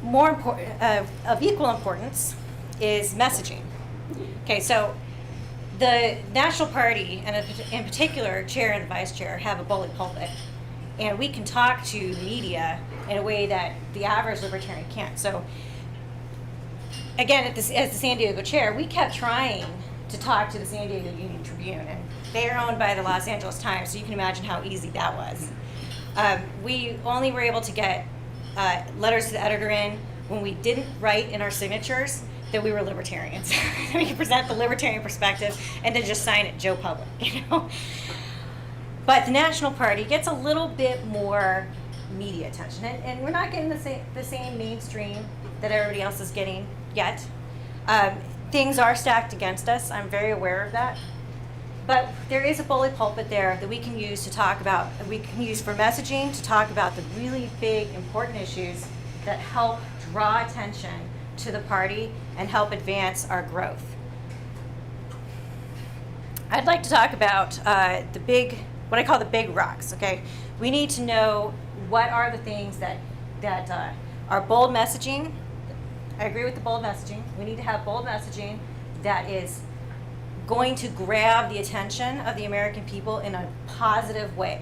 More important, of equal importance is messaging. Okay, so the National Party, and in particular, chair and vice chair, have a bully pulpit, and we can talk to the media in a way that the average libertarian can't. So, again, as the San Diego chair, we kept trying to talk to the San Diego Union Tribune, and they are owned by the Los Angeles Times, so you can imagine how easy that was. We only were able to get letters to the editor in when we didn't write in our signatures that we were libertarians. We could present the libertarian perspective and then just sign it Joe Public, you know. But the National Party gets a little bit more media attention, and we're not getting the same mainstream that everybody else is getting yet. Things are stacked against us. I'm very aware of that. But there is a bully pulpit there that we can use to talk about, we can use for messaging to talk about the really big, important issues that help draw attention to the party and help advance our growth. I'd like to talk about what I call the big rocks, okay? We need to know what are the things that are bold messaging. I agree with the bold messaging. We need to have bold messaging that is going to grab the attention of the American people in a positive way.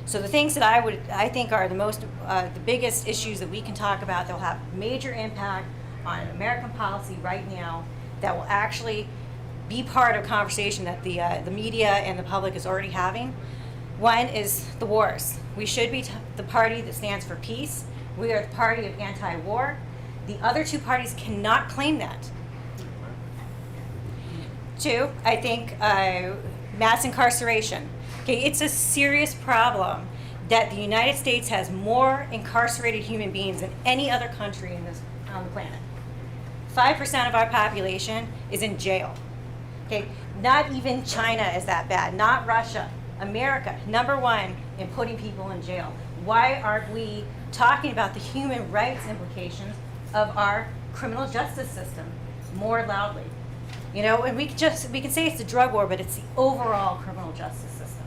So the things that I think are the biggest issues that we can talk about that will have major impact on American policy right now, that will actually be part of a conversation that the media and the public is already having. One is the wars. We should be the party that stands for peace. We are the party of anti-war. The other two parties cannot claim that. Two, I think mass incarceration. Okay, it's a serious problem that the United States has more incarcerated human beings than any other country on the planet. 5% of our population is in jail. Okay, not even China is that bad, not Russia. America, #1 in putting people in jail. Why aren't we talking about the human rights implications of our criminal justice system more loudly? You know, and we can say it's the drug war, but it's the overall criminal justice system.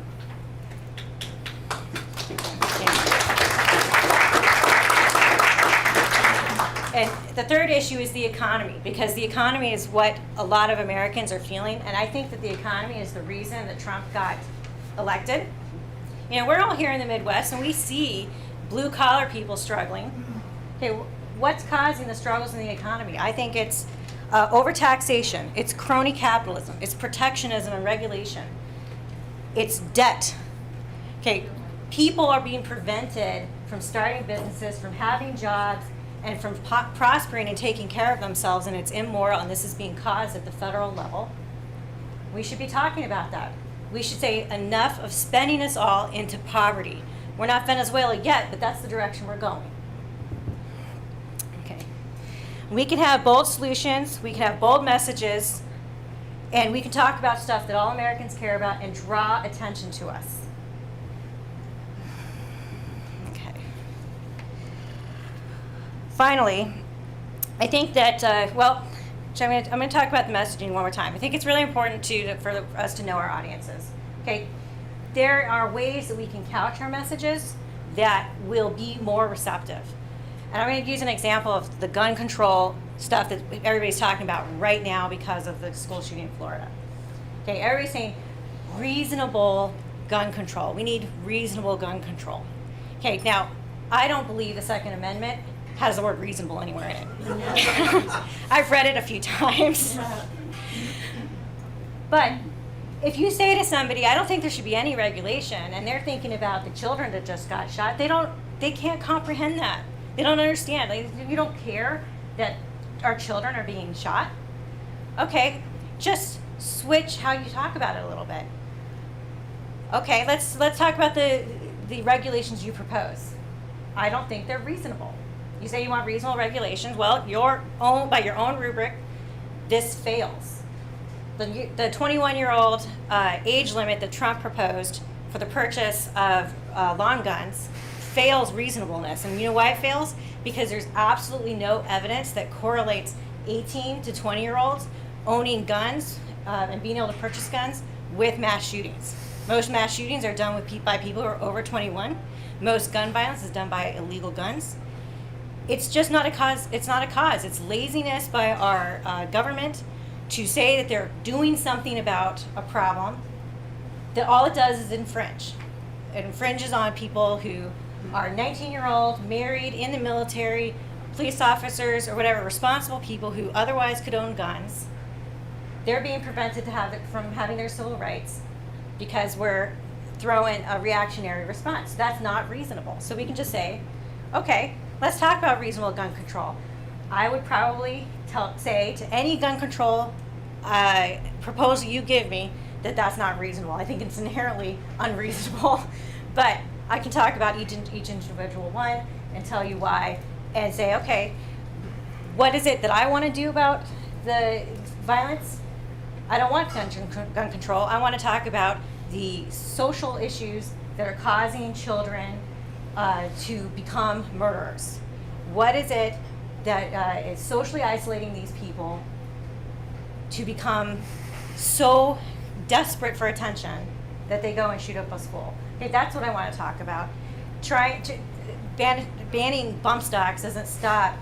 And the third issue is the economy, because the economy is what a lot of Americans are feeling, and I think that the economy is the reason that Trump got elected. You know, we're all here in the Midwest, and we see blue-collar people struggling. Okay, what's causing the struggles in the economy? I think it's overtaxation, it's crony capitalism, it's protectionism and regulation, it's debt. Okay, people are being prevented from starting businesses, from having jobs, and from prospering and taking care of themselves, and it's immoral, and this is being caused at the federal level. We should be talking about that. We should say enough of spending us all into poverty. We're not Venezuela yet, but that's the direction we're going. Okay. We can have bold solutions, we can have bold messages, and we can talk about stuff that all Americans care about and draw attention to us. Okay. Finally, I think that, I'm going to talk about the messaging one more time. I think it's really important for us to know our audiences. Okay, there are ways that we can couch our messages that will be more receptive. And I'm going to use an example of the gun control stuff that everybody's talking about right now because of the school shooting in Florida. Okay, everybody's saying reasonable gun control. We need reasonable gun control. Okay, now, I don't believe the Second Amendment has the word reasonable anywhere in it. I've read it a few times. But if you say to somebody, I don't think there should be any regulation, and they're thinking about the children that just got shot, they can't comprehend that. They don't understand. You don't care that our children are being shot? Okay, just switch how you talk about it a little bit. Okay, let's talk about the regulations you propose. I don't think they're reasonable. You say you want reasonable regulations. Well, by your own rubric, this fails. The 21-year-old age limit that Trump proposed for the purchase of long guns fails reasonableness. And you know why it fails? Because there's absolutely no evidence that correlates 18 to 20-year-olds owning guns and being able to purchase guns with mass shootings. Most mass shootings are done by people who are over 21. Most gun violence is done by illegal guns. It's just not a cause. It's not a cause. It's laziness by our government to say that they're doing something about a problem that all it does is infringe. It infringes on people who are 19-year-old, married, in the military, police officers, or whatever, responsible people who otherwise could own guns. They're being prevented from having their civil rights because we're throw in a reactionary response. That's not reasonable. So we can just say, okay, let's talk about reasonable gun control. I would probably say to any gun control proposal you give me that that's not reasonable. I think it's inherently unreasonable. But I can talk about each individual one and tell you why and say, okay, what is it that I want to do about the violence? I don't want gun control. I want to talk about the social issues that are causing children to become murderers. What is it that is socially isolating these people to become so desperate for attention that they go and shoot up a school? Okay, that's what I want to talk about. Banning bump stocks doesn't stop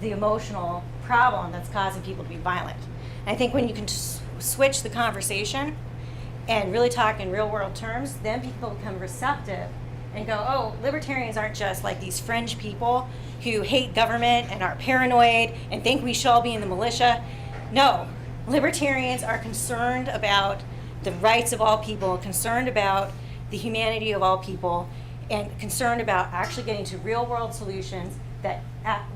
the emotional problem that's causing people to be violent. And I think when you can switch the conversation and really talk in real world terms, then people become receptive and go, oh, libertarians aren't just like these fringe people who hate government and are paranoid and think we should all be in the militia. No, libertarians are concerned about the rights of all people, concerned about the humanity of all people, and concerned about actually getting to real world solutions that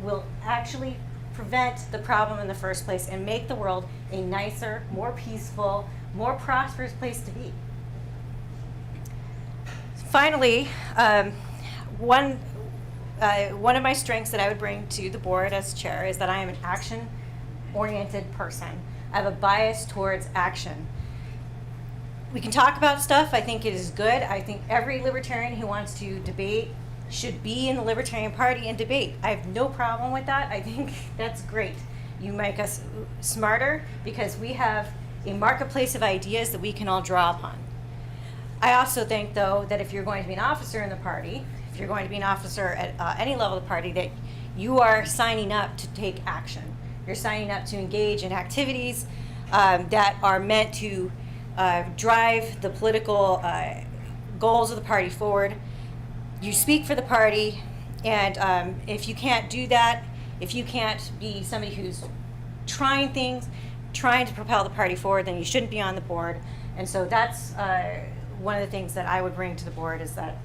will actually prevent the problem in the first place and make the world a nicer, more peaceful, more prosperous place to be. Finally, one of my strengths that I would bring to the board as chair is that I am an action-oriented person. I have a bias towards action. We can talk about stuff. I think it is good. I think every libertarian who wants to debate should be in the Libertarian Party and debate. I have no problem with that. I think that's great. You make us smarter because we have a marketplace of ideas that we can all draw upon. I also think, though, that if you're going to be an officer in the party, if you're going to be an officer at any level of the party, that you are signing up to take action. You're signing up to engage in activities that are meant to drive the political goals of the party forward. You speak for the party, and if you can't do that, if you can't be somebody who's trying things, trying to propel the party forward, then you shouldn't be on the board. And so that's one of the things that I would bring to the board is that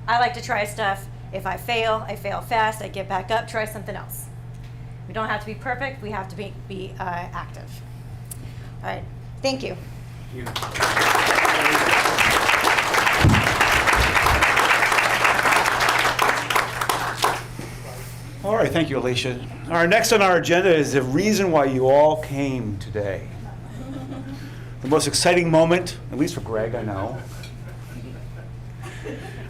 I like to try stuff. If I fail fast, I get back up, try something else. We don't have to be perfect, we have to be active. All right, thank you. All right, thank you, Alicia. Our next on our agenda is the reason why you all came today. The most exciting moment, at least for Greg, I know.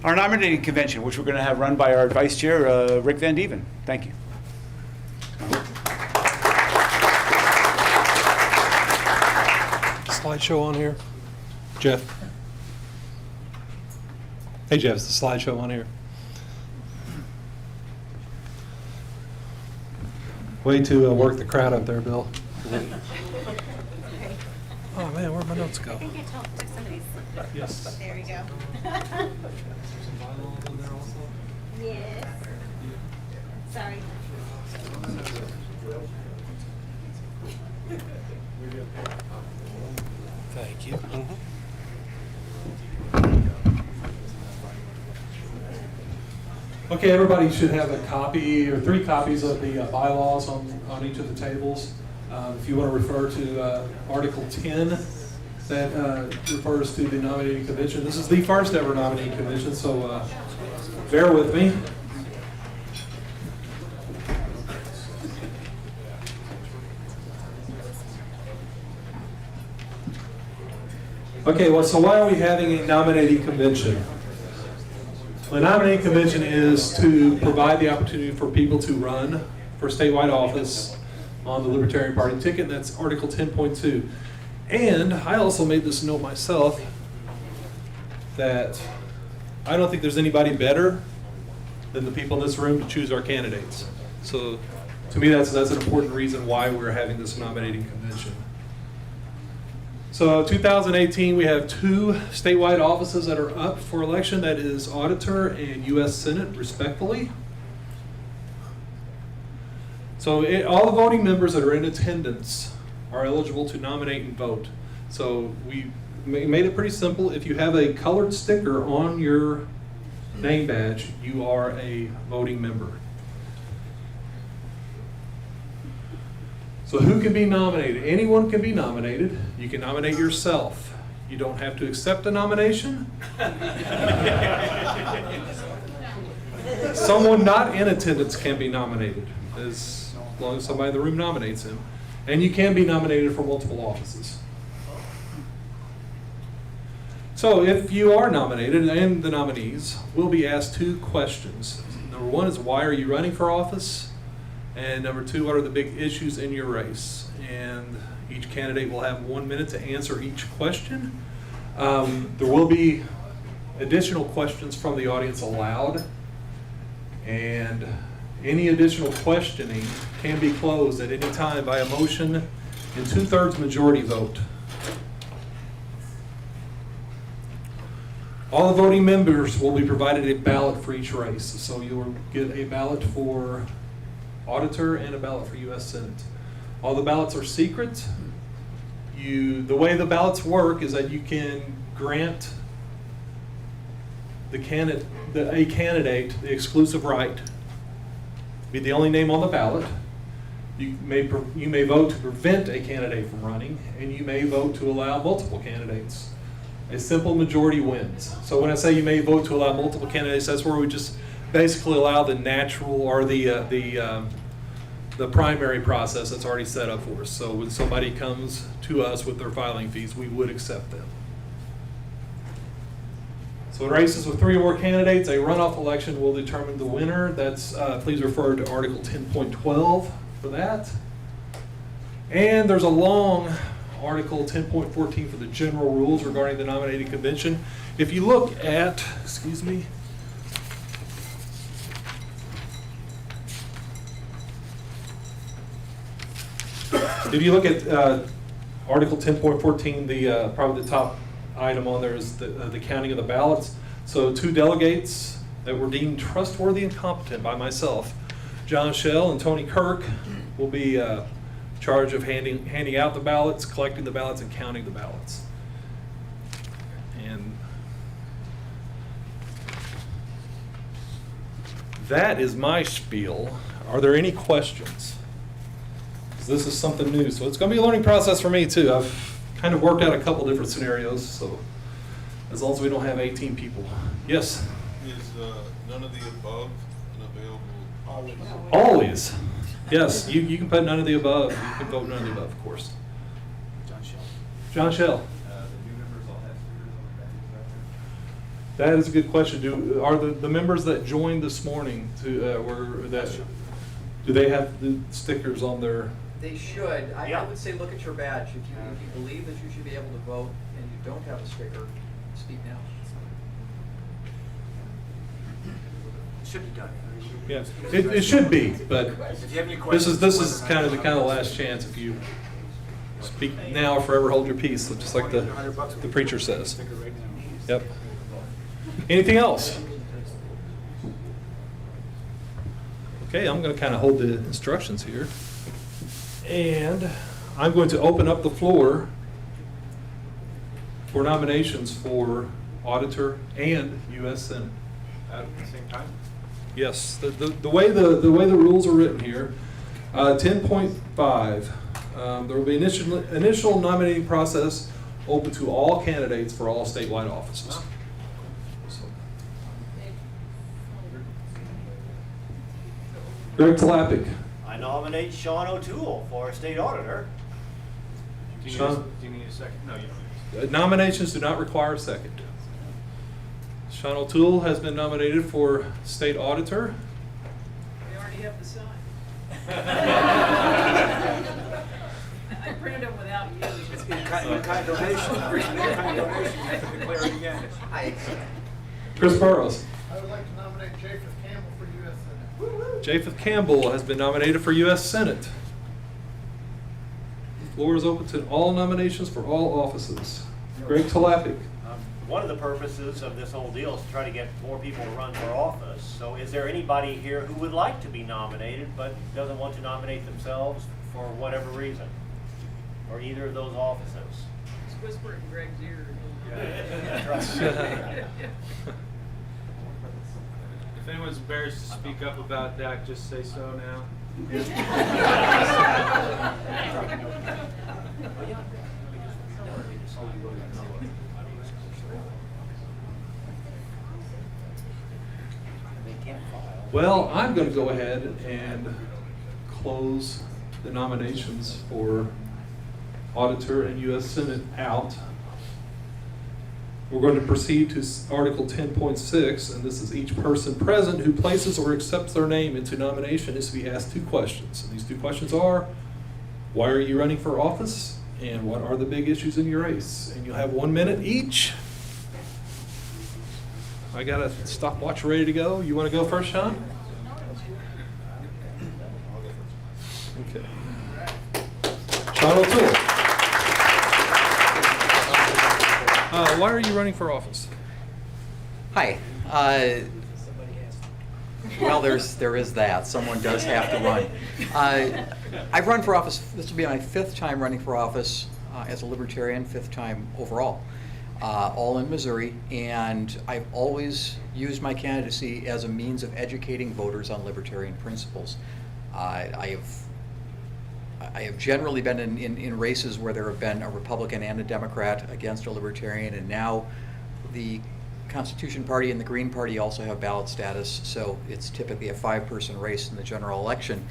Our nominating convention, which we're going to have run by our vice chair, Rick Van Dieven. Thank you. Slideshow on here? Jeff? Hey, Jeff, is the slideshow on here? Way to work the crowd up there, Bill. Oh, man, where'd my notes go? I think I took somebody's. Yes. There we go. Yes. Sorry. Thank you. Okay, everybody should have a copy or 3 copies of the bylaws on each of the tables. If you want to refer to Article 10, that refers to the nominating convention. This is the first ever nominating convention, so bear with me. Okay, well, so why are we having a nominating convention? The nominating convention is to provide the opportunity for people to run for statewide office on the Libertarian Party ticket, and that's Article 10.2. And I also made this note myself that I don't think there's anybody better than the people in this room to choose our candidates. So to me, that's an important reason why we're having this nominating convention. So 2018, we have 2 statewide offices that are up for election. That is Auditor and U.S. Senate, respectively. So all the voting members that are in attendance are eligible to nominate and vote. So made it pretty simple. If you have a colored sticker on your name badge, you are a voting member. So who can be nominated? Anyone can be nominated. You can nominate yourself. You don't have to accept a nomination. Someone not in attendance can be nominated, as long as somebody in the room nominates him. And you can be nominated for multiple offices. So if you are nominated, and the nominees will be asked 2 questions. Number 1 is, why are you running for office? And number 2, what are the big issues in your race? And each candidate will have 1 minute to answer each question. There will be additional questions from the audience allowed, and any additional questioning can be closed at any time by a motion in 2/3 majority vote. All the voting members will be provided a ballot for each race. So you'll get a ballot for auditor and a ballot for U.S. Senate. All the ballots are secret. The way the ballots work is that you can grant a candidate the exclusive right to be the only name on the ballot. You may vote to prevent a candidate from running, and you may vote to allow multiple candidates. A simple majority wins. So when I say you may vote to allow multiple candidates, that's where we just basically allow the natural or the primary process that's already set up for us. So when somebody comes to us with their filing fees, we would accept them. So in races with 3 or more candidates, a runoff election will determine the winner. That's please refer to Article 10.12 for that. And there's a long Article 10.14 for the general rules regarding the nominating convention. If you look at, excuse me, if you look at Article 10.14, probably the top item on there is the counting of the ballots. So 2 delegates that were deemed trustworthy and competent by myself, John Schell and Tony Kirk, will be charge of handing out the ballots, collecting the ballots, and counting the ballots. And that is my spiel. Are there any questions? 'Cause this is something new, so it's going to be a learning process for me too. I've kind of worked out a couple different scenarios, so as long as we don't have 18 people. Yes? Is none of the above available? Always. Yes, you can put none of the above. You can vote none of the above, of course. John Schell. The new members all have stickers on their badges out That there? is a good question. Are the members that joined this morning do they have the stickers on their? They should. I would say look at your badge. If you believe that you should be able to vote and you don't have a sticker, speak now. It should be done. Yeah, it should be, but If you have any this is questions, kind of the last chance. If you speak now or forever hold your peace, just like the preacher says. Yep. Anything else? Okay, I'm going to kind of hold the instructions here. And I'm going to open up the floor for nominations for auditor and U.S. Senate. At the same time? Yes, the way the rules are written here, 10.5, there will be initial nominating process open to all candidates for all statewide offices. Greg Talapik. I nominate Sean O'Toole for state auditor. Do you need a second? No, you don't. Nominations do not require a second. Sean O'Toole has been nominated for state auditor. We already have the sign. I printed them without you. It's in-kind donation. In-kind donation. You have to declare it again. Chris Burrows. I would like to nominate Japheth Campbell for U.S. Senate. Japheth Campbell has been nominated for U.S. Senate. The floor is open to all nominations for all offices. Greg Talapik. One of the purposes of this whole deal is to try to get more people to run for office. So is there anybody here who would like to be nominated but doesn't want to nominate themselves for whatever reason? Or either of those offices? whisper it in Greg's ear. If anyone's embarrassed to speak up about that, just say so now. Well, I'm going to go ahead and close the nominations for Auditor and U.S. Senate out. We're going to proceed to Article 10.6, and this is each person present who places or accepts their name into nomination is to be asked 2 questions. And these 2 questions are, why are you running for office? And what are the big issues in your race? And you'll have 1 minute each. I got a stopwatch ready to go. You want to go first, Sean? Okay. Sean O'Toole. Why are you running for office? Hi. Well, there is that. Someone does have to run. I've run for office. This will be my 5th time running for office as a Libertarian, 5th time overall, all in Missouri. And I've always used my candidacy as a means of educating voters on Libertarian principles. I have generally been in races where there have been a Republican and a Democrat against a Libertarian, and now the Constitution Party and the Green Party also have ballot status, so it's typically a 5-person race in the general election.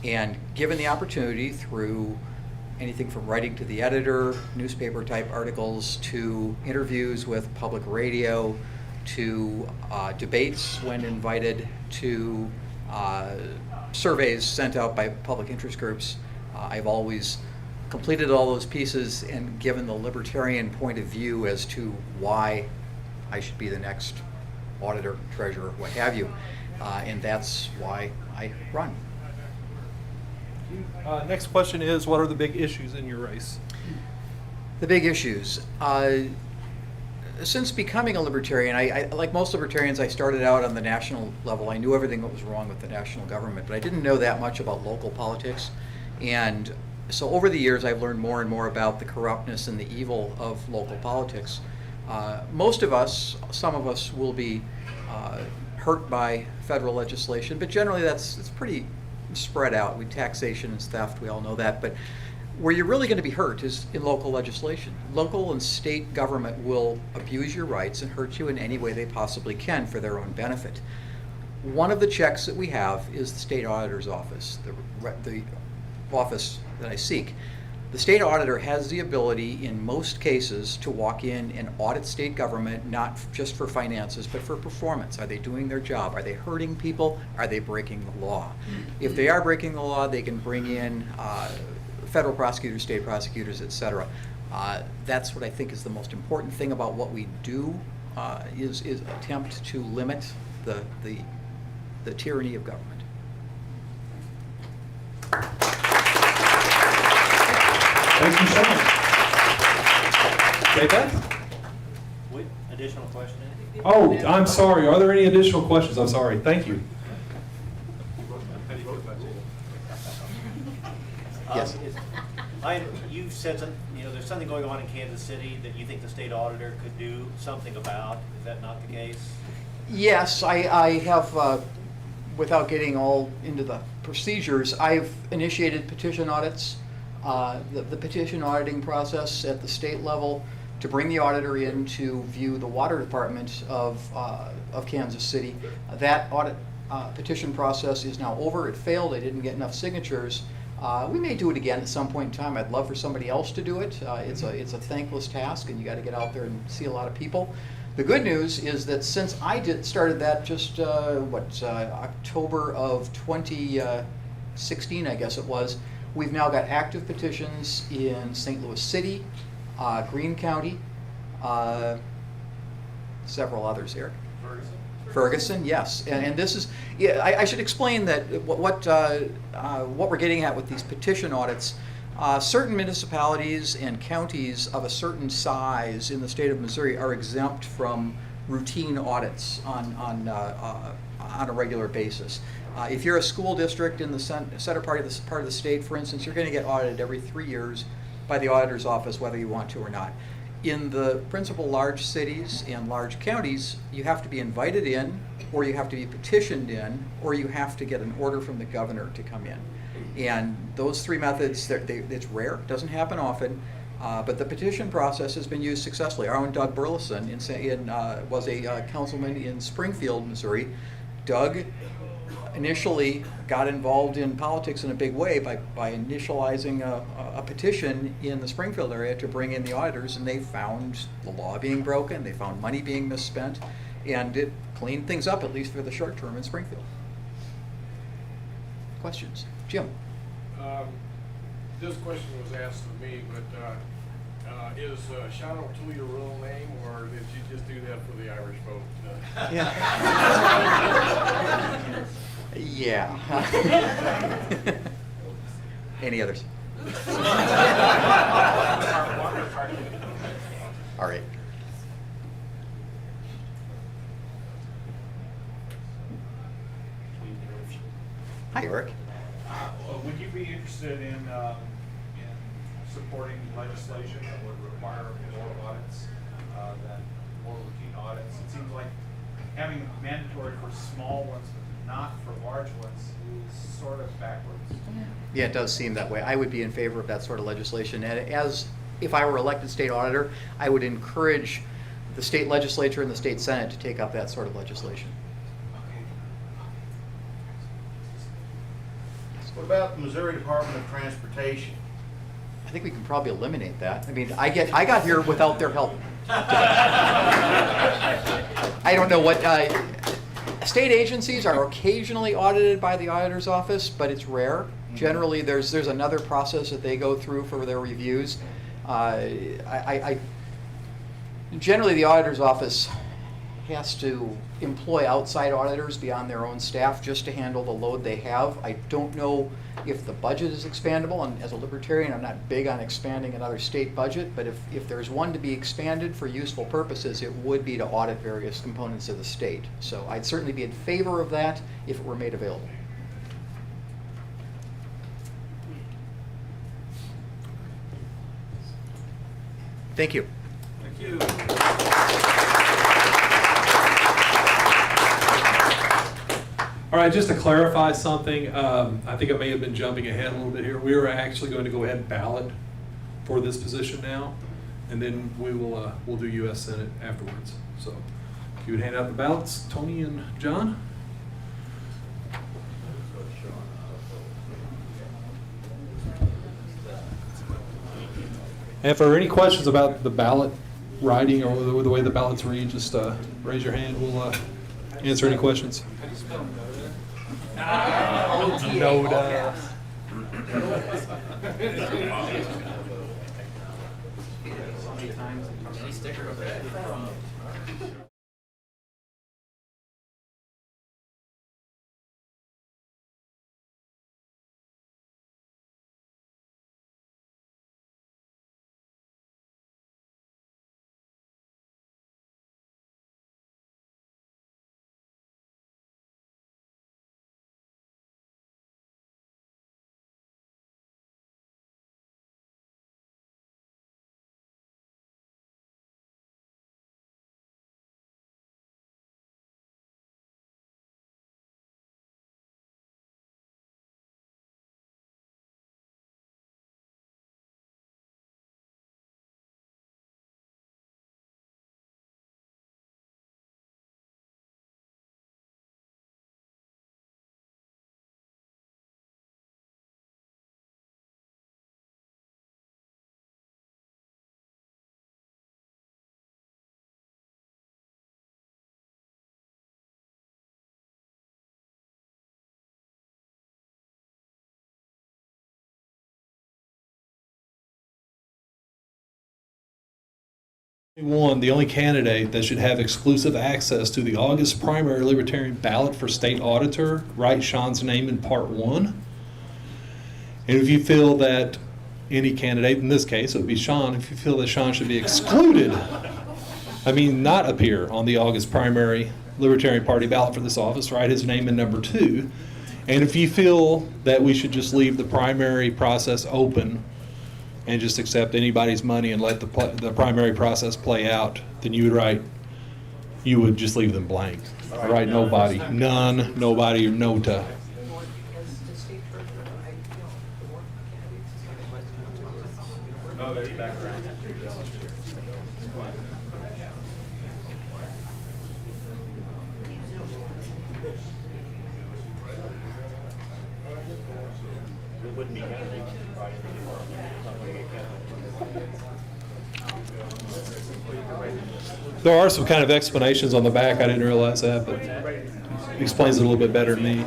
And given the opportunity through anything from writing to the editor, newspaper type articles, to interviews with public radio, to debates when invited, to surveys sent out by public interest groups, I've always completed all those pieces and given the Libertarian point of view as to why I should be the next auditor, treasurer, what have you. And that's why I run. Next question is, what are the big issues in your race? The big issues. Since becoming a Libertarian, I, like most Libertarians, I started out on the national level. I knew everything that was wrong with the national government, but I didn't know that much about local politics. And so over the years, I've learned more and more about the corruptness and the evil of local politics. Most of us, some of us, will be hurt by federal legislation, but generally it's pretty spread out. Taxation is theft, we all know that. But where you're really going to be hurt is in local legislation. Local and state government will abuse your rights and hurt you in any way they possibly can for their own benefit. One of the checks that we have is the state auditor's office, the office that I seek. The state auditor has the ability in most cases to walk in and audit state government, not just for finances, but for performance. Are they doing their job? Are they hurting people? Are they breaking the law? If they are breaking the law, they can bring in federal prosecutors, state prosecutors, etc. That's what I think is the most important thing about what we do, is attempt to limit the tyranny of government. Thank you, Sean. Okay, Beth? Additional question? Oh, I'm sorry. Are there any additional questions? I'm sorry. Thank you. Yes. You've said there's something going on in Kansas City that you think the state auditor could do something about. Is that not the case? Yes, I have, without getting all into the procedures, I've initiated petition audits. The petition auditing process at the state level to bring the auditor in to view the water department of Kansas City. That audit petition process is now over. It failed. I didn't get enough signatures. We may do it again at some point in time. I'd love for somebody else to do it. It's a thankless task, and you got to get out there and see a lot of people. The good news is that since I started that just October of 2016, I guess it was, we've now got active petitions in St. Louis City, Greene County, several others here. Ferguson, yes, and this is. Yeah, I should explain that what we're getting at with these petition audits. Certain municipalities and counties of a certain size in the state of Missouri are exempt from routine audits on a regular basis. If you're a school district in the center part of the state, for instance, you're going to get audited every 3 years by the auditor's office, whether you want to or not. in the principal large cities and large counties, you have to be invited in, or you have to be petitioned in, or you have to get an order from the governor to come in. And those three methods, it's rare, doesn't happen often, but the petition process has been used successfully. Our own Doug Burleson was a councilman in Springfield, Missouri. Doug initially got involved in politics in a big way by initializing a petition in the Springfield area to bring in the auditors, and they found the law being broken, they found money being misspent, and it cleaned things up, at least for the short term, in Springfield. Questions? Jim? This question was asked of me, but is Sean O'Toole your real name, or did you just do that for the Irish vote? Yeah. Yeah. Any others? All right. Hi, Eric. Would you be interested in supporting legislation that would require more audits than more routine audits? It seems like having mandatory for small ones but not for large ones is sort of backwards. Yeah, it does seem that way. I would be in favor of that sort of legislation. And if I were elected state auditor, I would encourage the state legislature and the state senate to take up that sort of legislation. What about the Missouri Department of Transportation? I think we can probably eliminate that. I mean, I got here without their help. I don't know what, state agencies are occasionally audited by the auditor's office, but it's rare. Generally, there's another process that they go through for their reviews. Generally, the auditor's office has to employ outside auditors beyond their own staff just to handle the load they have. I don't know if the budget is expandable, and as a libertarian, I'm not big on expanding another state budget, but if there's one to be expanded for useful purposes, it would be to audit various components of the state. So I'd certainly be in favor of that if it were made available. Thank you. Thank you. All right, just to clarify something, I think I may have been jumping ahead a little bit here. We are actually going to go ahead and ballot for this position now, and then we'll do U.S. Senate afterwards. So if you would hand out the ballots, Tony and John. And if there are any questions about the ballot writing or the way the ballots read, just raise your hand. We'll answer any questions. Noda. The only candidate that should have exclusive access to the August primary Libertarian ballot for state auditor, write Sean's name in part 1. And if you feel that any candidate, in this case it would be Sean, if you feel that Sean should be excluded, not appear on the August primary Libertarian Party ballot for this office, write his name in number 2. And if you feel that we should just leave the primary process open and just accept anybody's money and let the primary process play out, then you would just leave them blank. Write nobody, none, nobody, or nota. It wouldn't be counted. There are some kind of explanations on the back. I didn't realize that, but it explains it a little bit better than me.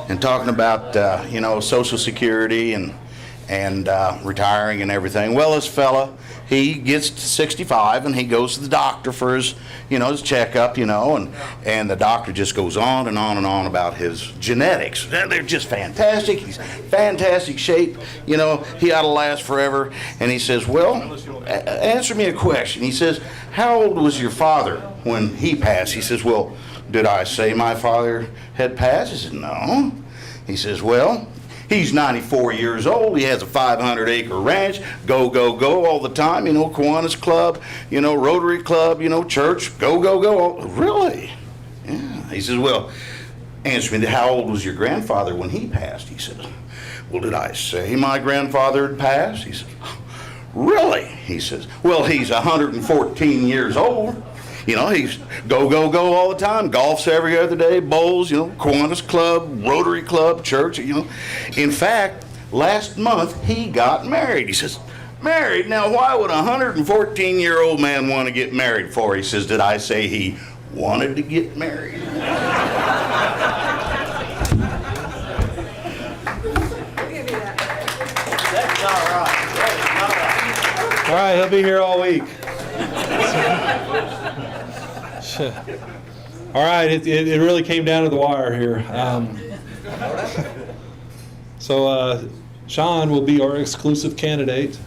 and talking about, you know, Social Security and retiring and everything. Well, this fella, he gets to 65 and he goes to the doctor for his, you know, his checkup, you know, and the doctor just goes on and on and on about his genetics. They're just fantastic. He's fantastic shape. You know, he ought to last forever. And he says, well, answer me a question. He says, how old was your father when he passed? He says, well, did I say my father had passed? He said, no. He says, well, he's 94 years old. He has a 500-acre ranch. Go, go, go all the time. You know, Kiwanis Club, you know, Rotary Club, you know, church. Go, go, go. Really? Yeah. He says, well, answer me, how old was your grandfather when he passed? He said, well, did I say my grandfather had passed? He said, really? He says, well, he's 114 years old. You know, he's go, go, go all the time. Golfs every other day, bowls, you know, Kiwanis Club, Rotary Club, church, you know. In fact, last month he got married. He says, married? Now, why would a 114-year-old man want to get married for? He says, did I say he wanted to get married? That's not right. That's not right. All right, he'll be here all week. All right, it really came down to the wire here. So Sean will be our exclusive candidate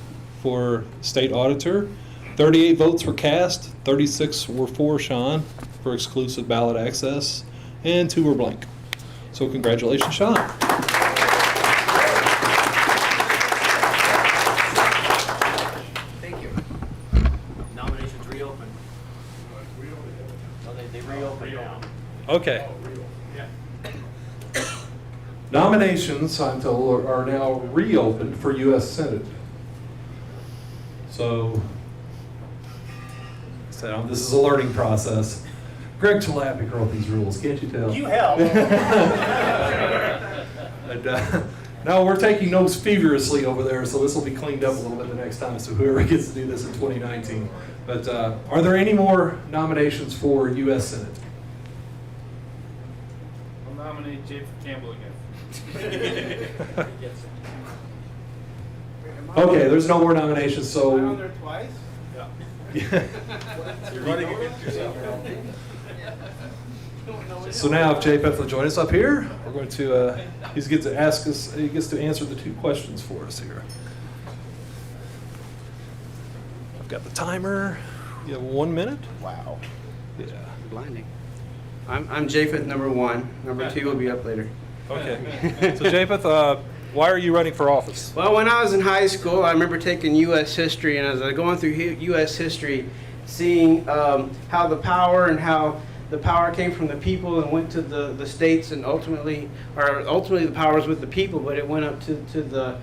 for state auditor. 38 votes were cast, 36 were for Sean for exclusive ballot access, and 2 were blank. So congratulations, Sean. Thank you. Nominations reopened. No, they reopened now. Okay. Nominations, I'm told, are now reopened for U.S. Senate. So this is a learning process. Greg Chalapic wrote these rules, can't you tell? You help. No, we're taking notes feverishly over there, so this will be cleaned up a little bit the next time, so whoever gets to do this in 2019. But are there any more nominations for U.S. Senate? I'll nominate Jay Campbell again. Okay, there's no more nominations, so. Am I on there twice? Yeah. You're running against yourself. So now, if JPEF will join us up here, we're going to, he gets to ask us, he gets to answer the 2 questions for us here. I've got the timer. You have 1 minute? Wow. Yeah. Blinding. I'm Japheth, number 1. Number 2 will be up later. Okay. So Japheth, why are you running for office? Well, when I was in high school, I remember taking U.S. history, and as I was going through U.S. history, seeing how the power came from the people and went to the states, and ultimately the power was with the people, but it went up to the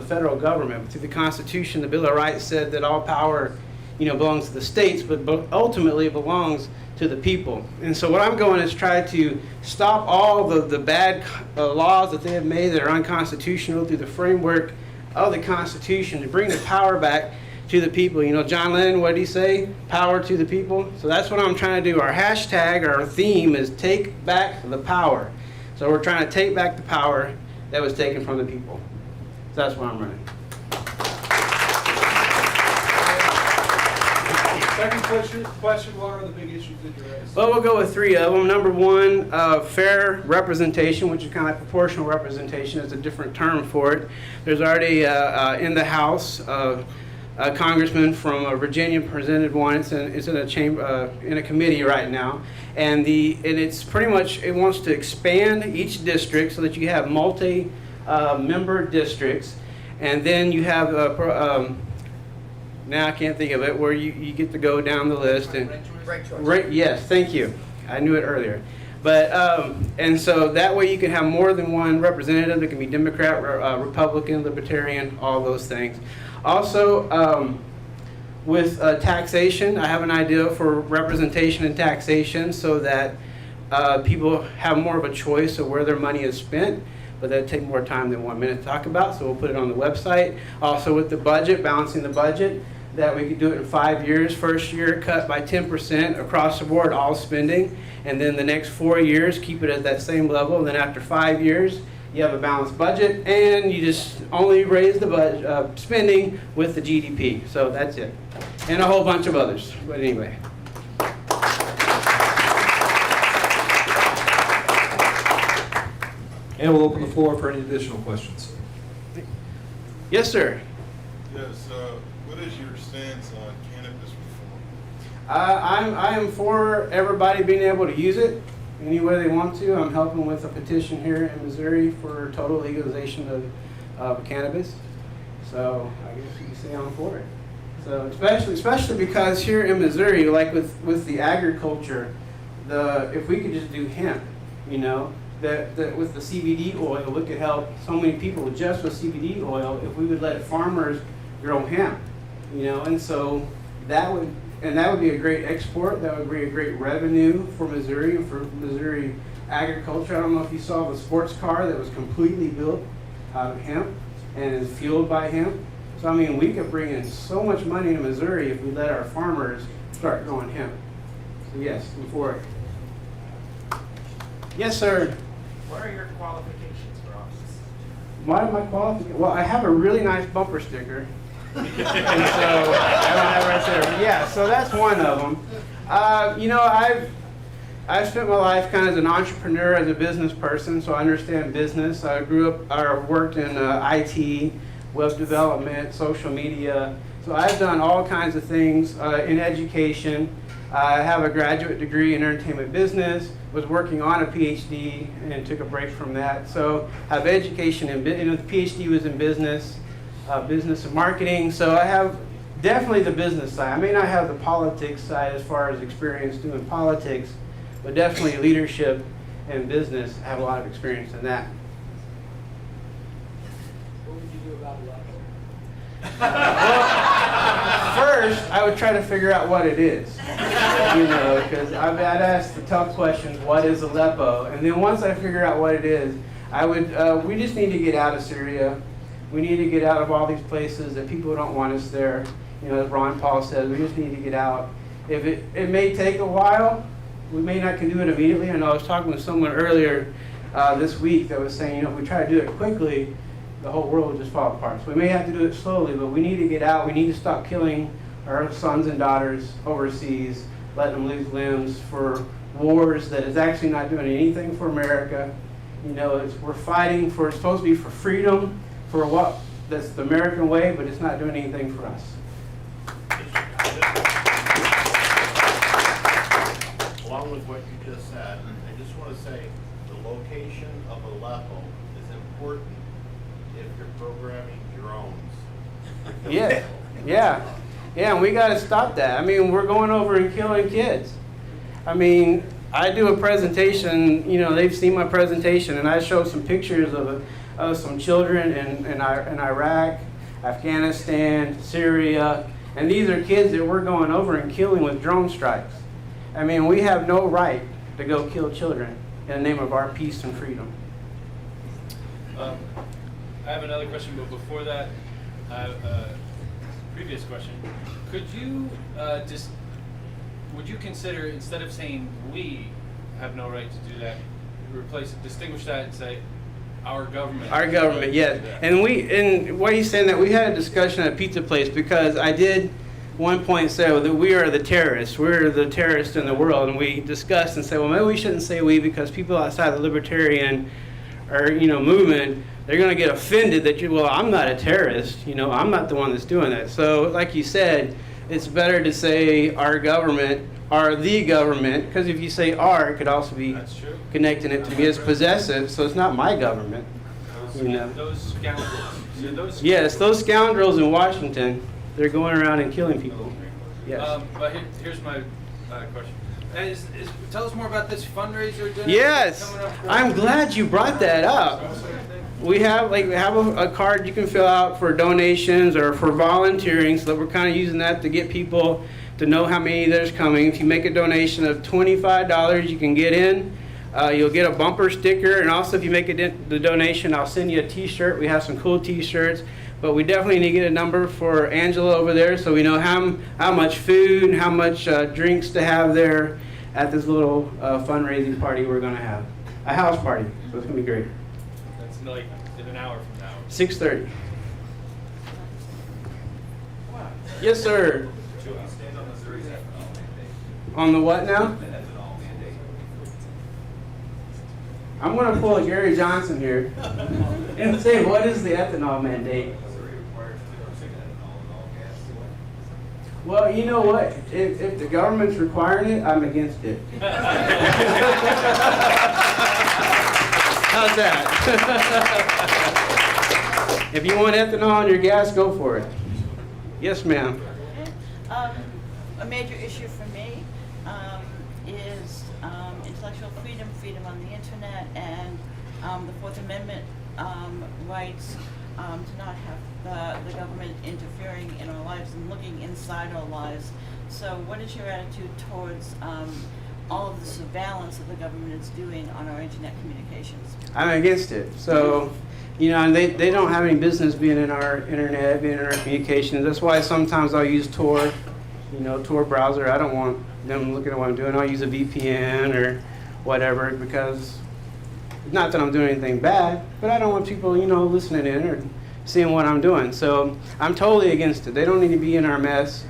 federal government. Through the Constitution, the Bill of Rights said that all power, belongs to the states, but ultimately it belongs to the people. And so what I'm going is try to stop all the bad laws that they have made that are unconstitutional through the framework of the Constitution, to bring the power back to the people. John Lennon, what did he say? Power to the people. So that's what I'm trying to do. Our hashtag, our theme is take back the power. So we're trying to take back the power that was taken from the people. So that's why I'm running. Second question, what are the big issues that you're raising? Well, we'll go with 3 of them. Number 1, fair representation, which is kind of like proportional representation. Is a different term for it. There's already in the House a congressman from Virginia presented one. It's in a chamber, in a committee right now, and it's pretty much, it wants to expand each district so that you have multi-member districts, and then you have now I can't think of it, where you get to go down the list and yes, thank you. I knew it earlier. But and so that way you can have more than one representative. It can be Democrat, Republican, Libertarian, all those things. Also, with taxation, I have an idea for representation and taxation so that people have more of a choice of where their money is spent. But that'd take more time than 1 minute to talk about, so we'll put it on the website. Also with the budget, balancing the budget, that we could do it in 5 years. First year, cut by 10% across the board, all spending. And then the next 4 years, keep it at that same level. And then after 5 years, you have a balanced budget, and you just only raise the budget, spending with the GDP. So that's it. And a whole bunch of others. But anyway. And we'll open the floor for any additional questions. Yes, sir. Yes, what is your stance on cannabis reform? I am for everybody being able to use it any way they want to. I'm helping with a petition here in Missouri for total legalization of cannabis. So I guess you can say I'm for it. So especially because here in Missouri, like with the agriculture, if we could just do hemp, you know, that with the CBD oil, we could help so many people just with CBD oil if we would let farmers grow hemp, you know, and so that would be a great export. That would be a great revenue for Missouri and for Missouri agriculture. I don't know if you saw the sports car that was completely built out of hemp and is fueled by hemp. So I mean, we could bring in so much money to Missouri if we let our farmers start growing hemp. So yes, I'm for it. Yes, sir. What are your qualifications for office? What are my qualifications? Well, I have a really nice bumper sticker. And so I don't have right there. But yeah, so that's one of them. You know, I've spent my life kind of as an entrepreneur, as a business person, so I understand business. I worked in IT, web development, social media. So I've done all kinds of things in education. I have a graduate degree in entertainment business, was working on a PhD and took a break from that. So I have education in, you know, the PhD was in business and marketing. So I have definitely the business side. I may not have the politics side as far as experience doing politics, but definitely leadership and business. I have a lot of experience in that. What would you do about luck? First, I would try to figure out what it is, you know, because I'd ask the tough questions, what is Aleppo? And then once I figure out what it is, we just need to get out of Syria. We need to get out of all these places that people don't want us there. You know, as Ron Paul says, we just need to get out. If it may take a while, we may not can do it immediately. I know I was talking with someone earlier this week that was saying, you know, if we try to do it quickly, the whole world will just fall apart. So we may have to do it slowly, but we need to get out. We need to stop killing our sons and daughters overseas, letting them lose limbs for wars that is actually not doing anything for America. You know, we're fighting for, it's supposed to be for freedom, for what, that's the American way, but it's not doing anything for us. Along with what you just said, I just want to say the location of Aleppo is important if you're programming drones. Yeah, and we got to stop that. I mean, we're going over and killing kids. I mean, I do a presentation, you know, they've seen my presentation, and I showed some pictures of some children in Iraq, Afghanistan, Syria, and these are kids that we're going over and killing with drone strikes. I mean, we have no right to go kill children in the name of our peace and freedom. I have another question, but before that, previous question. Could you would you consider, instead of saying we have no right to do that, distinguish that and say our government? Our government, yes. And why are you saying that? We had a discussion at a pizza place because I did one point say that we are the terrorists. We're the terrorists in the world, and we discussed and said, well, maybe we shouldn't say we because people outside the Libertarian movement, they're going to get offended that well, I'm not a terrorist, you know, I'm not the one that's doing that. So like you said, it's better to say our government or the government, because if you say our, it could also be connecting it to me as possessive, so it's not my government. You know. Those scoundrels. Yes, those scoundrels in Washington, they're going around and killing people. Yes. But here's my question. Tell us more about this fundraiser dinner. Yes, I'm glad you brought that up. We have a card you can fill out for donations or for volunteering, so that we're kind of using that to get people to know how many there's coming. If you make a donation of $25, you can get in. You'll get a bumper sticker, and also if you make the donation, I'll send you a t-shirt. We have some cool t-shirts. but we definitely need to get a number for Angela over there so we know how much food and how much drinks to have there at this little fundraising party we're going to have. A house party, so it's going to be great. That's like in an hour from now. 6:30. Yes, sir. On the what now? I'm going to pull a Gary Johnson here and say, what is the ethanol mandate? Well, you know what? If the government's requiring it, I'm against it. How's that? If you want ethanol in your gas, go for it. Yes, ma'am. A major issue for me is intellectual freedom, freedom on the internet, and the Fourth Amendment rights to not have the government interfering in our lives and looking inside our lives. So what is your attitude towards all of the surveillance that the government is doing on our internet communications? I'm against it. So, you know, they don't have any business being in our internet, being in our communications. That's why sometimes I'll use Tor, Tor browser. I don't want them looking at what I'm doing. I'll use a VPN or whatever, because not that I'm doing anything bad, but I don't want people, listening in or seeing what I'm doing. So I'm totally against it. They don't need to be in our mess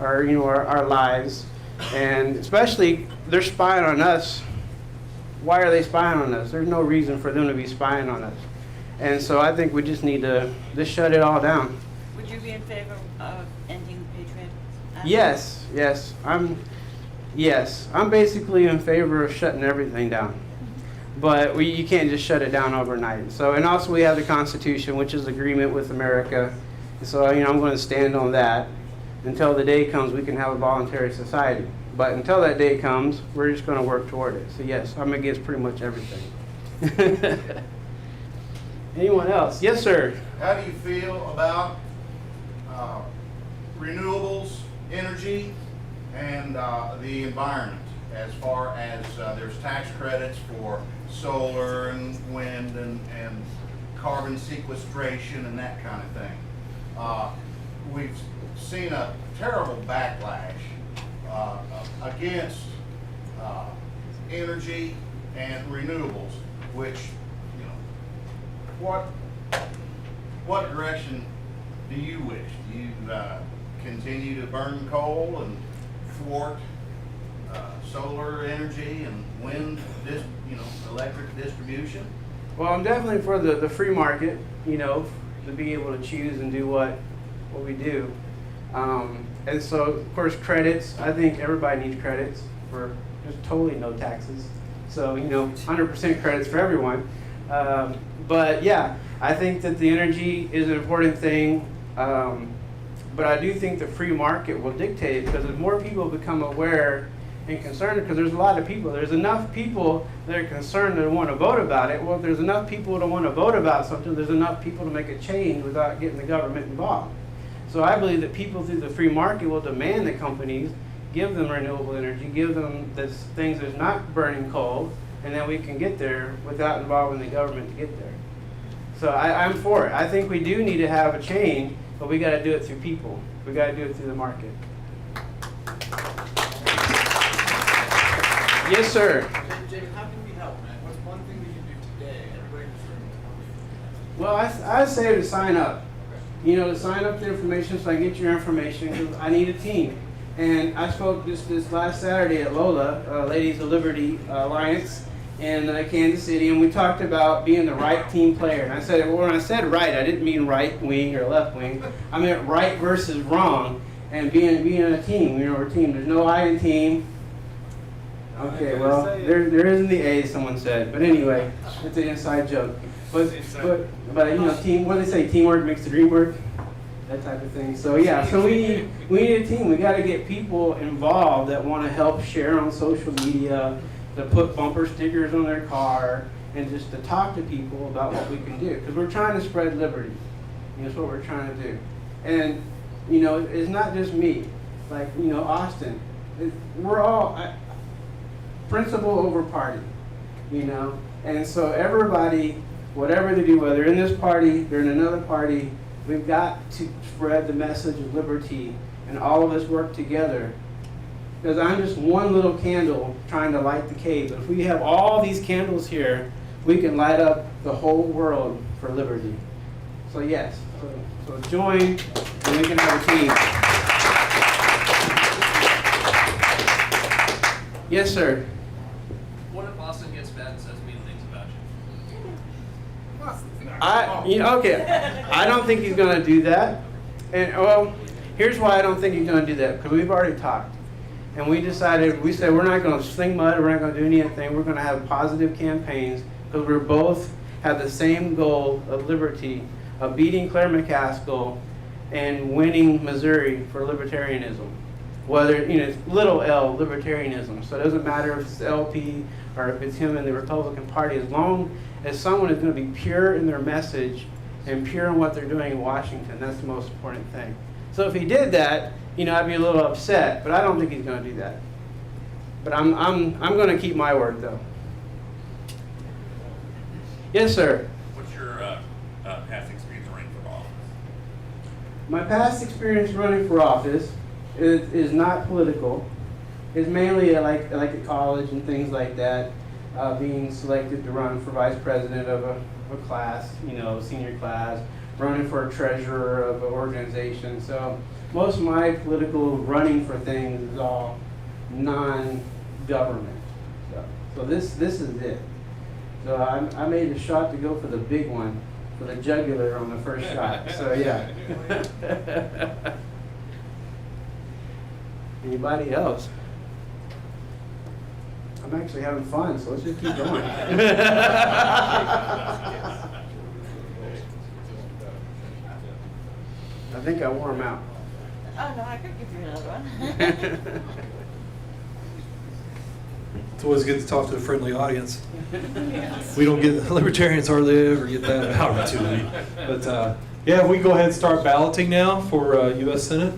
or, our lives. And especially, they're spying on us. Why are they spying on us? There's no reason for them to be spying on us. And so I think we just need to just shut it all down. Would you be in favor of ending the Patriot Act? Yes. I'm basically in favor of shutting everything down. But you can't just shut it down overnight. So, and also we have the Constitution, which is agreement with America. So, I'm going to stand on that until the day comes we can have a voluntary society. But until that day comes, we're just going to work toward it. So yes, I'm against pretty much everything. Anyone else? Yes, sir. How do you feel about renewables, energy, and the environment, as far as there's tax credits for solar and wind and carbon sequestration and that kind of thing? We've seen a terrible backlash against energy and renewables, which, what direction do you wish? Do you continue to burn coal and thwart solar energy and wind, electric distribution? Well, I'm definitely for the free market, to be able to choose and do what we do. And so, of course, credits. I think everybody needs credits for just totally no taxes. So, 100% credits for everyone. But yeah, I think that the energy is an important thing. But I do think the free market will dictate it, because as more people become aware and concerned, because there's a lot of people, there's enough people that are concerned and want to vote about it. Well, if there's enough people to want to vote about something, there's enough people to make a change without getting the government involved. So I believe that people through the free market will demand that companies give them renewable energy, give them this things that's not burning coal, and then we can get there without involving the government to get there. So I'm for it. I think we do need to have a change, but we got to do it through people. We got to do it through the market. Yes, sir. Jacob, how can we help, man? What's one thing we can do today? Everybody in this room. Well, I say to sign up. To sign up the information so I get your information, because I need a team. And I spoke this last Saturday at Lola, Ladies of Liberty Alliance in Kansas City, and we talked about being the right team player. And I said, when I said right, I didn't mean right wing or left wing. I meant right versus wrong, and being a team. We're a team. There's no I in team. Okay, well, there isn't the A, someone said. But anyway, it's an inside joke. But team. What do they say? Teamwork makes the dream work. That type of thing. So yeah, so we need a team. We got to get people involved that want to help share on social media, to put bumper stickers on their car, and just to talk to people about what we can do. Because we're trying to spread liberty. That's what we're trying to do. And it's not just me. Like Austin. We're all principle over party. And so everybody, whatever they do, whether in this party, they're in another party, We've got to spread the message of liberty and all of us work together. Because I'm just one little candle trying to light the cave. But if we have all these candles here, we can light up the whole world for liberty. So yes, so join and we can have a team. Yes, sir. What if Austin gets mad and says mean things about you? Okay. I don't think he's going to do that. And well, here's why I don't think he's going to do that. Because we've already talked. And we said we're not going to sling mud, we're not going to do anything. We're going to have positive campaigns because we both have the same goal of liberty, of beating Claire McCaskill and winning Missouri for libertarianism. Whether, it's little L, libertarianism. So it doesn't matter if it's LP or if it's him in the Republican Party, as long as someone is going to be pure in their message and pure in what they're doing in Washington. That's the most important thing. So if he did that, I'd be a little upset, but I don't think he's going to do that. But I'm going to keep my word, though. Yes, sir. What's your past experience running for office? My past experience running for office is not political. It's mainly like at college and things like that, being selected to run for vice president of a class, senior class, running for a treasurer of an organization. So most of my political running for things is all non-government. So this is it. So I made a shot to go for the big one, for the jugular on the first shot. So yeah. Anybody else? I'm actually having fun, so let's just keep going. I think I wore them out. Oh, no, I could give you another one. It's always good to talk to a friendly audience. Yes. We don't get, libertarians hardly ever get that opportunity. But yeah, we go ahead and start balloting now for U.S. Senate.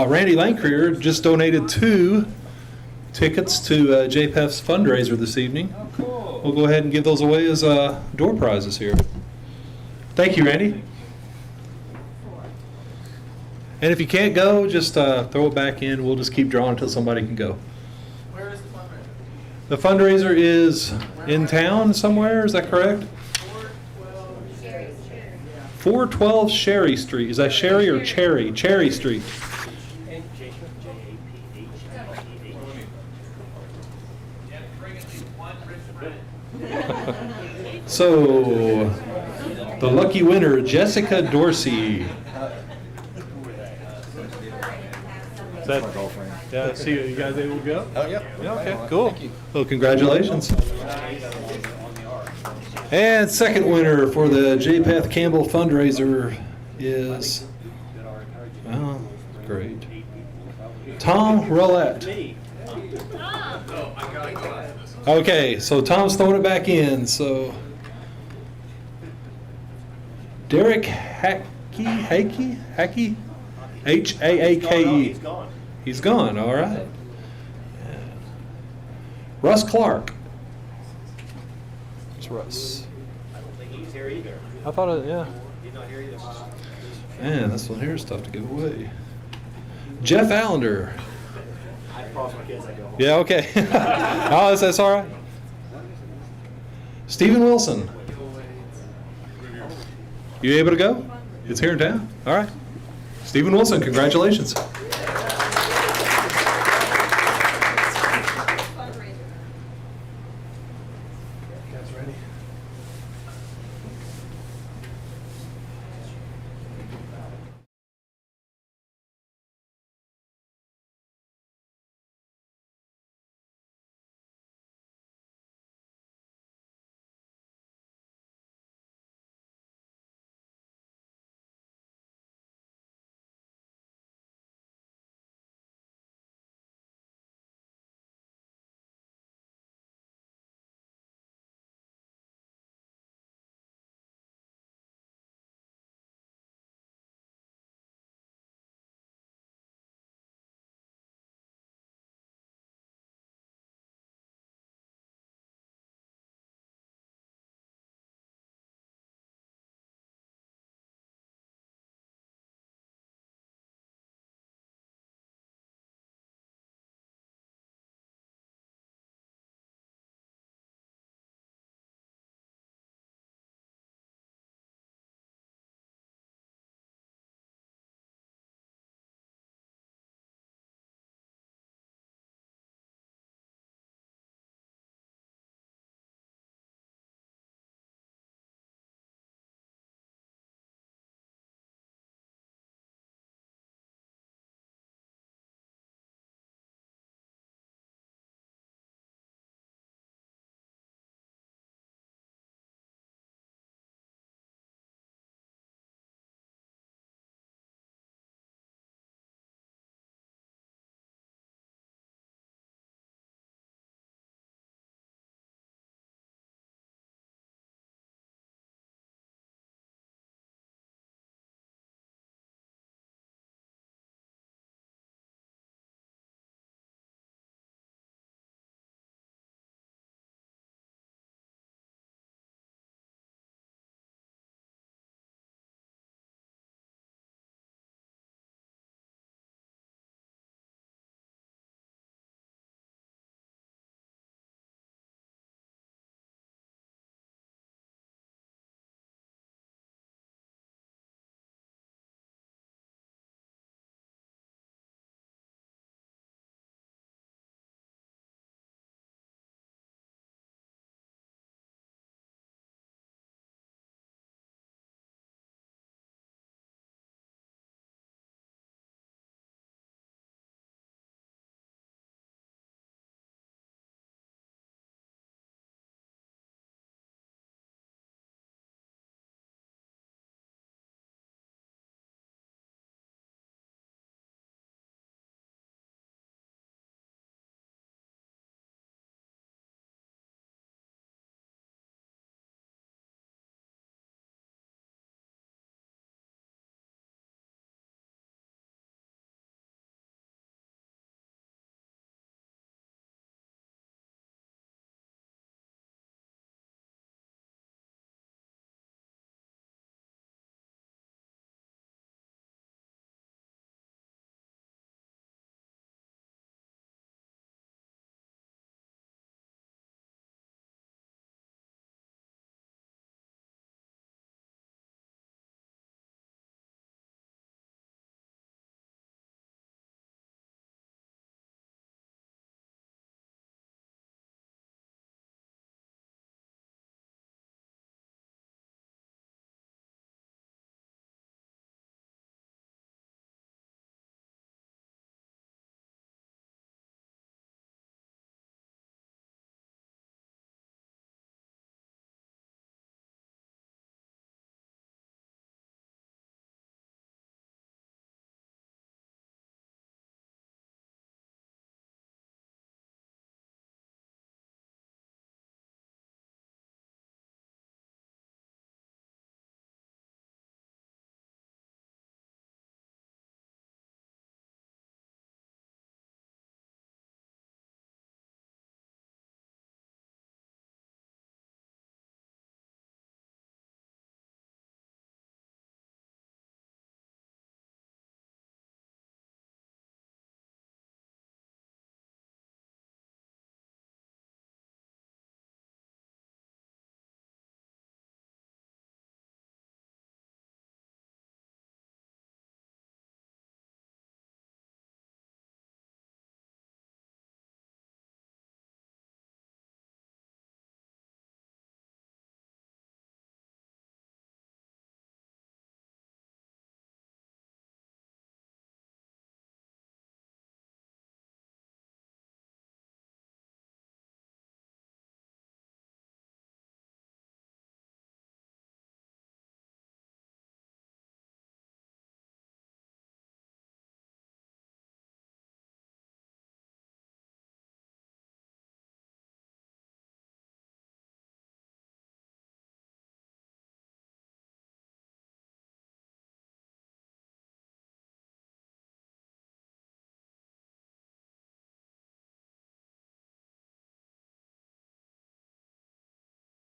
Randy Lancreer just donated 2 tickets to JPEF's fundraiser this evening. Oh, cool. We'll go ahead and give those away as door prizes here. Thank you, Randy. And if you can't go, just throw it back in. We'll just keep drawing until somebody can go. Where is the fundraiser? The fundraiser is in town somewhere, is that correct? 412 Sherry Street. Is that Sherry or Cherry? Cherry Street. So, the lucky winner, Jessica Dorsey. Is that, yeah, see you guys able to go? Oh, yeah. Yeah, okay, cool. Thank you. Well, congratulations. And second winner for the JPEF Campbell fundraiser is, oh, great, Tom Roulette. Okay, so Tom's throwing it back in. So Derek Hackey, Hackey, H-A-A-K-E. He's gone. He's gone. All right. Russ Clark. It's Russ. I don't think he's here either. I thought, yeah. He's not here either. Man, this one here is tough to give away. Jeff Allender. I promise my kids I go home. Yeah, okay. Oh, that's all right. Stephen Wilson. You able to go? It's here in town. All right. Stephen Wilson, congratulations.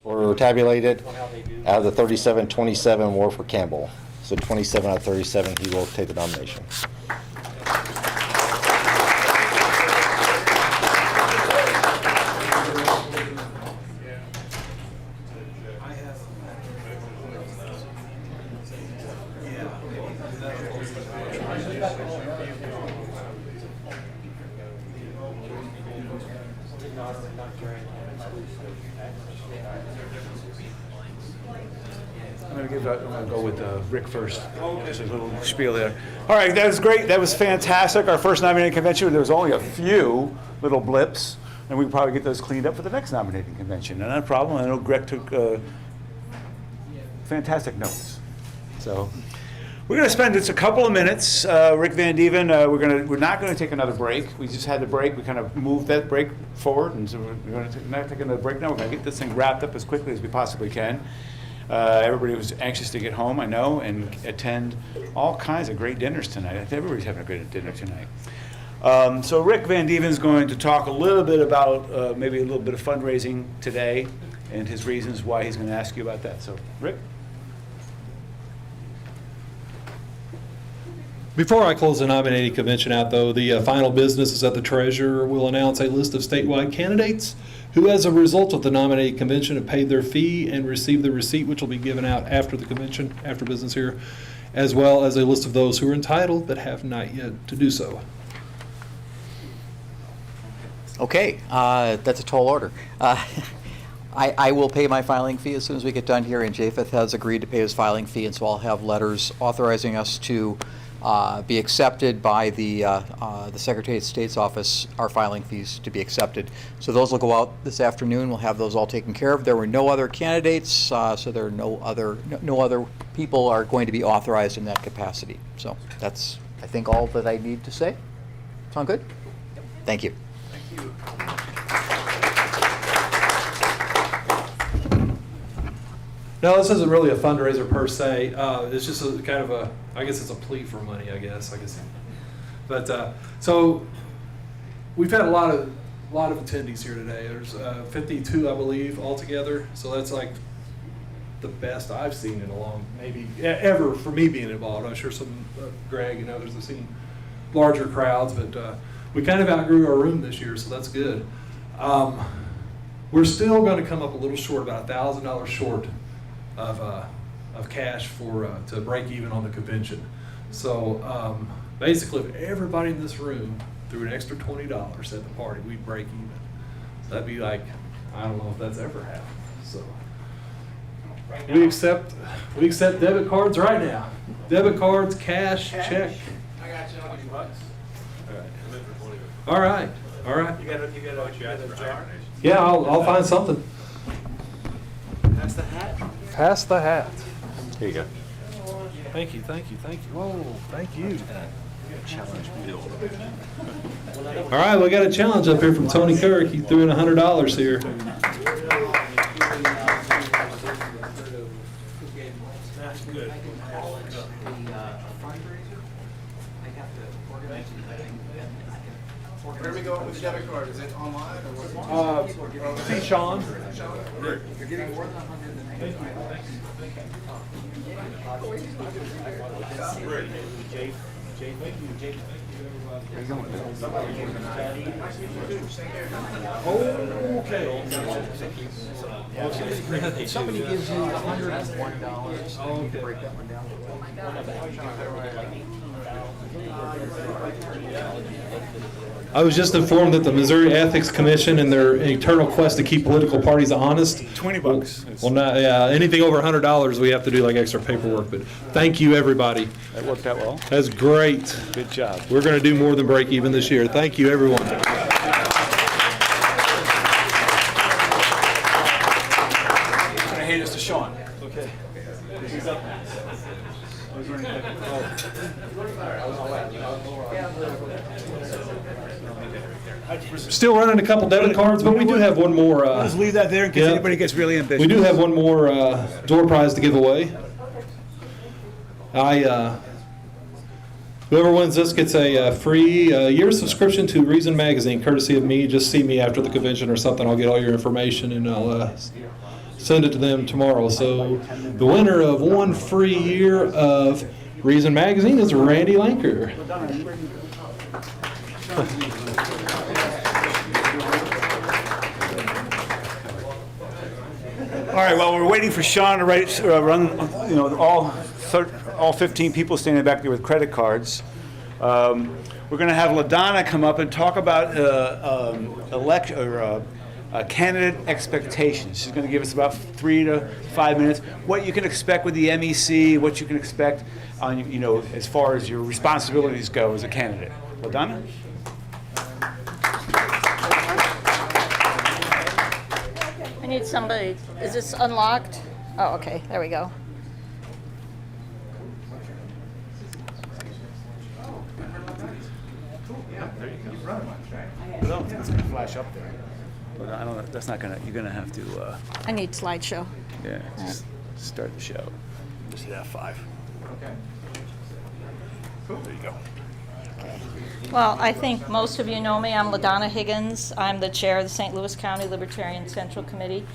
were tabulated. Out of the 37, 27 were for Campbell. So 27 out of 37, he will take the nomination. I'm gonna go with Rick first. Just a little spiel there. All right, that was great. That was fantastic. Our first nominating convention, there was only a few little blips, and we can probably get those cleaned up for the next nominating convention. And not a problem. I know Greg took fantastic notes. So we're going to spend just a couple of minutes. Rick Van Dieven, we're not going to take another break. We just had the break. We kind of moved that break forward, and so we're going to not take another break now. We're going to get this thing wrapped up as quickly as we possibly can. Everybody was anxious to get home, I know, and attend all kinds of great dinners tonight. I think everybody's having a great dinner tonight. So Rick Van Dieven is going to talk a little bit about maybe a little bit of fundraising today and his reasons why he's going to ask you about that. So, Rick? Before I close the nominating convention out, though, the final business is that the treasurer will announce a list of statewide candidates who, as a result of the nominating convention, have paid their fee and received the receipt, which will be given out after the convention, after business here, as well as a list of those who are entitled but have not yet to do so. Okay, that's a tall order. I will pay my filing fee as soon as we get done here, and Japheth has agreed to pay his filing fee, and so I'll have letters authorizing us to be accepted by the Secretary of State's office, our filing fees to be accepted. So those will go out this afternoon. We'll have those all taken care of. There were no other candidates, so there are no other people are going to be authorized in that capacity. So that's, I think, all that I need to say. Sound good? Thank you. Thank you. No, this isn't really a fundraiser per se. It's just a kind of a, I guess it's a plea for money, I guess. But so we've had a lot of attendees here today. There's 52, I believe, altogether. So that's like the best I've seen in a long, maybe ever for me being involved. I'm sure some Greg and others have seen larger crowds, but we kind of outgrew our room this year, so that's good. We're still going to come up a little short, about $1,000 short of cash to break even on the convention. So basically, if everybody in this room threw an extra $20 at the party, we'd break even. So that'd be like, I don't know if that's ever happened. So we accept debit cards right now. Debit cards, cash. Check. I got you $20. All right. You got a jar? Yeah, I'll find something. That's the hat. Pass the hat. Here you go. Thank you. Whoa, thank you. All right, we got a challenge up here from Tony Kirk. He threw in $100 here. That's good. Where do we go with the debit card? Is it online or what? See Sean. You're getting more than 100. Okay. If somebody gives you $101, you can break that one down. I was just informed that the Missouri Ethics Commission, in their eternal quest to keep political parties honest, $20. Well, not anything over $100, we have to do like extra paperwork. But thank you, everybody. That worked out well. That's great. Good job. We're going to do more than break even this year. Thank you, everyone. I'm going to hand this to Sean. Okay. He's up next. Still running a couple debit cards, but we do have one more. Let's leave that there in case anybody gets really ambitious. We do have one more door prize to give away. Whoever wins this gets a free year subscription to Reason Magazine, courtesy of me. Just see me after the convention or something. I'll get all your information and I'll send it to them tomorrow. So the winner of 1 free year of Reason Magazine is Randy Lanker. All right, well, we're waiting for Sean to run, all 15 people standing back there with credit cards. We're going to have LaDonna come up and talk about candidate expectations. She's going to give us about 3 to 5 minutes, what you can expect with the MEC, what you can expect on, as far as your responsibilities go as a candidate. LaDonna? I need somebody. Is this unlocked? Oh, okay. There we go. No, it's going to flash up there. But I don't know. That's not going to. You're going to have to. I need slideshow. Yeah. Just start the show. Just hit F5. Okay. Cool. There you go. Well, I think most of you know me. I'm LaDonna Higgins. I'm the chair of the St. Louis County Libertarian Central Committee.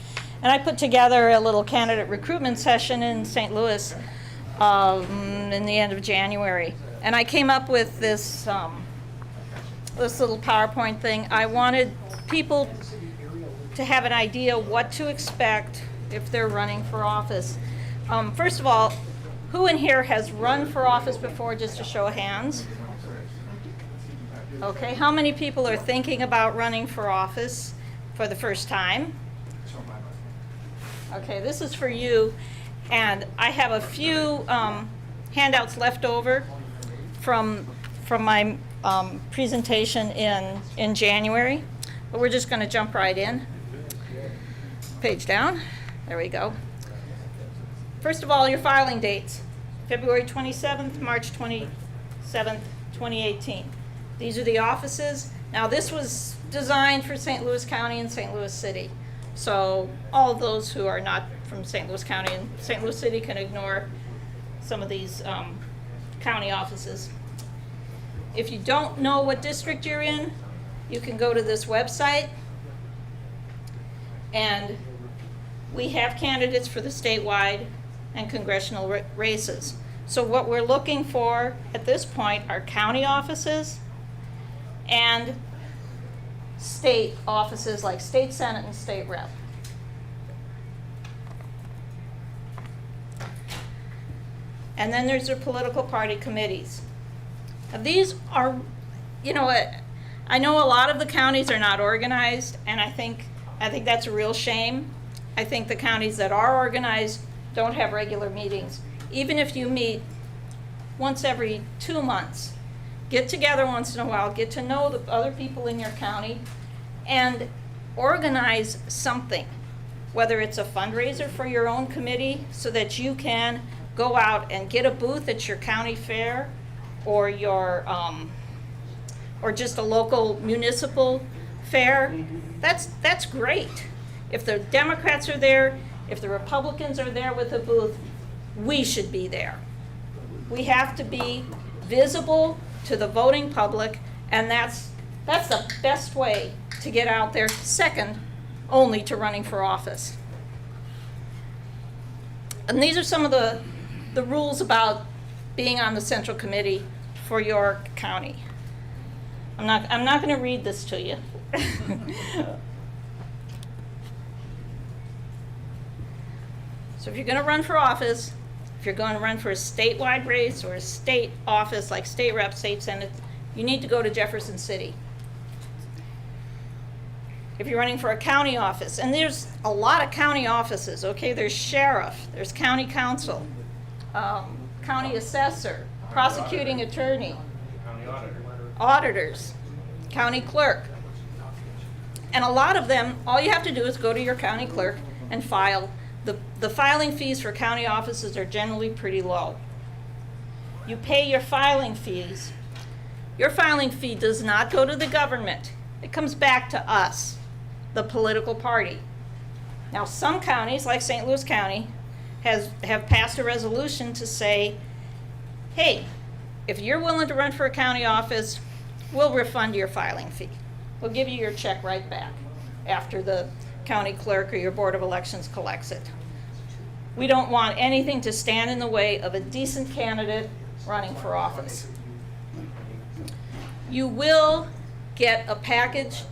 And I put together a little candidate recruitment session in St. Louis in the end of January. And I came up with this, this little PowerPoint thing. I wanted people to have an idea what to expect if they're running for office. First of all, who in here has run for office before, just a show of hands? Okay, how many people are thinking about running for office for the first time? Okay, this is for you, and I have a few handouts left over from my presentation in January, but we're just going to jump right in. Page down. There we go. First of all, your filing dates: February 27th, March 27th, 2018. These are the offices. Now, this was designed for St. Louis County and St. Louis City. So all of those who are not from St. Louis County and St. Louis City can ignore some of these county offices. If you don't know what district you're in, you can go to this website, and we have candidates for the statewide and congressional races. So what we're looking for at this point are county offices and state offices like state senate and state rep. And then there's the political party committees. Now these are, I know a lot of the counties are not organized, and I think that's a real shame. I think the counties that are organized don't have regular meetings. Even if you meet once every 2 months, get together once in a while, get to know the other people in your county, and organize something, whether it's a fundraiser for your own committee so that you can go out and get a booth at your county fair, or your or just a local municipal fair. That's great. If the Democrats are there, if the Republicans are there with a booth, we should be there. We have to be visible to the voting public, and that's the best way to get out there, second only to running for office. And these are some of the rules about being on the central committee for your county. I'm not going to read this to you. So if you're going to run for office, if you're going to run for a statewide race or a state office like state rep, state senate, you need to go to Jefferson City. If you're running for a county office, and there's a lot of county offices, okay? There's sheriff, there's county council, county assessor, prosecuting attorney, auditors, county clerk. And a lot of them, all you have to do is go to your county clerk and file. The filing fees for county offices are generally pretty low. You pay your filing fees. Your filing fee does not go to the government. It comes back to us, the political party. Now, some counties, like St. Louis County, have passed a resolution to say, hey, if you're willing to run for a county office, we'll refund your filing fee. We'll give you your check right back after the county clerk or your board of elections collects it. We don't want anything to stand in the way of a decent candidate running for office. You will get a package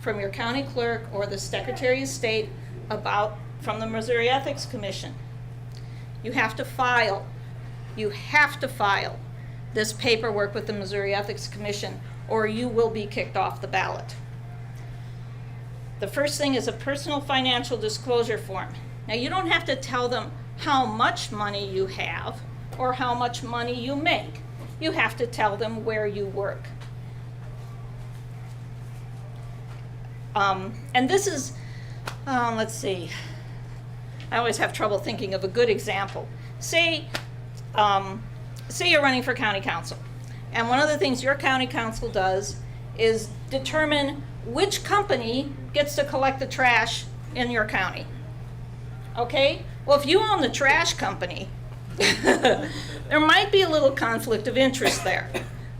from your county clerk or the Secretary of State from the Missouri Ethics Commission. You have to file this paperwork with the Missouri Ethics Commission, or you will be kicked off the ballot. The first thing is a personal financial disclosure form. Now, you don't have to tell them how much money you have or how much money you make. You have to tell them where you work. And this is, let's see, I always have trouble thinking of a good example. Say you're running for county council, and one of the things your county council does is determine which company gets to collect the trash in your county. Okay? Well, if you own the trash company, there might be a little conflict of interest there.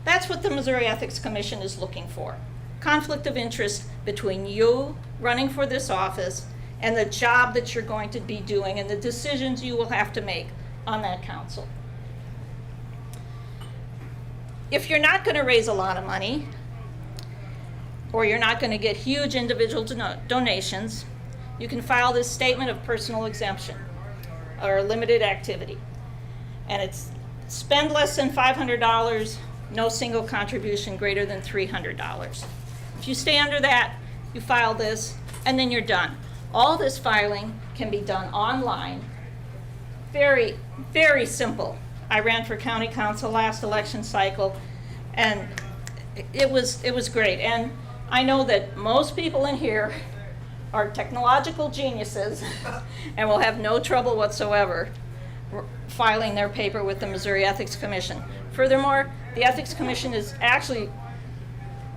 That's what the Missouri Ethics Commission is looking for. Conflict of interest between you running for this office and the job that you're going to be doing and the decisions you will have to make on that council. If you're not going to raise a lot of money, or you're not going to get huge individual donations, you can file this statement of personal exemption or limited activity. And it's spend less than $500, no single contribution greater than $300. If you stay under that, you file this, and then you're done. All this filing can be done online. Very, very simple. I ran for county council last election cycle, and it was great. And I know that most people in here are technological geniuses and will have no trouble whatsoever filing their paper with the Missouri Ethics Commission. Furthermore, the Ethics Commission is actually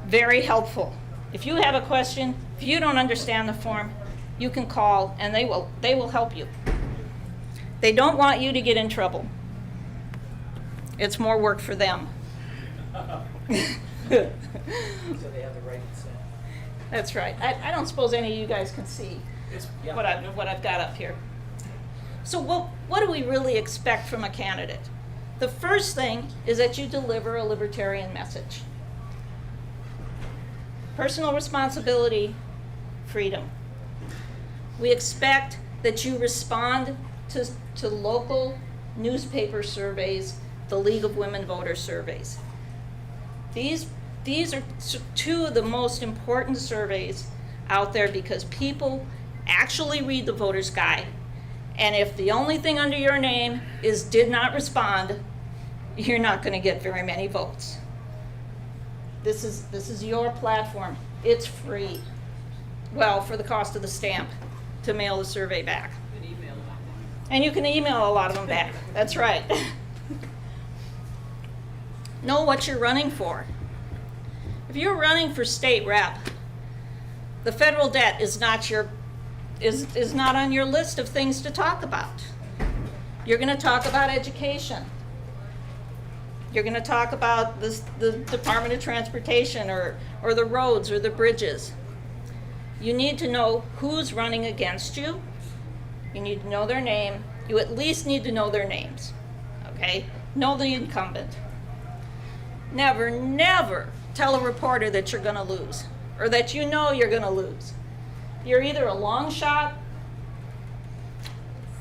very helpful. If you have a question, if you don't understand the form, you can call and they will help you. They don't want you to get in trouble. It's more work for them. So they have the right consent. That's right. I don't suppose any of you guys can see what I've got up here. So what do we really expect from a candidate? The first thing is that you deliver a libertarian message. Personal responsibility, freedom. We expect that you respond to local newspaper surveys, the League of Women Voters surveys. These are two of the most important surveys out there because people actually read the voter's guide. And if the only thing under your name is did not respond, you're not going to get very many votes. This is your platform. It's free. Well, for the cost of the stamp to mail the survey back. And you can email a lot of them back. That's right. Know what you're running for. If you're running for state rep, the federal debt is not on your list of things to talk about. You're going to talk about education. You're going to talk about the Department of Transportation or the roads or the bridges. You need to know who's running against you. You need to know their name. You at least need to know their names. Okay? Know the incumbent. Never, never tell a reporter that you're going to lose or that you know you're going to lose. You're either a long shot,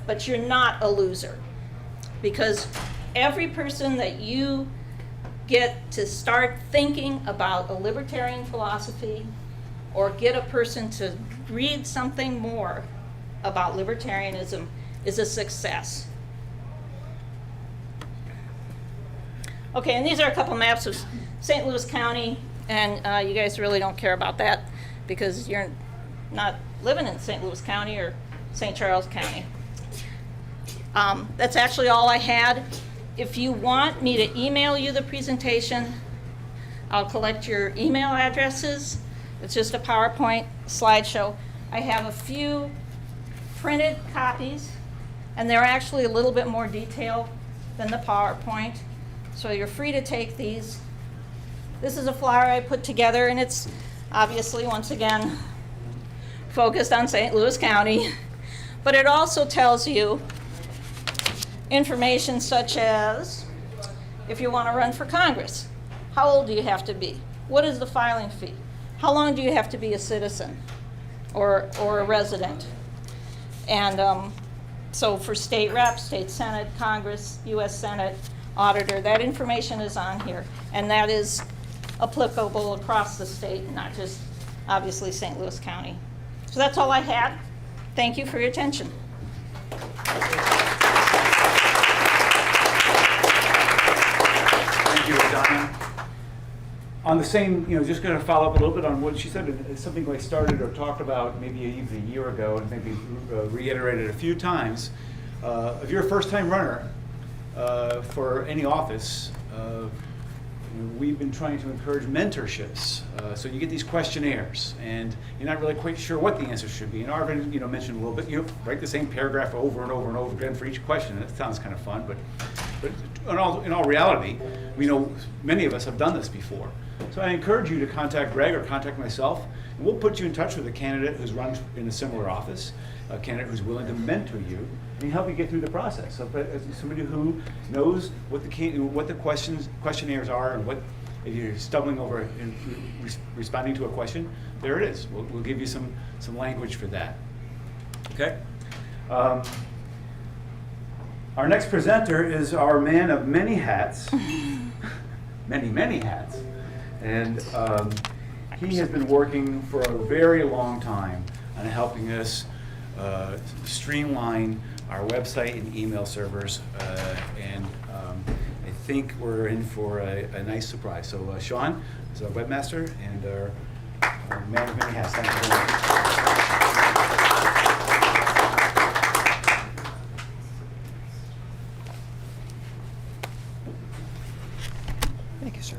but you're not a loser. Because every person that you get to start thinking about a libertarian philosophy or get a person to read something more about libertarianism is a success. Okay, and these are a couple maps of St. Louis County, and you guys really don't care about that because you're not living in St. Louis County or St. Charles County. That's actually all I had. If you want me to email you the presentation, I'll collect your email addresses. It's just a PowerPoint slideshow. I have a few printed copies, and they're actually a little bit more detailed than the PowerPoint. So you're free to take these. This is a flyer I put together, and it's obviously, once again, focused on St. Louis County, but it also tells you information such as if you want to run for Congress, how old do you have to be? What is the filing fee? How long do you have to be a citizen or a resident? And so for state rep, state senate, Congress, U.S. Senate, auditor, that information is on here. And that is applicable across the state, not just obviously St. Louis County. So that's all I had. Thank you for your attention. Thank you, Donna. On the same, just going to follow up a little bit on what she said, it's something I started or talked about maybe even a year ago and maybe reiterated a few times. If you're a first-time runner for any office, we've been trying to encourage mentorships. So you get these questionnaires, and you're not really quite sure what the answer should be. And Arvin, mentioned a little bit, write the same paragraph over and over and over again for each question. That sounds kind of fun, but in all reality, we know many of us have done this before. So I encourage you to contact Greg or contact myself, and we'll put you in touch with a candidate who's run in a similar office, a candidate who's willing to mentor you and help you get through the process. So somebody who knows what the questionnaires are and what, if you're stumbling over and responding to a question, there it is. We'll give you some language for that. Okay. Our next presenter is our man of many hats, many hats, and he has been working for a very long time on helping us streamline our website and email servers, and I think we're in for a nice surprise. So Sean is our webmaster and our man of many hats. Thank you very much. Thank you, sir.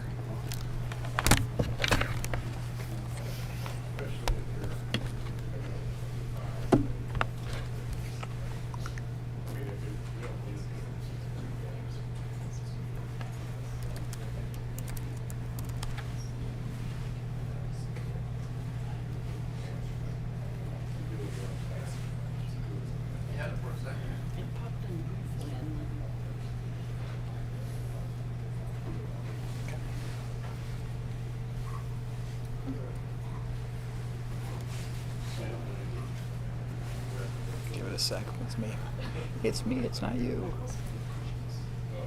Give it a sec. It's me. It's me. It's not you.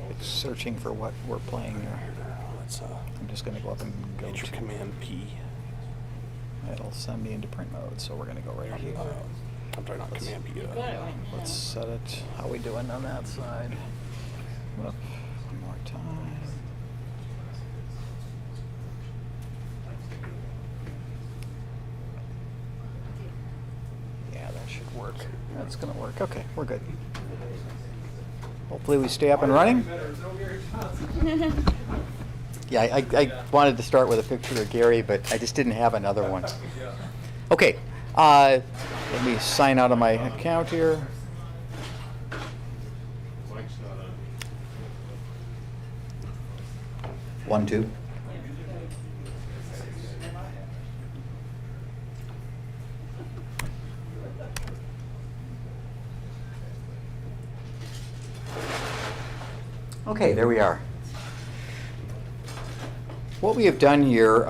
It's searching for what we're playing here. I'm just going to go up and go to Command P. It'll send me into print mode, so we're going to go right here. I'm sorry, not Command P. Let's set it. How we doing on that side? Whoop. One more time. Yeah, that should work. That's going to work. Okay, we're good. Hopefully we stay up and running. Yeah, I wanted to start with a picture of Gary, but I just didn't have another one. Okay, let me sign out of my account here. One, two. Okay, there we are. What we have done here,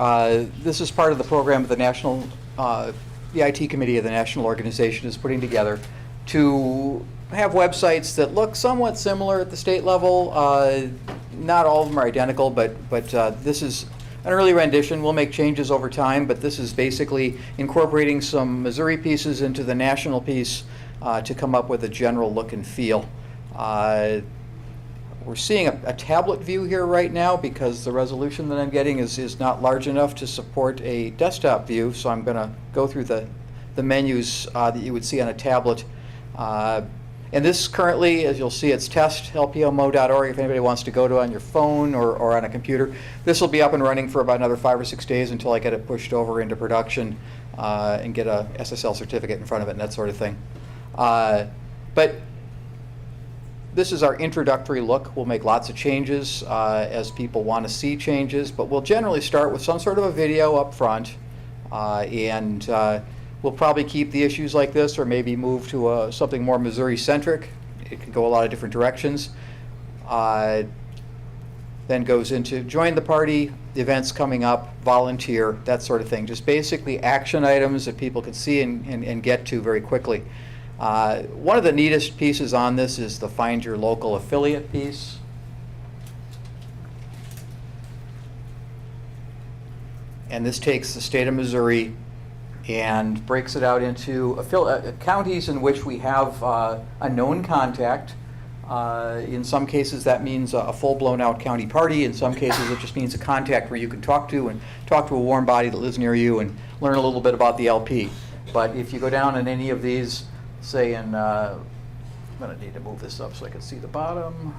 this is part of the program of the National, the IT Committee of the National Organization is putting together to have websites that look somewhat similar at the state level. Not all of them are identical, but this is an early rendition. We'll make changes over time, but this is basically incorporating some Missouri pieces into the national piece to come up with a general look and feel. We're seeing a tablet view here right now because the resolution that I'm getting is not large enough to support a desktop view, so I'm going to go through the menus that you would see on a tablet. And this currently, as you'll see, it's test.lpmo.org if anybody wants to go to it on your phone or on a computer. This will be up and running for about another 5 or 6 days until I get it pushed over into production and get a SSL certificate in front of it and that sort of thing. But this is our introductory look. We'll make lots of changes as people want to see changes, but we'll generally start with some sort of a video up front, and We'll probably keep the issues like this, or maybe move to something more Missouri-centric. It can go a lot of different directions. Then goes into join the party, events coming up, volunteer, that sort of thing. Just basically action items that people can see and get to very quickly. One of the neatest pieces on this is the Find Your Local Affiliate piece. And this takes the state of Missouri and breaks it out into counties in which we have a known contact. In some cases that means a full-blown out county party. In some cases it just means a contact where you can talk to a warm body that lives near you and learn a little bit about the LP. But if you go down in any of these, say in, I'm going to need to move this up so I can see the bottom.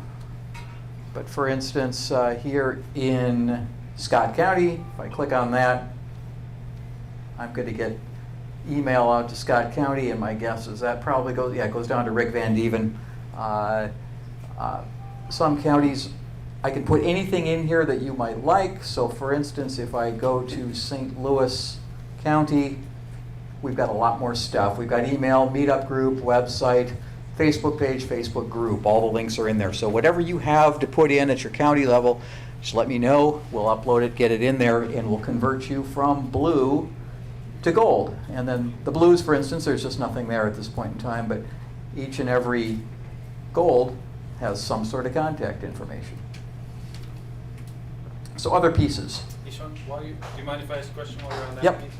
But for instance, here in Scott County, if I click on that, I'm going to get email out to Scott County, and my guess is that probably goes, it goes down to Rick Van Dieven. Some counties, I can put anything in here that you might like. So for instance, if I go to St. Louis County, we've got a lot more stuff. We've got email, meetup group, website, Facebook page, Facebook group. All the links are in there. So whatever you have to put in at your county level, just let me know. We'll upload it, get it in there, and we'll convert you from blue to gold. And then the blues, for instance, there's just nothing there at this point in time, but each and every gold has some sort of contact information. So other pieces. Hey Sean, do you mind if I ask a question while you're on that Yep. piece?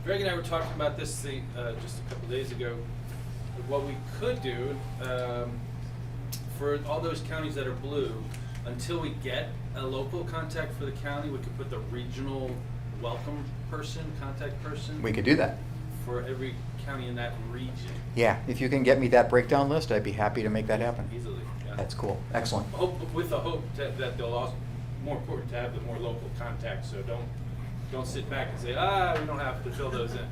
Greg and I were talking about this just a couple days ago. What we could do for all those counties that are blue, until we get a local contact for the county, we could put the regional welcome person, contact person. We could do that. For every county in that region. Yeah, if you can get me that breakdown list, I'd be happy to make that happen. Easily. Yeah. That's cool. Excellent. With the hope that they'll also, more important to have the more local contacts. So don't sit back and say, we don't have to fill those in.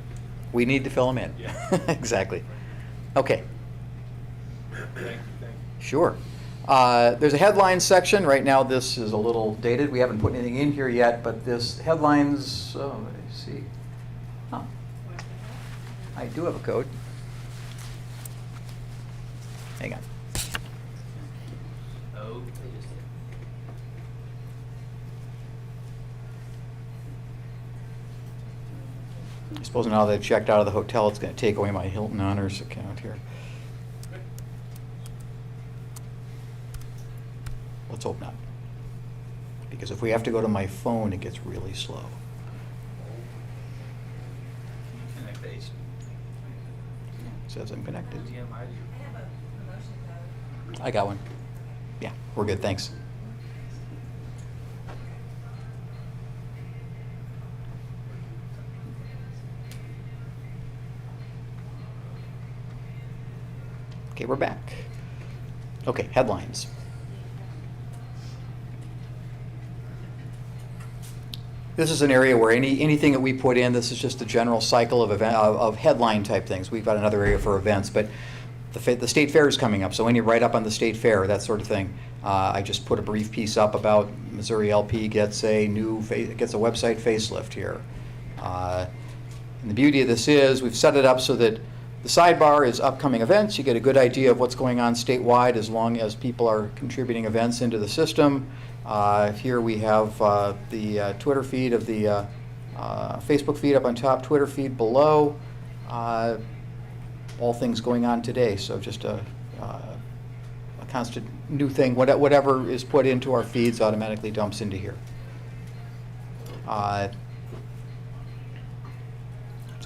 We need to fill them in. Yeah. Exactly. Okay. Thank you. Sure. There's a headlines section. Right now this is a little dated. We haven't put anything in here yet, but this headlines, let me see. Huh. I do have a code. Hang on. Oh. I suppose now that I've checked out of the hotel, it's going to take away my Hilton Honors account here. Let's hope not. Because if we have to go to my phone, it gets really slow. Says I'm connected. I got one. Yeah, we're good, thanks. Okay, we're back. Okay, headlines. This is an area where anything that we put in, this is just the general cycle of headline type things. We've got another area for events, but the state fair is coming up, so any write-up on the state fair, that sort of thing. I just put a brief piece up about Missouri LP gets a website facelift here. And the beauty of this is we've set it up so that the sidebar is upcoming events. You get a good idea of what's going on statewide as long as people are contributing events into the system. Here we have the Twitter feed of the Facebook feed up on top, Twitter feed below. All things going on today. So just a constant new thing. Whatever is put into our feeds automatically dumps into here. Let's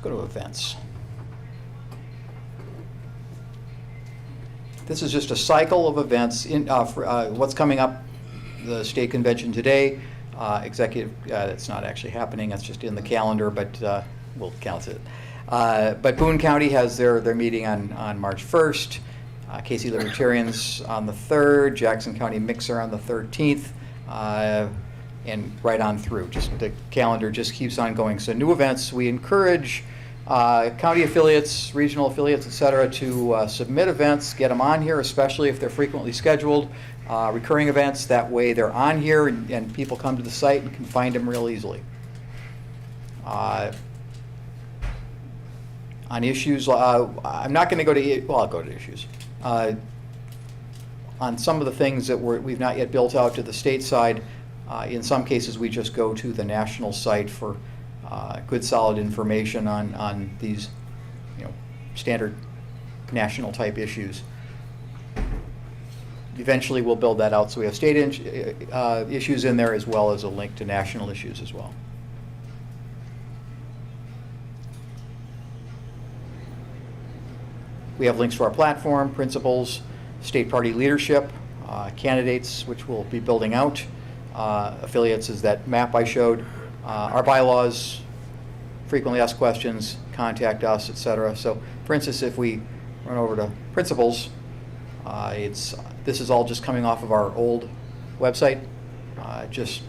go to events. This is just a cycle of events for what's coming up. The state convention today, executive, it's not actually happening, that's just in the calendar, but we'll count it. But Boone County has their meeting on March 1st, Casey Libertarians on the 3rd, Jackson County Mixer on the 13th, and right on through. Just the calendar just keeps on going. So new events, we encourage county affiliates, regional affiliates, et cetera, to submit events, get them on here, especially if they're frequently scheduled. Recurring events, that way they're on here and people come to the site and can find them real easily. On issues, I'm not going to go to, well, I'll go to issues. On some of the things that we've not yet built out to the state side, in some cases, we just go to the national site for good, solid information on these, standard national type issues. Eventually, we'll build that out so we have state issues in there as well as a link to national issues as well. We have links to our platform, principles, state party leadership, candidates, which we'll be building out, affiliates is that map I showed, our bylaws, frequently asked questions, contact us, etc. So, for instance, if we run over to principles, this is all just coming off of our old website, just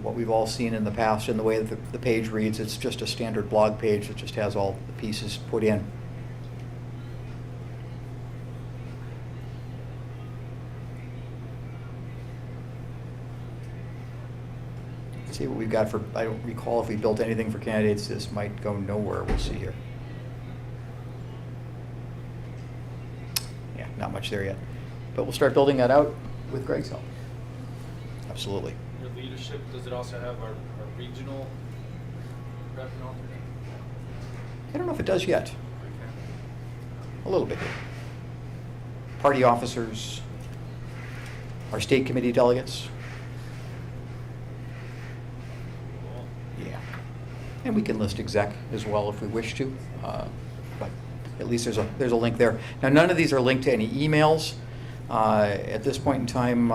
what we've all seen in the past and the way that the page reads. It's just a standard blog page that just has all the pieces put in. See what we've got for, I don't recall if we built anything for candidates. This might go nowhere. We'll see here. Yeah, not much there yet. But we'll start building that out with Greg's help. Absolutely. Your leadership, does it also have our regional rep and alternate? I don't know if it does yet. A little bit. Party officers, our state committee delegates. Yeah. And we can list exec as well if we wish to. But at least there's a link there. Now, none of these are linked to any emails. At this point in time,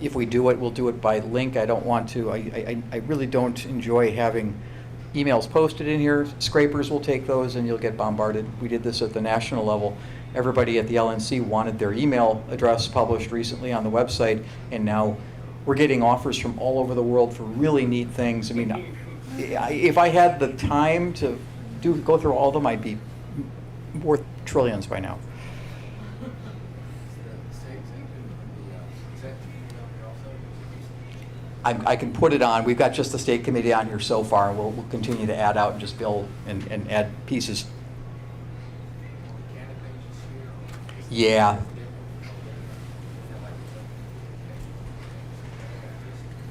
if we do it, we'll do it by link. I don't want to, I really don't enjoy having emails posted in here. Scrapers will take those and you'll get bombarded. We did this at the national level. Everybody at the LNC wanted their email address published recently on the website, and now we're getting offers from all over the world for really neat things. I mean, if I had the time to go through all of them, I'd be worth trillions by now. I can put it on. We've got just the state committee on here so far, and we'll continue to add out and just build and add pieces. Yeah.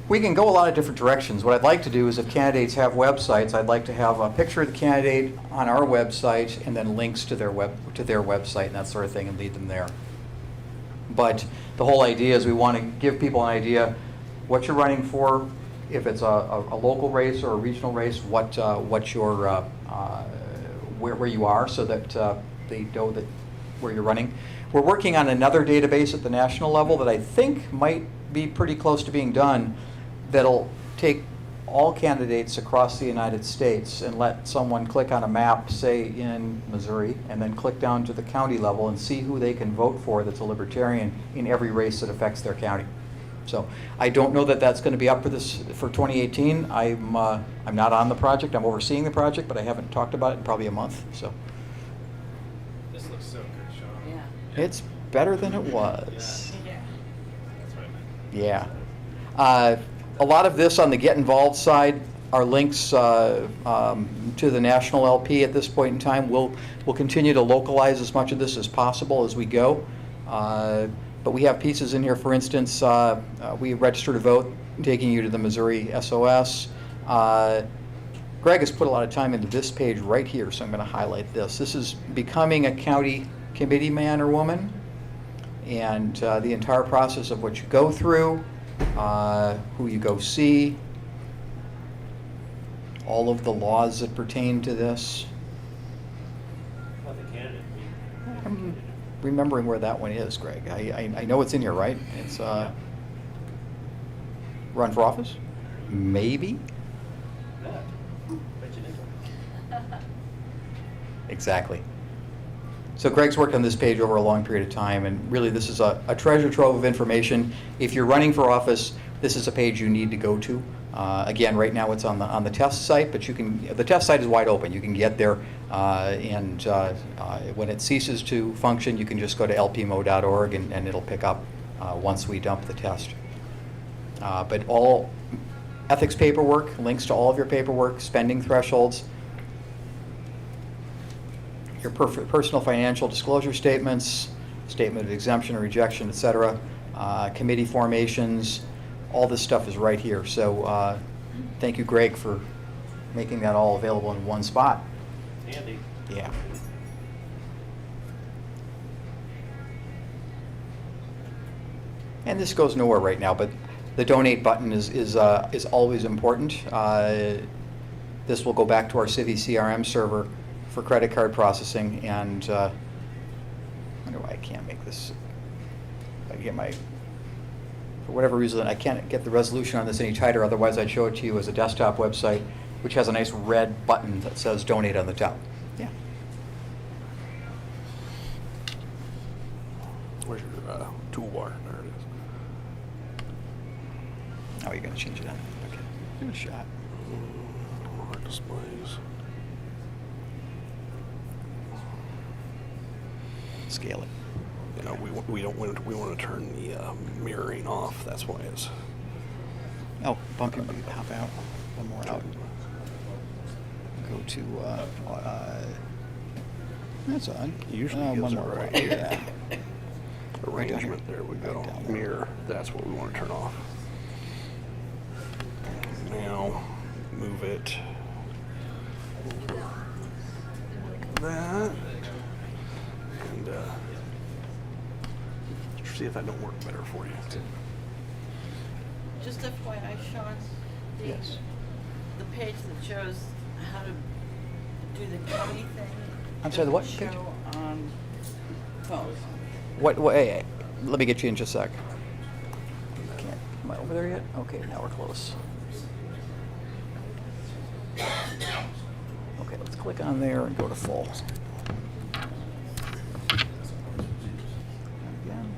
We can go a lot of different directions. What I'd like to do is if candidates have websites, I'd like to have a picture of the candidate on our website and then links to their website and that sort of thing and lead them there. But the whole idea is we want to give people an idea what you're running for, if it's a local race or a regional race, what your where you are, so that they know that where you're running. We're working on another database at the national level that I think might be pretty close to being done, that'll take all candidates across the United States and let someone click on a map, say in Missouri, and then click down to the county level and see who they can vote for that's a Libertarian in every race that affects their county. So I don't know that that's going to be up for 2018. I'm not on the project. I'm overseeing the project, but I haven't talked about it in probably a month. So This looks so good, Sean. Yeah. it's better than it was. Yeah. That's what I meant. Yeah. A lot of this on the Get Involved side are links to the national LP at this point in time. We'll continue to localize as much of this as possible as we go. But we have pieces in here, for instance, we register to vote, taking you to the Missouri SOS. Greg has put a lot of time into this page right here, so I'm going to highlight this. This is becoming a county committee man or woman, and the entire process of what you go through, who you go see, all of the laws that pertain to this. Let the candidate be. I'm remembering where that one is, Greg. I know it's in here, right? It's run for office? Maybe? Exactly. So Greg's worked on this page over a long period of time, and really this is a treasure trove of information. If you're running for office, this is a page you need to go to. Again, right now it's on the test site, but the test site is wide open. You can get there, and when it ceases to function, you can just go to lpmo.org and it'll pick up once we dump the test. But all ethics paperwork, links to all of your paperwork, spending thresholds. your personal financial disclosure statements, statement of exemption or rejection, et cetera, committee formations, all this stuff is right here. So thank you, Greg, for making that all available in one spot. Andy. Yeah. And this goes nowhere right now, but the donate button is always important. This will go back to our Civi CRM server for credit card processing, and I wonder why I can't make this. I get my, for whatever reason, I can't get the resolution on this any tighter. Otherwise, I'd show it to you as a desktop website, which has a nice red button that says donate on the top. Yeah. Where's your toolbar? There it is. Oh, you're going to change it on. Okay. Give it a shot. More displays. Scale it. You know, we want to turn the mirroring off. That's why it's. Oh, bump your hop out. One more out. Go to. That's odd. Usually one gives it more. right. Yeah. Arrangement. There we go. Mirror. That's what we want to turn off. Now, move it. Like that. And see if that don't work better for you. Just FYI, Sean, Yes. the page that shows how to do the county thing. I'm sorry, the what doesn't page? show on phone. What? Hey, let me get you in just a sec. Am I over there yet? Okay, now we're close. Okay, let's click on there and go to full. Again.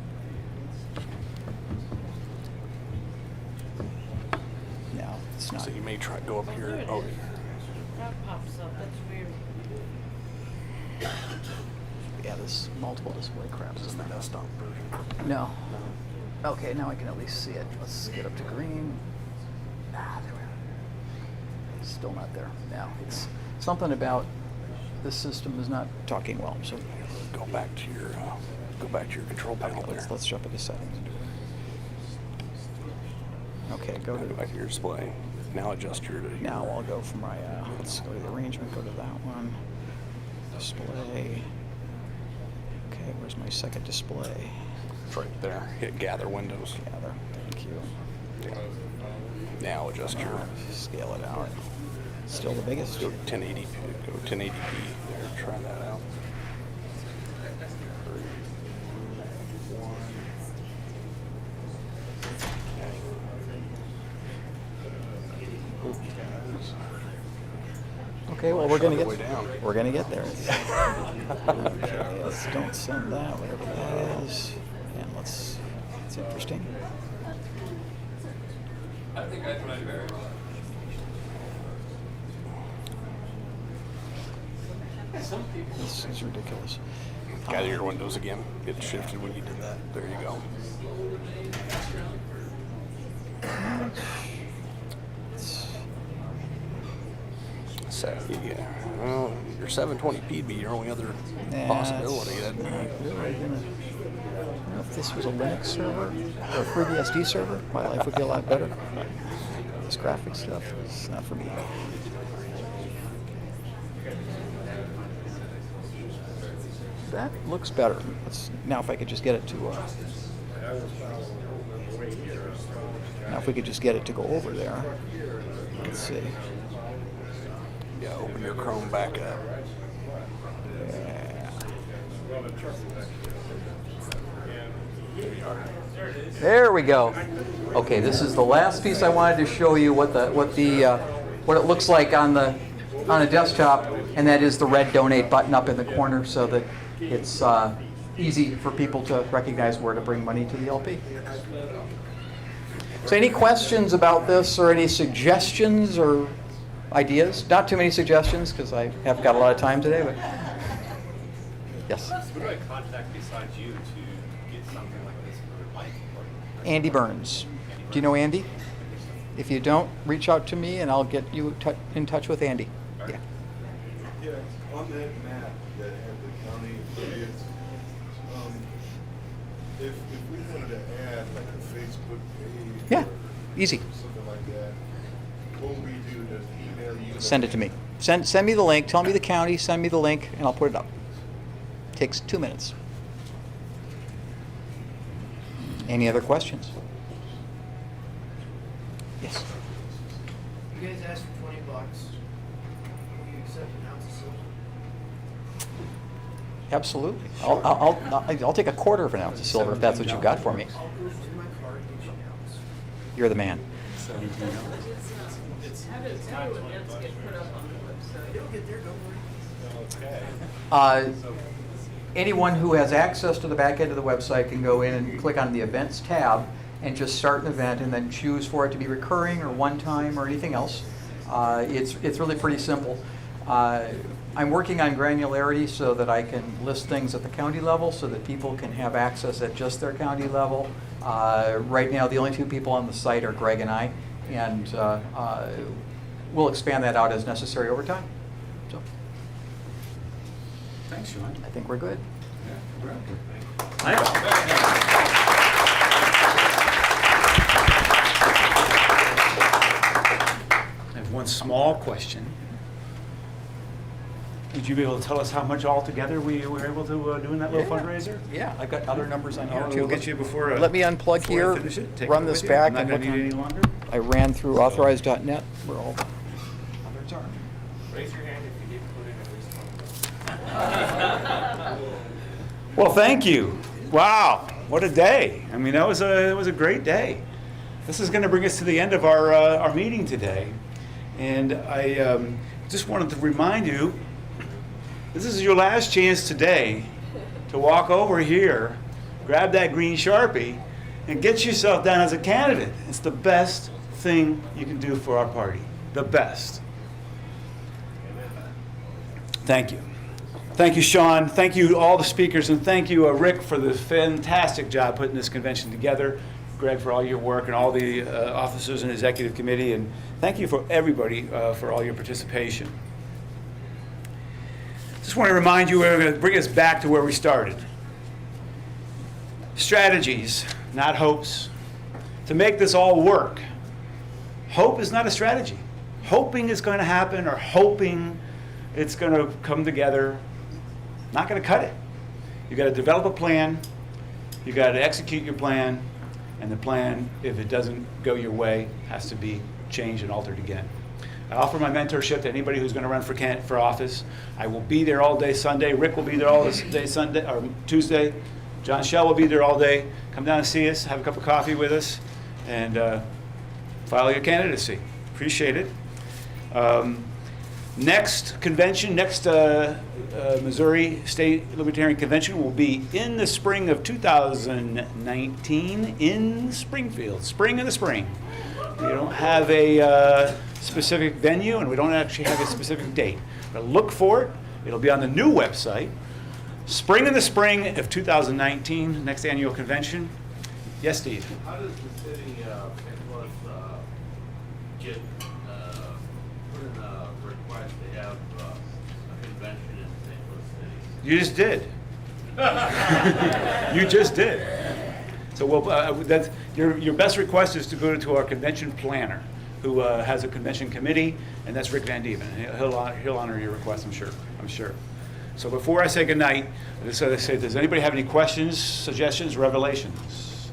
No, it's not. So you may try to go up There here. it Oh, is. That pops up. That's weird. Yeah, this multiple display crap this is is the not. desktop version. No. Okay, now I can at least see it. Let's get up to green. Ah, there we are. Still not there. Now, it's something about this system is not talking well. So Go back to your control panel there. let's jump into settings and do it. Okay, go Go to back to your display. Now adjust your. now I'll go for my let's go to the arrangement, go to that one. Display. Okay, where's my second display? It's right there. Hit gather windows. Gather. Thank you. Now adjust your. Scale it out. Still the biggest. Go 1080p. Go 1080p. There. Try that out. 3, 1. Okay, well we're gonna Shut it way get down. we're gonna get there. Okay, let's don't send that, whatever that is, and let's. It's interesting. I think I tried very well. Some people. This is ridiculous. Gather your windows again. It shifted when you did that. There you go. So, yeah. Well, your 720p would be your only other possibility. That'd be. Really gonna, I don't know if this was a Linux server or a FreeBSD server, my life would be a lot better. This graphic stuff is not for me. That looks better. Now if I could just get it to, now if we could just get it to go over there. Let's see. Yeah, open your Chrome back up. There we go. Okay, this is the last piece I wanted to show you what it looks like on a desktop, and that is the red donate button up in the corner, so that it's easy for people to recognize where to bring money to the LP. So, any questions about this, or any suggestions or ideas? Not too many suggestions because I haven't got a lot of time today, but yes. Who do I contact besides you to get something like this for Mike? Andy Burns. Do you know Andy? If you don't, reach out to me and I'll get you in touch with Andy. Yeah. Yeah, on that map that had is, if we wanted to add like a Facebook page. Yeah, or easy. something like that, what would we do? Just email you? Send it to me. Send me the link. Tell me the county. Send me the link, and I'll put it up. Takes 2 minutes. Any other questions? Yes. You guys asked for $20. Will you accept an ounce of silver? Absolutely. I'll take a quarter of an ounce of silver if that's what you've got for me. I'll go through my card and get you an ounce. You're the man. How do events get put up on the website? It'll get there, don't worry. Okay. Anyone who has access to the back end of the website can go in and click on the events tab and just start an event and then choose for it to be recurring or one time or anything else. It's really pretty simple. I'm working on granularity so that I can list things at the county level so that people can have access at just their county level. Right now, the only two people on the site are Greg and I, and we'll expand that out as necessary over time. So, Thanks, Sean. I think we're good. Yeah, we're okay. I have one small question. Would you be able to tell us how much altogether we were able to do in that little fundraiser? Yeah, I've got other numbers on here Oh, too. we'll get you before. Let me unplug before I here, finish it. Take run it this with you. back, I'm not and gonna look need it any on. longer. I ran through authorize.net where all the others are. Raise your hand if you did put in at least one. Well, thank you. Wow, what a day. I mean, it was a great day. This is going to bring us to the end of our meeting today. And I just wanted to remind you, this is your last chance today to walk over here, grab that green Sharpie, and get yourself down as a candidate. It's the best thing you can do for our party. The best. Thank you. Thank you, Sean. Thank you, all the speakers, and thank you, Rick, for the fantastic job putting this convention together. Greg, for all your work, and all the officers and executive committee, and thank you for everybody for all your participation. Just want to remind you, we're going to bring us back to where we started. Strategies, not hopes. To make this all work, hope is not a strategy. Hoping it's going to happen or hoping it's going to come together, not going to cut it. You've got to develop a plan, you've got to execute your plan, and the plan, if it doesn't go your way, has to be changed and altered again. I offer my mentorship to anybody who's going to run for office. I will be there all day Sunday. Rick will be there all day Sunday or Tuesday. John Shell will be there all day. Come down and see us, have a cup of coffee with us, and file your candidacy. Appreciate it. Next convention, next Missouri State Libertarian Convention will be in the spring of 2019 in Springfield. Spring in the spring. We don't have a specific venue, and we don't actually have a specific date. But look for it. It'll be on the new website. Spring in the spring of 2019, next annual convention. Yes, Steve? How does the city, St. Louis, get, put in a request to have a convention in St. Louis City? You just did. You just did. So that's, your best request is to go to our convention planner, who has a convention committee, and that's Rick Van Dieven. He'll honor your request, I'm sure. So before I say goodnight, I just want to say, does anybody have any questions, suggestions, revelations?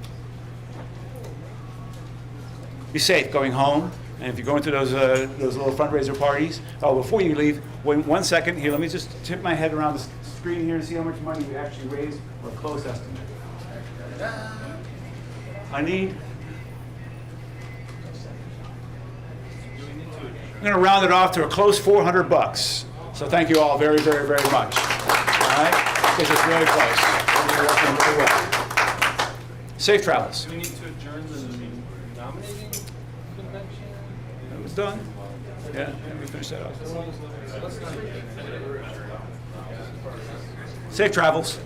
Be safe going home, and if you're going to those little fundraiser parties. Oh, before you leave, wait 1 second here. Let me just tip my head around the screen here to see how much money we actually raised, or close estimate. I need. I'm going to round it off to a close $400. So thank you all very, very, very much. All right? This is really close. You're working really well. Safe travels. Do we need to adjourn the nominating convention? That was done. Yeah, we finished that off. Safe travels.